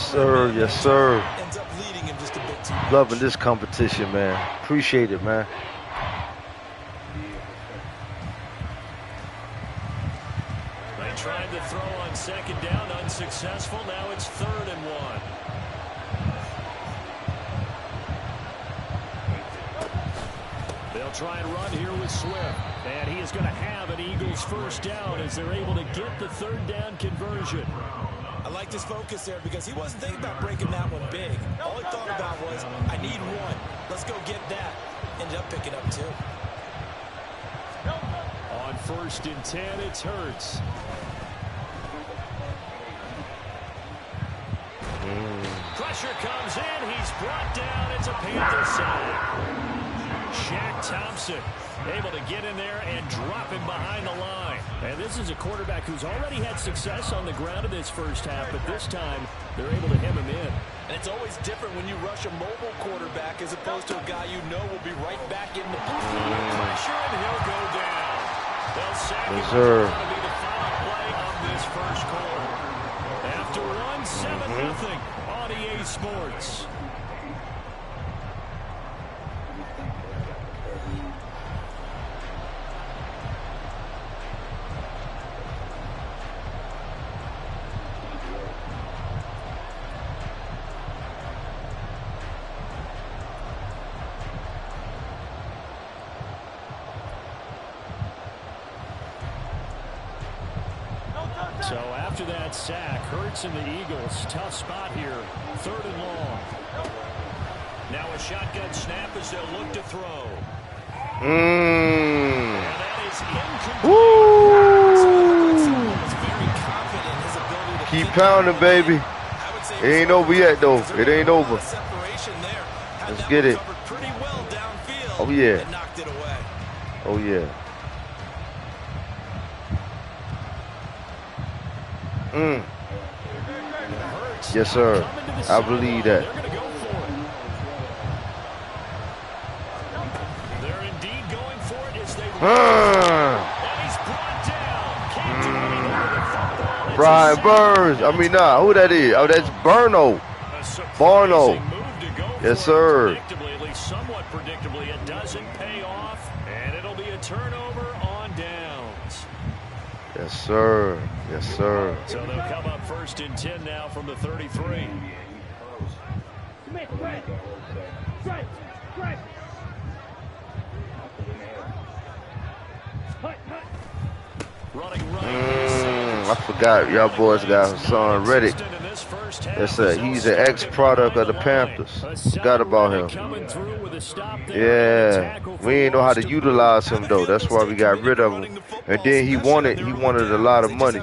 Yes, sir. Ends up leading him just a bit too much. Loving this competition, man. Appreciate it, man. They tried to throw on second down, unsuccessful. Now it's 3rd and 1. They'll try and run here with Swift. And he is going to have an Eagles first down as they're able to get the 3rd down conversion. I liked his focus there because he wasn't thinking about breaking that one big. All he thought about was, I need 1. Let's go get that. Ended up picking up 2. On 1st and 10, it's Hurts. Pressure comes in. He's brought down. It's a Panther sack. Shaq Thompson able to get in there and drop him behind the line. And this is a quarterback who's already had success on the ground in this first half, but this time they're able to hem him in. And it's always different when you rush a mobile quarterback as opposed to a guy you know will be right back in the pocket. Pressure, and he'll go down. They'll sack him. Reserve. That'll be the final play of this first quarter. After 1-7-0 on EA Sports. So after that sack, Hurts and the Eagles, tough spot here, 3rd and long. Now a shotgun snap as they'll look to throw. And that is incomplete. Woo! Someone was very confident Keep pounding, baby. It ain't over yet, though. It ain't over. Let's get it. Oh, yeah. Oh, yeah. Yes, sir. I believe that. They're indeed going for it as they Brian Burns. I mean, nah, who that is? Oh, that's Barno. Yes, sir. At least somewhat predictably, it doesn't pay off, and it'll be a turnover on downs. Yes, sir. Yes, sir. So they'll come up 1st and 10 now from the 33. I forgot y'all boys got Hassan Reddick. He's an ex-product of the Panthers. Forgot about him. Yeah, we ain't know how to utilize him though. That's why we got rid of him. And then he wanted a lot of money.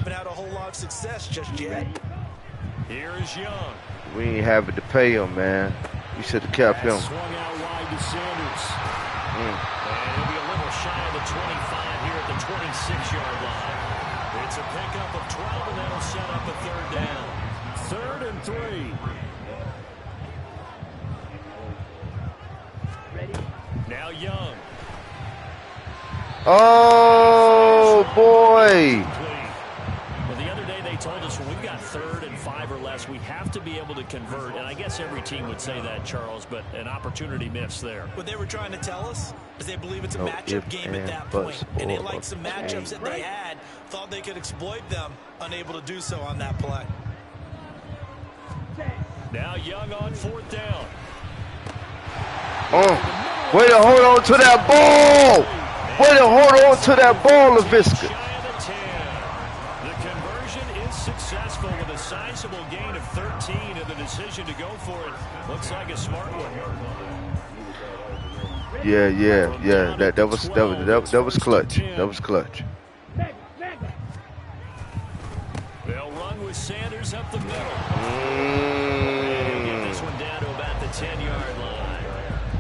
We ain't having to pay him, man. We should have kept him. And he'll be a little shy of the 25 here at the 26-yard line. It's a pickup of 12, and that'll set up a 3rd down. 3rd and 3. Ready? Now Young. Oh, boy. Well, the other day they told us when we've got 3rd and 5 or less, we have to be able to convert. And I guess every team would say that, Charles, but an opportunity missed there. What they were trying to tell us is they believe it's a matchup game at that point. And they liked some matchups that they had, thought they could exploit them, unable to do so on that play. Now Young on 4th down. Way to hold on to that ball. Way to hold on to that ball, LaVisca. The conversion is successful with a sizable gain of 13, and the decision to go for it looks like a smart one. Yeah. That was clutch. That was clutch. They'll run with Sanders up the middle. And he'll get this one down to about the 10-yard line.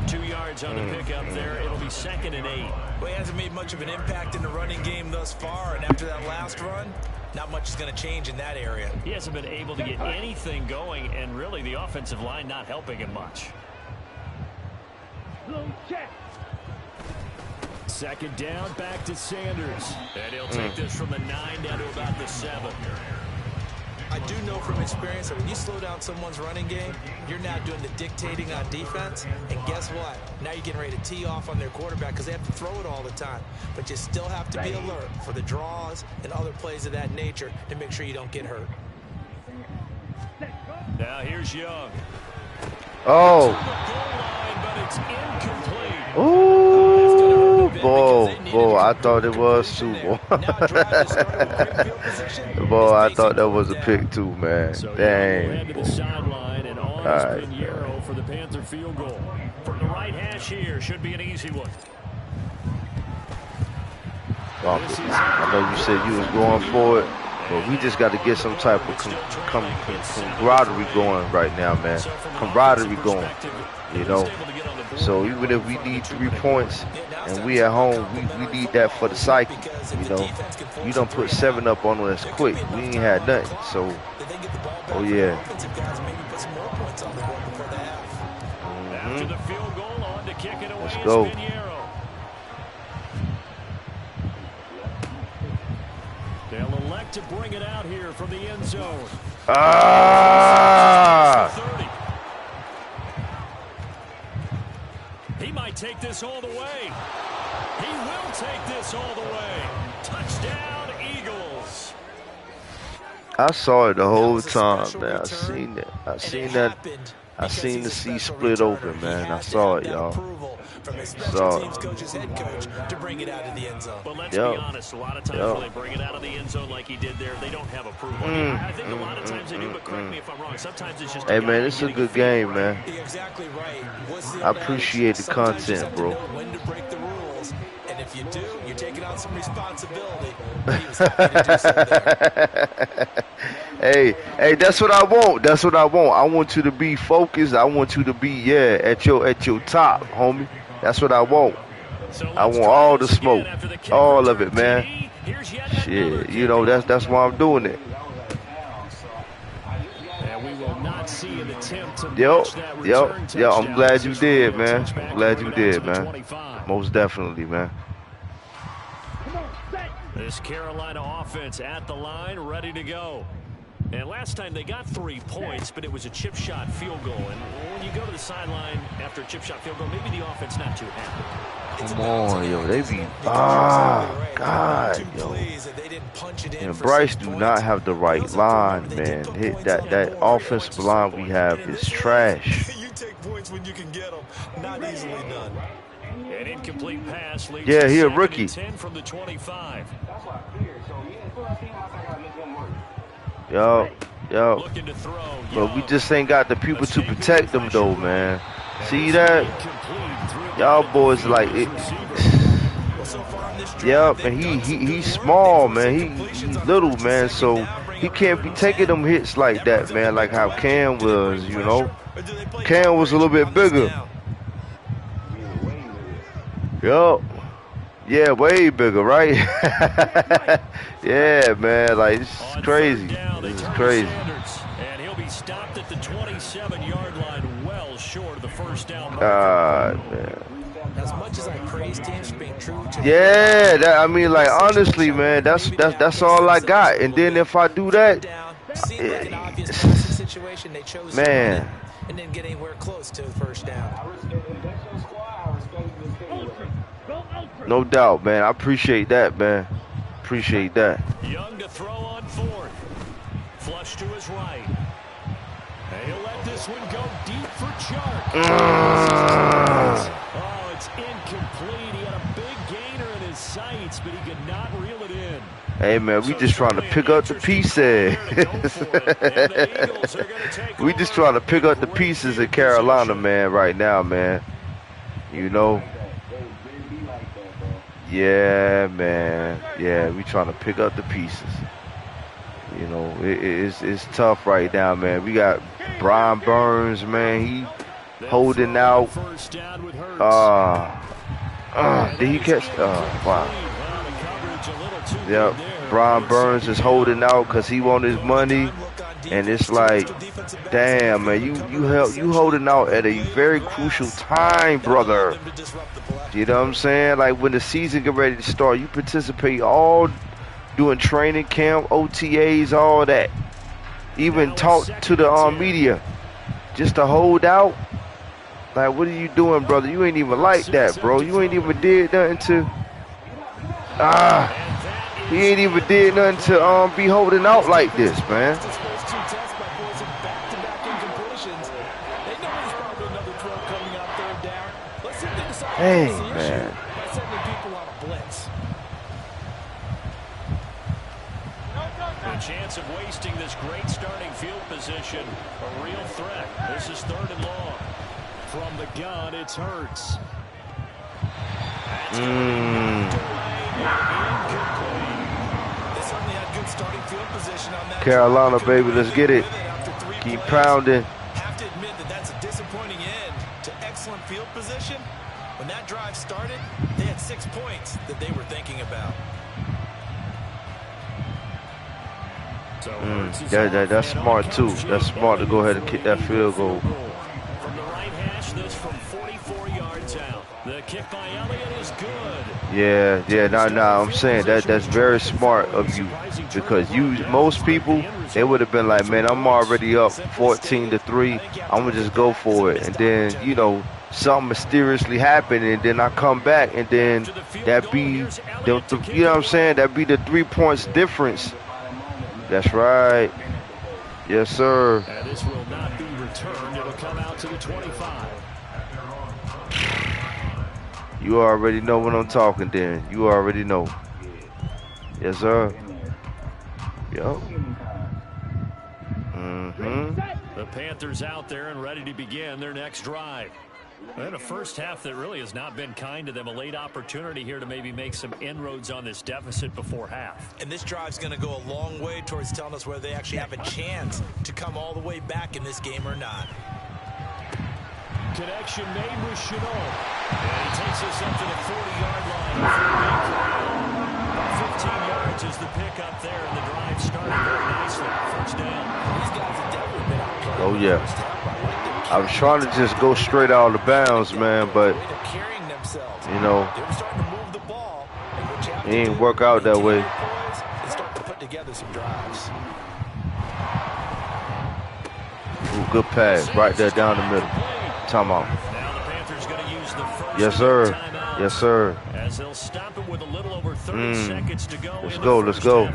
2 yards on the pickup there. It'll be 2nd and 8. Well, he hasn't made much of an impact in the running game thus far, and after that last run, not much is going to change in that area. He hasn't been able to get anything going, and really the offensive line not helping him much. 2nd down, back to Sanders. And he'll take this from the 9 down to about the 7. I do know from experience that when you slow down someone's running game, you're now doing the dictating on defense. And guess what? Now you're getting ready to tee off on their quarterback because they have to throw it all the time. But you still have to be alert for the draws and other plays of that nature to make sure you don't get hurt. Now here's Young. Oh. But it's incomplete. Ooh, boy, I thought it was too, boy. Boy, I thought that was a pick too, man. Dang. To the sideline, and on has been Yarrow for the Panther field goal. From the right hash here, should be an easy one. I know you said you was going for it, but we just got to get some type of camaraderie going right now, man. Camaraderie going, you know. So even if we need 3 points and we at home, we need that for the psyche, you know. You don't put 7 up on us quick. We ain't had nothing. So, oh yeah. After the field goal, on to kick it away. Let's go. They'll elect to bring it out here from the end zone. He might take this all the way. He will take this all the way. Touchdown, Eagles. I saw it the whole time, man. I seen it. I seen that. I seen the sea split open, man. I saw it, y'all. From his special teams coach's head coach to bring it out of the end zone. But let's be honest, a lot of times when they bring it out of the end zone like he did there, they don't have approval. I think a lot of times they do, but correct me if I'm wrong. Sometimes it's just. Hey, man, it's a good game, man. You're exactly right. I appreciate the content, bro. When to break the rules and And if you do, you're taking on some responsibility. He was happy to do so there. Hey, that's what I want. That's what I want. I want you to be focused. I want you to be, at your top, homie. That's what I want. I want all the smoke, all of it, man. Shit, you know, that's why I'm doing it. And we will not see an attempt to match that return Yep. I'm glad you did, touchdown. man. Touchback I'm glad you coming out did, to the man. 25. Most definitely, man. This Carolina offense at the line, ready to go. And last time they got 3 points, but it was a chip shot field goal. And when you go to the sideline after a chip shot field goal, maybe the offense not too happy. Come on, yo. They be, God, yo. And Bryce do not have the right line, man. That offensive line we have is trash. You take points when you can get them. Not easily done. An incomplete pass leads Yeah, to he a 2nd rookie. and 10 from the 25. Yo. Looking to throw. But we just ain't got the people to protect them, though, man. See that? Y'all boys like it. Yep, and he's small, man. He's little, man. So he can't be taking them hits like that, man. Like how Cam was, you know. Cam was a little bit bigger. Yup. Yeah, way bigger, right? Yeah, man. Like, this is crazy. This is crazy. And he'll be stopped at the 27-yard line, well short of the first down. Man. As much as I praise teams for being true to Yeah, I mean, like, honestly, man, that's all I got. And then if I do that, man. And didn't get anywhere close to the first down. No doubt, man. I appreciate that, man. Appreciate that. Young to throw on 4th. Flush to his right. And he'll let this one go deep for Chark. Oh, it's incomplete. He had a big gainer in his sights, but he could not reel it in. Hey, man, we just trying to pick up the pieces. We just trying to pick up the pieces in Carolina, man, right now, man. You know? Yeah, man. Yeah, we trying to pick up the pieces. You know, it's tough right now, man. We got Brian Burns, man. He holding out. Did he catch? Wow. Yep. Brian Burns is holding out because he want his money. And it's like, damn, man, you holding out at a very crucial time, brother. You know what I'm saying? Like, when the season get ready to start, you participate all doing training camp, OTAs, all that. Even talk to the media just to hold out. Like, what are you doing, brother? You ain't even like that, bro. You ain't even did nothing to he ain't even did nothing to be holding out like this, man. Hey, man. The chance of wasting this great starting field position, a real threat. This is 3rd and long. From the gun, it's Hurts. They certainly had good starting field position on that. Carolina, baby, let's get it. Keep pounding. Have to admit that's a disappointing end to excellent field position. When that drive started, they had 6 points that they were thinking about. That's smart, too. That's smart to go ahead and kick that field goal. From the right hash, this from 44 yards out. The kick by Elliott is good. Yeah, nah, I'm saying that's very smart of you, because most people, they would have been like, man, I'm already up 14-3. I'm gonna just go for it, and then, you know, something mysteriously happened, and then I come back, and then that be you know what I'm saying? That be the 3 points difference. That's right. Yes, sir. And this will not be returned. It'll come out to the 25. You already know what I'm talking, then. You already know. Yes, sir. Yup. The Panthers out there and ready to begin their next drive. And a first half that really has not been kind to them. A late opportunity here to maybe make some inroads on this deficit before half. And this drive's going to go a long way towards telling us whether they actually have a chance to come all the way back in this game or not. Connection made with Chenault. And he takes us up to the 40-yard line for a big crowd. About 15 yards is the pickup there, and the drive started very nicely. First down. These guys have definitely been outplayed. Oh, yeah. I was trying to just go straight out of bounds, man, but, you know, it didn't work out that way. Ooh, good pass right there down the middle. Timeout. Yes, sir. Yes, sir. As they'll stop it with a little over 30 seconds to go. Let's go. Let's go.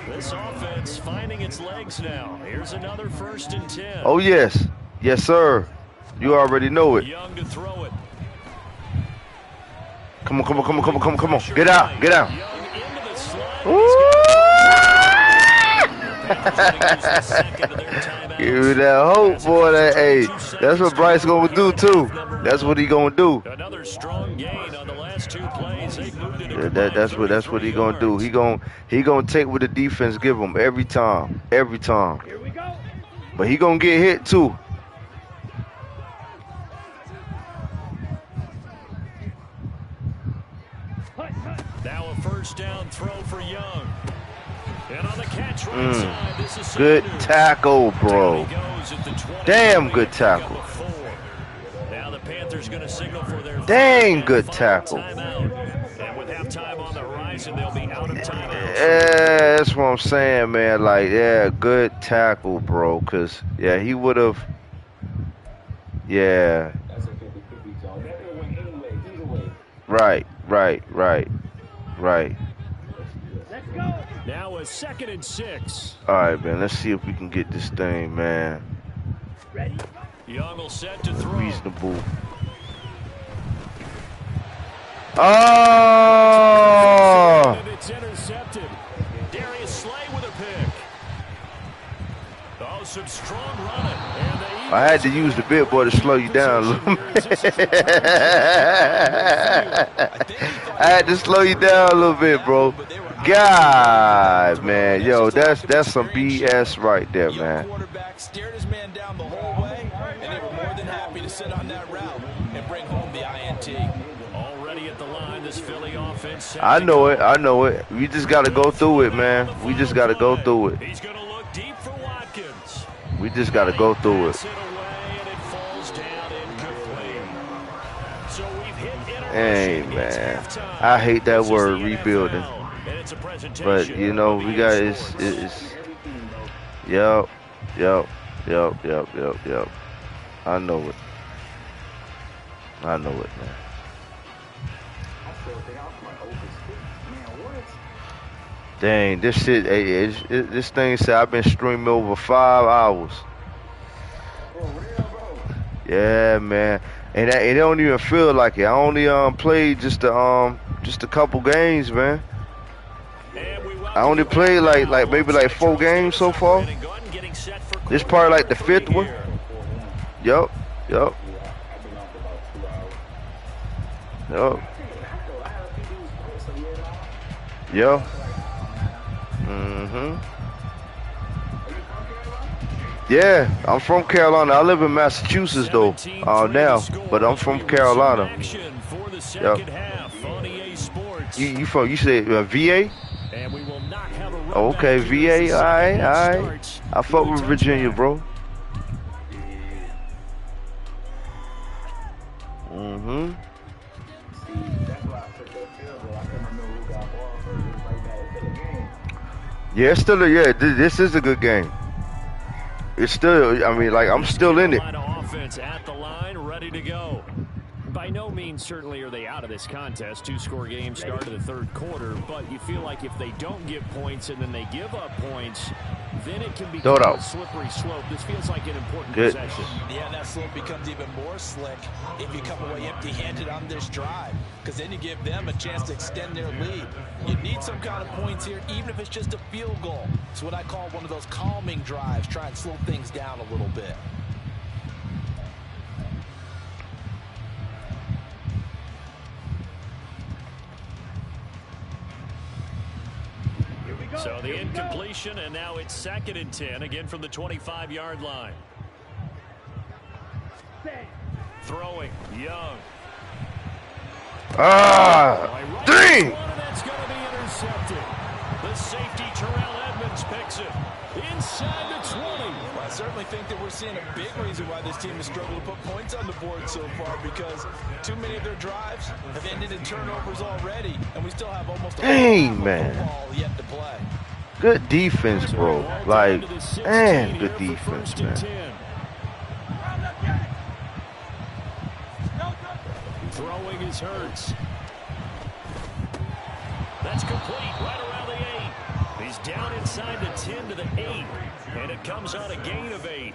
This offense finding its legs now. Here's another 1st and 10. Oh, yes. Yes, sir. You already know it. Young to throw it. Come on, come on, come on, come on, come on, come on. Get out, get out. Give me that hope, boy. Hey, that's what Bryce gonna do too. That's what he gonna do. Another strong gain on the last 2 plays. That's what he gonna do. He gonna take what the defense give him every time, every time. Here we go. But he gonna get hit too. Now a 1st down throw for Young. And on the catch right side, this is good tackle, bro. Damn good tackle. Now the Panthers going to signal for their dang good tackle. And with halftime on the horizon, they'll be out of timeout. Yeah, that's what I'm saying, man. Like, yeah, good tackle, bro. Cause yeah, he would have. Yeah. Right. Let's go. Now a 2nd and 6. All right, man. Let's see if we can get this thing, man. Ready? Young will set to throw. Reasonable. Oh! And it's intercepted. Darius Slay with a pick. Oh, some strong running. I had to use the big boy to slow you down a little bit. I had to slow you down a little bit, bro. God, man, yo, that's some BS right there, man. Quarterback stared his man down the whole way, and they were more than happy to sit on that route and bring home the INT. Already at the line, this Philly offense. I know it. We just got to go through it, man. We just got to go through it. He's going to look deep for Watkins. We just got to go through it. Hey, man, I hate that word, rebuilding. But, you know, we got it's yep. I know it. Man. Dang, this shit, this thing said I've been streaming over 5 hours. Yeah, man. And it don't even feel like it. I only played just a couple games, man. I only played like maybe 4 games so far. This probably like the 5th one. Yup. Yeah. Yeah, I'm from Carolina. I live in Massachusetts though now, but I'm from Carolina. Yep. You said VA? Oh, okay, VA. All right. I fuck with Virginia, bro. Yeah, it's still this is a good game. It's still, I mean, like, I'm still in it. Offense at the line, ready to go. By no means, certainly, are they out of this contest. 2-score game start of the 3rd quarter, but you feel like if they don't get points and then they give up points, then it can become a slippery slope. This feels like an important possession. Yeah, that slope becomes even more slick if you come away empty-handed on this drive, because then you give them a chance to extend their lead. You need some kind of points here, even if it's just a field goal. It's what I call one of those calming drives, try and slow things down a little bit. So the incompletion, and now it's 2nd and 10, again from the 25-yard line. Throwing, Young. Dang! That's going to be intercepted. The safety, Terrell Edmonds, picks it inside the 20. Well, I certainly think that we're seeing a big reason why this team has struggled to put points on the board so far, because too many of their drives have ended in turnovers already, and we still have almost a football yet to play. Good defense, bro. Like, man, good defense, man. Throwing is Hurts. That's complete right around the 8. He's down inside the 10 to the 8. And it comes on a gain of 8. 8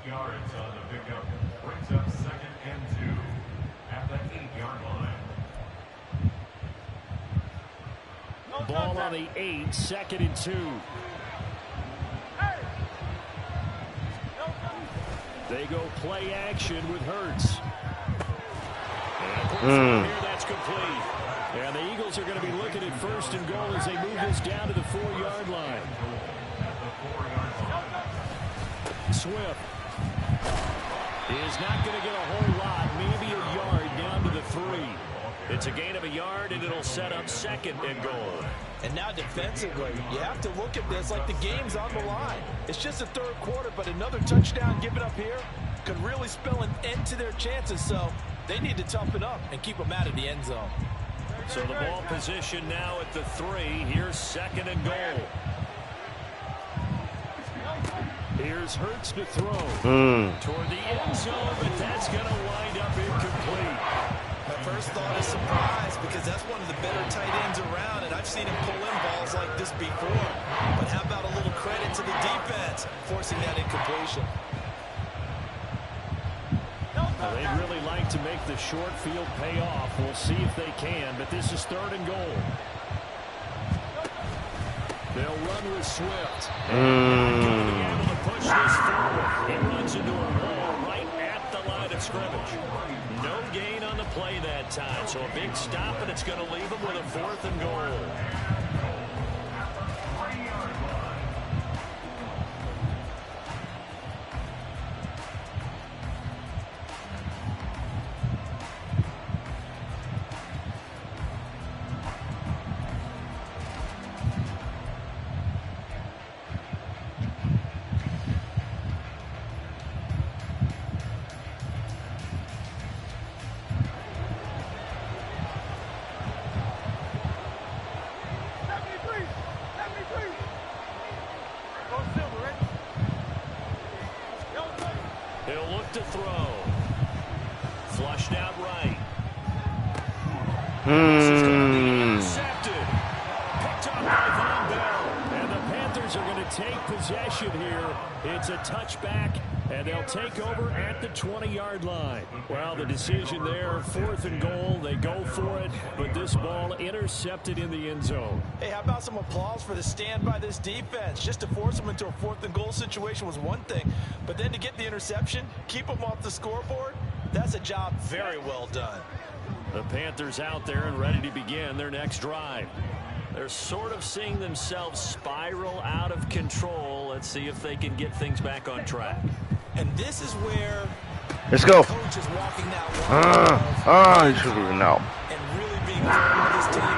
yards on the pickup. Brings up 2nd and 2 at the 8-yard line. Ball on the 8, 2nd and 2. They go play action with Hurts. And here that's complete. And the Eagles are going to be looking at 1st and goal as they move this down to the 4-yard line. Swift is not going to get a whole lot, maybe a yard down to the 3. It's a gain of a yard, and it'll set up 2nd and goal. And now defensively, you have to look at this like the game's on the line. It's just the 3rd quarter, but another touchdown given up here could really spell an end to their chances. So they need to toughen up and keep them out of the end zone. So the ball position now at the 3. Here's 2nd and goal. Here's Hurts to throw toward the end zone, but that's going to wind up incomplete. My first thought is surprise, because that's one of the better tight ends around, and I've seen him pull in balls like this before. But how about a little credit to the defense forcing that incompletion? Well, they'd really like to make the short field pay off. We'll see if they can, but this is 3rd and goal. They'll run with Swift. And going to be able to push this forward. He runs into a wall right at the line of scrimmage. No gain on the play that time, so a big stop, and it's going to leave them with a 4th and goal. He'll look to throw. Flushed out right. This is going to be intercepted. Picked up by Von Bell. And the Panthers are going to take possession here. It's a touchback, and they'll take over at the 20-yard line. Well, the decision there, 4th and goal. They go for it, but this ball intercepted in the end zone. Hey, how about some applause for the stand by this defense? Just to force them into a 4th and goal situation was one thing, but then to get the interception, keep them off the scoreboard, that's a job very well done. The Panthers out there and ready to begin their next drive. They're sort of seeing themselves spiral out of control. Let's see if they can get things back on track. And this is where let's go. The coach is walking that He should have been out. And really being firm with his team.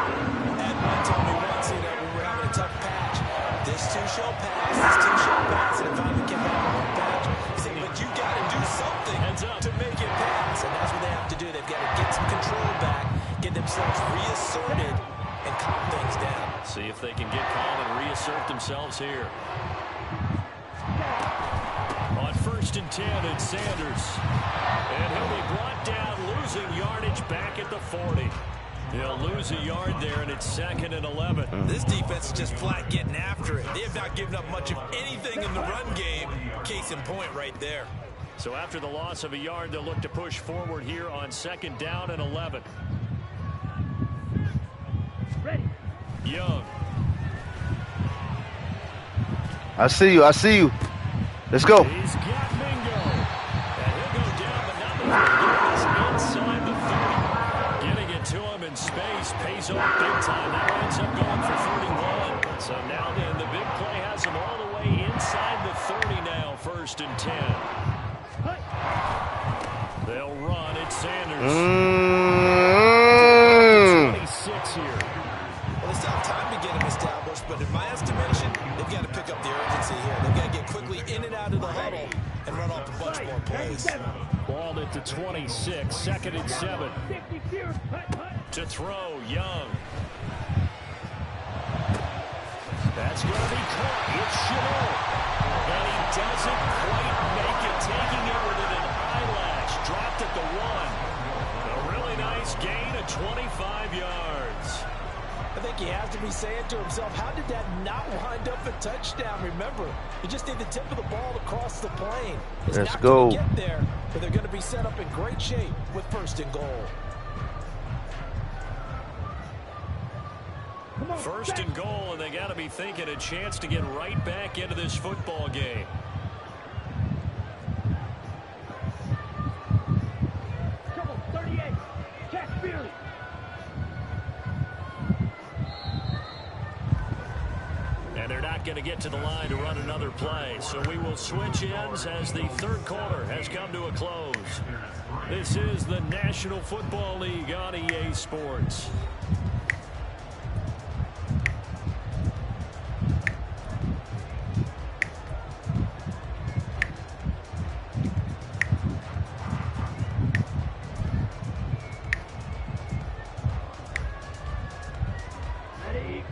Edmund told me once, we were having a tough patch. This two shall pass, this two shall pass, and it finally came out of one patch. He said, but you got to do something to make it pass. And that's what they have to do. They've got to get some control back, get themselves reasserted, and calm things down. See if they can get calm and reassert themselves here. On 1st and 10, it's Sanders. And he'll be brought down, losing yardage back at the 40. He'll lose a yard there, and it's 2nd and 11. This defense is just flat getting after it. They have not given up much of anything in the run game. Case in point right there. So after the loss of a yard, they'll look to push forward here on 2nd down and 11. Ready. Young. I see you. Let's go. He's got Mingo. And he'll go down, but not before he gets inside the 30. Getting it to him in space. pays off big time. That ends up going for 31. So now then, the big play has them all the way inside the 30 now, 1st and 10. They'll run it, Sanders. 26 here. Well, they still have time to get him established, but in my estimation, they've got to pick up the urgency here. They've got to get quickly in and out of the huddle and run off a bunch more plays. Ball at the 26, 2nd and 7. To throw, Young. That's going to be caught. It's Chanel. And he doesn't quite make it, taking it with an eyelash. Dropped at the 1. A really nice gain of 25 yards. I think he has to be saying to himself, how did that not wind up a touchdown? Remember, you just need the tip of the ball to cross the plane. It's Let's not go. going to get there, but they're going to be set up in great shape with 1st and goal. 1st and goal, and they got to be thinking a chance to get right back into this football game. Trouble 38. Check field. And they're not going to get to the line to run another play. So we will switch ends as the 3rd quarter has come to a close. This is the National Football League on EA Sports. Ready.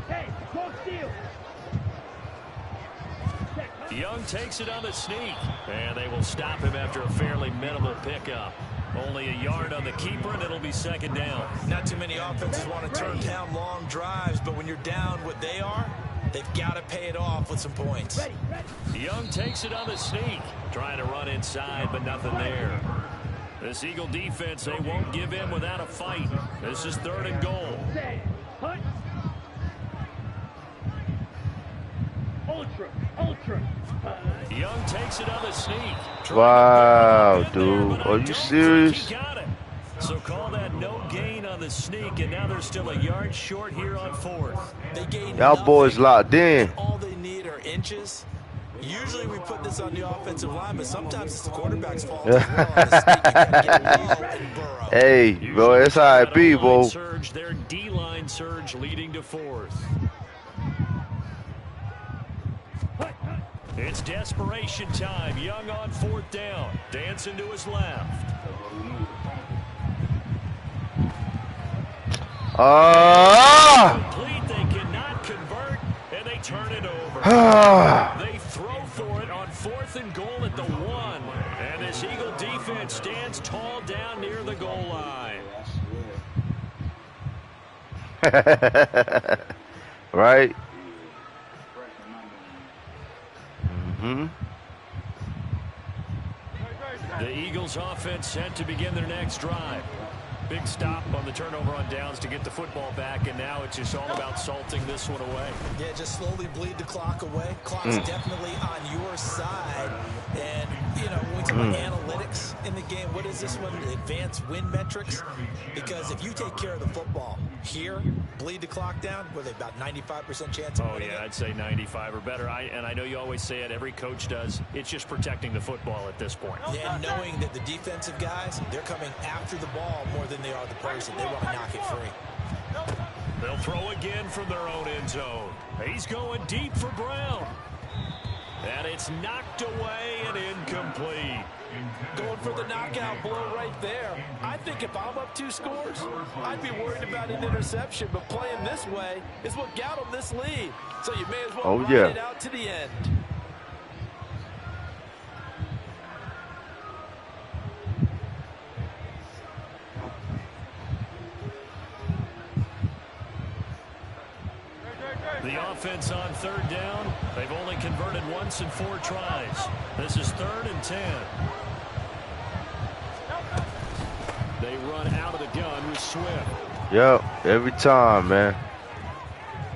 Hey, go steal. Young takes it on the sneak. And they will stop him after a fairly minimal pickup. Only a yard on the keeper, and it'll be 2nd down. Not too many offenses want to turn down long drives, but when you're down what they are, they've got to pay it off with some points. Young takes it on the sneak. Trying to run inside, but nothing there. This Eagle defense, they won't give in without a fight. This is 3rd and goal. Ultra. Young takes it on the sneak. Wow, dude. Are you serious? He got it. So call that no gain on the sneak, and now they're still a yard short here on 4th. They gain Y'all boys locked in. All they need are inches. Usually we put this on the offensive line, but sometimes it's the quarterback's fault as well. On the sneak, you gotta get low and burrow. Hey, bro, that's how it be, bro. Surge, their D-line surge leading to 4th. It's desperation time. Young on 4th down. Dancing to his left. Complete. They cannot convert, and they turn it over. They throw for it on 4th and goal at the 1. And this Eagle defense stands tall down near the goal line. Right? The Eagles offense set to begin their next drive. Big stop on the turnover on downs to get the football back, and now it's just all about salting this one away. Yeah, just slowly bleed the clock away. Clock's definitely on your side. And, you know, when we talk about analytics in the game, what is this one? Advanced win metrics? Because if you take care of the football here, bleed the clock down, with about 95% chance of winning it? I'd say 95 or better. And I know you always say it, every coach does. It's just protecting the football at this point. And knowing that the defensive guys, they're coming after the ball more than they are the person. They want to knock it free. They'll throw again from their own end zone. He's going deep for Brown. And it's knocked away and incomplete. Going for the knockout blow right there. I think if I'm up 2 scores, I'd be worried about an interception, but playing this way is what got them this lead. So you may as well ride it out to the end. The offense on 3rd down. They've only converted once in 4 tries. This is 3rd and 10. They run out of the gun with Swift. Yep, every time, man.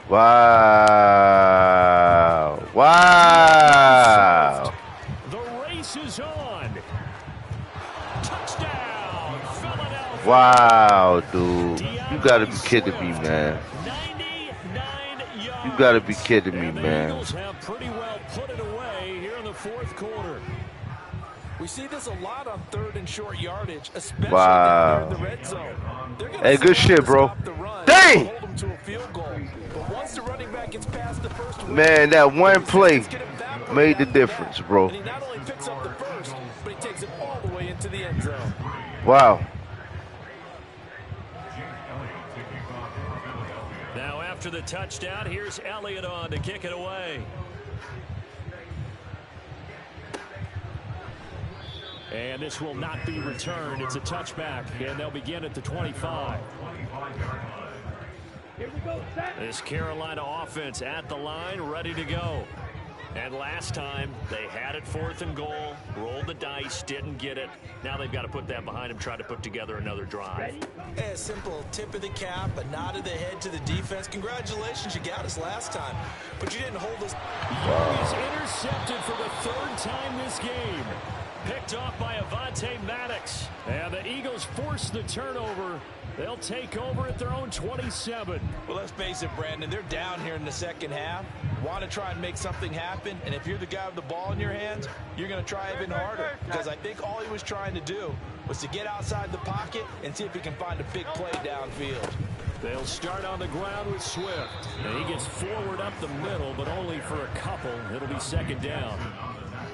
Wow. Wow. The race is on. Touchdown, Philadelphia. Wow, dude. You gotta be kidding me, man. 99 yards. You gotta be kidding me, And the man. Eagles have pretty well put it away here in the fourth quarter. We see this a lot on third and short yardage, especially Wow. down here in the red zone. Hey, good shit, bro. Dang! Hold them to a field goal. But once the running back gets past the first Man, that one play made the difference, bro. and he not only picks up the first, but he takes it all the way into the end zone. Wow. Now after the touchdown, here's Elliott on to kick it away. And this will not be returned. It's a touchback, and they'll begin at the 25. Here we go, set. This Carolina offense at the line, ready to go. And last time, they had it 4th and goal, rolled the dice, didn't get it. Now they've got to put that behind them, try to put together another drive. A simple tip of the cap, a nod of the head to the defense. Congratulations, you got us last time, but you didn't hold us. Young is intercepted for the 3rd time this game. Picked off by Avonte Maddox. And the Eagles force the turnover. They'll take over at their own 27. Well, let's face it, Brandon, they're down here in the second half. Want to try and make something happen, and if you're the guy with the ball in your hands, you're going to try even harder, because I think all he was trying to do was to get outside the pocket and see if he can find a big play downfield. They'll start on the ground with Swift. And he gets forward up the middle, but only for a couple. It'll be 2nd down.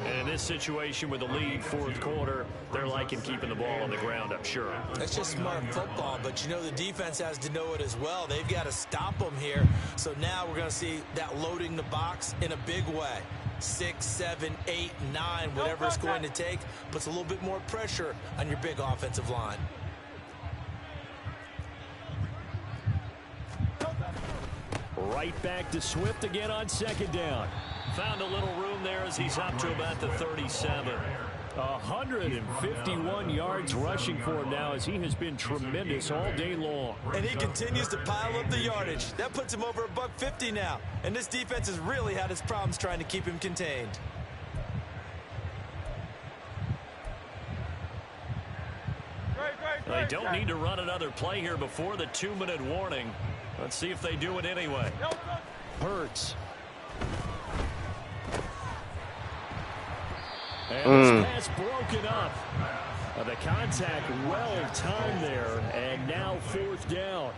And in this situation with the lead 4th quarter, they're liking keeping the ball on the ground, I'm sure. That's just smart football, but you know the defense has to know it as well. They've got to stop them here. So now we're going to see that loading the box in a big way. 6, 7, 8, 9, whatever it's going to take, puts a little bit more pressure on your big offensive line. Right back to Swift again on 2nd down. Found a little room there as he's up to about the 37. 151 yards rushing for him now, as he has been tremendous all day long. And he continues to pile up the yardage. That puts him over $150 now. And this defense has really had its problems trying to keep him contained. They don't need to run another play here before the 2-minute warning. Let's see if they do it anyway. Hurts. And this pass broken up. The contact well timed there, and now 4th down.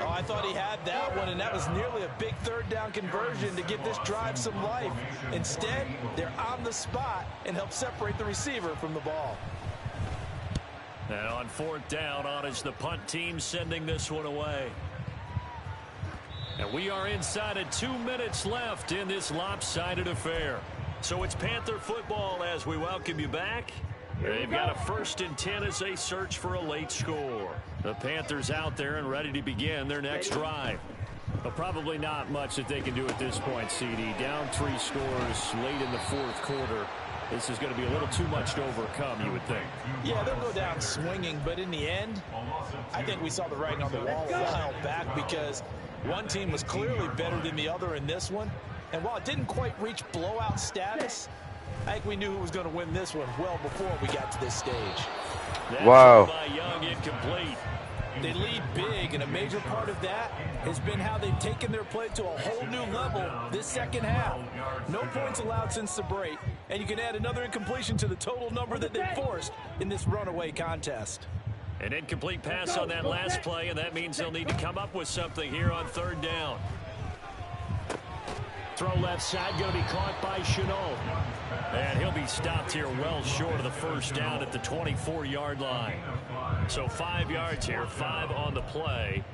Oh, I thought he had that one, and that was nearly a big 3rd down conversion to give this drive some life. Instead, they're on the spot and help separate the receiver from the ball. And on 4th down, on is the punt team sending this one away. And we are inside of 2 minutes left in this lopsided affair. So it's Panther football as we welcome you back. They've got a 1st and 10 as they search for a late score. The Panthers out there and ready to begin their next drive. But probably not much that they can do at this point, CD. Down 3 scores late in the 4th quarter. This is going to be a little too much to overcome, you would think. Yeah, they'll go down swinging, but in the end, I think we saw the writing on the wall a while back, because one team was clearly better than the other in this one. And while it didn't quite reach blowout status, I think we knew who was going to win this one well before we got to this stage. Wow. By Young, incomplete. They lead big, and a major part of that has been how they've taken their play to a whole new level this second half. No points allowed since the break, and you can add another incompletion to the total number that they forced in this runaway contest. An incomplete pass on that last play, and that means they'll need to come up with something here on 3rd down. Throw left side, going to be caught by Chenault. And he'll be stopped here well short of the 1st down at the 24-yard line. So 5 yards here, 5 on the play.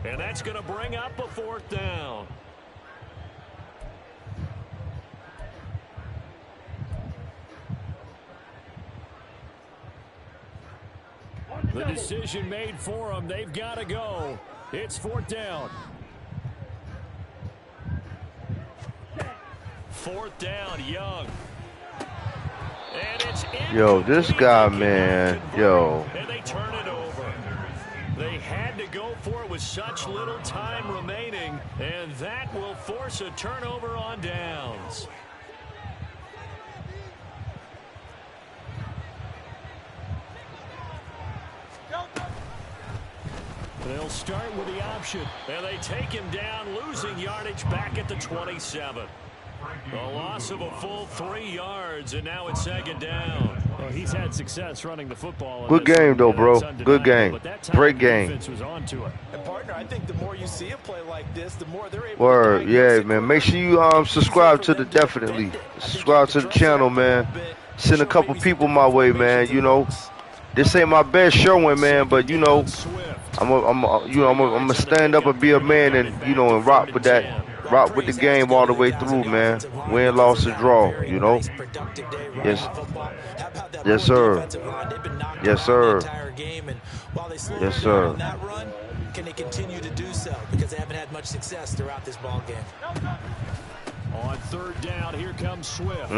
And that's going to bring up a 4th down. The decision made for them. They've got to go. It's 4th down. 4th down, Young. And it's Yo, this guy, man. Yo. And they turn it over. They had to go for it with such little time remaining, and that will force a turnover on downs. They'll start with the option, and they take him down, losing yardage back at the 27. A loss of a full 3 yards, and now it's 2nd down. Well, he's had success running the football. Good game, though, bro. Good game. Great game. Was onto it. And partner, I think the more you see a play like this, the more they're able Word, to yeah, man. Make sure you subscribe to the definitely subscribe to the channel, man. Send a couple people my way, man. You know, this ain't my best showing, man, but you know, I'm gonna stand up and be a man, and you know, and rock with the game all the way through, man. Win, loss, or draw, you know. Yes, yes, sir. Yes, sir. Yes, sir. Can they continue to do so? Because they haven't had much success throughout this ball game. On 3rd down, here comes Swift.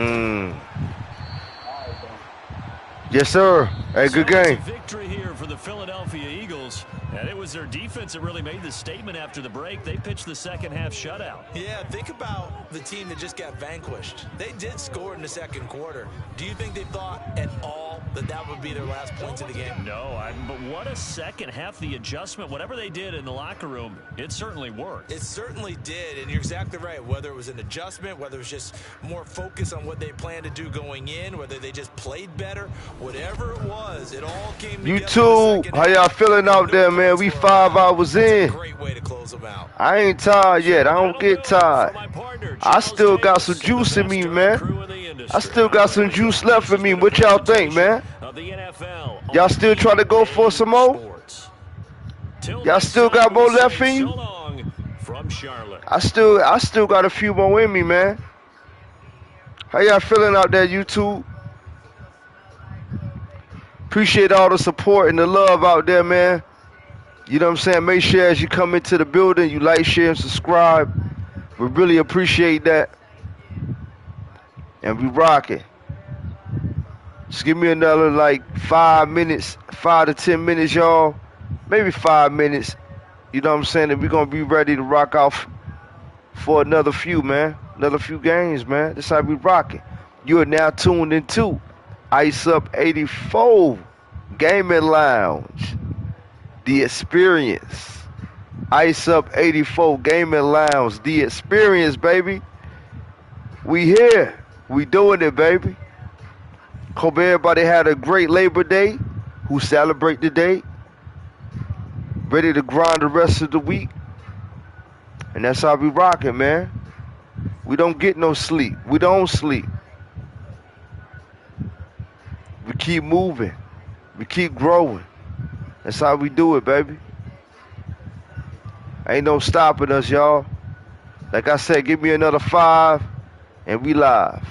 Yes, sir. Hey, good game. Victory here for the Philadelphia Eagles. And it was their defense that really made the statement after the break. They pitched the second half shutout. Yeah, think about the team that just got vanquished. They did score in the 2nd quarter. Do you think they thought at all that that would be their last points of the game? No, but what a second half. The adjustment, whatever they did in the locker room, it certainly worked. It certainly did, and you're exactly right. Whether it was an adjustment, whether it was just more focus on what they planned to do going in, whether they just played better, whatever it was, it all came together. YouTube, how y'all feeling out there, man? We 5 hours in. Great way to close them out. I ain't tired yet. I don't get tired. I still got some juice in me, man. I still got some juice left in me. What y'all think, man? Y'all still trying to go for some more? Y'all still got more left in you? I still got a few more in me, man. How y'all feeling out there, YouTube? Appreciate all the support and the love out there, man. You know what I'm saying? Make sure as you come into the building, you like, share, and subscribe. We really appreciate that. And we rocking. Just give me another like 5 minutes, 5 to 10 minutes, y'all. Maybe 5 minutes. You know what I'm saying? And we're going to be ready to rock off for another few, man. Another few games, man. That's how we rocking. You are now tuned into Ice Up 84 Gaming Lounge. The experience. Ice Up 84 Gaming Lounge. The experience, baby. We here. We doing it, baby. Hope everybody had a great Labor Day. Who celebrate the day. Ready to grind the rest of the week. And that's how we rocking, man. We don't get no sleep. We don't sleep. We keep moving. We keep growing. That's how we do it, baby. Ain't no stopping us, y'all. Like I said, give me another 5 and we live.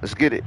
Let's get it.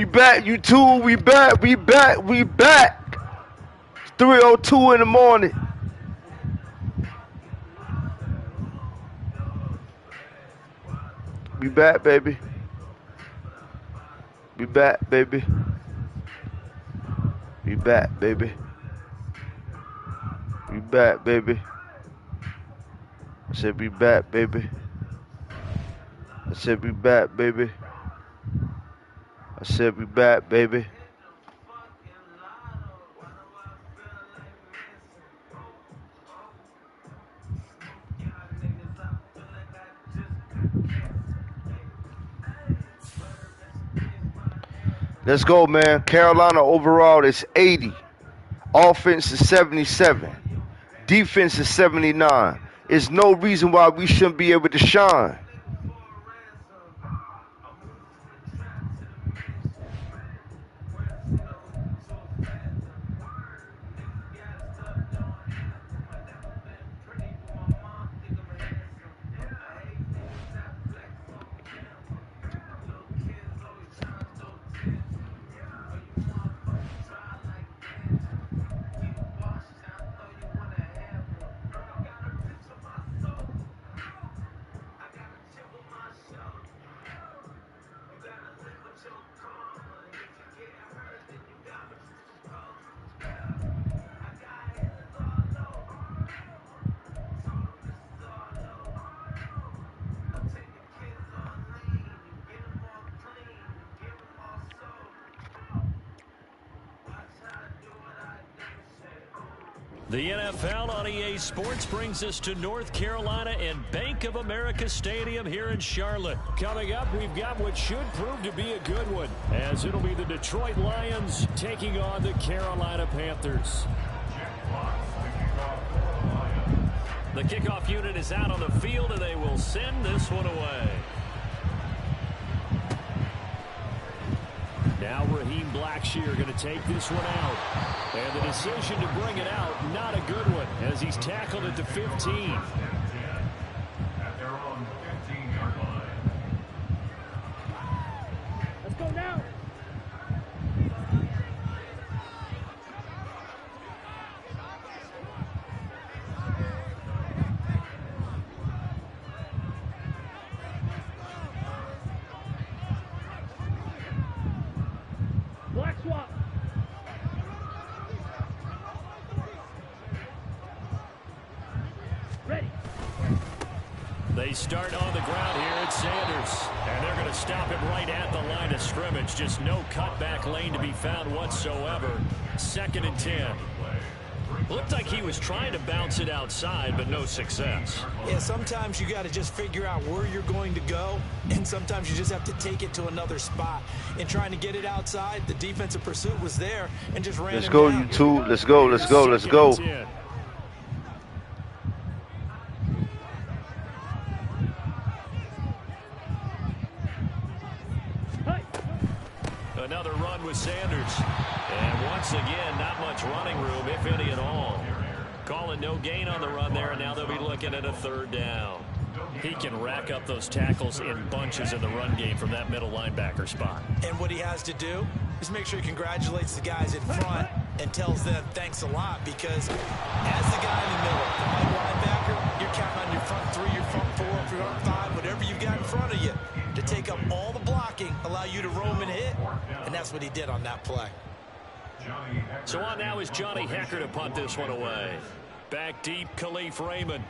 We back, you two. We back. We back. We back. It's 3:02 in the morning. We back, baby. We back, baby. We back, baby. We back, baby. I said we back, baby. I said we back, baby. I said we back, baby. Let's go, man. Carolina overall is 80. Offense is 77. Defense is 79. There's no reason why we shouldn't be able to shine. The NFL on EA Sports brings us to North Carolina and Bank of America Stadium here in Charlotte. Coming up, we've got what should prove to be a good one, as it'll be the Detroit Lions taking on the Carolina Panthers. The kickoff unit is out on the field, and they will send this one away. Now Raheem Blackshear going to take this one out. And the decision to bring it out, not a good one, as he's tackled at the 15. At their own 15-yard line. Let's go now. Black swap. Ready. They start on the ground here at Sanders. And they're going to stop him right at the line of scrimmage. Just no cutback lane to be found whatsoever. 2nd and 10. Looked like he was trying to bounce it outside, but no success. Yeah, sometimes you got to just figure out where you're going to go, and sometimes you just have to take it to another spot. In trying to get it outside, the defensive pursuit was there and just ran. Let's go, you two. Let's go. Let's go. Let's go. Another run with Sanders. And once again, not much running room, if any at all. Calling no gain on the run there, and now they'll be looking at a 3rd down. He can rack up those tackles in bunches in the run game from that middle linebacker spot. And what he has to do is make sure he congratulates the guys in front and tells them thanks a lot, because as the guy in the middle, the middle linebacker, you're counting on your front 3, your front 4, your front 5, whatever you've got in front of you to take up all the blocking, allow you to roam and hit, and that's what he did on that play. So on now is Johnny Hecker to punt this one away. Back deep, Khalif Raymond.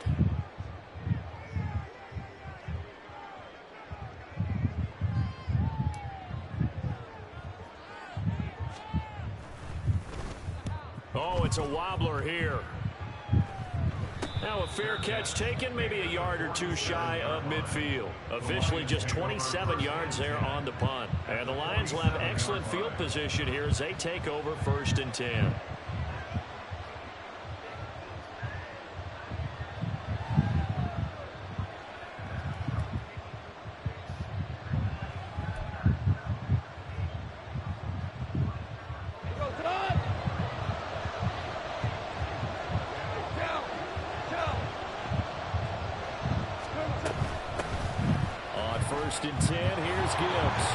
Oh, it's a wobbler here. Now a fair catch taken, maybe a yard or two shy of midfield. Officially just 27 yards there on the punt. And the Lions will have excellent field position here as they take over 1st and 10. On 1st and 10, here's Gibbs.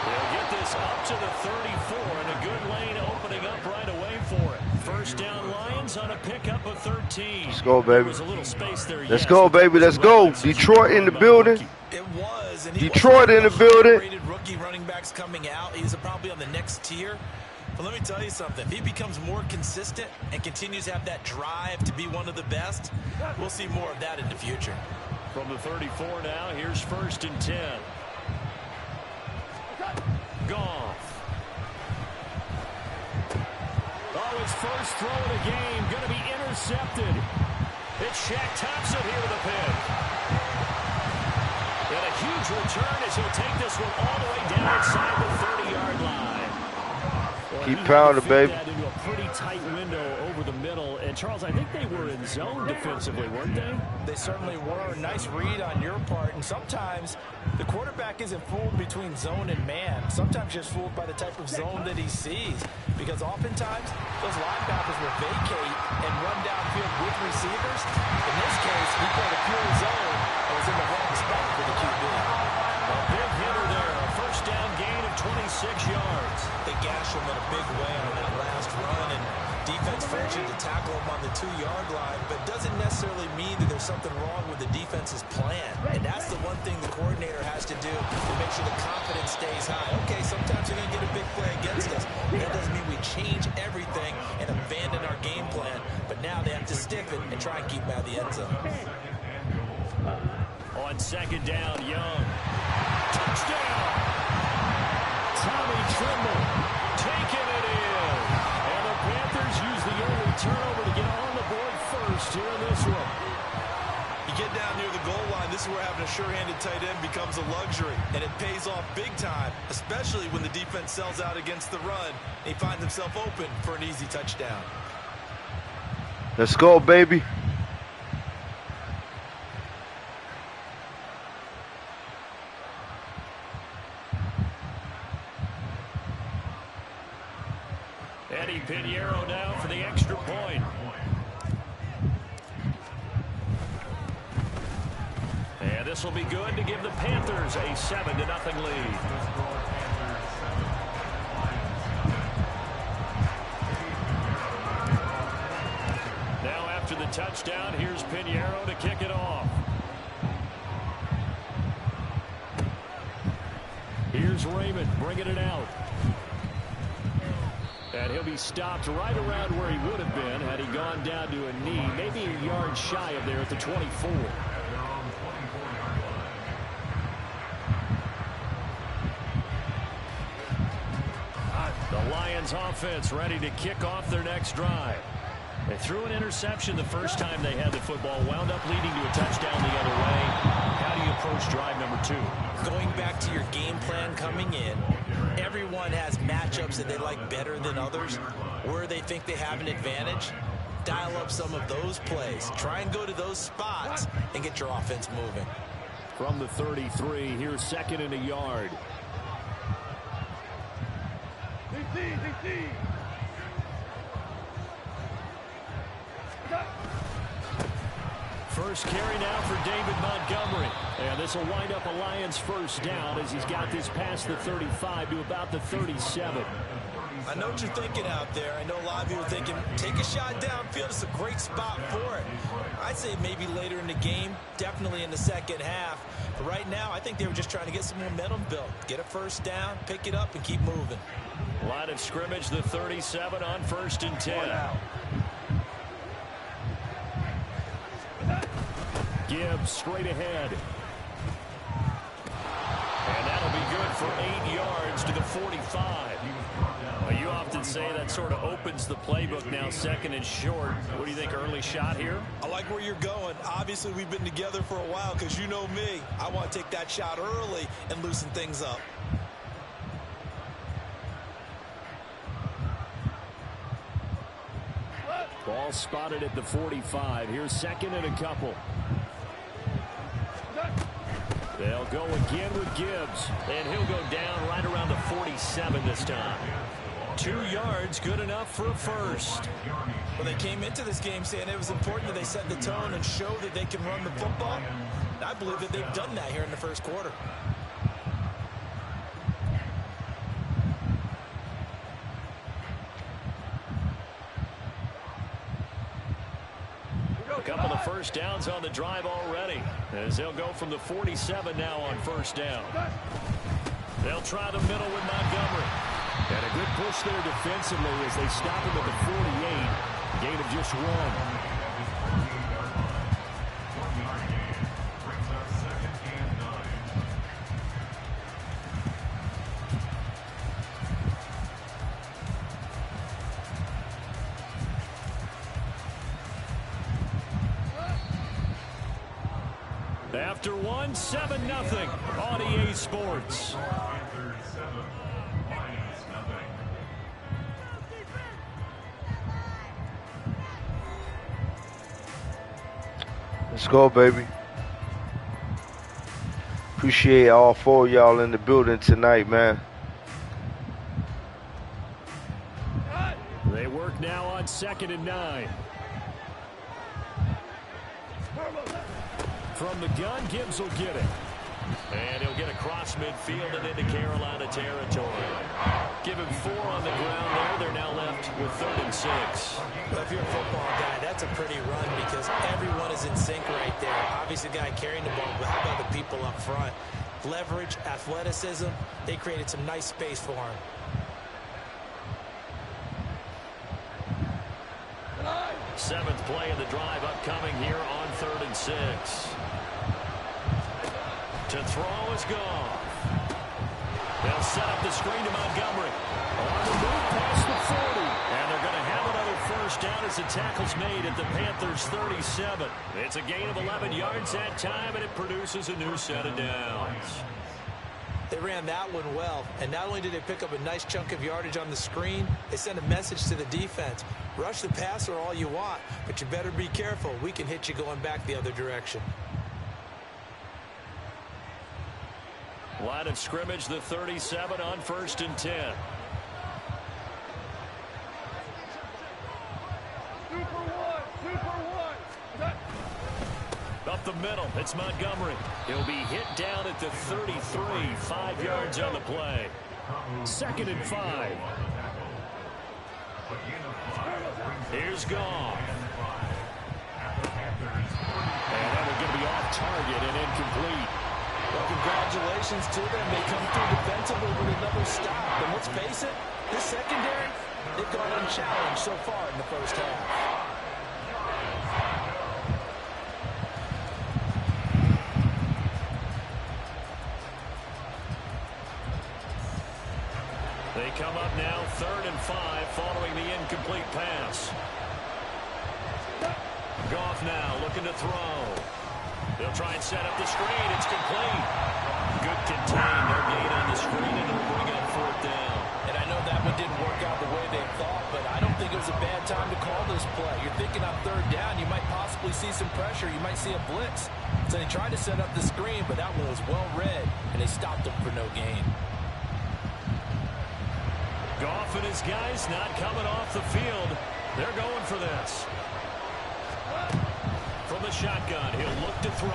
They'll get this up to the 34, and a good lane opening up right away for it. First down Lions on a pickup of 13. Let's go, baby. A little space there, Let's go, baby. Let's go. Detroit in the building. It was. And Detroit in the building. Rookie running backs coming out. He's probably on the next tier. But let me tell you something. If he becomes more consistent and continues to have that drive to be one of the best, we'll see more of that in the future. From the 34 now, here's 1st and 10. Goff. Oh, his first throw of the game. Going to be intercepted. It's Shaq Thompson here with a pick. And a huge return as he'll take this one all the way down inside the 30-yard line. Keep pounding, baby. That into a pretty tight window over the middle. And, Charles, I think they were in zone defensively, weren't they? They certainly were. Nice read on your part. And sometimes the quarterback isn't fooled between zone and man. Sometimes just fooled by the type of zone that he sees. Because oftentimes, those linebackers will vacate and run downfield with receivers. In this case, he played a pure zone and was in the wrong spot for the QB. A big hitter there. A first down gain of 26 yards. They gashed him in a big way on that last run, and defense fortunate to tackle him on the 2-yard line, but doesn't necessarily mean that there's something wrong with the defense's plan. And that's the one thing the coordinator has to do to make sure the confidence stays high. Okay, sometimes you're going to get a big play against us. That doesn't mean we change everything and abandon our game plan, but now they have to stick it and try and keep him out of the end zone. On 2nd down, Young. Touchdown! Tommy Trimble taking it in. And the Panthers use the early turnover to get on the board first here in this one. You get down near the goal line, this is where having a sure-handed tight end becomes a luxury, and it pays off big time, especially when the defense sells out against the run, and he finds himself open for an easy touchdown. Let's go, baby. Eddie Pinheiro now for the extra point. And this will be good to give the Panthers a 7-0 lead. Now after the touchdown, here's Pinheiro to kick it off. Here's Raymond bringing it out. And he'll be stopped right around where he would have been had he gone down to a knee, maybe a yard shy of there at the 24. The Lions offense ready to kick off their next drive. They threw an interception the first time they had the football, wound up leading to a touchdown the other way. How do you approach drive number 2? Going back to your game plan coming in, everyone has matchups that they like better than others, where they think they have an advantage. Dial up some of those plays. Try and go to those spots and get your offense moving. From the 33, here's 2nd and a yard. First carry now for David Montgomery. And this will wind up a Lions first down as he's got this past the 35 to about the 37. I know what you're thinking out there. I know a lot of you are thinking, take a shot downfield. It's a great spot for it. I'd say maybe later in the game, definitely in the second half. But right now, I think they were just trying to get some momentum built. Get a first down, pick it up, and keep moving. Line of scrimmage, the 37 on 1st and 10. Gibbs straight ahead. And that'll be good for 8 yards to the 45. Well, you often say that sort of opens the playbook now, 2nd and short. What do you think, early shot here? I like where you're going. Obviously, we've been together for a while because you know me. I want to take that shot early and loosen things up. Ball spotted at the 45. Here's 2nd and a couple. They'll go again with Gibbs, and he'll go down right around the 47 this time. 2 yards, good enough for a first. Well, they came into this game saying it was important that they set the tone and show that they can run the football. And I believe that they've done that here in the first quarter. couple of first downs on the drive already, as they'll go from the 47 now on first down. They'll try the middle with Montgomery. And a good push there defensively as they stop him at the 48. Gain of just 1. After one, 7-0 on EA Sports. Let's go, baby. Appreciate all 4 of y'all in the building tonight, man. They work now on 2nd and 9. From the gun, Gibbs will get it. And he'll get across midfield and into Carolina territory. Give him 4 on the ground there. They're now left with 3rd and 6. Well, if you're a football guy, that's a pretty run because everyone is in sync right there. Obviously, the guy carrying the ball, but how about the people up front? Leverage, athleticism, they created some nice space for him. Seventh play of the drive upcoming here on 3rd and 6. To throw is Goff. They'll set up the screen to Montgomery. On the move past the 40. And they're going to have another first down as the tackle's made at the Panthers' 37. It's a gain of 11 yards that time, and it produces a new set of downs. They ran that one well, and not only did they pick up a nice chunk of yardage on the screen, they sent a message to the defense. Rush the passer all you want, but you better be careful. We can hit you going back the other direction. Line of scrimmage, the 37 on 1st and 10. Up the middle, it's Montgomery. He'll be hit down at the 33, 5 yards on the play. 2nd and 5. Here's Goff. And that is going to be off target and incomplete. Well, congratulations to them. They come through defensively with another stop. But let's face it, this secondary, they've gone unchallenged so far in the first half. They come up now 3rd and 5 following the incomplete pass. Goff now looking to throw. They'll try and set up the screen. It's complete. Good contain. No gain on the screen, and it'll bring up 4th down. And I know that one didn't work out the way they thought, but I don't think it was a bad time to call this play. You're thinking on 3rd down, you might possibly see some pressure. You might see a blitz. So they tried to set up the screen, but that one was well read, and they stopped them for no gain. Goff and his guys not coming off the field. They're going for this. From the shotgun, he'll look to throw. A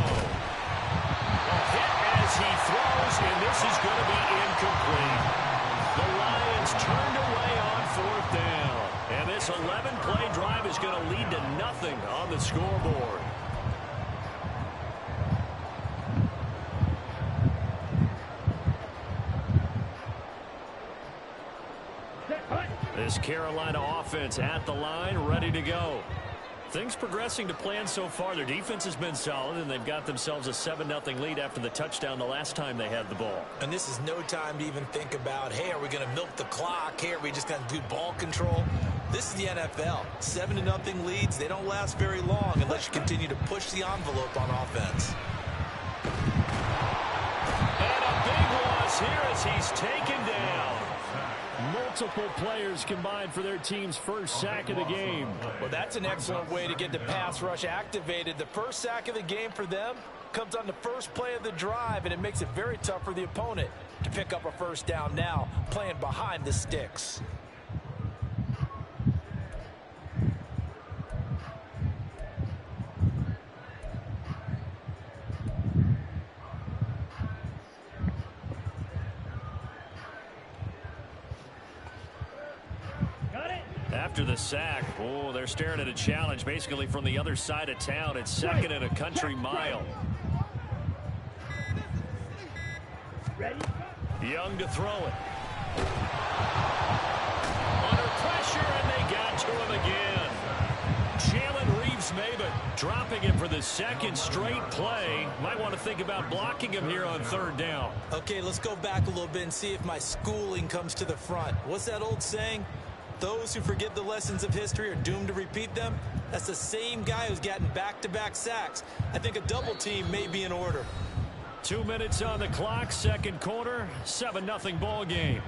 hit as he throws, and this is going to be incomplete. The Lions turned away on 4th down. And this 11-play drive is going to lead to nothing on the scoreboard. This Carolina offense at the line, ready to go. Things progressing to plan so far. Their defense has been solid, and they've got themselves a 7-0 lead after the touchdown the last time they had the ball. And this is no time to even think about, hey, are we going to milk the clock? Hey, are we just going to do ball control? This is the NFL. 7-0 leads, they don't last very long unless you continue to push the envelope on offense. And a big loss here as he's taken down. Multiple players combined for their team's first sack of the game. Well, that's an excellent way to get the pass rush activated. The first sack of the game for them comes on the first play of the drive, and it makes it very tough for the opponent to pick up a first down now, playing behind the sticks. After the sack, oh, they're staring at a challenge basically from the other side of town. It's second and a country mile. Young to throw it. Under pressure, and they got to him again. Jalen Reeves-Maybin dropping him for the second straight play. Might want to think about blocking him here on third down. Okay, let's go back a little bit and see if my schooling comes to the front. What's that old saying? Those who forget the lessons of history are doomed to repeat them. That's the same guy who's gotten back-to-back sacks. I think a double team may be in order. 2 minutes on the clock, second quarter, 7-0 ball game.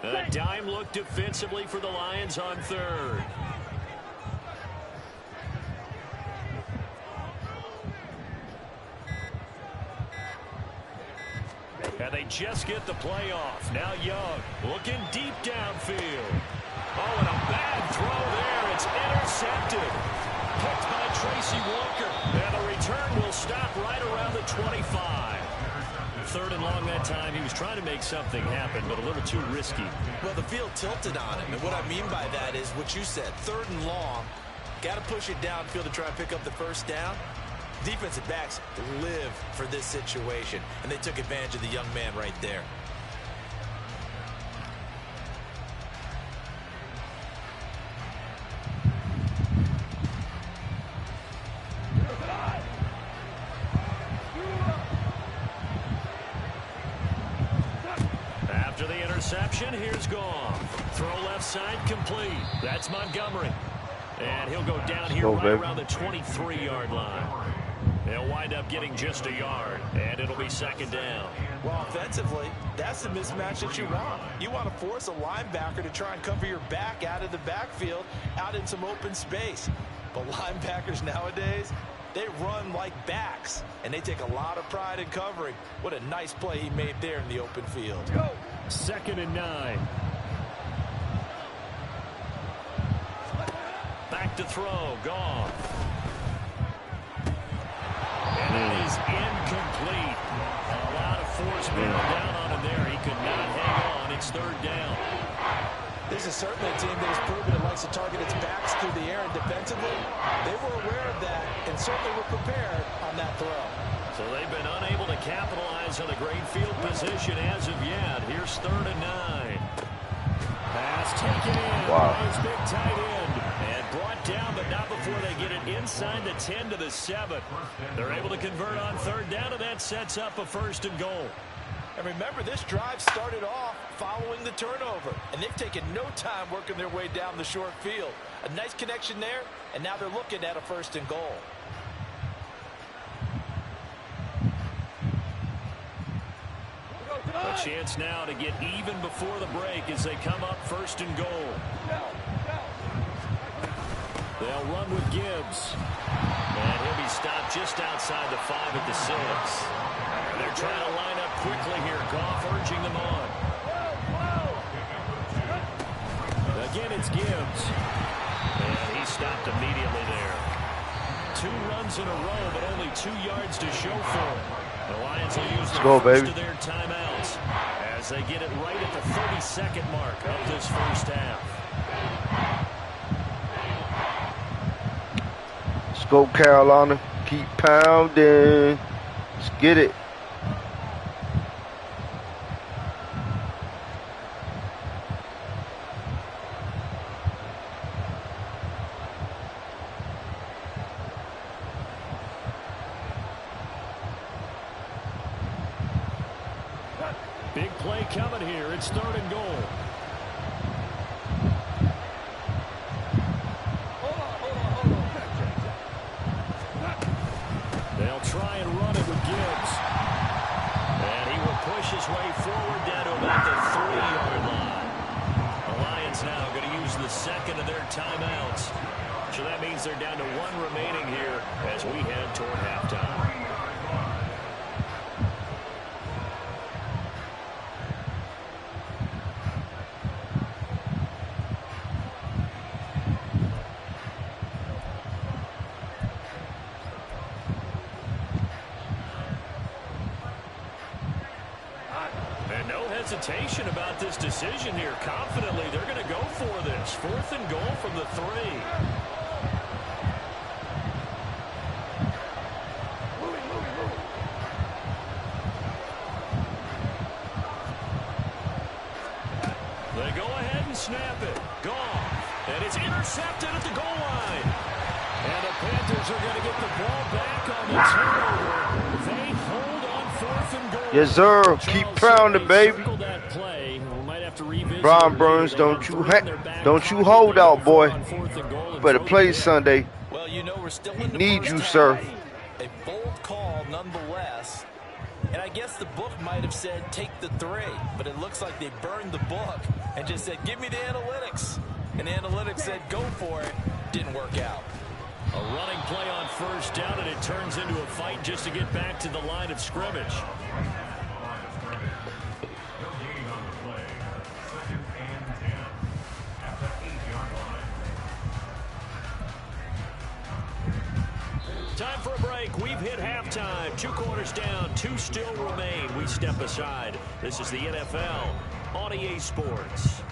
A dime look defensively for the Lions on third. And they just get the play off. Now Young looking deep downfield. Oh, and a bad throw there. It's intercepted. Picked by Tracy Walker. And the return will stop right around the 25. Third and long that time. He was trying to make something happen, but a little too risky. Well, the field tilted on him, and what I mean by that is what you said. Third and long, got to push it downfield to try and pick up the first down. Defensive backs live for this situation, and they took advantage of the young man right there. Interception, here's gone. Throw left side complete. That's Montgomery. And he'll go down here right around the 23-yard line. They'll wind up getting just a yard, and it'll be second down. Well, offensively, that's the mismatch that you want. You want to force a linebacker to try and cover your back out of the backfield, out in some open space. But linebackers nowadays, they run like backs, and they take a lot of pride in covering. What a nice play he made there in the open field. Go. Second and 9. Back to throw. Gone. And it is incomplete. A lot of force being down on him there. He could not hang on. It's third down. This is certainly a team that has proven it likes to target its backs through the air, and defensively, they were aware of that and certainly were prepared on that throw. So they've been unable to capitalize on the great field position as of yet. Here's third and 9. Pass taken in. Wow. Nice big tight end. And brought down, but not before they get it inside the 10 to the 7. They're able to convert on third down, and that sets up a first and goal. And remember, this drive started off following the turnover, and they've taken no time working their way down the short field. A nice connection there, and now they're looking at a first and goal. A chance now to get even before the break as they come up first and goal. They'll run with Gibbs. And he'll be stopped just outside the 5 at the 6. They're trying to line up quickly here. Goff urging them on. Again, it's Gibbs. And he stopped immediately there. 2 runs in a row, but only 2 yards to show for it. The Lions will use the first of their timeouts as they get it right at the 30-second mark of this first half. Let's go, Carolina. Keep pounding. Let's get it. Big play coming here. It's third and goal. They'll try and run it with Gibbs. And he will push his way forward down to about the 3-yard line. The Lions now going to use the second of their timeouts. So that means they're down to 1 remaining here as we head toward halftime. hesitation about this decision here. Confidently, they're going to go for this. 4th and goal from the 3. They go ahead and snap it. Gone. And it's intercepted at the goal line. And the Panthers are going to get the ball back on the turnover. They hold on 4th and goal. Yes, sir. Keep pounding, baby. Brian Burns, don't you hold out, boy. Better play Sunday. Well, you know we're still He in the needs first you, sir. half. A bold call nonetheless. And I guess the book might have said take the 3, but it looks like they burned the book and just said give me the analytics. And the analytics said go for it. Didn't work out. A running play on 1st down, and it turns into a fight just to get back to the line of scrimmage. Time for a break. We've hit halftime. 2 quarters down, 2 still remain. We step aside. This is the NFL on EA Sports.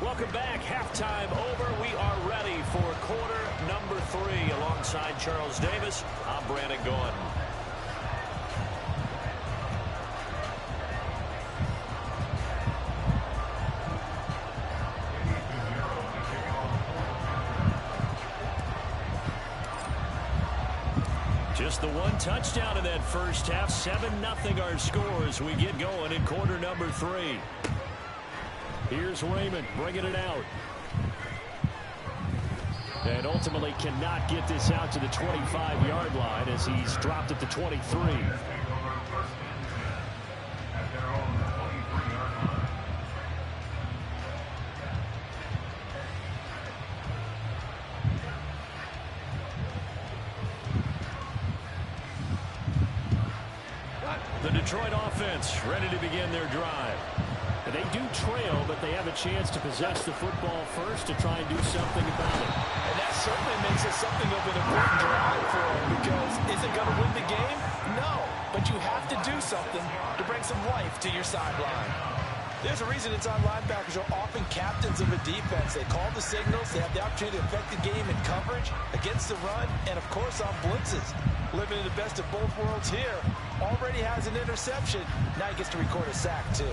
Welcome back. Halftime over. We are ready for quarter number 3. Alongside Charles Davis, I'm Brandon Gordon. Just the 1 touchdown in that 1st half. 7-0 our score as we get going in quarter number 3. Here's Raymond bringing it out. And ultimately cannot get this out to the 25-yard line as he's dropped at the 23. The Detroit offense ready to begin their drive. They do trail, but they have a chance to possess the football first to try and do something about it. And that certainly makes it something of an important drive for them, because is it going to win the game? No, but you have to do something to bring some life to your sideline. There's a reason inside linebackers are often captains of a defense. They call the signals. They have the opportunity to affect the game in coverage, against the run, and, of course, on blitzes. Living in the best of both worlds here. Already has an interception. Now he gets to record a sack, too.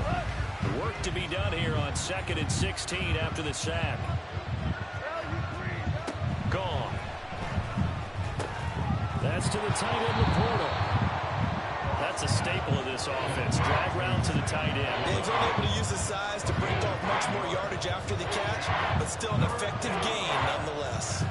Work to be done here on 2nd and 16 after the sack. Gone. That's to the tight end, Laporta. That's a staple of this offense. Drag route to the tight end. And he's only able to use his size to break off much more yardage after the catch, but still an effective gain nonetheless.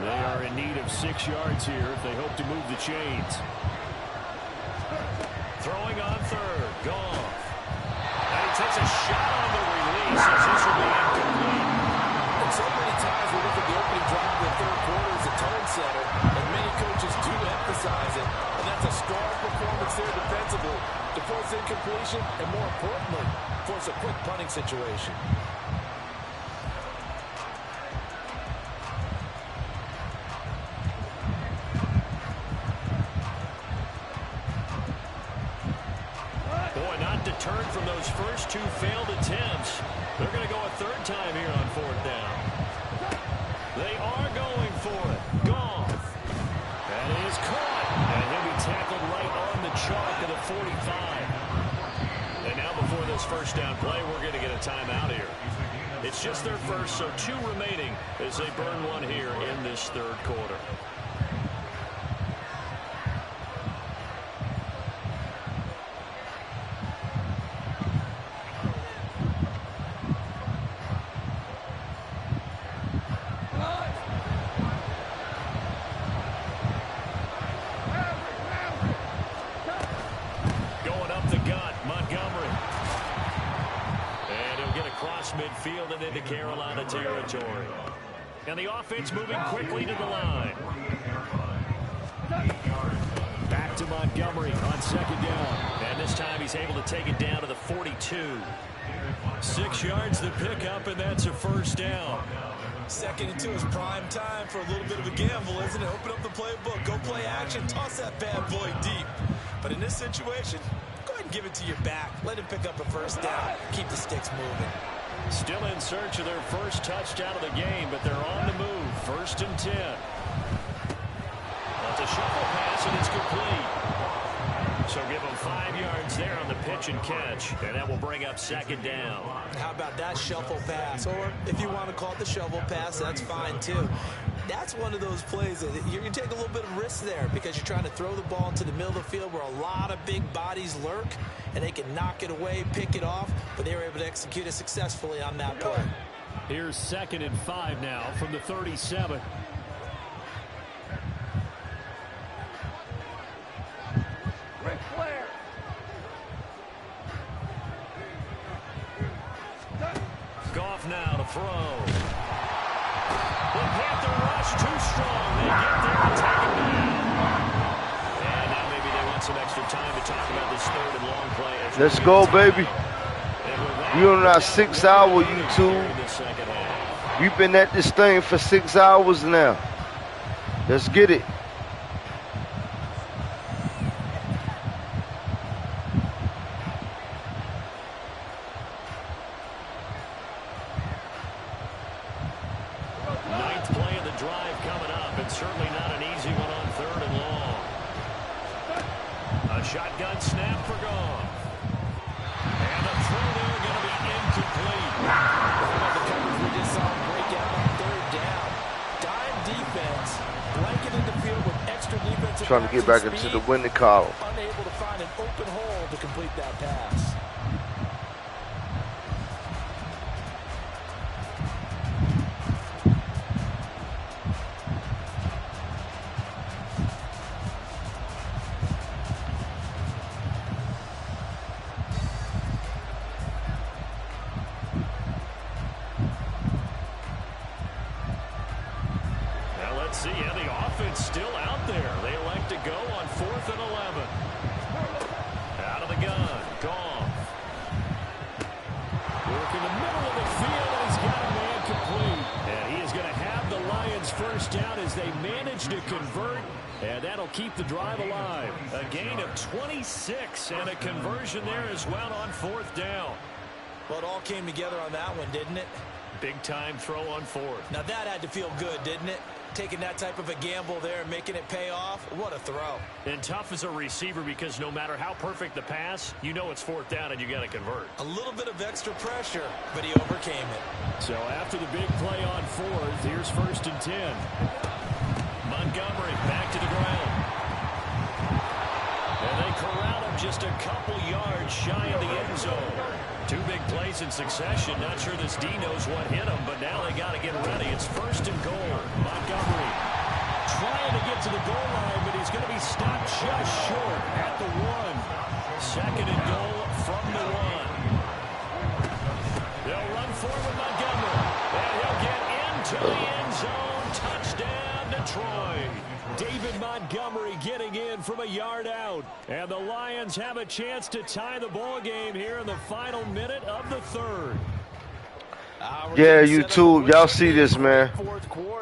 They are in need of 6 yards here if they hope to move the chains. Throwing on 3rd. Gone. And he takes a shot on the release as this will be incomplete. And so many times we look at the opening drive in the 3rd quarter as a tone setter, and many coaches do emphasize it. And that's a strong performance there defensively to force incompletion and, more importantly, force a quick punting situation. Turn from those first 2 failed attempts. They're going to go a 3rd time here on 4th down. They are going for it. Gone. That is caught. And he'll be tackled right on the chalk of the 45. And now before this 1st down play, we're going to get a timeout here. It's just their first, so 2 remaining as they burn 1 here in this 3rd quarter. midfield and into Carolina territory. And the offense moving quickly to the line. Back to Montgomery on second down. And this time he's able to take it down to the 42. 6 yards the pickup, and that's a first down. 2nd and 2 is prime time for a little bit of a gamble, isn't it? Open up the playbook, go play action, toss that bad boy deep. But in this situation, go ahead and give it to your back. Let him pick up a first down. Keep the sticks moving. Still in search of their first touchdown of the game, but they're on the move. 1st and 10. That's a shuffle pass, and it's complete. So give them 5 yards there on the pitch and catch, and that will bring up 2nd down. How about that shuffle pass? Or if you want to call it the shovel pass, that's fine too. That's one of those plays that you take a little bit of risk there because you're trying to throw the ball into the middle of the field where a lot of big bodies lurk, and they can knock it away, pick it off, but they were able to execute it successfully on that play. Here's 2nd and 5 now from the 37. Goff now to throw. The Panther rush too strong. They get there and take it down. And now maybe they want some extra time to talk about this 3rd and long play. Let's go, baby. We on our 6 hour YouTube. We've been at this thing for 6 hours now. Let's get it. Shotgun snap for Goff. And the throw there going to be incomplete. The coverage we just saw break out on 3rd down. Dime defense, blanketed the field with extra defensive. Trying to get back into the winning column. Unable to find an open hole to complete that pass. Keep the drive alive. A gain of 26 and a conversion there as well on 4th down. Well, it all came together on that one, didn't it? Big time throw on 4th. Now that had to feel good, didn't it? Taking that type of a gamble there and making it pay off. What a throw. And tough as a receiver because no matter how perfect the pass, you know it's 4th down and you got to convert. A little bit of extra pressure, but he overcame it. So after the big play on 4th, here's 1st and 10. Montgomery back to the ground. And they corral him just a couple yards shy of the end zone. 2 big plays in succession. Not sure this D knows what hit him, but now they got to get ready. It's 1st and goal. Montgomery trying to get to the goal line, but he's going to be stopped just short at the 1. 2nd and goal from the 1. They'll run forward Montgomery. And he'll get into the end zone. Touchdown, Detroit. David Montgomery getting in from a yard out. And the Lions have a chance to tie the ball game here in the final minute of the 3rd. Yeah, YouTube, y'all see this, man.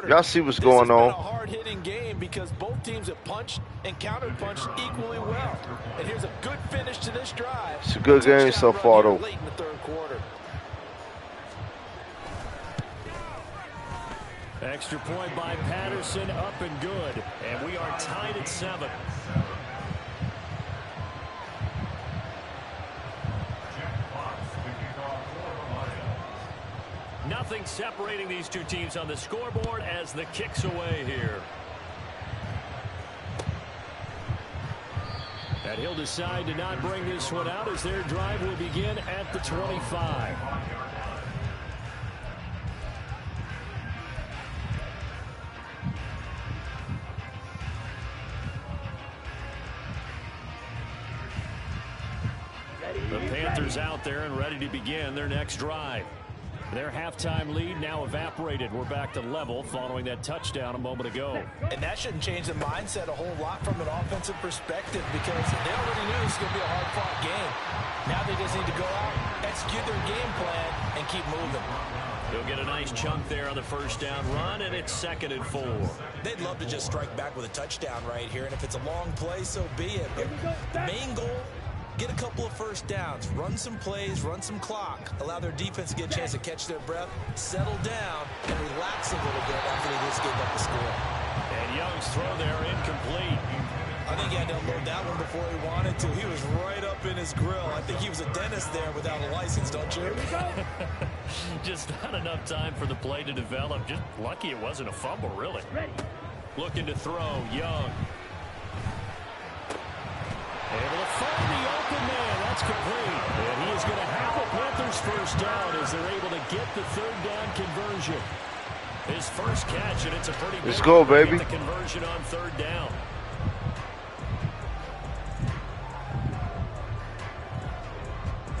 Y'all see what's going on. This has been a hard-hitting game because both teams have punched and counter-punched equally well. And here's a good finish to this drive. It's a good game so far, though. Late in the 3rd quarter. Extra point by Patterson, up and good. And we are tied at 7. Nothing separating these two teams on the scoreboard as the kick's away here. And he'll decide to not bring this one out as their drive will begin at the 25. The Panthers out there and ready to begin their next drive. Their halftime lead now evaporated. We're back to level following that touchdown a moment ago. And that shouldn't change the mindset a whole lot from an offensive perspective because they already knew this was going to be a hard-fought game. Now they just need to go out, execute their game plan, and keep moving. They'll get a nice chunk there on the first down run, and it's 2nd and 4. They'd love to just strike back with a touchdown right here, and if it's a long play, so be it. But the main goal, get a couple of first downs, run some plays, run some clock, allow their defense to get a chance to catch their breath, settle down, and relax a little bit after they just gave up the score. And Young's throw there incomplete. I think he had to unload that one before he wanted to. He was right up in his grill. I think he was a dentist there without a license, don't you? Just not enough time for the play to develop. Just lucky it wasn't a fumble, really. Looking to throw, Young. Able to find the open man. That's complete. And he is going to have a Panthers first down as they're able to get the 3rd down conversion. His first catch, and it's a pretty Let's go, baby. The conversion on 3rd down.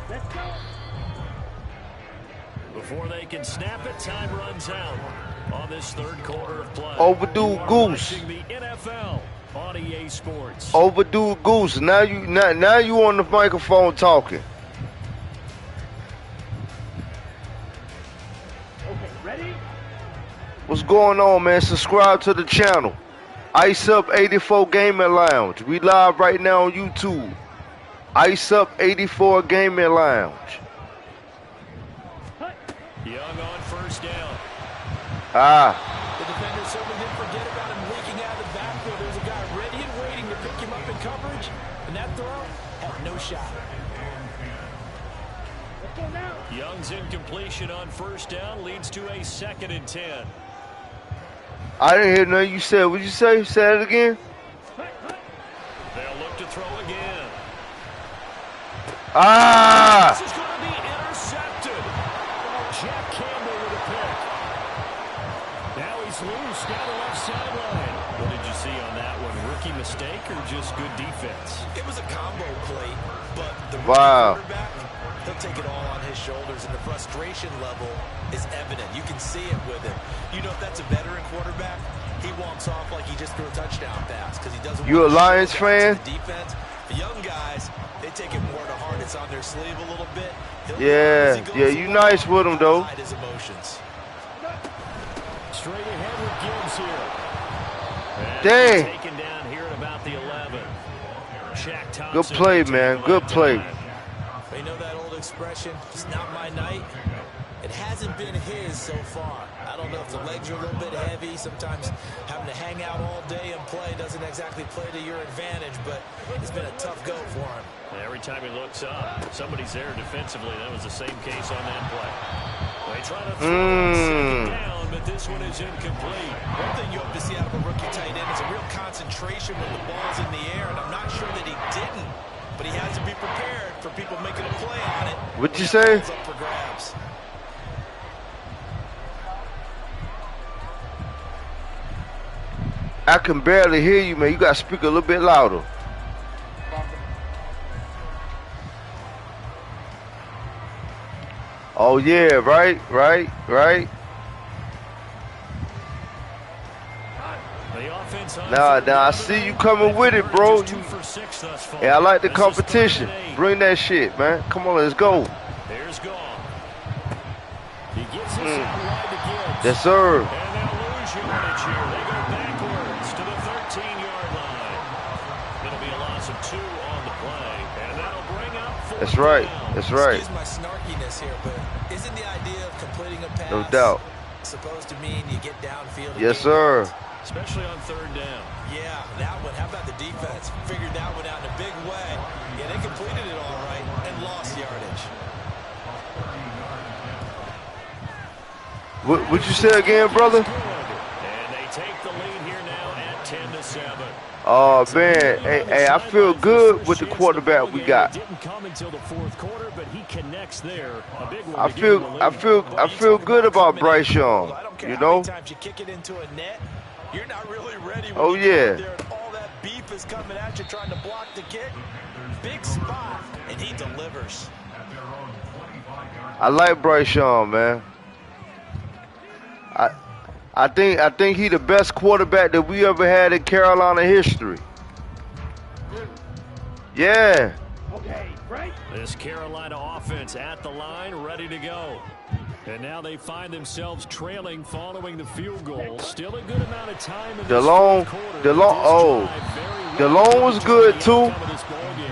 Let's go. Before they can snap it, time runs out on this 3rd quarter of play. Overdue goose. Watching the NFL on EA Sports. Overdue goose. Now you on the microphone talking. Okay, ready? What's going on, man? Subscribe to the channel. Ice Up 84 Gaming Lounge. We live right now on YouTube. Ice Up 84 Gaming Lounge. Young on first down. The defender certainly didn't forget about him leaking out of the backfield. There's a guy ready and waiting to pick him up in coverage, and that throw had no shot. Let's go now. Young's incompletion on first down leads to a 2nd and 10. I didn't hear nothing you said. What'd you say? Say it again. They'll look to throw again. This is going to be intercepted. Jack Campbell with a pick. Now he's loose down the left sideline. What did you see on that one? Rookie mistake or just good defense? It was a combo play, but the Wow. quarterback, he'll take it all on his shoulders, and the frustration level is evident. You can see it with him. You know, if that's a veteran quarterback, he walks off like he just threw a touchdown pass because he doesn't. You a want to Lions show guys fan? in the defense. The young guys, they take it more to heart. It's on their sleeve a little bit. Yeah, you nice with him though. Hide his emotions. Straight ahead with Gibbs here. And Dang. taken down here at about the 11. Shaq Thompson Good play, man. Good play. They know that old expression, it's not my night. It hasn't been his so far. I don't know if the legs are a little bit heavy. Sometimes having to hang out all day and play doesn't exactly play to your advantage, but it's been a tough go for him. Every time he looks up, somebody's there defensively. That was the same case on that play. They try to throw on 2nd down, but this one is incomplete. One thing you hope to see out of a rookie tight end is a real concentration when the ball's in the air, and I'm not sure that he didn't, but he has to be prepared for people making a play on it. What'd you say? Up for grabs. I can barely hear you, man. You gotta speak a little bit louder. Oh yeah, right. Nah, I see you coming with it, bro. Yeah, I like the competition. Bring that shit, man. Come on, let's go. There's Gone. He gets this out wide to Gibbs. Yes, sir. And they'll lose yardage here. They go backwards to the 13-yard line. It'll be a loss of 2 on the play, and that'll bring up 4 That's right. down. That's right. Excuse my snarkiness here, but isn't the idea of completing a pass No doubt. supposed to mean you get downfield? Yes, sir. Especially on 3rd down. Yeah, that one. How about the defense? Figured that one out in a big way. Yeah, they completed it all right and lost yardage. What you say again, brother? And they take the lead here now at 10-7. Oh man, hey, I feel good with the quarterback we got. Didn't come until the 4th quarter, but he connects there. A big one I feel good about Bryce Young. I don't care You how know? many times you kick it into a net, you're not really ready when Oh you get yeah. out there and all that beef is coming at you trying to block the kick. Big spot, and he delivers. I like Bryce Young, man. I think he the best quarterback that we ever had in Carolina history. Yeah. Okay, right. This Carolina offense at the line, ready to go. And now they find themselves trailing following the field goal. Still a good amount of time in this fourth quarter. DeLone was good too.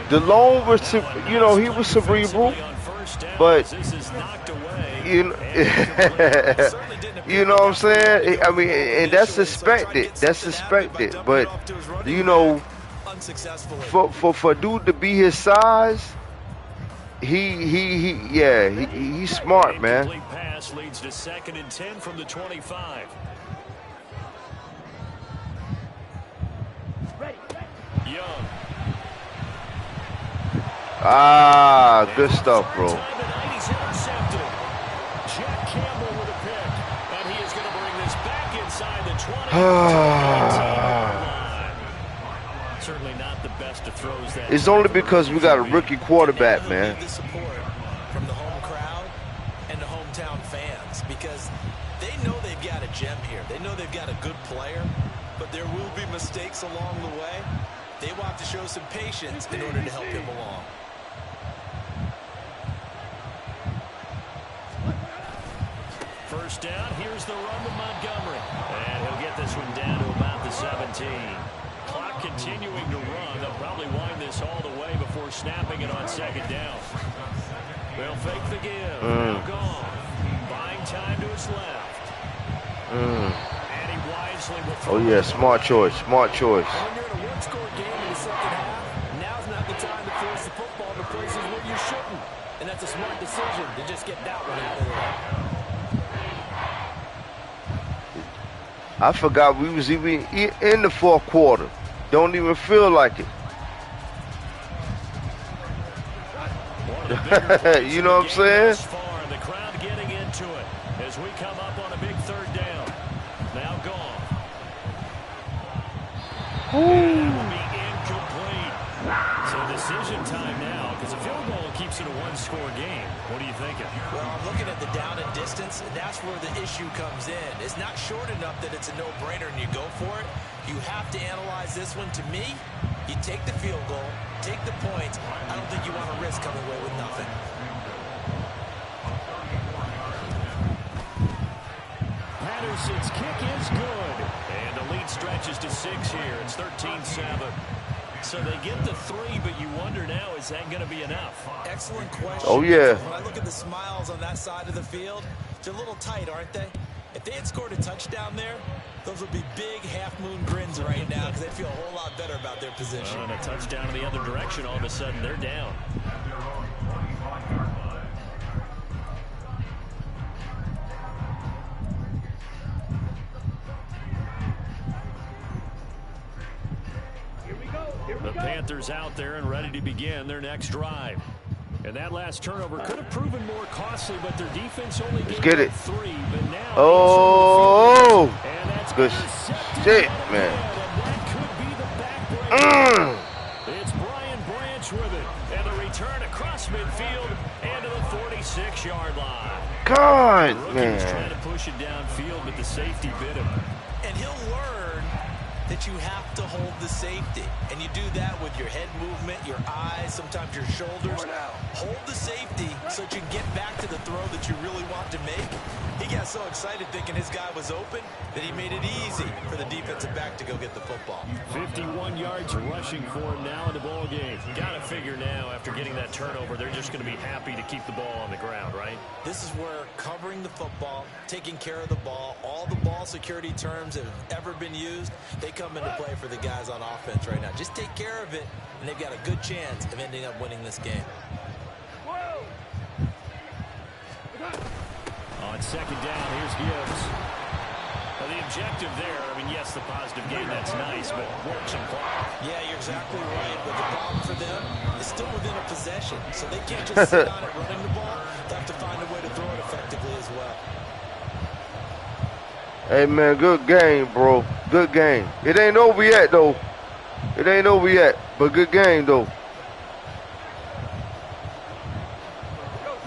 DeLone was, you know, he was cerebral, but you know, you know what I'm saying? I mean, and that's suspected. That's suspected. But you know, for dude to be his size, he's smart, man. Pass leads to 2nd and 10 from the 25. Young. Ah, good stuff, bro. He's intercepted. Jack Campbell with a pick, and he is going to bring this back inside the 20. Certainly not the best of throws. That it's only because we got a rookie quarterback, man. The support from the home crowd and the hometown fans, because they know they've got a gem here. They know they've got a good player, but there will be mistakes along the way. They will have to show some patience in order to help him along. First down, here's the run to Montgomery. And he'll get this one down to about the 17. Clock continuing to run. They'll probably wind this all the way before snapping it on 2nd down. They'll fake the give. Now gone. Buying time to his left. And he wisely will throw. Oh, yeah, smart choice. Smart choice. When you're in a one-score game in the second half, now's not the time to force the football to places where you shouldn't. And that's a smart decision to just get that one out of there. I forgot we was even in the fourth quarter. Don't even feel like it. You know what I'm saying? The crowd getting into it as we come up on a big 3rd down. Now gone. And that will be incomplete. So decision time now, because a field goal keeps it a one-score game. What are you thinking? Well, I'm looking at the down and distance, and that's where the issue comes in. It's not short enough that it's a no-brainer and you go for it. You have to analyze this one. To me, you take the field goal, take the points. I don't think you want to risk coming away with nothing. Patterson's kick is good. And the lead stretches to 6 here. It's 13-7. So they get the 3, but you wonder now, is that going to be enough? Excellent question. Oh, yeah. When I look at the smiles on that side of the field, they're a little tight, aren't they? If they had scored a touchdown there, those would be big half-moon grins right now because they feel a whole lot better about their position. And a touchdown in the other direction, all of a sudden they're down. The Panthers out there and ready to begin their next drive. And that last turnover could have proven more costly, but their defense only gave up 3. But now and that's good shit, man. It's Brian Branch with it. And the return across midfield and to the 46-yard line. God, Rookie's trying man. to push it downfield, but the safety bit him. And he'll learn that you have to hold the safety. And you do that with your head movement, your eyes, sometimes your shoulders. Hold the safety so that you can get back to the throw that you really want to make. He got so excited thinking his guy was open that he made it easy for the defensive back to go get the football. 51 yards rushing for him now in the ball game. Got to figure now, after getting that turnover, they're just going to be happy to keep the ball on the ground, right? This is where covering the football, taking care of the ball, all the ball security terms that have ever been used, they come into play for the guys on offense right now. Just take care of it, and they've got a good chance of ending up winning this game. On 2nd down, here's Gibbs. Well, the objective there, I mean, yes, the positive game, that's nice, but work some clock. Yeah, you're exactly right, but the problem for them is still within a possession, so they can't just sit on it running the ball. They have to find a way to throw it effectively as well. Hey, man, good game, bro. Good game. It ain't over yet, though. It ain't over yet, but good game, though.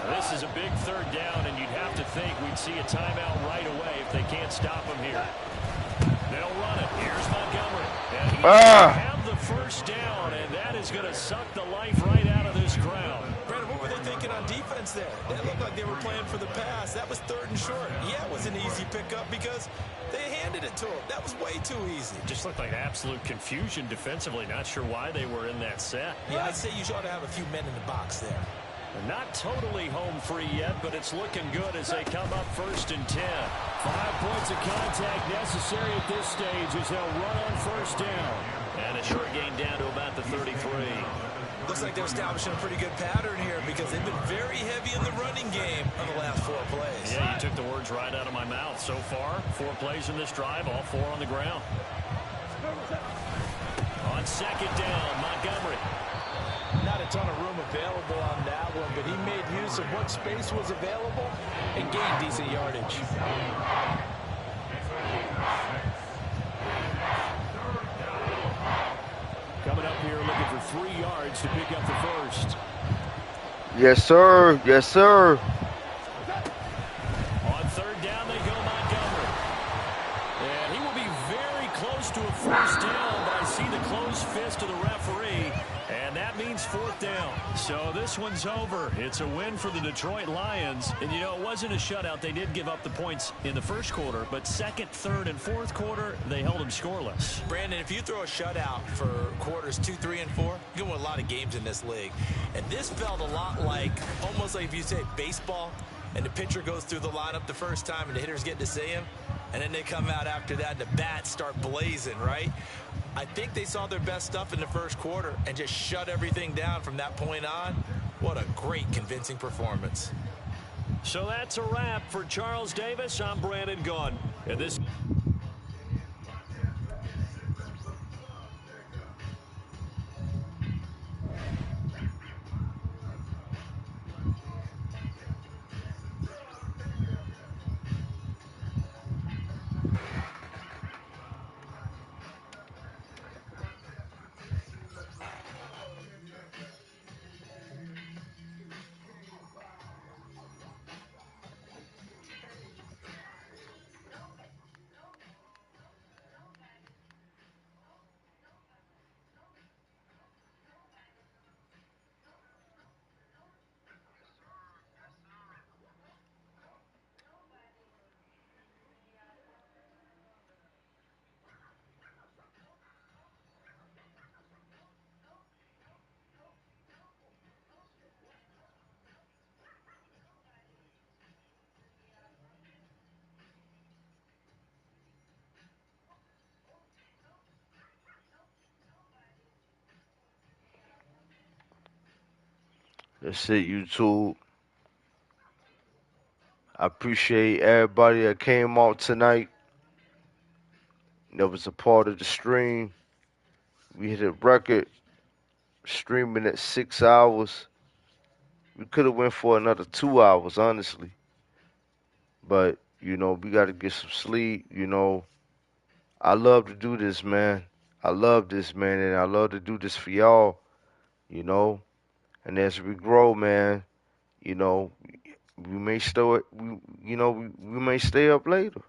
This This is a big third down, and you'd have to think we'd see a timeout right away if they can't stop him here. They'll run it. Here's Montgomery. And he doesn't have the first down, and that is going to suck the life right out of this crowd. Brandon, what were they thinking on defense there? They looked like they were playing for the pass. That was 3rd and short. Yeah, it was an easy pickup because they handed it to him. That was way too easy. Just looked like absolute confusion defensively. Not sure why they were in that set. Yeah, I'd say you ought to have a few men in the box there. Not totally home free yet, but it's looking good as they come up 1st and 10. 5 points of contact necessary at this stage as they'll run on 1st down. And a short gain down to about the 33. Looks like they're establishing a pretty good pattern here because they've been very heavy in the running game on the last 4 plays. Yeah, you took the words right out of my mouth. So far, 4 plays in this drive, all 4 on the ground. On 2nd down, Montgomery. Not a ton of room available on that one, but he made use of what space was available and gained decent yardage. Coming up here looking for 3 yards to pick up the first. Yes, sir. Yes, sir. On 3rd down, they go Montgomery. And he will be very close to a first down, but I see the closed fist of the referee. And that means 4th down. So this one's over. It's a win for the Detroit Lions. And, you know, it wasn't a shutout. They did give up the points in the 1st quarter. But 2nd, 3rd, and 4th quarter, they held them scoreless. Brandon, if you throw a shutout for quarters 2, 3, and 4, you win a lot of games in this league. And this felt a lot like, almost like if you say baseball, and the pitcher goes through the lineup the first time and the hitters get to see him, and then they come out after that and the bats start blazing, right? I think they saw their best stuff in the 1st quarter and just shut everything down from that point on. What a great, convincing performance. So that's a wrap for Charles Davis. I'm Brandon Gaughan. And this... That's it, YouTube. I appreciate everybody that came out tonight. That was a part of the stream. We hit a record streaming at 6 hours. We could have went for another 2 hours, honestly. But, you know, we got to get some sleep. You know, I love to do this, man. I love this, man, and I love to do this for y'all, you know. And as we grow, man, you know, we may we may stay up later,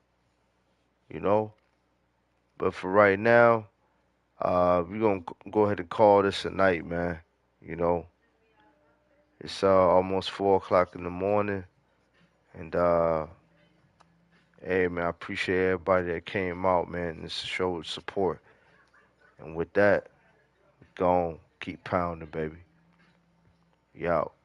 you know. But for right now, we're going to go ahead and call this a night, man. You know, it's almost 4 o'clock in the morning. And, hey, man, I appreciate everybody that came out, man, and showed support. And with that, go on, keep pounding, baby. You out.